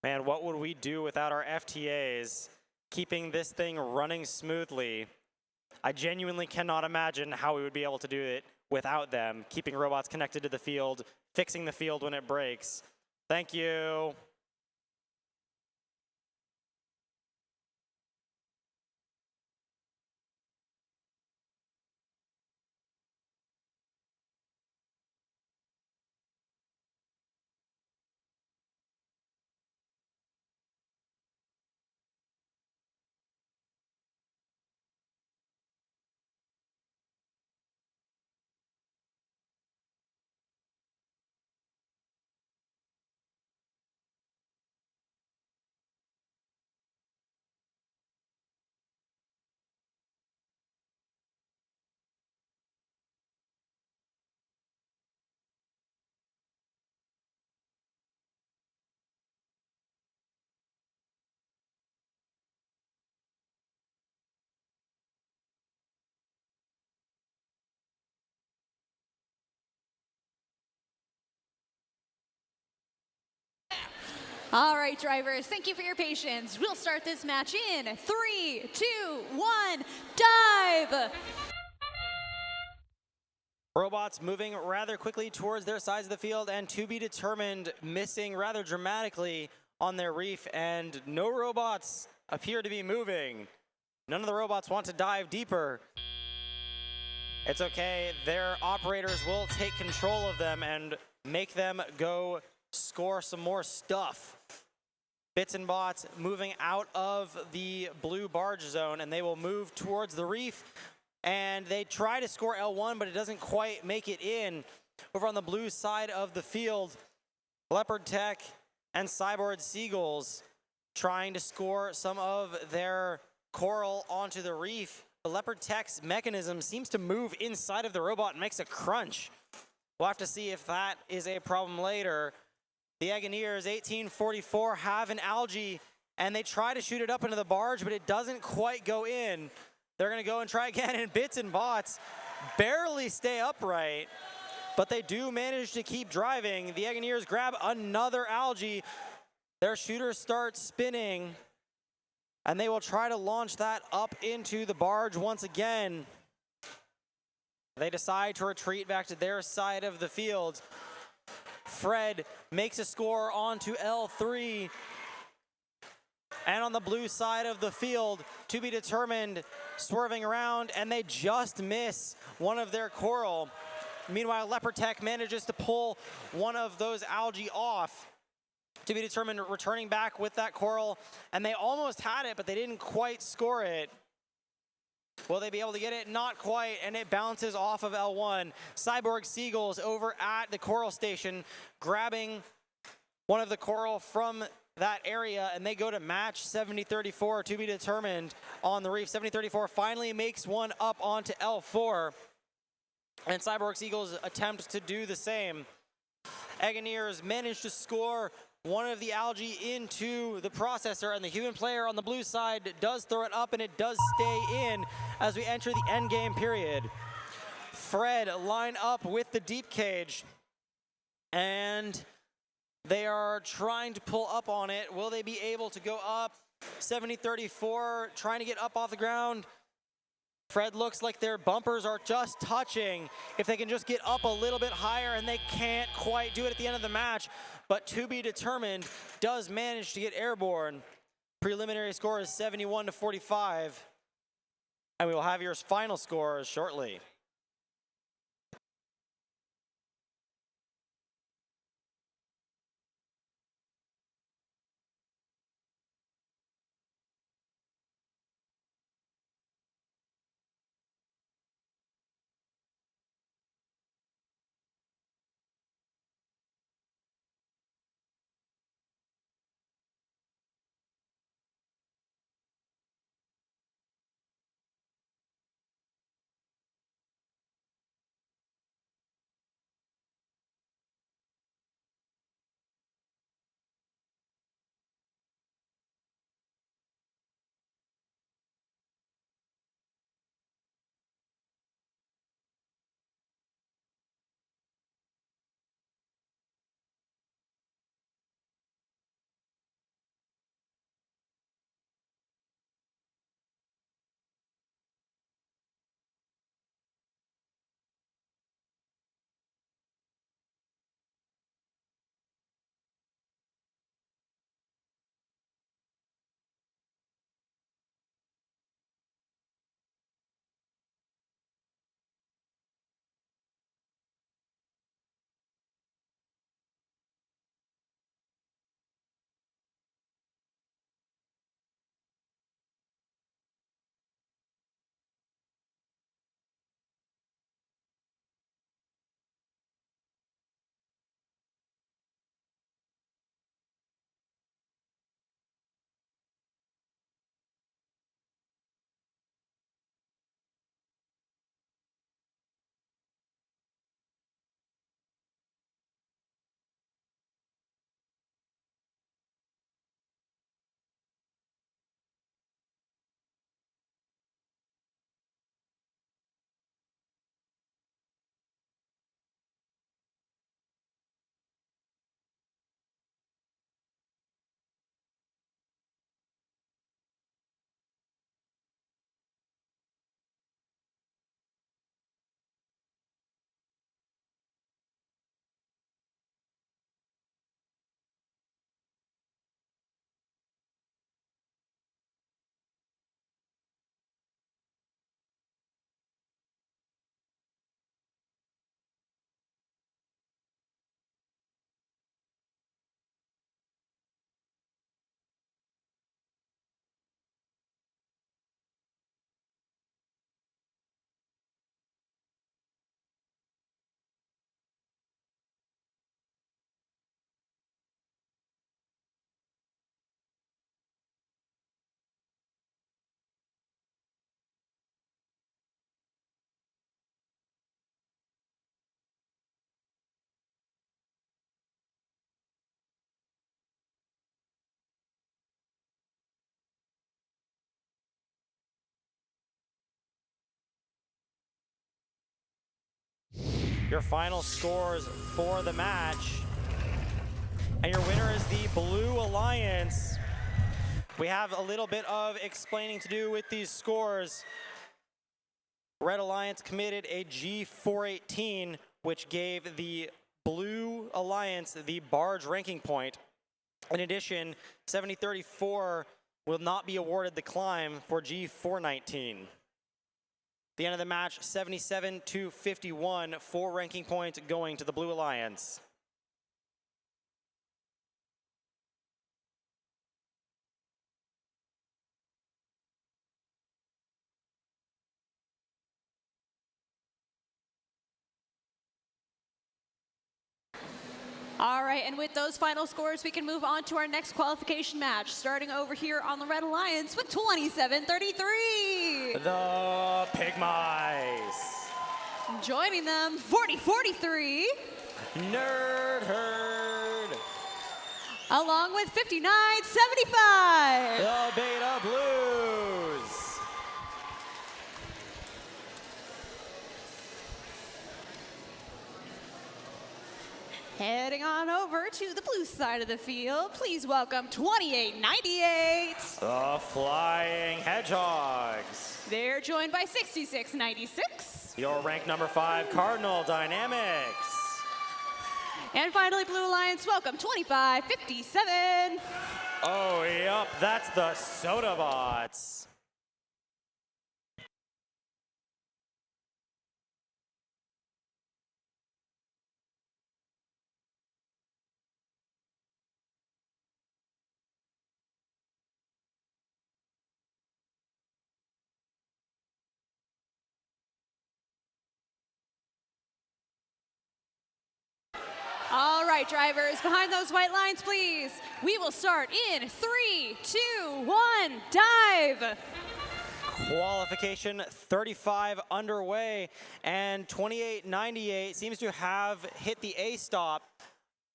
Speaker 4: Man, what would we do without our FTAs keeping this thing running smoothly? I genuinely cannot imagine how we would be able to do it without them, keeping robots connected to the field, fixing the field when it breaks. Thank you.
Speaker 5: All right, drivers, thank you for your patience. We'll start this match in 3, 2, 1, dive!
Speaker 4: Robots moving rather quickly towards their sides of the field, and to be determined missing rather dramatically on their reef, and no robots appear to be moving. None of the robots want to dive deeper. It's okay, their operators will take control of them and make them go score some more stuff. Bits and bots moving out of the blue barge zone, and they will move towards the reef, and they try to score L1, but it doesn't quite make it in. Over on the blue side of the field, Leopard Tech and Cyborg Seagulls trying to score some of their coral onto the reef. The Leopard Tech's mechanism seems to move inside of the robot and makes a crunch. We'll have to see if that is a problem later. The Aggineers, 1844, have an algae, and they try to shoot it up into the barge, but it doesn't quite go in. They're going to go and try again, and Bits and Bots barely stay upright, but they do manage to keep driving. The Aggineers grab another algae. Their shooter starts spinning, and they will try to launch that up into the barge once again. They decide to retreat back to their side of the field. Fred makes a score onto L3. And on the blue side of the field, to be determined, swerving around, and they just miss one of their coral. Meanwhile, Leopard Tech manages to pull one of those algae off. To be determined, returning back with that coral, and they almost had it, but they didn't quite score it. Will they be able to get it? Not quite, and it bounces off of L1. Cyborg Seagulls over at the coral station, grabbing one of the coral from that area, and they go to match 70-34 to be determined on the reef. 70-34 finally makes one up onto L4, and Cyborg Seagulls attempt to do the same. Eganeers managed to score one of the algae into the processor, and the human player on the blue side does throw it up, and it does stay in as we enter the end game period. Fred line up with the deep cage, and they are trying to pull up on it. Will they be able to go up? 70-34, trying to get up off the ground. Fred looks like their bumpers are just touching. If they can just get up a little bit higher, and they can't quite do it at the end of the match, but to be determined does manage to get airborne. Preliminary score is 71-45, and we will have your final scores shortly. Your final scores for the match. And your winner is the Blue Alliance. We have a little bit of explaining to do with these scores. Red Alliance committed a G418, which gave the Blue Alliance the barge ranking point. In addition, 7034 will not be awarded the climb for G419. The end of the match, 77-51, 4 ranking points going to the Blue Alliance.
Speaker 5: All right, and with those final scores, we can move on to our next qualification match, starting over here on the Red Alliance with 27-33.
Speaker 4: The Pig Mice.
Speaker 5: Joining them, 40-43.
Speaker 4: Nerd Herd.
Speaker 5: Along with 59-75.
Speaker 4: The Beta Blues.
Speaker 5: Heading on over to the blue side of the field, please welcome 2898.
Speaker 4: The Flying Hedgehogs.
Speaker 5: They're joined by 6696.
Speaker 4: Your rank number 5, Cardinal Dynamics.
Speaker 5: And finally, Blue Alliance, welcome 2557.
Speaker 4: Oh, yup, that's the Soda Bots.
Speaker 5: All right, drivers, behind those white lines, please. We will start in 3, 2, 1, dive.
Speaker 4: Qualification 35 underway, and 2898 seems to have hit the A stop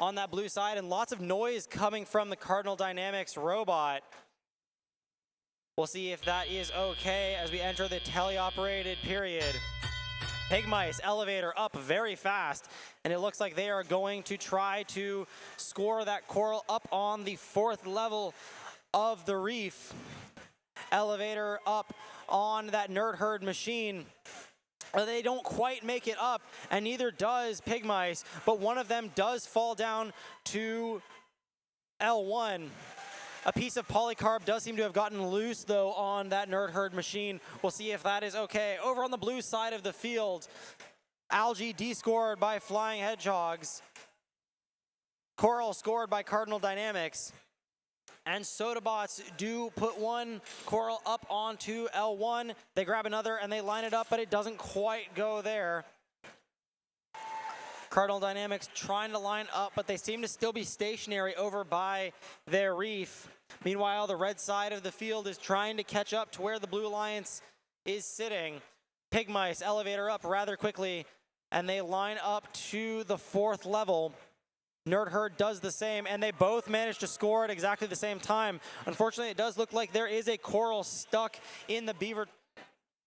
Speaker 4: on that blue side, and lots of noise coming from the Cardinal Dynamics robot. We'll see if that is okay as we enter the teleoperated period. Pig Mice elevator up very fast, and it looks like they are going to try to score that coral up on the 4th level of the reef. Elevator up on that Nerd Herd machine. They don't quite make it up, and neither does Pig Mice, but one of them does fall down to L1. A piece of polycarb does seem to have gotten loose, though, on that Nerd Herd machine. We'll see if that is okay. Over on the blue side of the field, Algae descored by Flying Hedgehogs. Coral scored by Cardinal Dynamics. And Sodabots do put one coral up onto L1. They grab another and they line it up, but it doesn't quite go there. Cardinal Dynamics trying to line up, but they seem to still be stationary over by their reef. Meanwhile, the red side of the field is trying to catch up to where the Blue Alliance is sitting. Pig Mice elevator up rather quickly, and they line up to the 4th level. Nerd Herd does the same, and they both manage to score at exactly the same time. Unfortunately, it does look like there is a coral stuck in the beaver,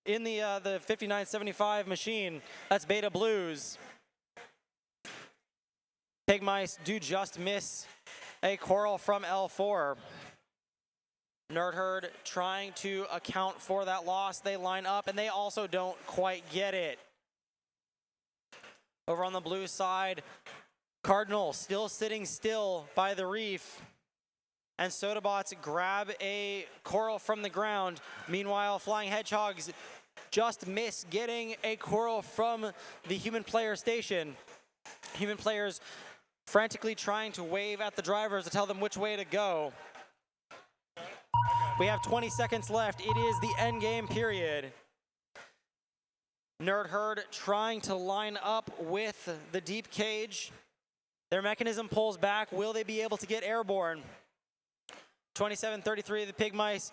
Speaker 4: in the 5975 machine. That's Beta Blues. Pig Mice do just miss a coral from L4. Nerd Herd trying to account for that loss. They line up, and they also don't quite get it. Over on the blue side, Cardinal still sitting still by the reef, and Sodabots grab a coral from the ground. Meanwhile, Flying Hedgehogs just miss getting a coral from the human player station. Human players frantically trying to wave at the drivers to tell them which way to go. We have 20 seconds left. It is the end game period. Nerd Herd trying to line up with the deep cage. Their mechanism pulls back. Will they be able to get airborne? 27-33, the Pig Mice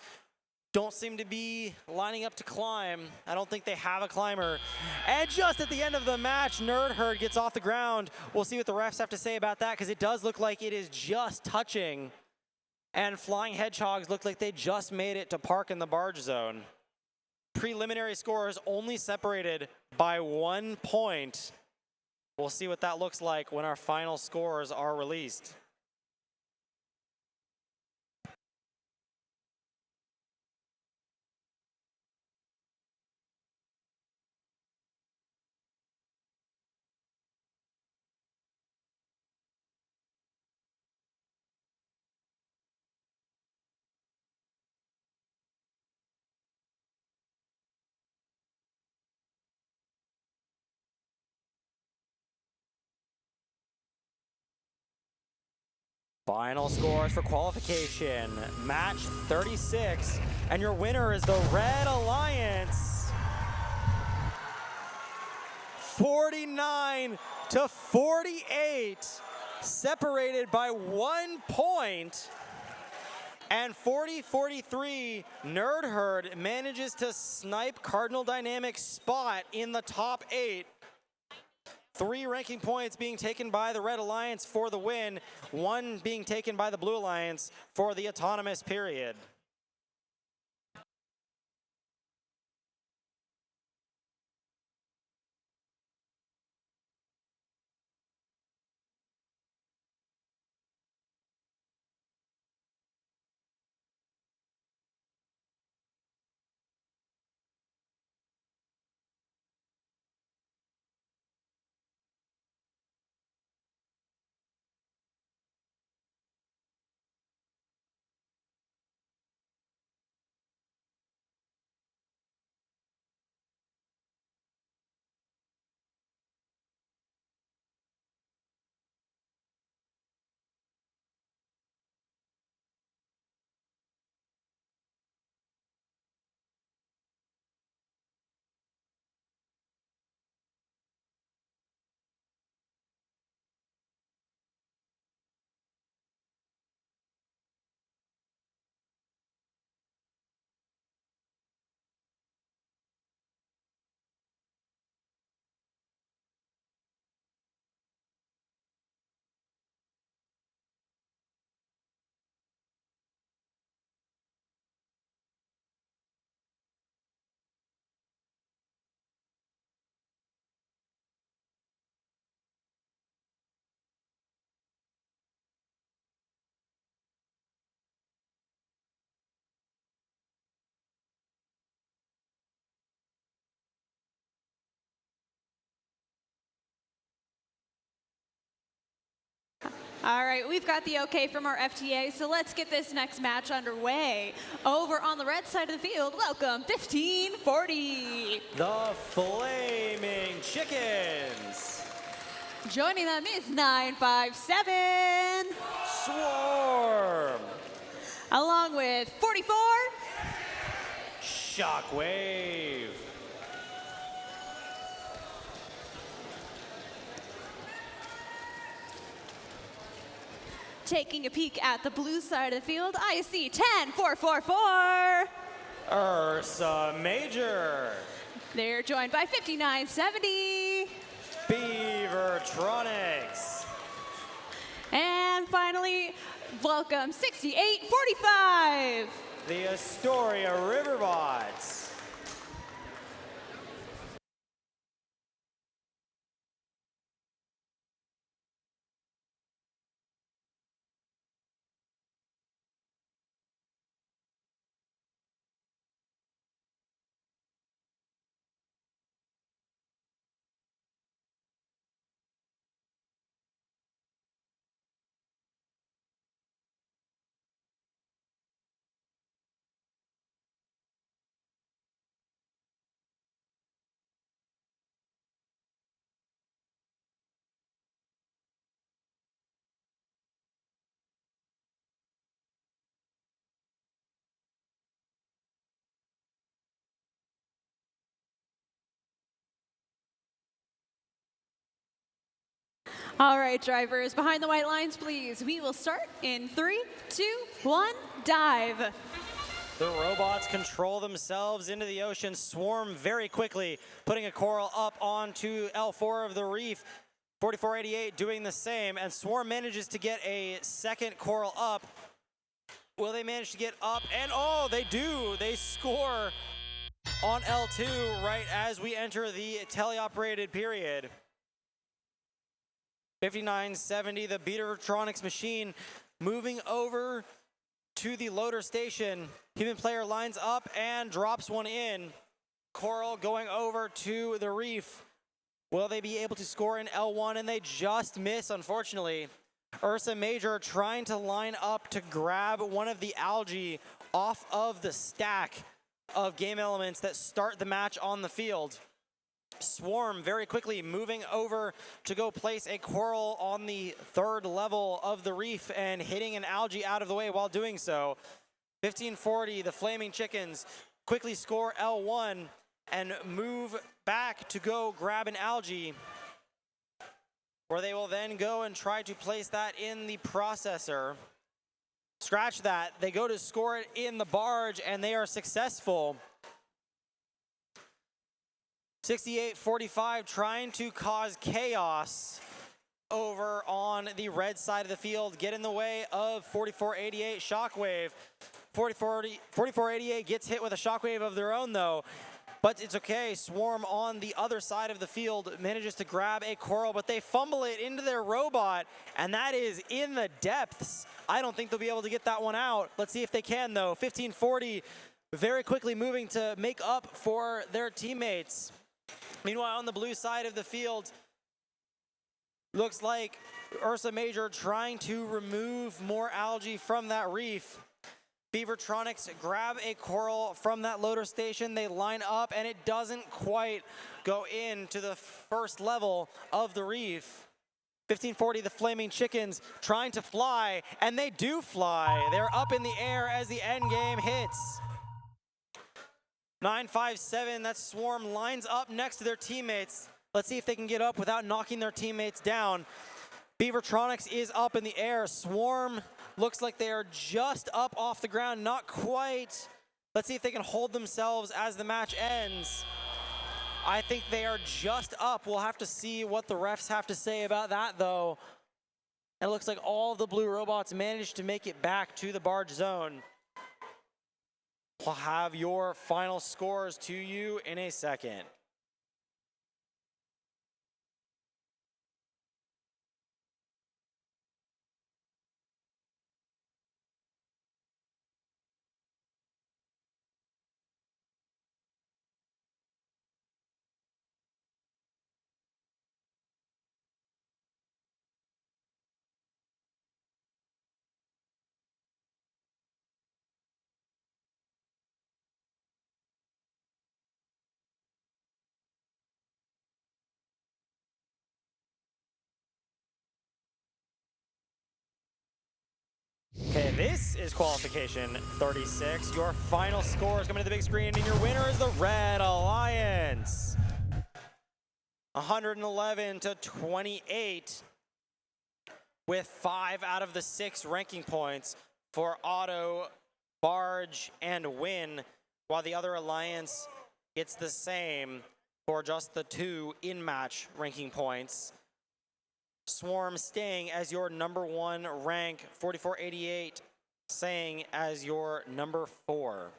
Speaker 4: don't seem to be lining up to climb. I don't think they have a climber. And just at the end of the match, Nerd Herd gets off the ground. We'll see what the refs have to say about that, because it does look like it is just touching. And Flying Hedgehogs look like they just made it to park in the barge zone. Preliminary scores only separated by 1 point. We'll see what that looks like when our final scores are released. Final scores for qualification. Match 36. And your winner is the Red Alliance. 49-48. Separated by 1 point. And 40-43, Nerd Herd manages to snipe Cardinal Dynamics' spot in the top 8. 3 ranking points being taken by the Red Alliance for the win, 1 being taken by the Blue Alliance for the autonomous period.
Speaker 5: All right, we've got the okay from our FTA, so let's get this next match underway. Over on the red side of the field, welcome 1540.
Speaker 4: The Flaming Chickens.
Speaker 5: Joining them is 957.
Speaker 4: Swarm.
Speaker 5: Along with 44.
Speaker 4: Shockwave.
Speaker 5: Taking a peek at the blue side of the field, I see 10444.
Speaker 4: Ursa Major.
Speaker 5: They're joined by 5970.
Speaker 4: Beavertronics.
Speaker 5: And finally, welcome 6845.
Speaker 4: The Astoria Riverbots.
Speaker 5: All right, drivers, behind the white lines, please. We will start in 3, 2, 1, dive.
Speaker 4: The robots control themselves into the ocean, swarm very quickly, putting a coral up onto L4 of the reef. 4488 doing the same, and Swarm manages to get a second coral up. Will they manage to get up? And oh, they do. They score on L2 right as we enter the teleoperated period. 5970, the Beavertronics machine moving over to the loader station. Human player lines up and drops one in. Coral going over to the reef. Will they be able to score in L1? And they just miss, unfortunately. Ursa Major trying to line up to grab one of the algae off of the stack of game elements that start the match on the field. Swarm very quickly moving over to go place a coral on the 3rd level of the reef and hitting an algae out of the way while doing so. 1540, the Flaming Chickens quickly score L1 and move back to go grab an algae, where they will then go and try to place that in the processor. Scratch that, they go to score it in the barge and they are successful. 68-45 trying to cause chaos over on the red side of the field, get in the way of 4488 Shockwave. 4488 gets hit with a Shockwave of their own though, but it's okay. Swarm on the other side of the field manages to grab a coral, but they fumble it into their robot, and that is in the depths. I don't think they'll be able to get that one out. Let's see if they can though. 1540 very quickly moving to make up for their teammates. Meanwhile, on the blue side of the field, looks like Ursa Major trying to remove more algae from that reef. Beavertronics grab a coral from that loader station. They line up, and it doesn't quite go into the 1st level of the reef. 1540, the Flaming Chickens trying to fly, and they do fly. They're up in the air as the end game hits. 957, that Swarm lines up next to their teammates. Let's see if they can get up without knocking their teammates down. Beavertronics is up in the air. Swarm looks like they are just up off the ground, not quite. Let's see if they can hold themselves as the match ends. I think they are just up. We'll have to see what the refs have to say about that though. And it looks like all of the blue robots managed to make it back to the barge zone. We'll have your final scores to you in a second. Okay, this is qualification 36. Your final score is coming to the big screen, and your winner is the Red Alliance. 111-28, with 5 out of the 6 ranking points for Auto, Barge, and Win, while the other alliance gets the same for just the 2 in-match ranking points. Swarm staying as your #1 rank, 4488 staying as your number 4.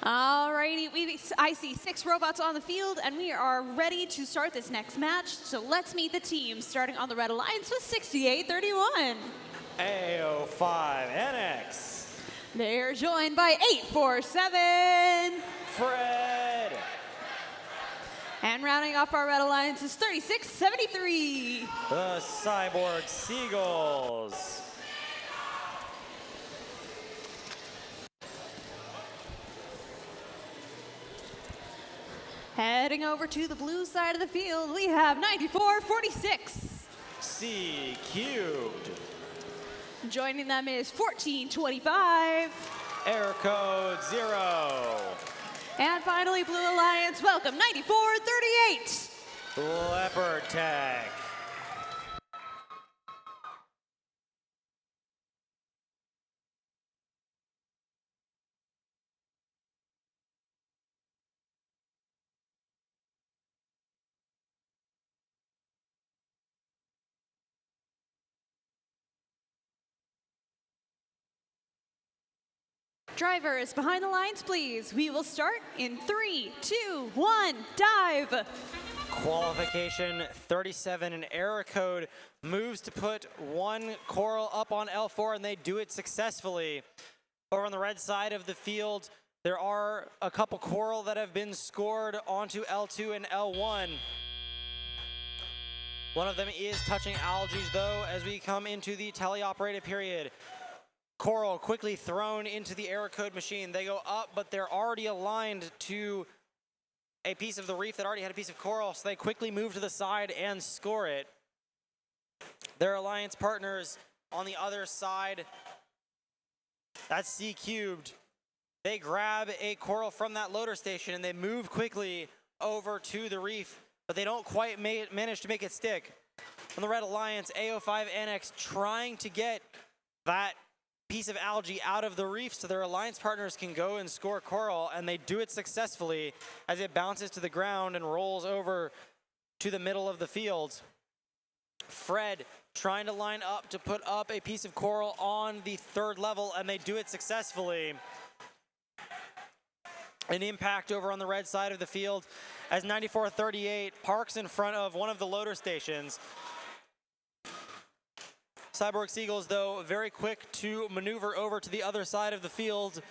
Speaker 5: Alrighty, I see 6 robots on the field, and we are ready to start this next match. So let's meet the teams, starting on the Red Alliance with 6831.
Speaker 4: AO5 NX.
Speaker 5: They're joined by 847.
Speaker 4: Fred.
Speaker 5: And rounding off our Red Alliance is 3673.
Speaker 4: The Cyborg Seagulls.
Speaker 5: Heading over to the blue side of the field, we have 9446.
Speaker 4: C cubed.
Speaker 5: Joining them is 1425.
Speaker 4: Air code 0.
Speaker 5: And finally, Blue Alliance, welcome 9438.
Speaker 4: Leopard Tech.
Speaker 5: Drivers, behind the lines, please. We will start in 3, 2, 1, dive.
Speaker 4: Qualification 37, and Error Code moves to put one coral up on L4, and they do it successfully. Over on the red side of the field, there are a couple coral that have been scored onto L2 and L1. One of them is touching algae, though, as we come into the teleoperated period. Coral quickly thrown into the error code machine. They go up, but they're already aligned to a piece of the reef that already had a piece of coral, so they quickly move to the side and score it. Their alliance partners on the other side, that's C cubed. They grab a coral from that loader station and they move quickly over to the reef, but they don't quite manage to make it stick. On the Red Alliance, AO5NX trying to get that piece of algae out of the reef so their alliance partners can go and score coral, and they do it successfully as it bounces to the ground and rolls over to the middle of the field. Fred trying to line up to put up a piece of coral on the third level, and they do it successfully. An impact over on the red side of the field as 9438 parks in front of one of the loader stations. Cyborg Seagulls, though, very quick to maneuver over to the other side of the field,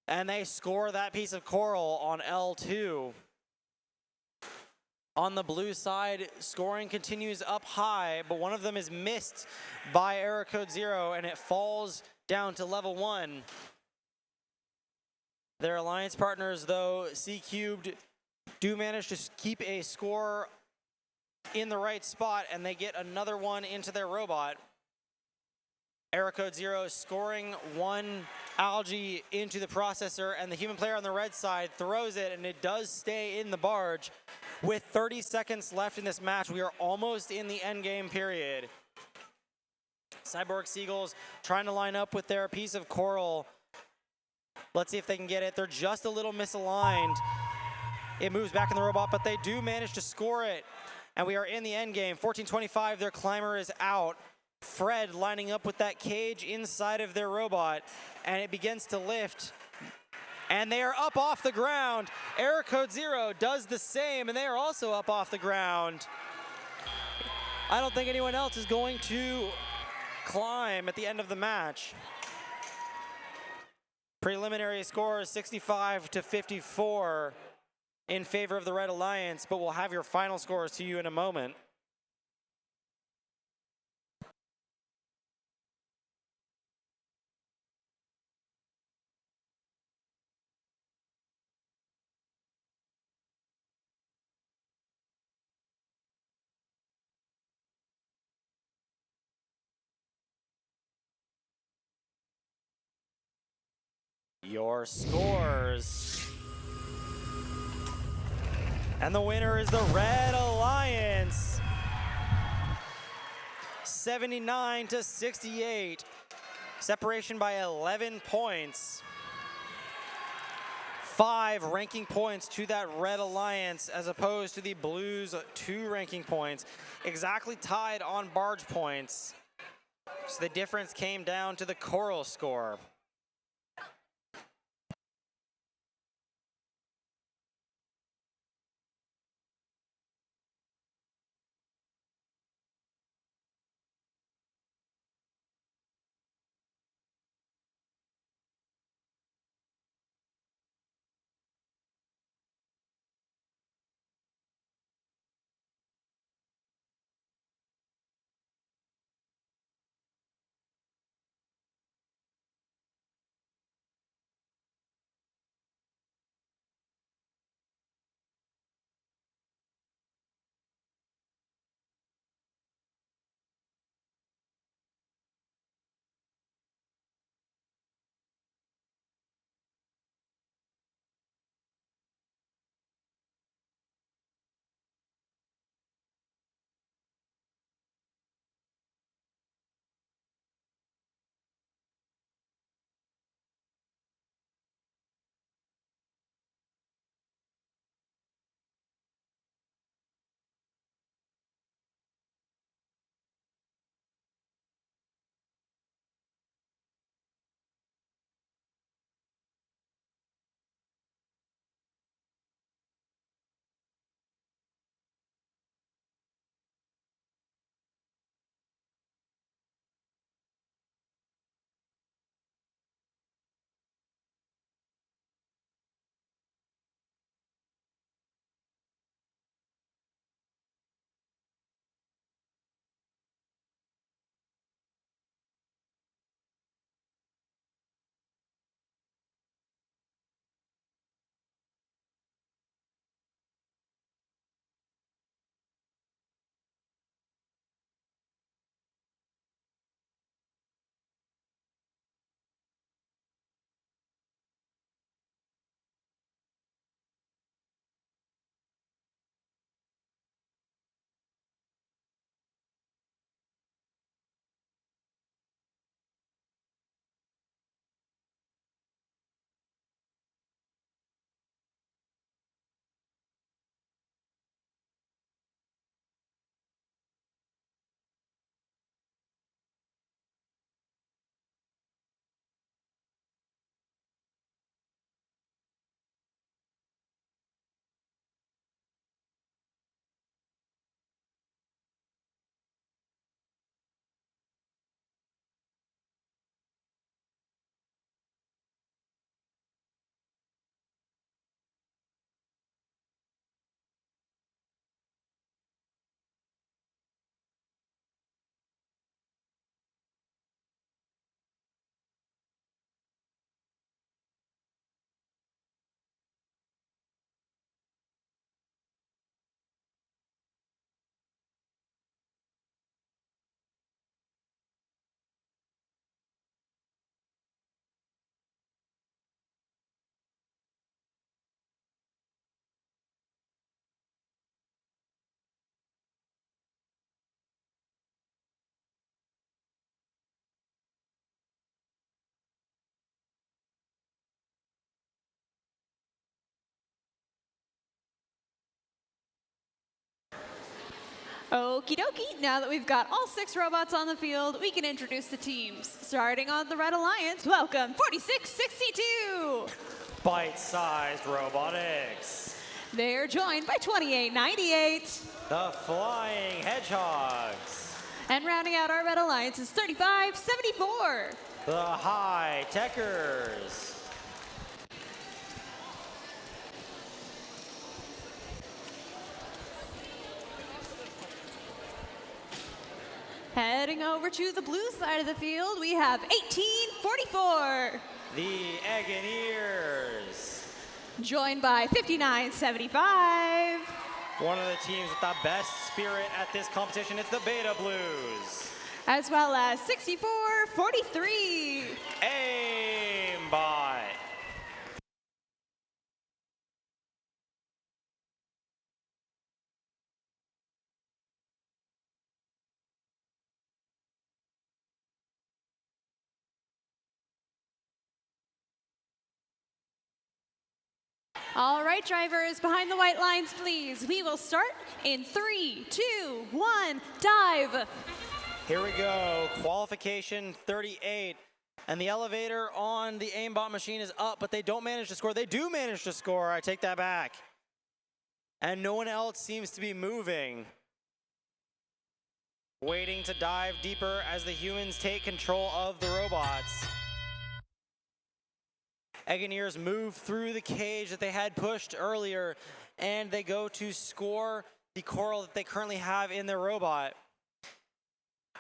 Speaker 4: and they score that piece of coral on L2. On the blue side, scoring continues up high, but one of them is missed by error code 0, and it falls down to level 1. Their alliance partners, though, C cubed, do manage to keep a score in the right spot, and they get another one into their robot. Error code 0 scoring one algae into the processor, and the human player on the red side throws it, and it does stay in the barge. With 30 seconds left in this match, we are almost in the end game period. Cyborg Seagulls trying to line up with their piece of coral. Let's see if they can get it. They're just a little misaligned. It moves back in the robot, but they do manage to score it. And we are in the end game. 1425, their climber is out. Fred lining up with that cage inside of their robot, and it begins to lift. And they are up off the ground. Error code 0 does the same, and they are also up off the ground. I don't think anyone else is going to climb at the end of the match. Preliminary score is 65-54 in favor of the Red Alliance, but we'll have your final scores to you in a moment. Your scores. And the winner is the Red Alliance. 79-68. Separation by 11 points. 5 ranking points to that Red Alliance as opposed to the Blues 2 ranking points. Exactly tied on barge points. So the difference came down to the coral score.
Speaker 5: Okie dokie, now that we've got all 6 robots on the field, we can introduce the teams. Starting on the Red Alliance, welcome 4662.
Speaker 4: Bite-sized Robotics.
Speaker 5: They're joined by 2898.
Speaker 4: The Flying Hedgehogs.
Speaker 5: And rounding out our Red Alliance is 3574.
Speaker 4: The High Techers.
Speaker 5: Heading over to the blue side of the field, we have 1844.
Speaker 4: The Eggoneers.
Speaker 5: Joined by 5975.
Speaker 4: One of the teams with the best spirit at this competition, it's the Beta Blues.
Speaker 5: As well as 6443.
Speaker 4: Aimbot.
Speaker 5: All right, drivers, behind the white lines, please. We will start in 3, 2, 1, dive.
Speaker 4: Here we go, qualification 38. And the elevator on the aimbot machine is up, but they don't manage to score. They do manage to score, I take that back. And no one else seems to be moving. Waiting to dive deeper as the humans take control of the robots. Eggoneers move through the cage that they had pushed earlier, and they go to score the coral that they currently have in their robot.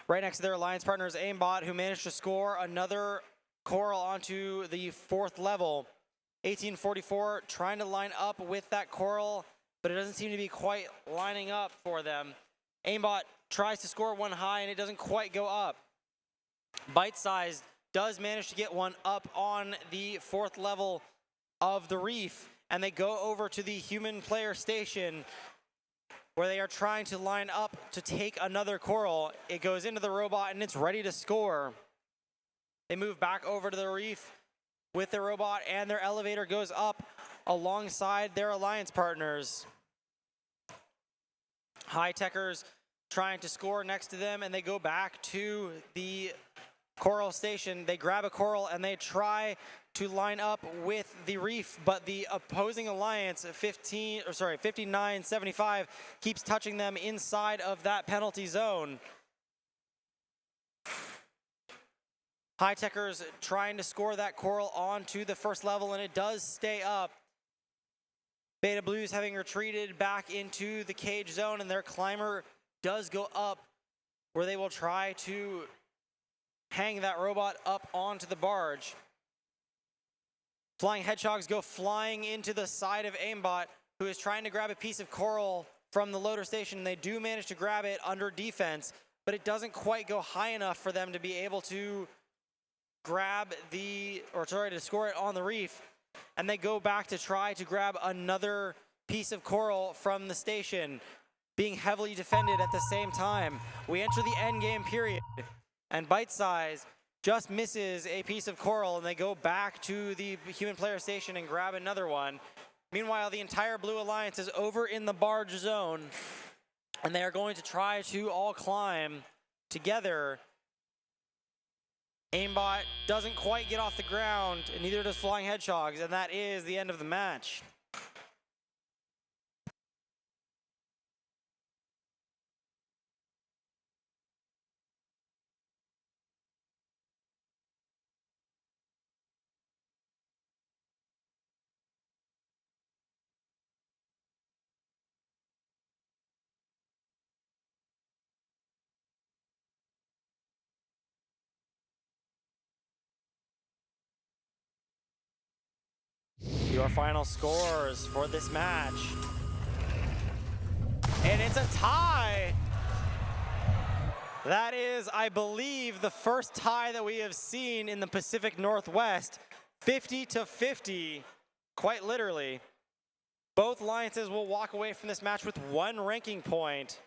Speaker 4: Right next to their alliance partners, Aimbot, who managed to score another coral onto the 4th level. 1844 trying to line up with that coral, but it doesn't seem to be quite lining up for them. Aimbot tries to score one high, and it doesn't quite go up. Bite-sized does manage to get one up on the 4th level of the reef, and they go over to the human player station where they are trying to line up to take another coral. It goes into the robot and it's ready to score. They move back over to the reef with the robot, and their elevator goes up alongside their alliance partners. High Techers trying to score next to them, and they go back to the coral station. They grab a coral and they try to line up with the reef, but the opposing alliance, 5975, keeps touching them inside of that penalty zone. High Techers trying to score that coral onto the 1st level, and it does stay up. Beta Blues having retreated back into the cage zone, and their climber does go up where they will try to hang that robot up onto the barge. Flying Hedgehogs go flying into the side of Aimbot, who is trying to grab a piece of coral from the loader station. They do manage to grab it under defense, but it doesn't quite go high enough for them to be able to to score it on the reef. And they go back to try to grab another piece of coral from the station, being heavily defended at the same time. We enter the end game period, and Bite Size just misses a piece of coral, and they go back to the human player station and grab another one. Meanwhile, the entire Blue Alliance is over in the barge zone, and they are going to try to all climb together. Aimbot doesn't quite get off the ground, and neither does Flying Hedgehogs, and that is the end of the match. Your final scores for this match. And it's a tie. That is, I believe, the first tie that we have seen in the Pacific Northwest. 50-50, quite literally. Both alliances will walk away from this match with 1 ranking point.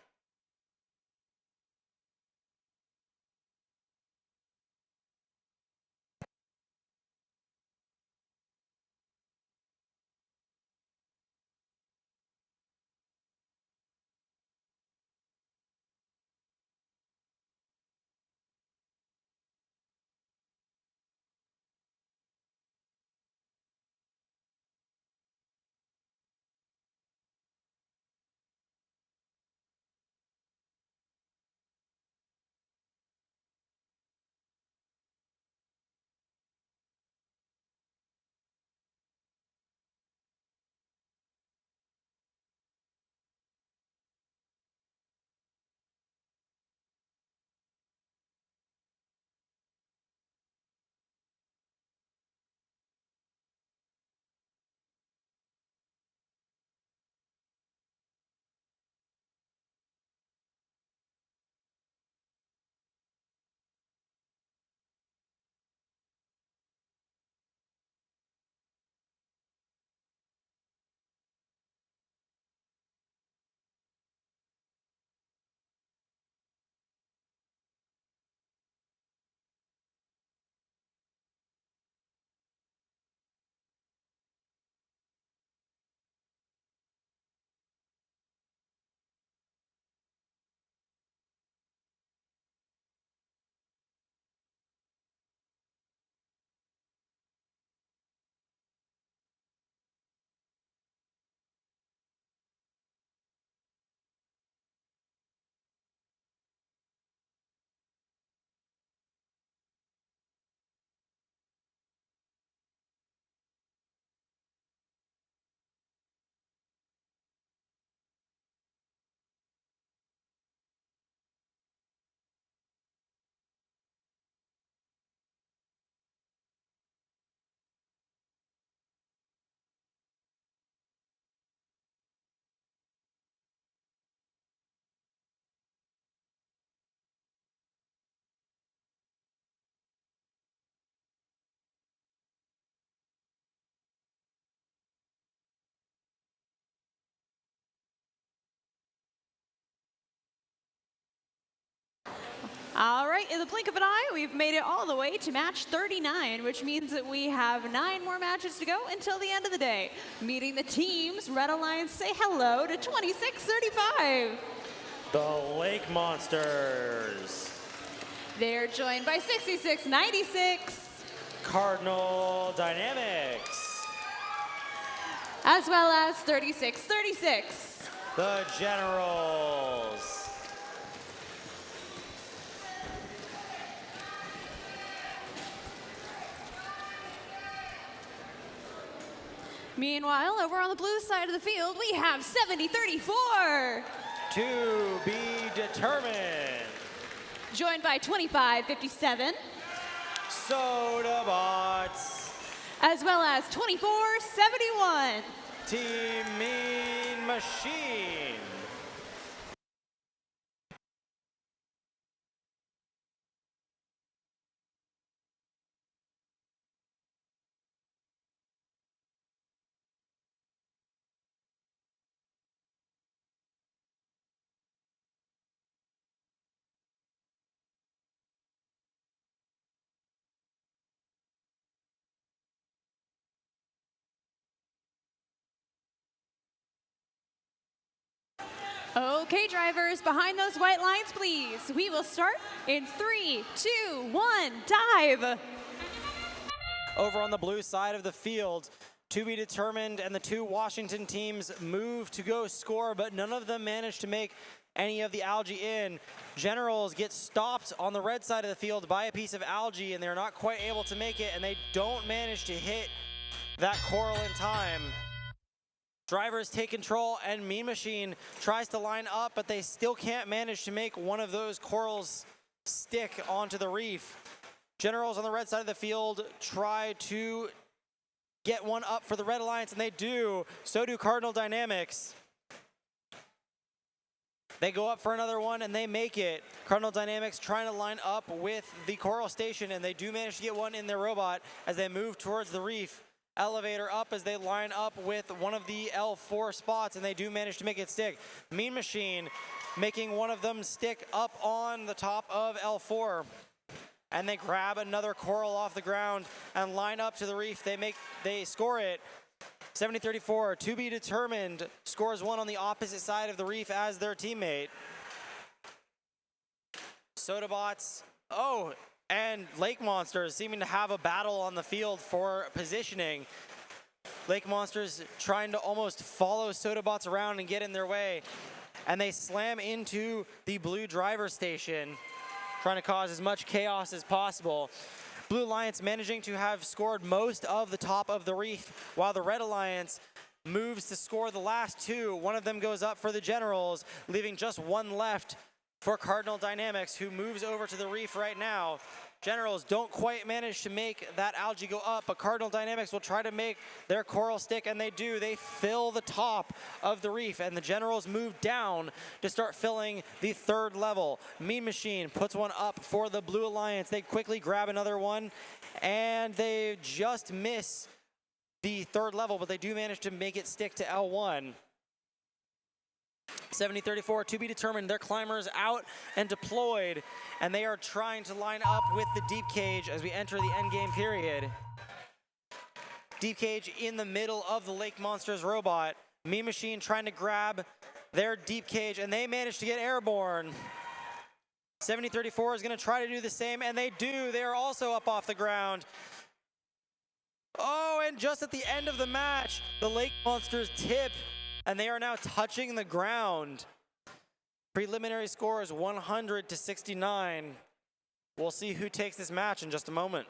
Speaker 5: All right, in the blink of an eye, we've made it all the way to match 39, which means that we have 9 more matches to go until the end of the day. Meeting the teams, Red Alliance say hello to 2635.
Speaker 4: The Lake Monsters.
Speaker 5: They're joined by 6696.
Speaker 4: Cardinal Dynamics.
Speaker 5: As well as 3636.
Speaker 4: The Generals.
Speaker 5: Meanwhile, over on the blue side of the field, we have 7034.
Speaker 4: To be determined.
Speaker 5: Joined by 2557.
Speaker 4: Sodabots.
Speaker 5: As well as 2471.
Speaker 4: Team Mean Machine.
Speaker 5: Okay, drivers, behind those white lines, please. We will start in 3, 2, 1, dive.
Speaker 4: Over on the blue side of the field, to be determined, and the 2 Washington teams move to go score, but none of them manage to make any of the algae in. Generals get stopped on the red side of the field by a piece of algae, and they're not quite able to make it, and they don't manage to hit that coral in time. Drivers take control, and Mean Machine tries to line up, but they still can't manage to make one of those corals stick onto the reef. Generals on the red side of the field try to get one up for the Red Alliance, and they do. So do Cardinal Dynamics. They go up for another one, and they make it. Cardinal Dynamics trying to line up with the coral station, and they do manage to get one in their robot as they move towards the reef. Elevator up as they line up with one of the L4 spots, and they do manage to make it stick. Mean Machine making one of them stick up on the top of L4. And they grab another coral off the ground and line up to the reef. They score it. 70-34, to be determined, scores one on the opposite side of the reef as their teammate. Sodabots, and Lake Monsters seeming to have a battle on the field for positioning. Lake Monsters trying to almost follow Sodabots around and get in their way. And they slam into the blue driver station, trying to cause as much chaos as possible. Blue Alliance managing to have scored most of the top of the reef, while the Red Alliance moves to score the last 2. One of them goes up for the Generals, leaving just one left for Cardinal Dynamics, who moves over to the reef right now. Generals don't quite manage to make that algae go up, but Cardinal Dynamics will try to make their coral stick, and they do. They fill the top of the reef, and the Generals move down to start filling the 3rd level. Mean Machine puts one up for the Blue Alliance. They quickly grab another one, and they just miss the 3rd level, but they do manage to make it stick to L1. 70-34, to be determined. Their climbers out and deployed, and they are trying to line up with the deep cage as we enter the end game period. Deep cage in the middle of the Lake Monsters robot. Mean Machine trying to grab their deep cage, and they manage to get airborne. 70-34 is going to try to do the same, and they do. They are also up off the ground. Oh, and just at the end of the match, the Lake Monsters tip, and they are now touching the ground. Preliminary score is 100-69. We'll see who takes this match in just a moment.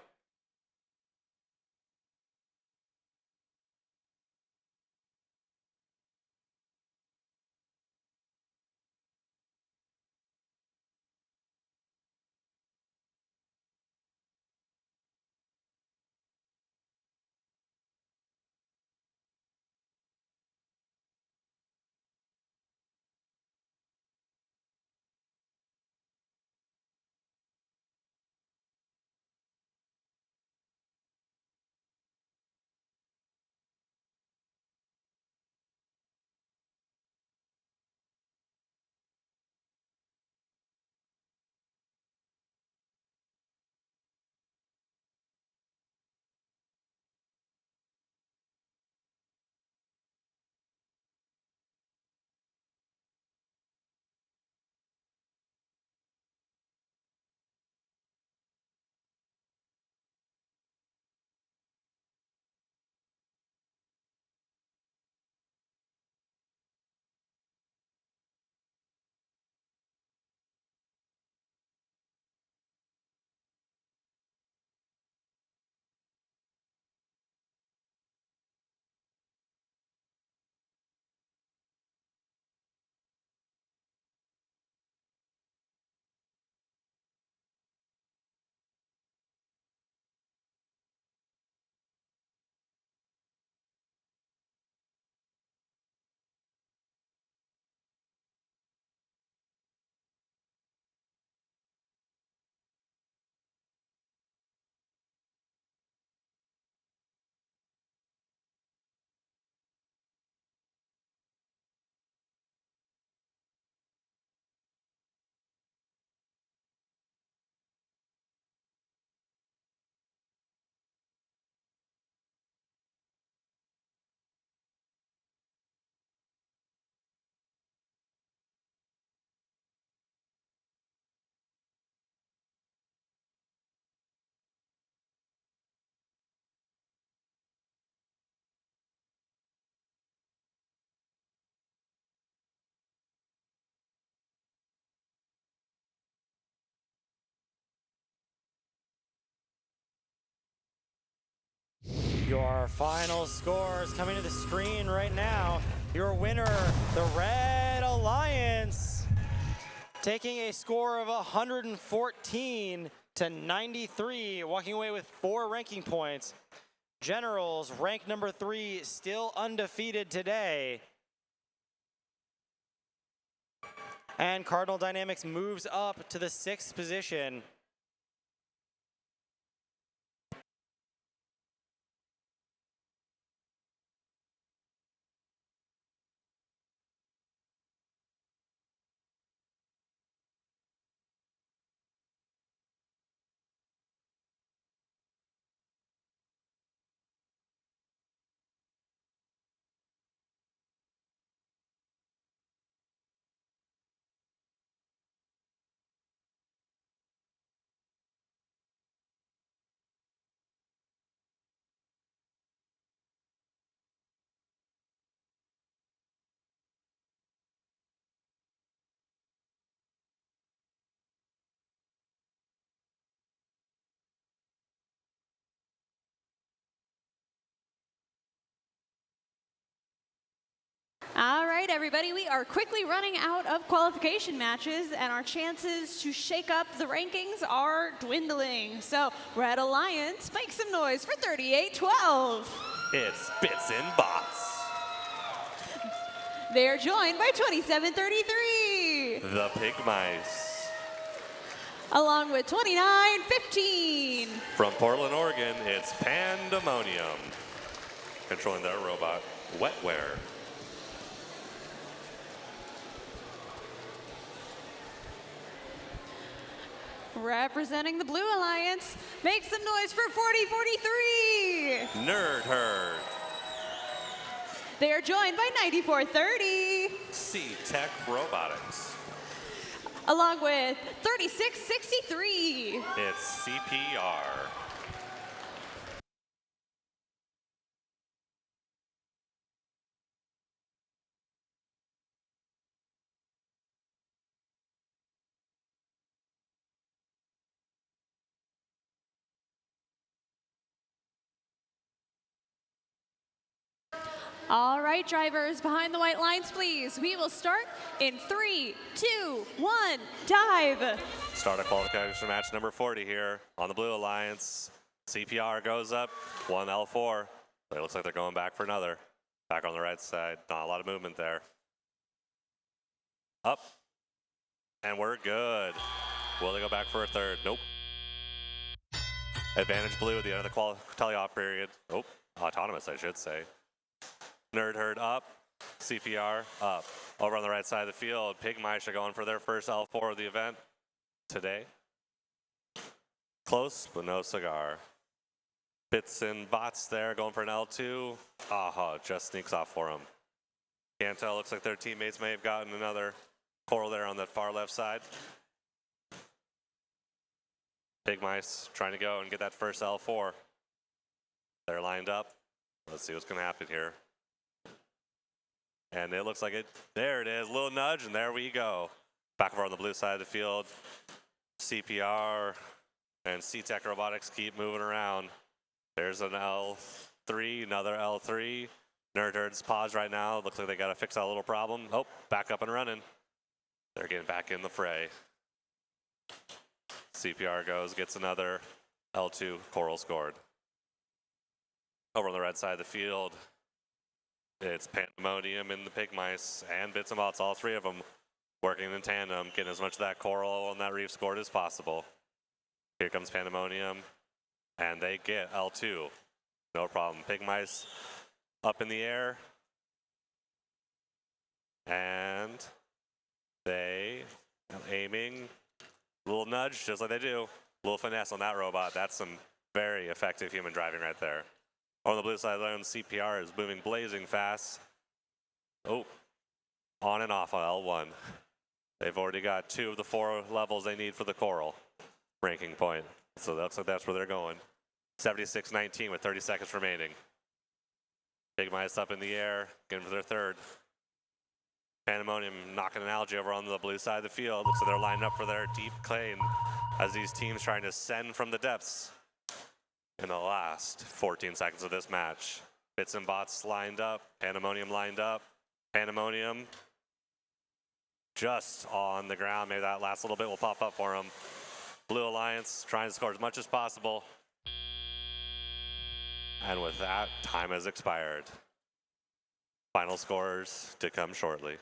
Speaker 4: Your final scores coming to the screen right now. Your winner, the Red Alliance, taking a score of 114 to 93, walking away with 4 ranking points. Generals, ranked number 3, still undefeated today. And Cardinal Dynamics moves up to the 6th position.
Speaker 5: All right, everybody, we are quickly running out of qualification matches, and our chances to shake up the rankings are dwindling. So, Red Alliance, make some noise for 38-12.
Speaker 2: It's Bits and Bots.
Speaker 5: They are joined by 27-33.
Speaker 2: The Pig Mice.
Speaker 5: Along with 29-15.
Speaker 2: From Portland, Oregon, it's Pandemonium. Controlling their robot, Wetware.
Speaker 5: Representing the Blue Alliance, make some noise for 40-43.
Speaker 2: Nerd Herd.
Speaker 5: They are joined by 94-30.
Speaker 2: C-Tech Robotics.
Speaker 5: Along with 36-63.
Speaker 2: It's CPR.
Speaker 5: All right, drivers, behind the white lines, please. We will start in 3, 2, 1, dive.
Speaker 2: Start of qualification match number 40 here on the Blue Alliance. CPR goes up, 1 L4. But it looks like they're going back for another. Back on the right side, not a lot of movement there. Up, and we're good. Will they go back for a third? Nope. Advantage Blue at the end of the teleoff period. Oh, autonomous, I should say. Nerd Herd up, CPR up. Over on the right side of the field, Pig Mice are going for their first L4 of the event today. Close, but no cigar. Bits and Bots there going for an L2. Aha, just sneaks off for them. Can't tell, looks like their teammates may have gotten another coral there on that far left side. Pig Mice trying to go and get that first L4. They're lined up. Let's see what's gonna happen here. And it looks like it, there it is, little nudge, and there we go. Back over on the blue side of the field, CPR and C-Tech Robotics keep moving around. There's an L3, another L3. Nerd Herd's paused right now. Looks like they got to fix that little problem. Oh, back up and running. They're getting back in the fray. CPR goes, gets another L2 coral scored. Over on the red side of the field, it's Pandemonium and the Pig Mice and Bits and Bots, all three of them working in tandem, getting as much of that coral on that reef scored as possible. Here comes Pandemonium, and they get L2. No problem. Pig Mice up in the air, and they aiming, little nudge, just like they do. Little finesse on that robot. That's some very effective human driving right there. On the blue side lane, CPR is moving blazing fast. Oh, on and off on L1. They've already got 2 of the 4 levels they need for the coral ranking point. So that looks like that's where they're going. 76-19 with 30 seconds remaining. Pig Mice up in the air, getting for their third. Pandemonium knocking an algae over on the blue side of the field. Looks like they're lined up for their deep claim as these teams trying to send from the depths. in the last 14 seconds of this match. Bits and bots lined up, Pandemonium lined up. Pandemonium just on the ground. Maybe that last little bit will pop up for him. Blue Alliance trying to score as much as possible. And with that, time has expired. Final scores to come shortly.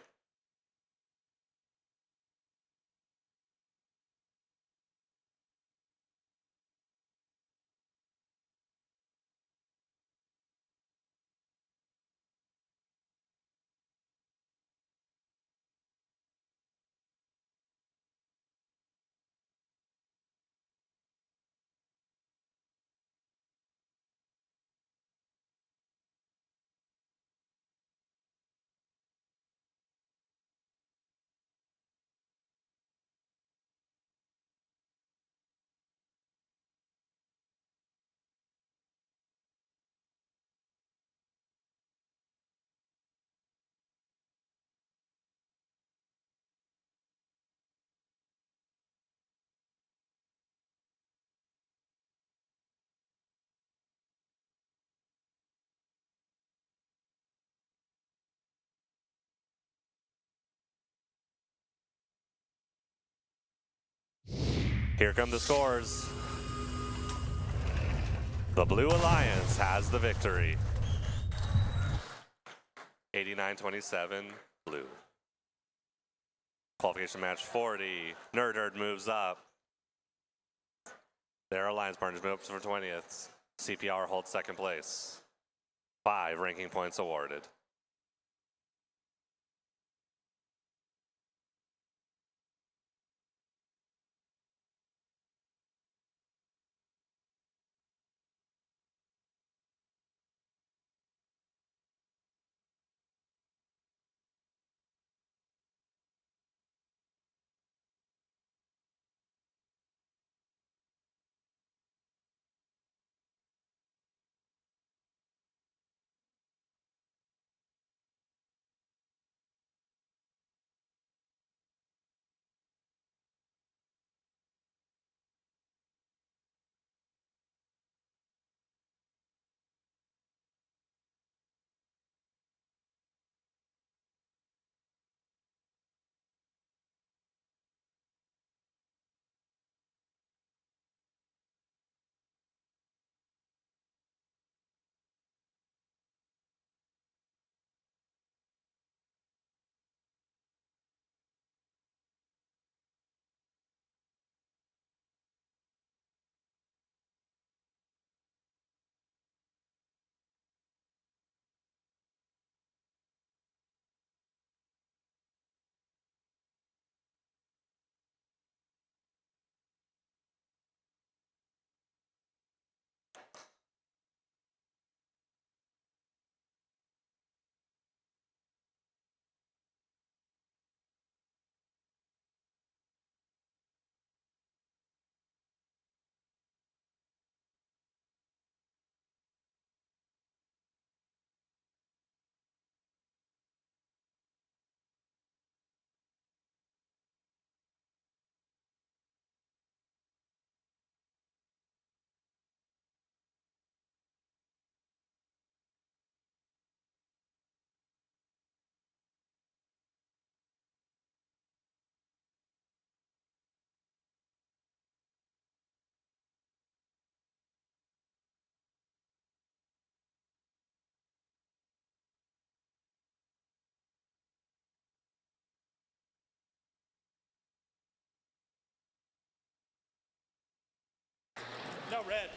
Speaker 2: Here come the scores. The Blue Alliance has the victory. 89-27, Blue. Qualification match 40. Nerd moves up. Their alliance partners move up for 20th. CPR holds second place. 5 ranking points awarded.
Speaker 6: No, red.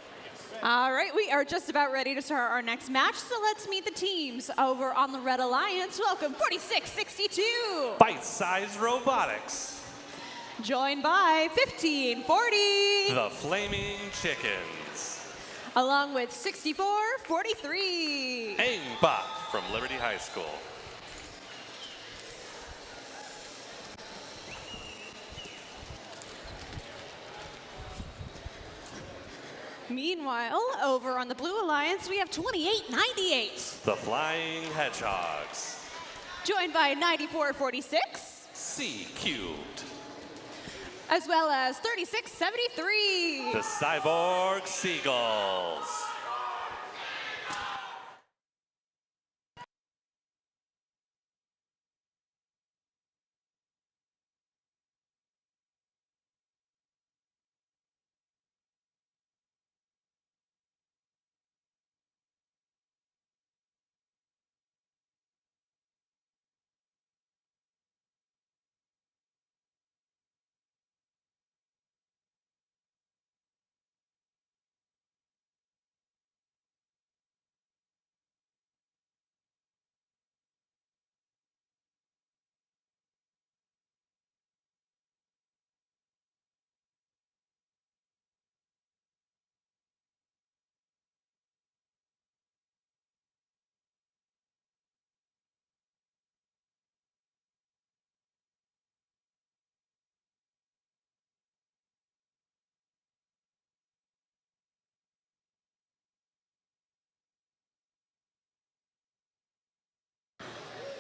Speaker 5: All right, we are just about ready to start our next match, so let's meet the teams over on the Red Alliance. Welcome, 4662.
Speaker 2: Bite-sized Robotics.
Speaker 5: Joined by 1540.
Speaker 2: The Flaming Chickens.
Speaker 5: Along with 6443.
Speaker 2: Aimbot from Liberty High School.
Speaker 5: Meanwhile, over on the Blue Alliance, we have 2898.
Speaker 2: The Flying Hedgehogs.
Speaker 5: Joined by 9446.
Speaker 2: C cubed.
Speaker 5: as well as 3673.
Speaker 2: The Cyborg Seagulls.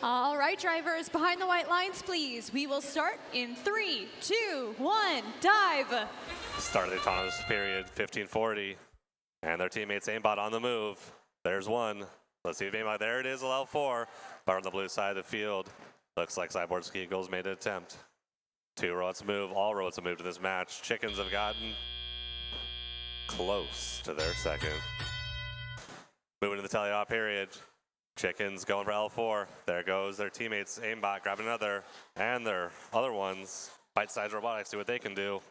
Speaker 5: All right, drivers, behind the white lines, please. We will start in 3, 2, 1, dive.
Speaker 2: Start of the autonomous period, 1540. And their teammates aimbot on the move. There's one. Let's see if aimbot, there it is, L4. Bar on the blue side of the field. Looks like Cyborg Seagulls made an attempt. 2 robots move, all robots have moved in this match. Chickens have gotten close to their second. Moving to the tele-op period. Chickens going for L4. There goes their teammates. Aimbot grabbing another. And their other ones. Bite-sized Robotics do what they can do.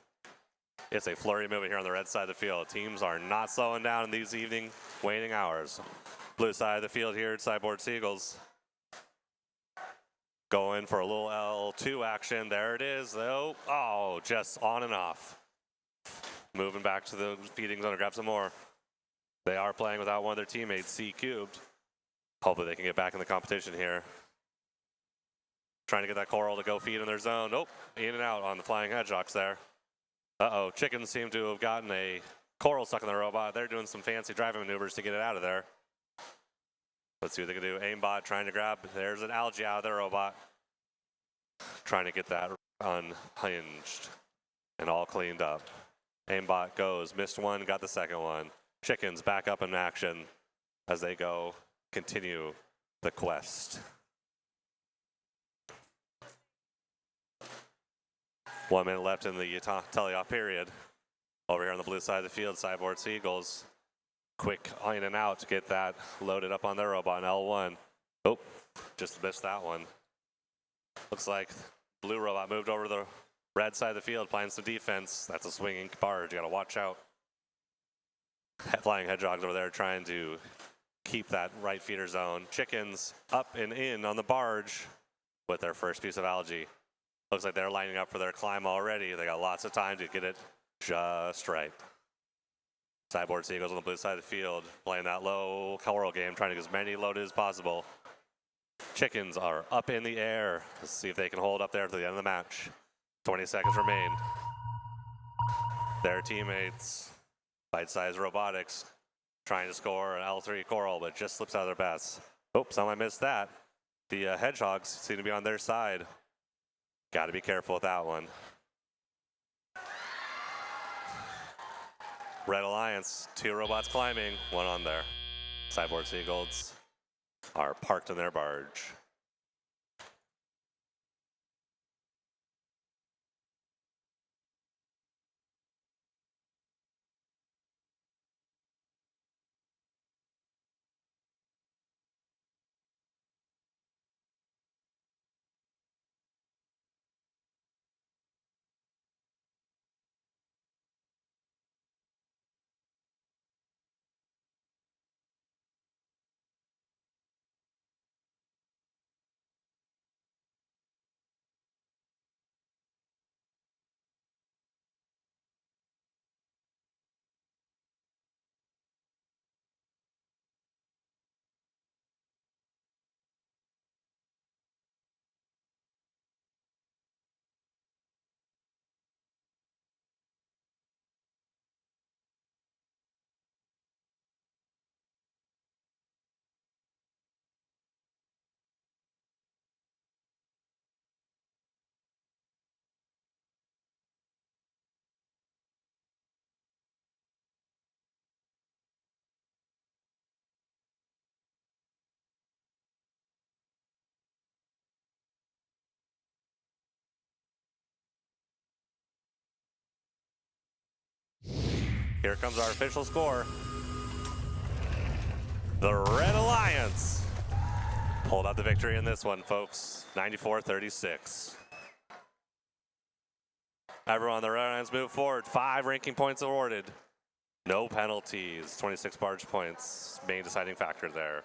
Speaker 2: It's a flurry movement here on the red side of the field. Teams are not slowing down in these evening waning hours. Blue side of the field here at Cyborg Seagulls. Going for a little L2 action. There it is, though. Oh, just on and off. Moving back to the feeding zone to grab some more. They are playing without one of their teammates, C cubed. Hopefully they can get back in the competition here. Trying to get that coral to go feed in their zone. Nope, in and out on the flying hedgehogs there. Uh-oh, chickens seem to have gotten a coral stuck in the robot. They're doing some fancy driving maneuvers to get it out of there. Let's see what they can do. Aimbot trying to grab. There's an algae out of their robot. Trying to get that unhinged and all cleaned up. Aimbot goes, missed one, got the second one. Chickens back up in action as they go continue the quest. 1 minute left in the tele-op period. Over here on the blue side of the field, Cyborg Seagulls. Quick in and out to get that loaded up on their robot in L1. Oh, just missed that one. Looks like blue robot moved over to the red side of the field, playing some defense. That's a swinging barge, you gotta watch out. Flying hedgehogs over there trying to keep that right feeder zone. Chickens up and in on the barge with their first piece of algae. Looks like they're lining up for their climb already. They got lots of time to get it just right. Cyborg Seagulls on the blue side of the field, playing that low coral game, trying to get as many loaded as possible. Chickens are up in the air. Let's see if they can hold up there to the end of the match. 20 seconds remain. Their teammates, bite-sized Robotics, trying to score an L3 coral, but just slips out of their bats. Oops, I missed that. The hedgehogs seem to be on their side. Got to be careful with that one. Red Alliance, 2 robots climbing, 1 on there. Cyborg Seagulls are parked in their barge. Here comes our official score. The Red Alliance pulled out the victory in this one, folks. 94-36. Everyone on the Red Alliance move forward. 5 ranking points awarded. No penalties. 26 barge points. Main deciding factor there.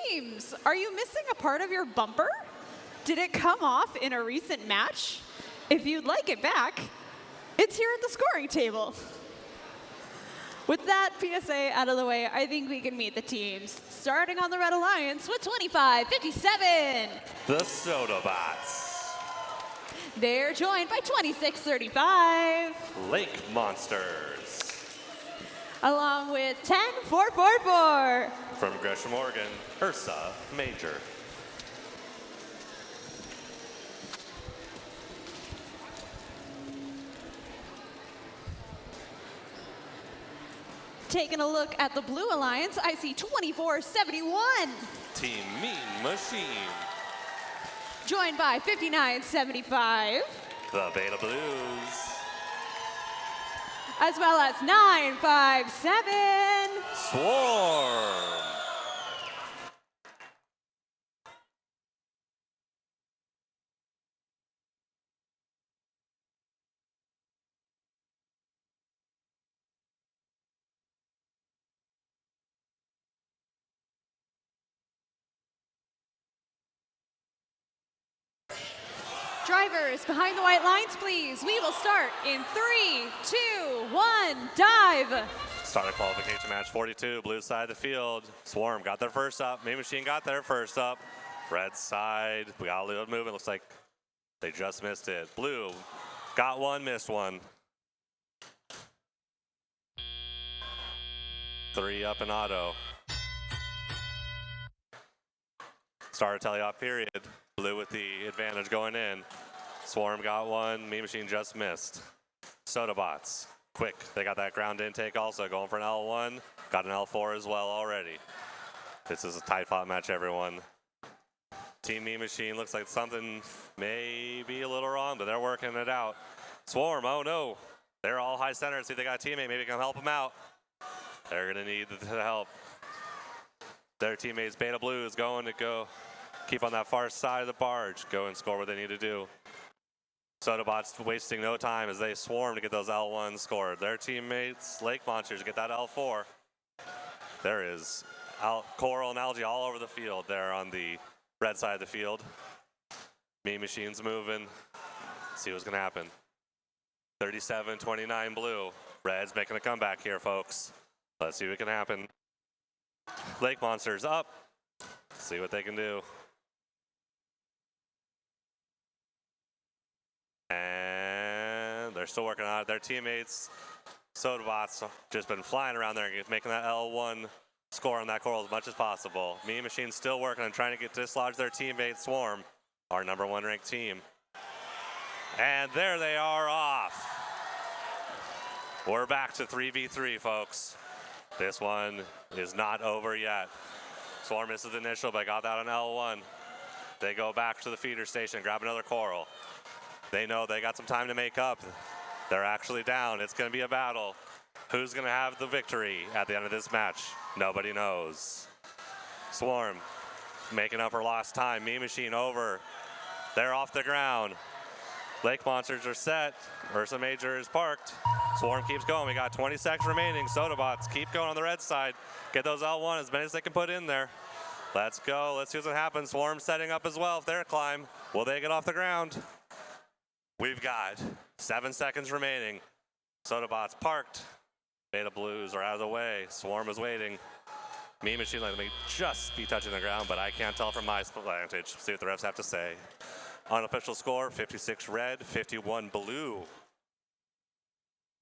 Speaker 5: Teams, are you missing a part of your bumper? Did it come off in a recent match? If you'd like it back, it's here at the scoring table. With that PSA out of the way, I think we can meet the teams. Starting on the Red Alliance with 25-57.
Speaker 2: The Sodabots.
Speaker 5: They're joined by 26-35.
Speaker 2: Lake Monsters.
Speaker 5: Along with 10-4-4-4.
Speaker 2: From Gresham, Oregon, Ursa Major.
Speaker 5: Taking a look at the Blue Alliance, I see 24-71.
Speaker 2: Team Mean Machine.
Speaker 5: Joined by 59-75.
Speaker 2: The Beta Blues.
Speaker 5: As well as 9-5-7.
Speaker 2: Swarm.
Speaker 5: Drivers behind the white lines, please. We will start in 3, 2, 1, dive.
Speaker 2: Start of qualification match 42, blue side of the field. Swarm got their first up. Mean Machine got their first up. Red side, we got a little movement. Looks like they just missed it. Blue got one, missed one. 3 up in auto. Start teleop period. Blue with the advantage going in. Swarm got one, Mean Machine just missed. Sodabots, quick, they got that ground intake also, going for an L1, got an L4 as well already. This is a tight fought match, everyone. Team Mean Machine looks like something may be a little wrong, but they're working it out. Swarm, oh no, they're all high center, see if they got a teammate, maybe can help them out. They're gonna need the help. Their teammates, Beta Blues, going to go keep on that far side of the barge, go and score what they need to do. Sodabots wasting no time as they swarm to get those L1s scored. Their teammates, Lake Monsters, get that L4. There is coral and algae all over the field there on the red side of the field. Mean Machine's moving. See what's gonna happen. 37-29 blue. Red's making a comeback here, folks. Let's see what can happen. Lake Monsters up. See what they can do. And they're still working on it. Their teammates, Sodabots, just been flying around there and making that L1 score on that coral as much as possible. Mean Machine's still working on trying to dislodge their teammate, Swarm, our #1 ranked team. And there they are off. We're back to 3v3, folks. This one is not over yet. Swarm misses the initial, but got that on L1. They go back to the feeder station, grab another coral. They know they got some time to make up. They're actually down. It's going to be a battle. Who's going to have the victory at the end of this match? Nobody knows. Swarm making up for lost time. Mean Machine over. They're off the ground. Lake Monsters are set. Ursa Major is parked. Swarm keeps going. We got 20 seconds remaining. Sodabots keep going on the red side. Get those L1 as many as they can put in there. Let's go. Let's see what happens. Swarm setting up as well if they're climb. Will they get off the ground? We've got 7 seconds remaining. Sodabots parked. Beta Blues are out of the way. Swarm is waiting. Mean Machine may just be touching the ground, but I can't tell from my vantage. See what the refs have to say. Unofficial score, 56 red, 51 blue.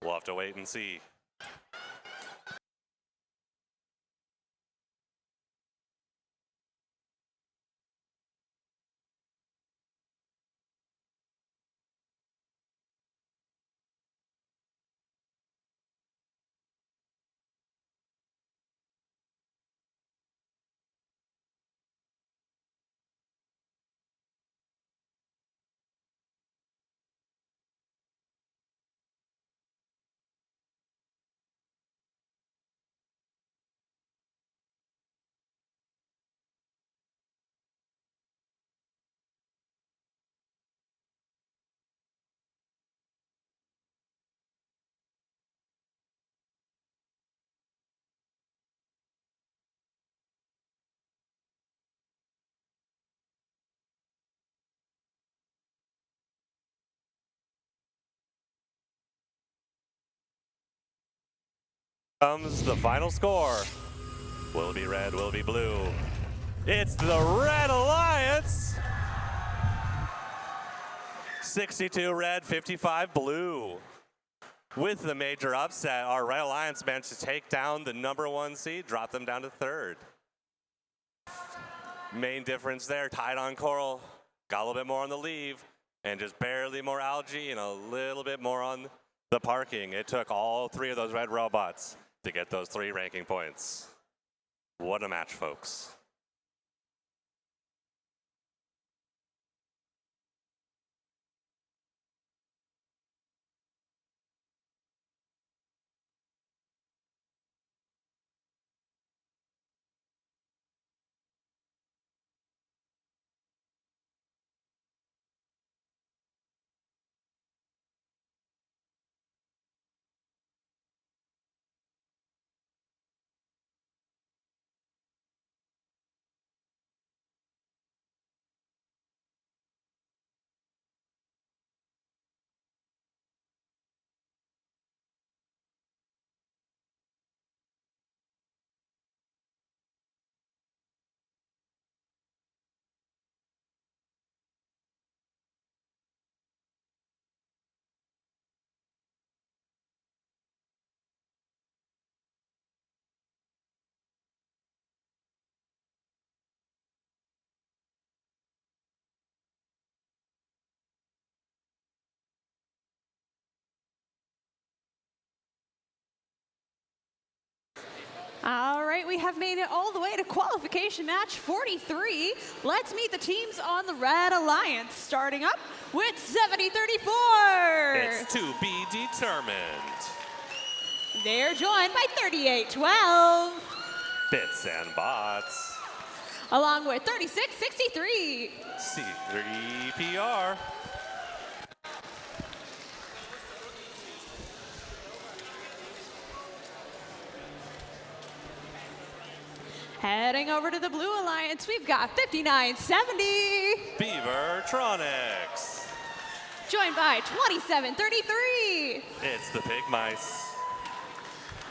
Speaker 2: We'll have to wait and see. Comes the final score. Will it be red, will it be blue? It's the Red Alliance! 62 red, 55 blue. With the major upset, our Red Alliance managed to take down the #1 seed, drop them down to 3rd. Main difference there, tied on Coral, got a little bit more on the leave, and just barely more algae and a little bit more on the parking. It took all 3 of those red robots to get those 3 ranking points. What a match, folks.
Speaker 5: All right, we have made it all the way to qualification match 43. Let's meet the teams on the Red Alliance, starting up with 7034.
Speaker 2: It's to be determined.
Speaker 5: They're joined by 3812,
Speaker 2: Bits and Bots.
Speaker 5: along with 3663.
Speaker 2: C3PR.
Speaker 5: Heading over to the Blue Alliance, we've got 5970.
Speaker 2: Beavertronics.
Speaker 5: Joined by 2733.
Speaker 2: It's the Pig Mice.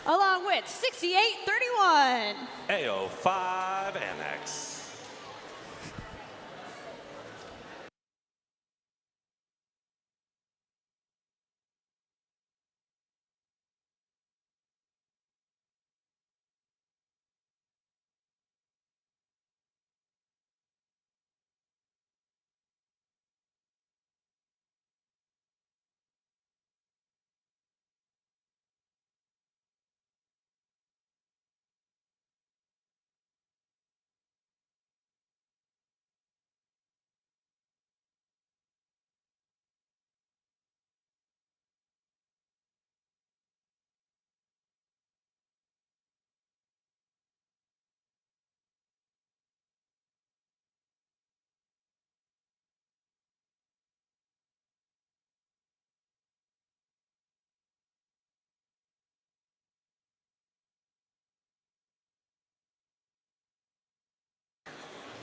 Speaker 5: Along with 6831.
Speaker 2: AO5NX.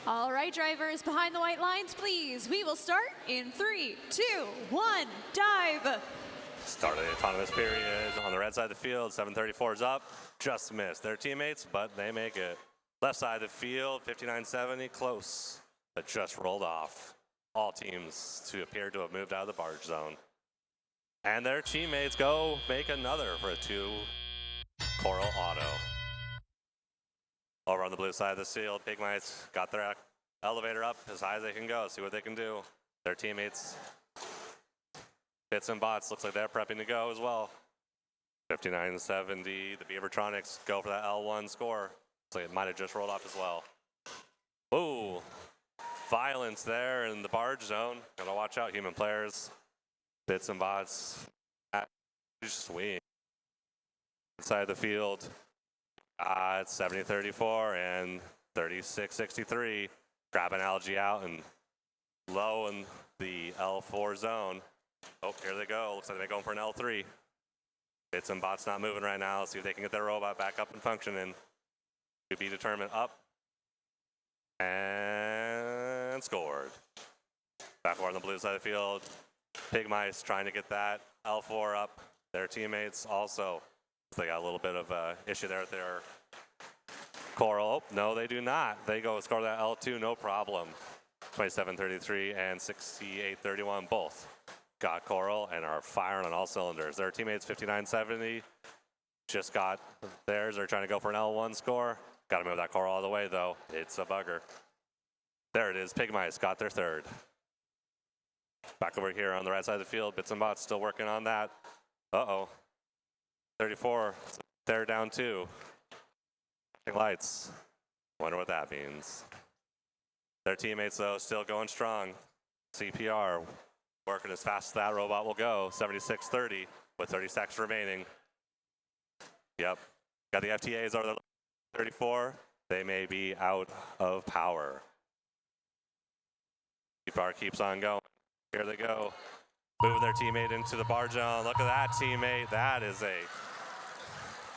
Speaker 5: All right, drivers, behind the white lines, please. We will start in 3, 2, 1, dive.
Speaker 2: Start of the autonomous period on the red side of the field. 734 is up, just missed their teammates, but they make it. Left side of the field, 5970, close, but just rolled off. All teams to appear to have moved out of the barge zone. And their teammates go make another for a 2 Coral Auto. Over on the blue side of the field, Big Mice got their elevator up as high as they can go, see what they can do. Their teammates, Bits and Bots, looks like they're prepping to go as well. 5970, the Beavertronics go for that L1 score. Looks like it might have just rolled off as well. Ooh, violence there in the barge zone. Gotta watch out, human players. Bits and Bots, just swing. Inside of the field, it's 70-34 and 36-63. Grabbing Algae out and low in the L4 zone. Oh, here they go. Looks like they're going for an L3. Bits and Bots not moving right now. Let's see if they can get their robot back up and functioning. To be determined. Up. And scored. Back over on the blue side of the field. Pig Mice trying to get that L4 up. Their teammates also. They got a little bit of an issue there with their Coral. Oh, no, they do not. They go score that L2, no problem. 27-33 and 68-31, both got Coral and are firing on all cylinders. Their teammates, 59-70, just got theirs. They're trying to go for an L1 score. Got to move that Coral all the way, though. It's a bugger. There it is. Pig Mice got their third. Back over here on the right side of the field. Bits and Bots still working on that. Uh-oh. 34. They're down 2. Lights. Wonder what that means. Their teammates, though, still going strong. CPR working as fast as that robot will go. 76-30 with 30 seconds remaining. Yep. Got the FTAs over the 34. They may be out of power. CPR keeps on going. Here they go. Moving their teammate into the barge zone. Look at that teammate. That is a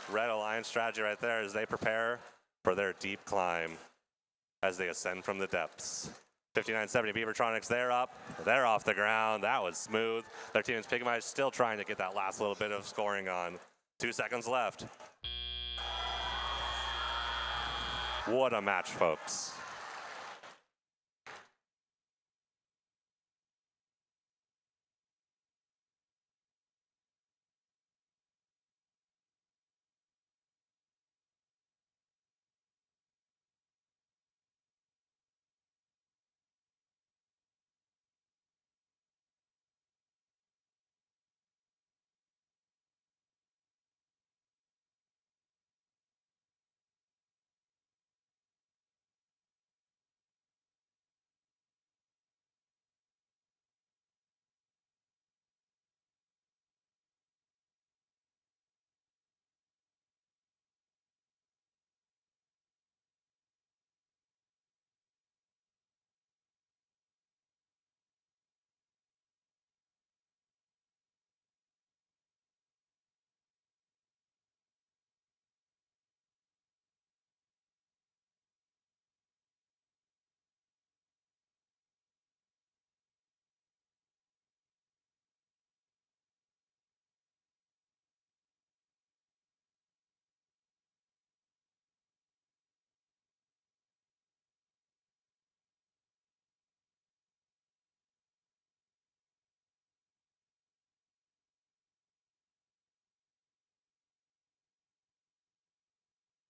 Speaker 2: Red Alliance strategy right there as they prepare for their deep climb as they ascend from the depths. 59-70 Beavertronics, they're up. They're off the ground. That was smooth. Their team's Pig Mice still trying to get that last little bit of scoring on. 2 seconds left. What a match, folks.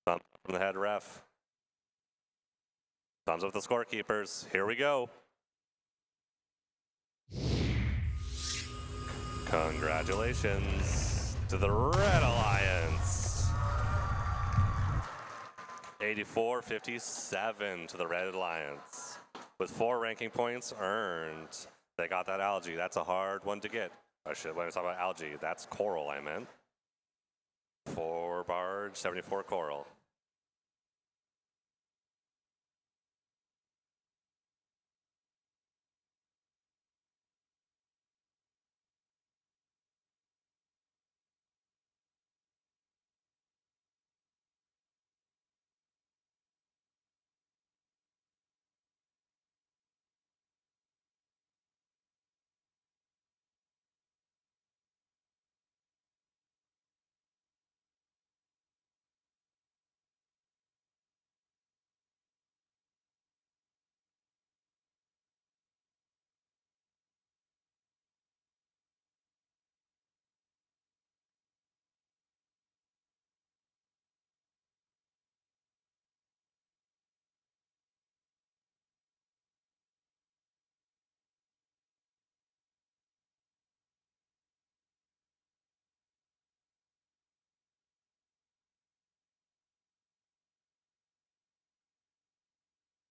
Speaker 2: Thumbs up from the head ref. Thumbs up the scorekeepers. Here we go. Congratulations to the Red Alliance. 84-57 to the Red Alliance. With 4 ranking points earned. They got that Algae. That's a hard one to get. I should, when I talk about Algae, that's Coral I meant. 4 barge, 74 Coral.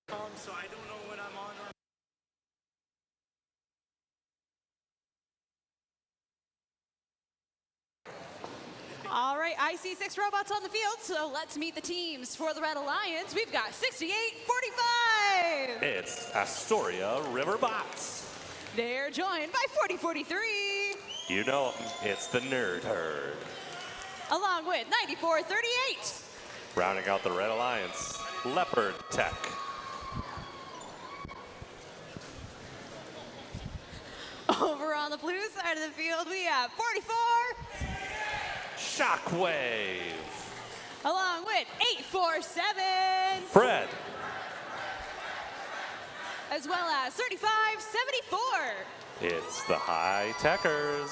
Speaker 4: So I don't know when I'm on.
Speaker 5: All right, I see 6 robots on the field, so let's meet the teams. For the Red Alliance, we've got 6845.
Speaker 2: It's Astoria Riverbots.
Speaker 5: They're joined by 4043.
Speaker 2: You know 'em, it's the Nerd Herd.
Speaker 5: Along with 9438.
Speaker 2: Rounding out the Red Alliance, Leopard Tech.
Speaker 5: Over on the blue side of the field, we have 44.
Speaker 2: Shockwave.
Speaker 5: Along with 847.
Speaker 2: Fred.
Speaker 5: As well as 3574.
Speaker 2: It's the High Techers.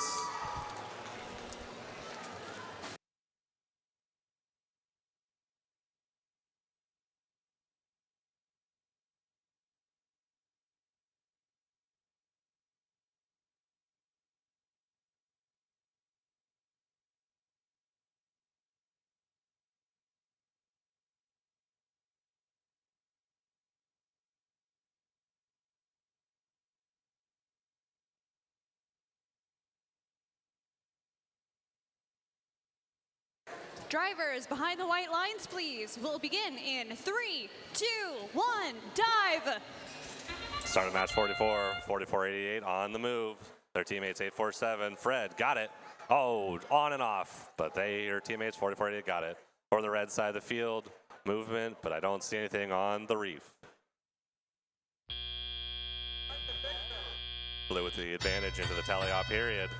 Speaker 5: Drivers behind the white lines, please. We'll begin in 3, 2, 1, dive.
Speaker 2: Start of match 44, 4488 on the move. Their teammates 847. Fred got it. Oh, on and off. But your teammates 4488 got it. For the red side of the field, movement, but I don't see anything on the reef. Blue with the advantage into the tally-off period.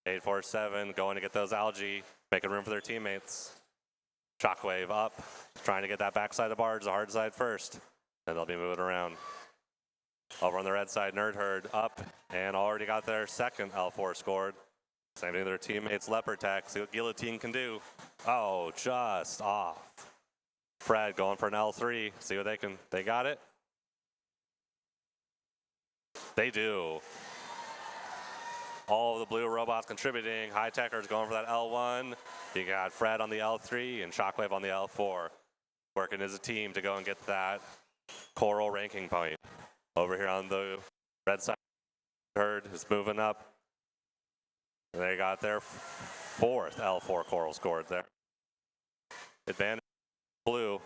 Speaker 2: 847 going to get those algae, making room for their teammates. Shockwave up, trying to get that backside of the barge, the hard side first. And they'll be moving around. Over on the red side, Nerd Herd up and already got their second L4 scored. Same thing to their teammates, Leopard Tech. See what Guillotine can do. Oh, just off. Fred going for an L3. See what they got it? They do. All of the blue robots contributing. High Techers going for that L1. You got Fred on the L3 and Shockwave on the L4. Working as a team to go and get that coral ranking point. Over here on the red side, Herd is moving up. They got their fourth L4 coral scored there. Advantage blue.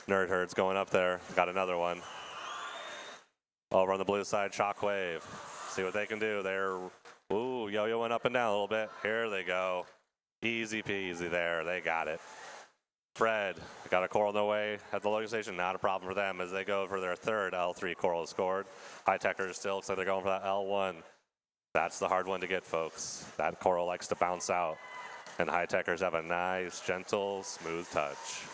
Speaker 2: Nerd Herd's going up there. Got another one. Over on the blue side, Shockwave. See what they can do. They're, ooh, yo-yoing up and down a little bit. Here they go. Easy peasy there. They got it. Fred got a coral in the way at the loading station. Not a problem for them as they go for their third L3 coral scored. High Techers still looks like they're going for that L1. That's the hard one to get, folks. That coral likes to bounce out. And High Techers have a nice, gentle, smooth touch.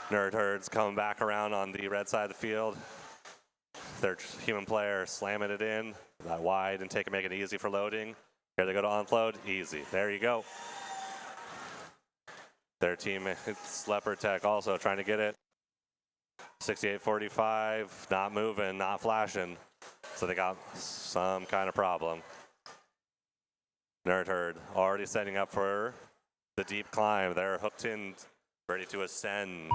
Speaker 2: Nerd Herd's coming back around on the red side of the field. Their human player slamming it in that wide and make it easy for loading. Here they go to unload. Easy. There you go. Their teammates, Leopard Tech, also trying to get it. 6845, not moving, not flashing. So they got some kind of problem. Nerd Herd already setting up for the deep climb. They're hooked in, ready to ascend.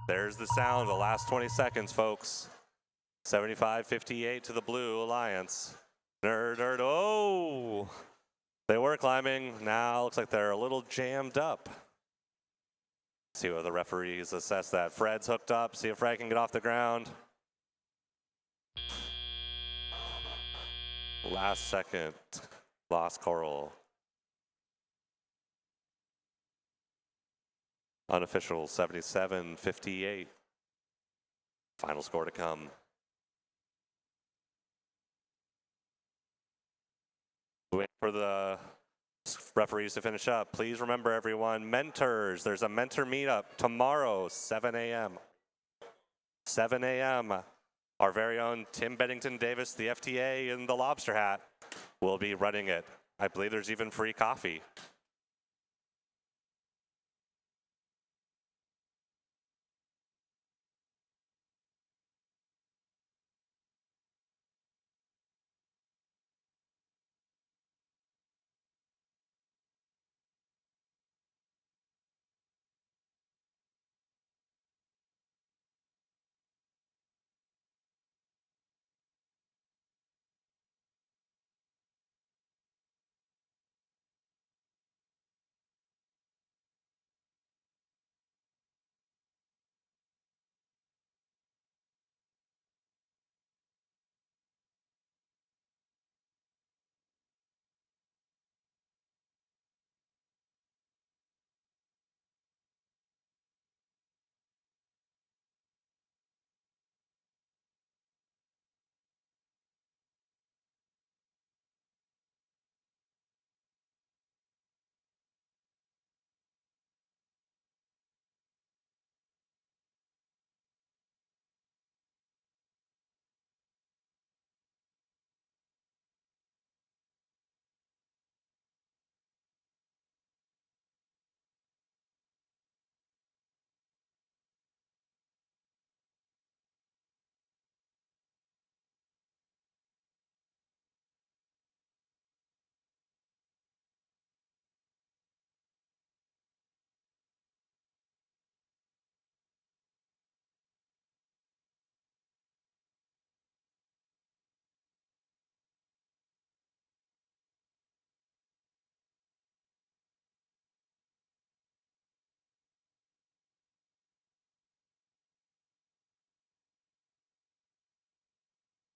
Speaker 2: There's the sound, the last 20 seconds, folks. 75-58 to the Blue Alliance. Nerd Herd, oh! They were climbing, now looks like they're a little jammed up. See what the referees assess that. Fred's hooked up, see if Fred can get off the ground. Last second, lost coral. Unofficial 77-58. Final score to come. Wait for the referees to finish up. Please remember, everyone, mentors. There's a mentor meetup tomorrow, 7 a.m. 7 a.m. Our very own Tim Beddington Davis, the FTA in the lobster hat, will be running it. I believe there's even free coffee.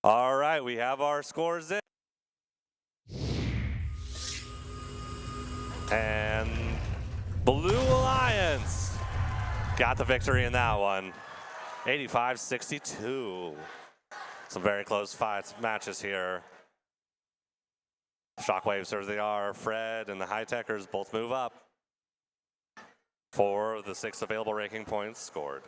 Speaker 2: All right, we have our scores in. And Blue Alliance got the victory in that one. 85-62. Some very close fights, matches here. Shockwaves, as they are, Fred and the High-Techers both move up for the 6 available ranking points scored.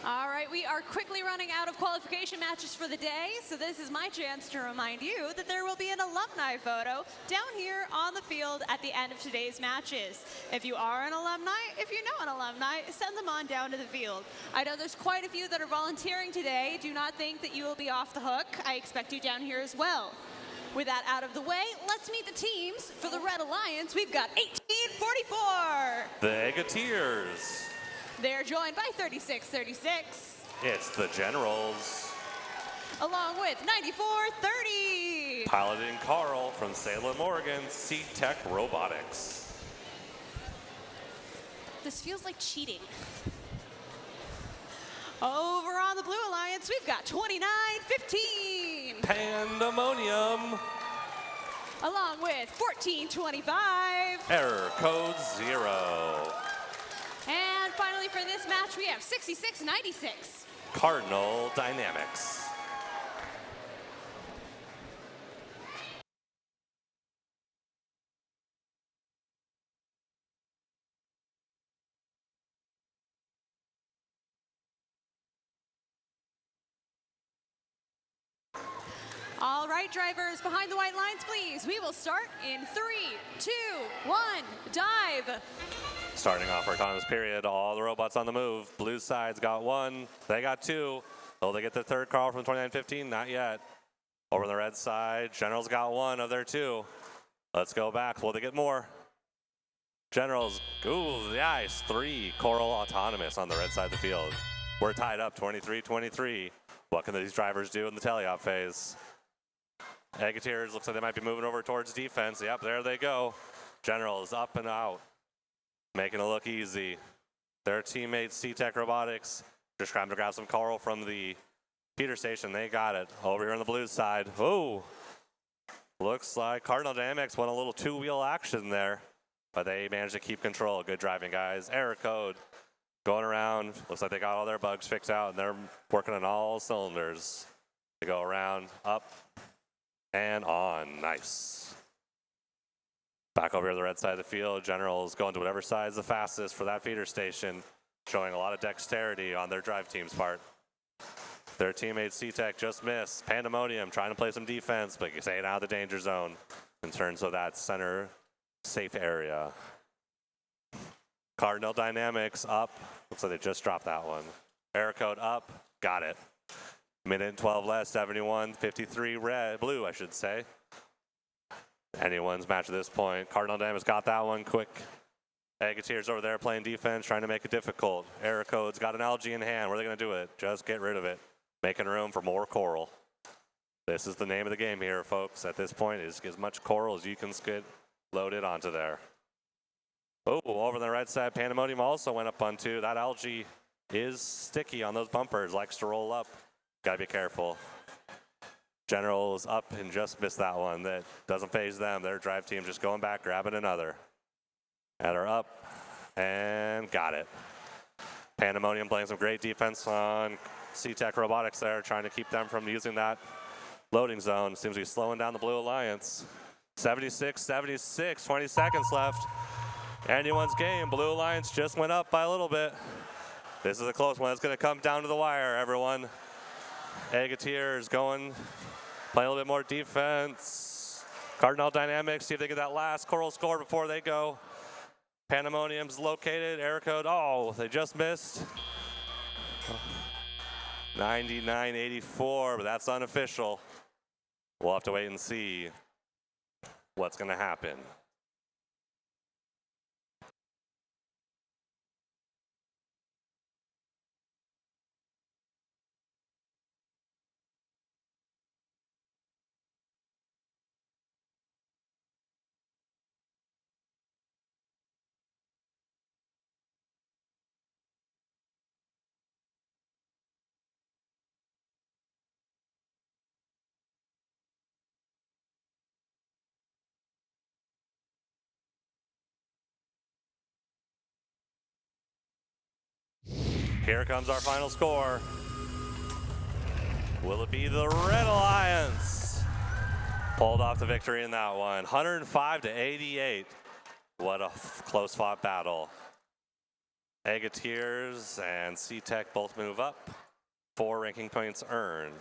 Speaker 5: All right, we are quickly running out of qualification matches for the day, so this is my chance to remind you that there will be an alumni photo down here on the field at the end of today's matches. If you are an alumni, if you know an alumni, send them on down to the field. I know there's quite a few that are volunteering today. Do not think that you will be off the hook. I expect you down here as well. With that out of the way, let's meet the teams. For the Red Alliance, we've got 1844.
Speaker 2: The Egateers.
Speaker 5: They're joined by 3636.
Speaker 2: It's the Generals.
Speaker 5: Along with 9430.
Speaker 2: Piloting Carl from Salem, Oregon, C-Tech Robotics.
Speaker 3: This feels like cheating.
Speaker 5: Over on the Blue Alliance, we've got 2915.
Speaker 2: Pandemonium.
Speaker 5: Along with 1425.
Speaker 2: Error code 0.
Speaker 5: And finally for this match, we have 6696.
Speaker 2: Cardinal Dynamics.
Speaker 5: All right, drivers, behind the white lines, please. We will start in 3, 2, 1, dive.
Speaker 2: Starting off our autonomous period, all the robots on the move. Blue side's got 1, they got 2. Will they get the third Carl from 2915? Not yet. Over on the red side, General's got 1 of their 2. Let's go back, will they get more? Generals, ooh, the ice, 3. Coral Autonomous on the red side of the field. We're tied up 23-23. What can these drivers do in the teleop phase? Egateers, looks like they might be moving over towards defense. Yep, there they go. Generals up and out. Making it look easy. Their teammates, C-Tech Robotics, just trying to grab some coral from the Peter Station. They got it. Over here on the blue side. Ooh. Looks like Cardinal Dynamics went a little 2-wheel action there, but they managed to keep control. Good driving, guys. Error code going around. Looks like they got all their bugs fixed out, and they're working on all cylinders. They go around, up, and on. Nice. Back over here to the red side of the field, Generals going to whatever side's the fastest for that feeder station, showing a lot of dexterity on their drive team's part. Their teammate C-Tech just missed. Pandemonium trying to play some defense, but staying out of the danger zone in terms of that center safe area. Cardinal Dynamics up. Looks like they just dropped that one. Error code up. Got it. Minute and 12 left. 71-53 red, blue, I should say. Anyone's match at this point. Cardinal Dynamics got that one quick. Egateers over there playing defense, trying to make it difficult. Error code's got an algae in hand. Where are they going to do it? Just get rid of it. Making room for more coral. This is the name of the game here, folks. At this point, is as much coral as you can get loaded onto there. Oh, over on the right side, Pandemonium also went up on 2. That algae is sticky on those bumpers, likes to roll up. Gotta be careful. Generals up and just missed that one. That doesn't phase them. Their drive team just going back, grabbing another. And are up and got it. Pandemonium playing some great defense on C-Tech Robotics there, trying to keep them from using that loading zone. Seems to be slowing down the Blue Alliance. 76-76, 20 seconds left. Anyone's game. Blue Alliance just went up by a little bit. This is a close one. It's going to come down to the wire, everyone. Egateers going, playing a little bit more defense. Cardinal Dynamics, see if they get that last coral score before they go. Pandemonium's located, error code, oh, they just missed. 99-84, but that's unofficial. We'll have to wait and see what's going to happen. Here comes our final score. Will it be the Red Alliance? Pulled off the victory in that one, 105-88. What a close fought battle. Agateers and C-Tech both move up. 4 ranking points earned.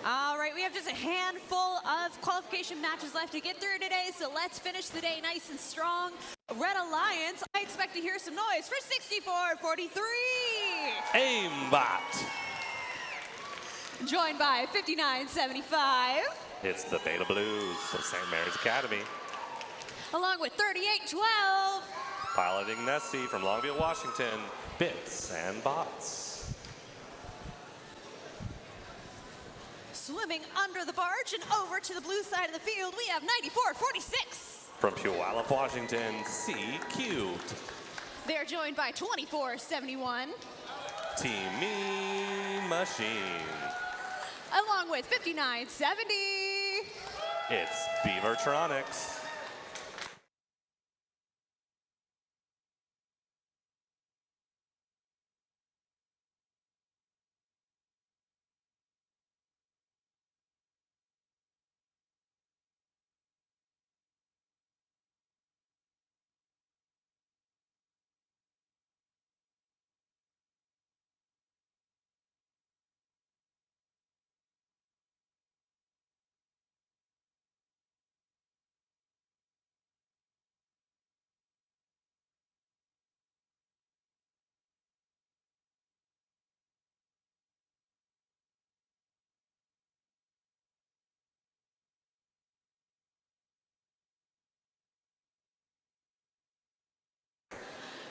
Speaker 5: All right, we have just a handful of qualification matches left to get through today, so let's finish the day nice and strong. Red Alliance, I expect to hear some noise for 64-43.
Speaker 2: Aimbot.
Speaker 5: Joined by 59-75.
Speaker 2: It's the Beta Blues of St. Mary's Academy.
Speaker 5: Along with 38-12.
Speaker 2: Piloting Nessie from Longview, Washington, Bits and Bots.
Speaker 5: Swimming under the barge and over to the blue side of the field, we have 94-46.
Speaker 2: From Puyallup, Washington, C Cubed.
Speaker 5: They're joined by 24-71.
Speaker 2: Team Mean Machine.
Speaker 5: Along with 59-70.
Speaker 2: It's Beavertronics.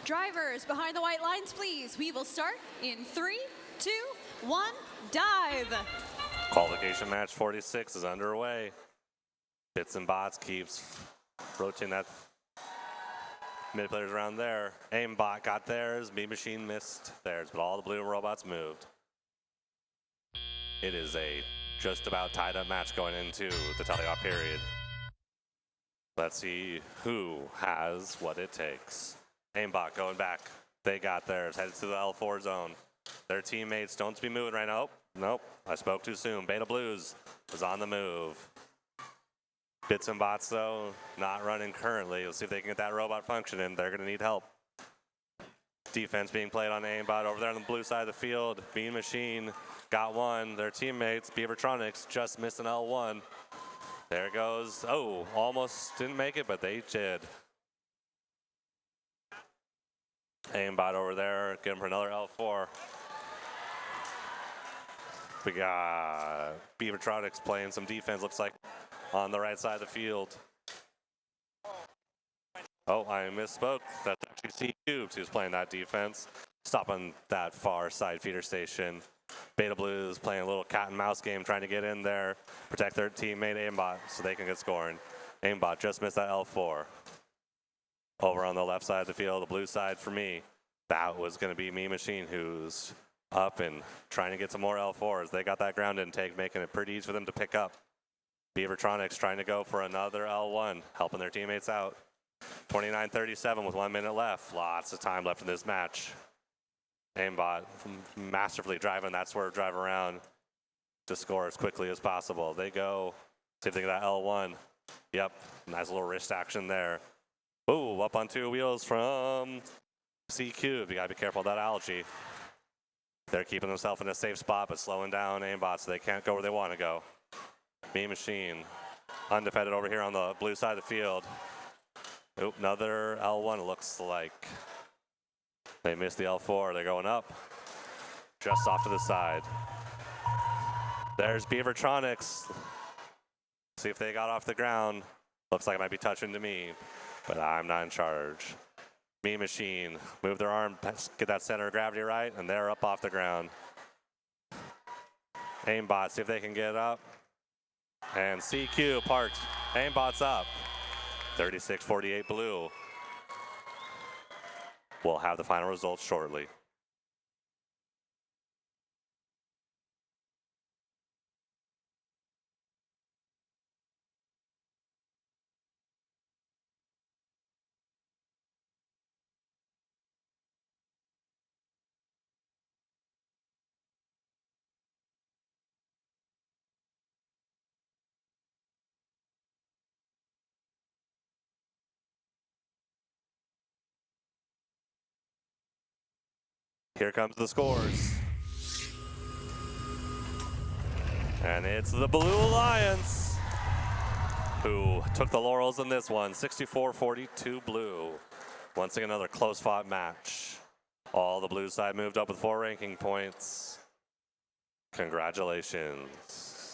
Speaker 5: Drivers behind the white lines, please. We will start in 3, 2, 1, dive.
Speaker 2: Qualification match 46 is underway. Bits and Bots keeps rotating that mid players around there. Aimbot got theirs, B Machine missed theirs, but all the blue robots moved. It is a just about tied up match going into the teleoff period. Let's see who has what it takes. Aimbot going back. They got theirs, headed to the L4 zone. Their teammates don't be moving right now. Nope, I spoke too soon. Beta Blues is on the move. Bits and Bots, though, not running currently. Let's see if they can get that robot functioning. They're going to need help. Defense being played on Aimbot over there on the blue side of the field. Bean Machine got one. Their teammates, Beavertronics, just missed an L1. There it goes. Oh, almost didn't make it, but they did. Aimbot over there, get him for another L4. We got Beavertronics playing some defense, looks like, on the right side of the field. Oh, I misspoke. That's actually C Cubes who's playing that defense. Stopping that far side feeder station. Beta Blues playing a little cat and mouse game, trying to get in there, protect their teammate Aimbot so they can get scoring. Aimbot just missed that L4. Over on the left side of the field, the blue side for me. That was going to be Mean Machine, who's up and trying to get some more L4s. They got that ground intake, making it pretty easy for them to pick up. Beavertronics trying to go for another L1, helping their teammates out. 29:37 with 1 minute left. Lots of time left in this match. Aimbot masterfully driving that swerve drive around to score as quickly as possible. They go, see if they get that L1. Yep, nice little wrist action there. Ooh, up on 2 wheels from C-Cube. You gotta be careful of that algae. They're keeping themselves in a safe spot, but slowing down aimbot so they can't go where they want to go. Mean Machine, undefeated over here on the blue side of the field. Oop, another L1, it looks like. They missed the L4, they're going up. Just off to the side. There's Beavertronics. See if they got off the ground. Looks like it might be touching to me, but I'm not in charge. Mean Machine, move their arm, get that center of gravity right, and they're up off the ground. Aimbot, see if they can get up. And CQ parked. Aimbot's up. 36-48 blue. We'll have the final results shortly. Here comes the scores. And it's the Blue Alliance who took the laurels in this one, 64-42 blue. Once again, another close-fought match. All the blue side moved up with 4 ranking points. Congratulations.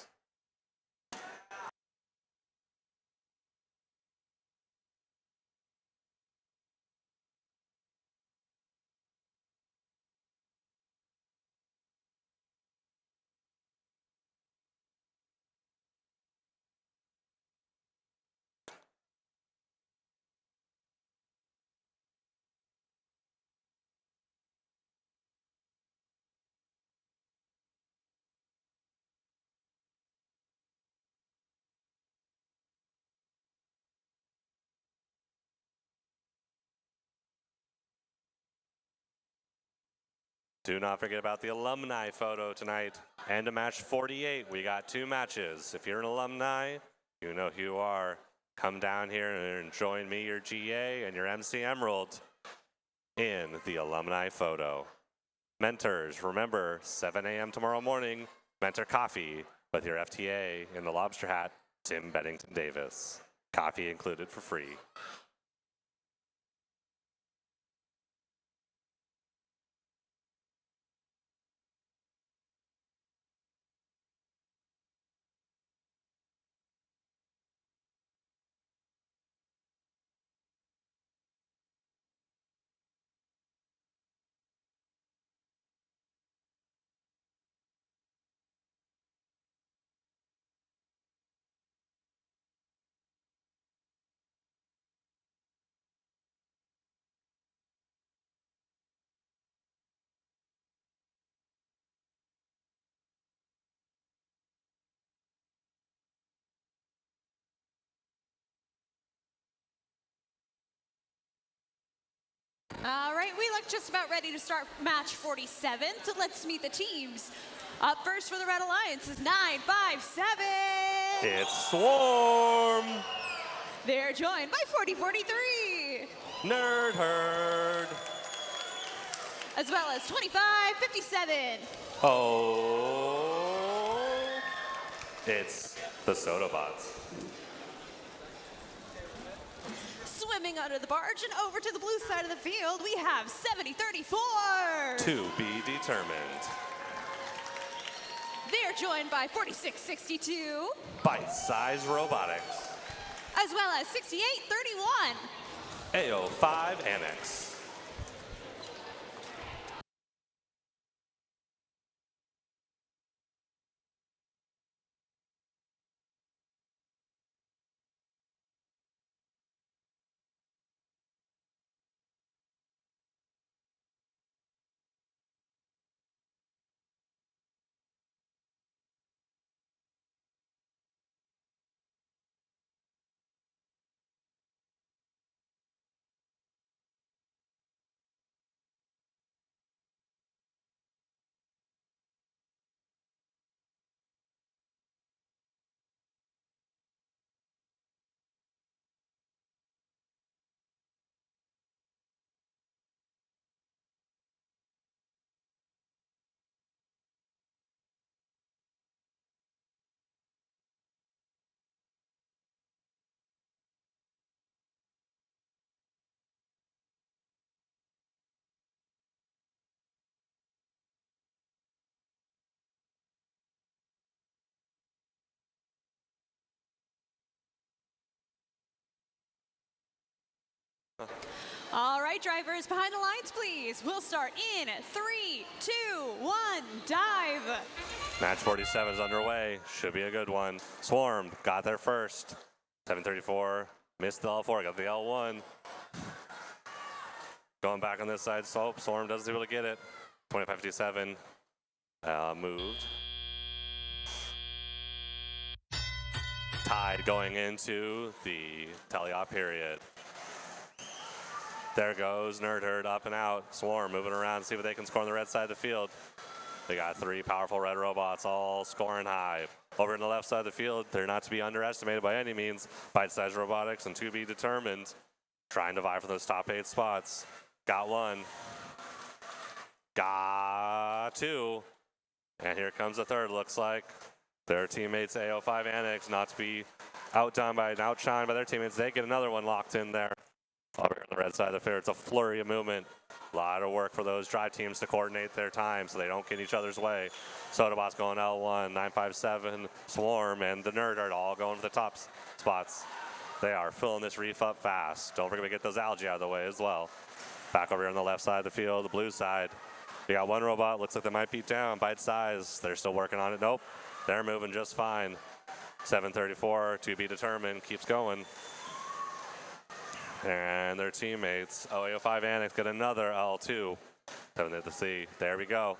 Speaker 2: Do not forget about the alumni photo tonight. And to match 48, we got 2 matches. If you're an alumni, you know who you are. Come down here and join me, your GA, and your MC Emerald in the alumni photo. Mentors, remember, 7 a.m. tomorrow morning, mentor coffee with your FTA in the lobster hat, Tim Bennington Davis. Coffee included for free.
Speaker 5: All right, we look just about ready to start match 47, so let's meet the teams. Up first for the Red Alliance is 957.
Speaker 2: It's Swarm.
Speaker 5: They're joined by 4043.
Speaker 2: Nerd Herd.
Speaker 5: As well as 2557.
Speaker 2: Oh, it's the Sodabots.
Speaker 5: Swimming under the barge and over to the blue side of the field, we have 7034.
Speaker 2: To be determined.
Speaker 5: They're joined by 4662.
Speaker 2: Bite-sized Robotics.
Speaker 5: As well as 6831.
Speaker 2: AO5 Annex.
Speaker 5: All right, drivers, behind the lines, please. We'll start in 3, 2, 1, dive.
Speaker 2: Match 47 is underway. Should be a good one. Swarm got there first. 734, missed the L4, got the L1. Going back on this side, so Swarm doesn't really get it. 2557, moved. Tied going into the teleop period. There goes Nerd Herd up and out. Swarm moving around to see what they can score on the red side of the field. They got 3 powerful red robots all scoring high. Over in the left side of the field, they're not to be underestimated by any means. Bite-sized Robotics and to be determined. Trying to vie for those top 8 spots. Got 1. Got 2. And here comes the third. Looks like their teammates AO5 Annex not to be outdone by and outshined by their teammates. They get another one locked in there. Over here on the red side of the field, it's a flurry of movement. A lot of work for those drive teams to coordinate their time so they don't get in each other's way. Sodabots going L1, 957, Swarm, and the Nerd Herd all going for the top spots. They are filling this reef up fast. Don't forget to get those algae out of the way as well. Back over here on the left side of the field, the blue side. You got 1 robot, looks like they might beat down, bite size. They're still working on it. Nope, they're moving just fine. 734, to be determined, keeps going. And their teammates, AO5 Annex, get another L2. 7 at the C. There we go.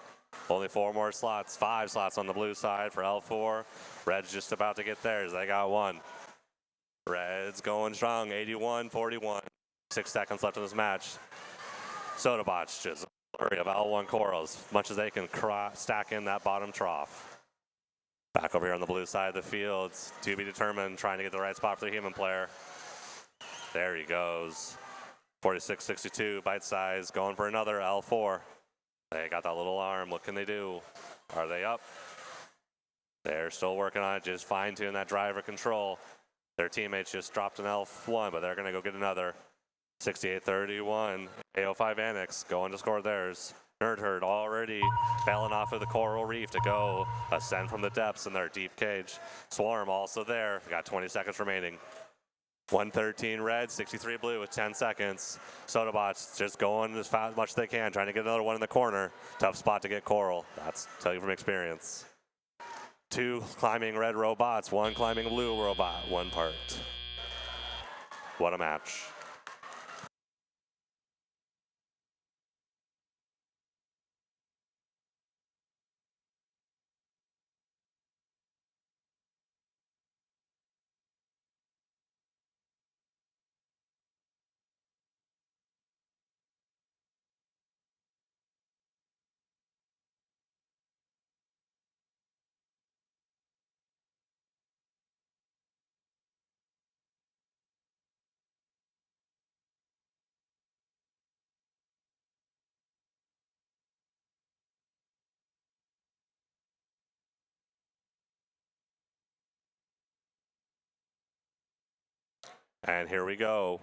Speaker 2: Only 4 more slots. 5 slots on the blue side for L4. Red's just about to get theirs. They got 1. Red's going strong. 81-41. 6 seconds left in this match. Sodabots just a flurry of L1 corals, much as they can stack in that bottom trough. Back over here on the blue side of the field, to be determined, trying to get the right spot for the human player. There he goes. 46-62, bite size, going for another L4. They got that little arm. What can they do? Are they up? They're still working on it, just fine-tune that driver control. Their teammates just dropped an L1, but they're going to go get another. 68-31, AO5 Annex going to score theirs. Nerd Herd already bailing off of the coral reef to go ascend from the depths in their deep cage. Swarm also there. We got 20 seconds remaining. 113 red, 63 blue with 10 seconds. Sodabots just going as fast as much as they can, trying to get another one in the corner. Tough spot to get coral. That's tell you from experience. 2 climbing red robots, 1 climbing blue robot, 1 part. What a match. And here we go.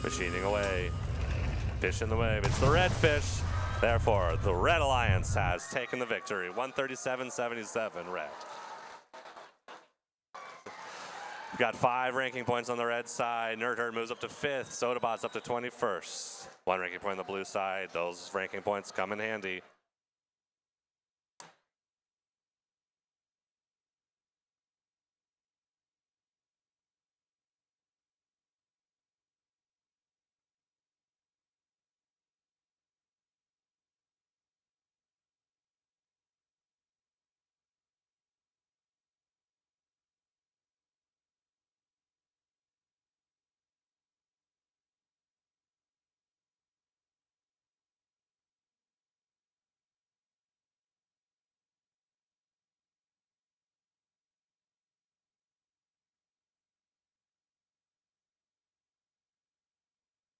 Speaker 2: Machining away. Fish in the wave. It's the red fish. Therefore, the Red Alliance has taken the victory. 137-77 red. We've got 5 ranking points on the red side. Nerd Herd moves up to 5th. Sodabots up to 21st. 1 ranking point on the blue side. Those ranking points come in handy.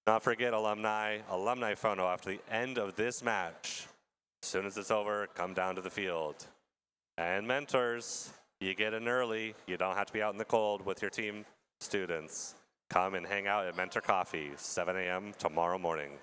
Speaker 2: Not forget, alumni photo after the end of this match. As soon as it's over, come down to the field. And mentors, you get in early. You don't have to be out in the cold with your team students. Come and hang out at Mentor Coffee, 7 a.m. tomorrow morning.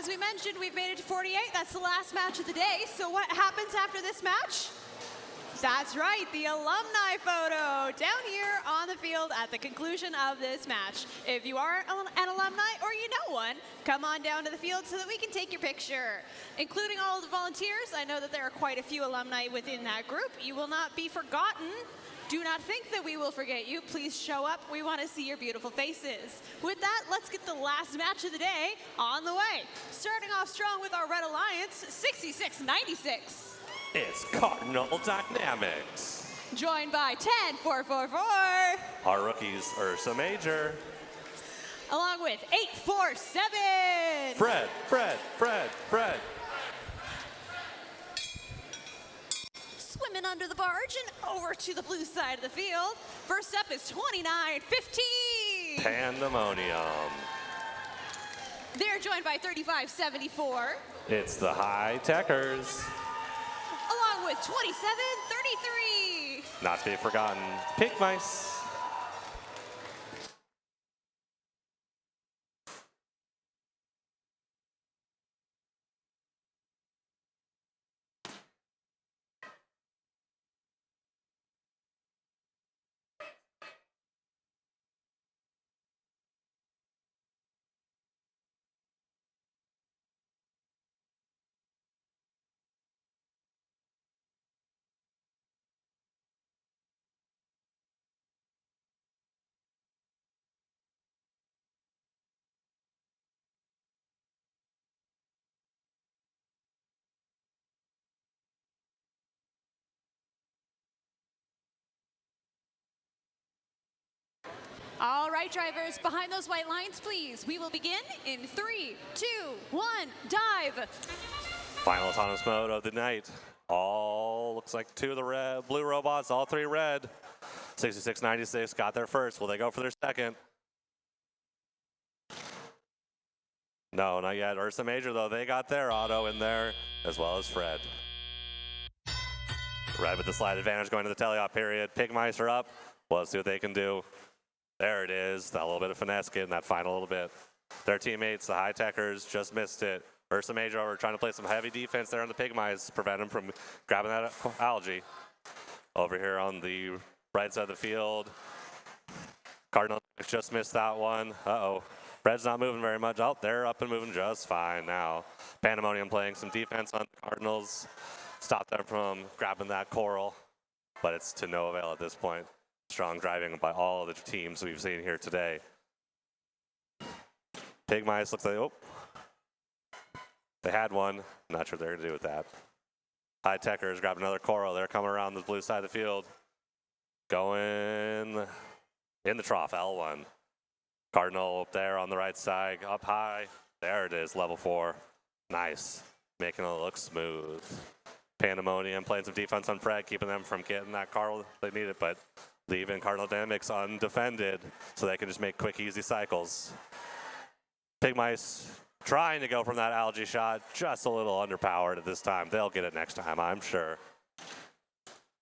Speaker 5: as we mentioned, we've made it to 48. That's the last match of the day. So what happens after this match? That's right, the alumni photo down here on the field at the conclusion of this match. If you are an alumni or you know one, come on down to the field so that we can take your picture. Including all of the volunteers, I know that there are quite a few alumni within that group. You will not be forgotten. Do not think that we will forget you. Please show up. We want to see your beautiful faces. With that, let's get the last match of the day on the way. Starting off strong with our Red Alliance, 66-96.
Speaker 2: It's Cardinal Dynamics.
Speaker 5: Joined by 10-4-4-4.
Speaker 2: Our rookies, Ursa Major.
Speaker 5: Along with 8-4-7.
Speaker 2: Fred.
Speaker 5: Swimming under the barge and over to the blue side of the field. First up is 29-15.
Speaker 2: Pandemonium.
Speaker 5: They're joined by 35-74.
Speaker 2: It's the High Techers.
Speaker 5: Along with 27-33.
Speaker 2: Not to be forgotten, Pig Mice.
Speaker 5: All right, drivers, behind those white lines, please. We will begin in 3, 2, 1, dive.
Speaker 2: Final autonomous mode of the night. All looks like 2 of the blue robots, all 3 red. 66-96 got there first. Will they go for their second? No, not yet. Ursa Major, though, they got their auto in there, as well as Fred. Red with the slight advantage going to the teleop period. Pig Mice are up. Well, let's see what they can do. There it is. That little bit of finesse getting that final little bit. Their teammates, the High Techers, just missed it. Ursa Major over trying to play some heavy defense there on the Pig Mice, prevent them from grabbing that algae. Over here on the right side of the field, Cardinal just missed that one. Uh-oh. Red's not moving very much. Oh, they're up and moving just fine now. Pandemonium playing some defense on the Cardinals. Stop them from grabbing that coral, but it's to no avail at this point. Strong driving by all of the teams we've seen here today. Pig Mice looks like, oh, they had one. Not sure what they're gonna do with that. High Techers grab another coral. They're coming around the blue side of the field. Going in the trough, L1. Cardinal up there on the right side, up high. There it is, level 4. Nice, making it look smooth. Pandemonium playing some defense on Fred, keeping them from getting that coral they needed, but leaving Cardinal Dynamics undefended so they can just make quick, easy cycles. Pig Mice trying to go from that algae shot, just a little underpowered at this time. They'll get it next time, I'm sure.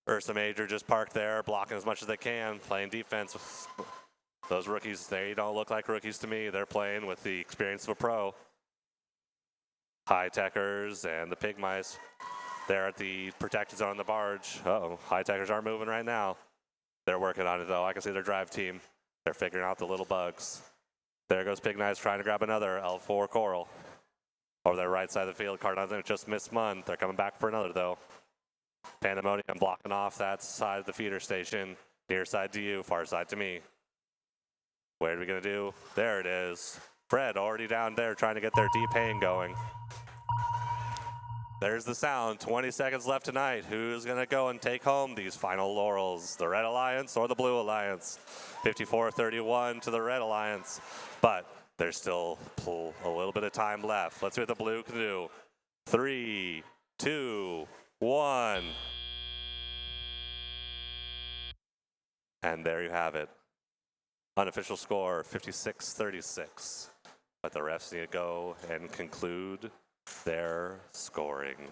Speaker 2: Ursa Major just parked there, blocking as much as they can, playing defense. Those rookies, they don't look like rookies to me. They're playing with the experience of a pro. High Techers and the Pig Mice, they're at the protected zone on the barge. Uh-oh, High Techers are moving right now. They're working on it, though. I can see their drive team. They're figuring out the little bugs. There goes Pig Mice trying to grab another L4 coral. Over their right side of the field, Cardinals just missed one. They're coming back for another, though. Pandemonium blocking off that side of the feeder station. Near side to you, far side to me. What are we going to do? There it is. Fred already down there trying to get their deep hang going. There's the sound. 20 seconds left tonight. Who's going to go and take home these final laurels? The Red Alliance or the Blue Alliance? 54-31 to the Red Alliance. But there's still a little bit of time left. Let's see what the Blue can do. 3, 2, 1. And there you have it. Unofficial score, 56-36. But the refs need to go and conclude their scoring.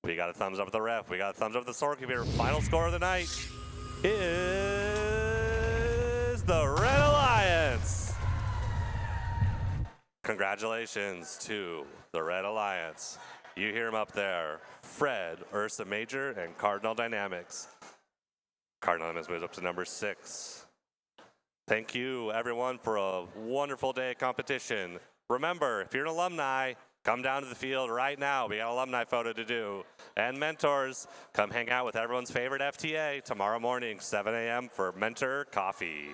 Speaker 2: We got a thumbs up with the ref. We got a thumbs up with the score computer. Final score of the night is the Red Alliance. Congratulations to the Red Alliance. You hear them up there. Fred, Ursa Major, and Cardinal Dynamics. Cardinal Dynamics moves up to number 6. Thank you, everyone, for a wonderful day of competition. Remember, if you're an alumni, come down to the field right now. We got an alumni photo to do. And mentors, come hang out with everyone's favorite FTA tomorrow morning, 7 a.m. for Mentor Coffee.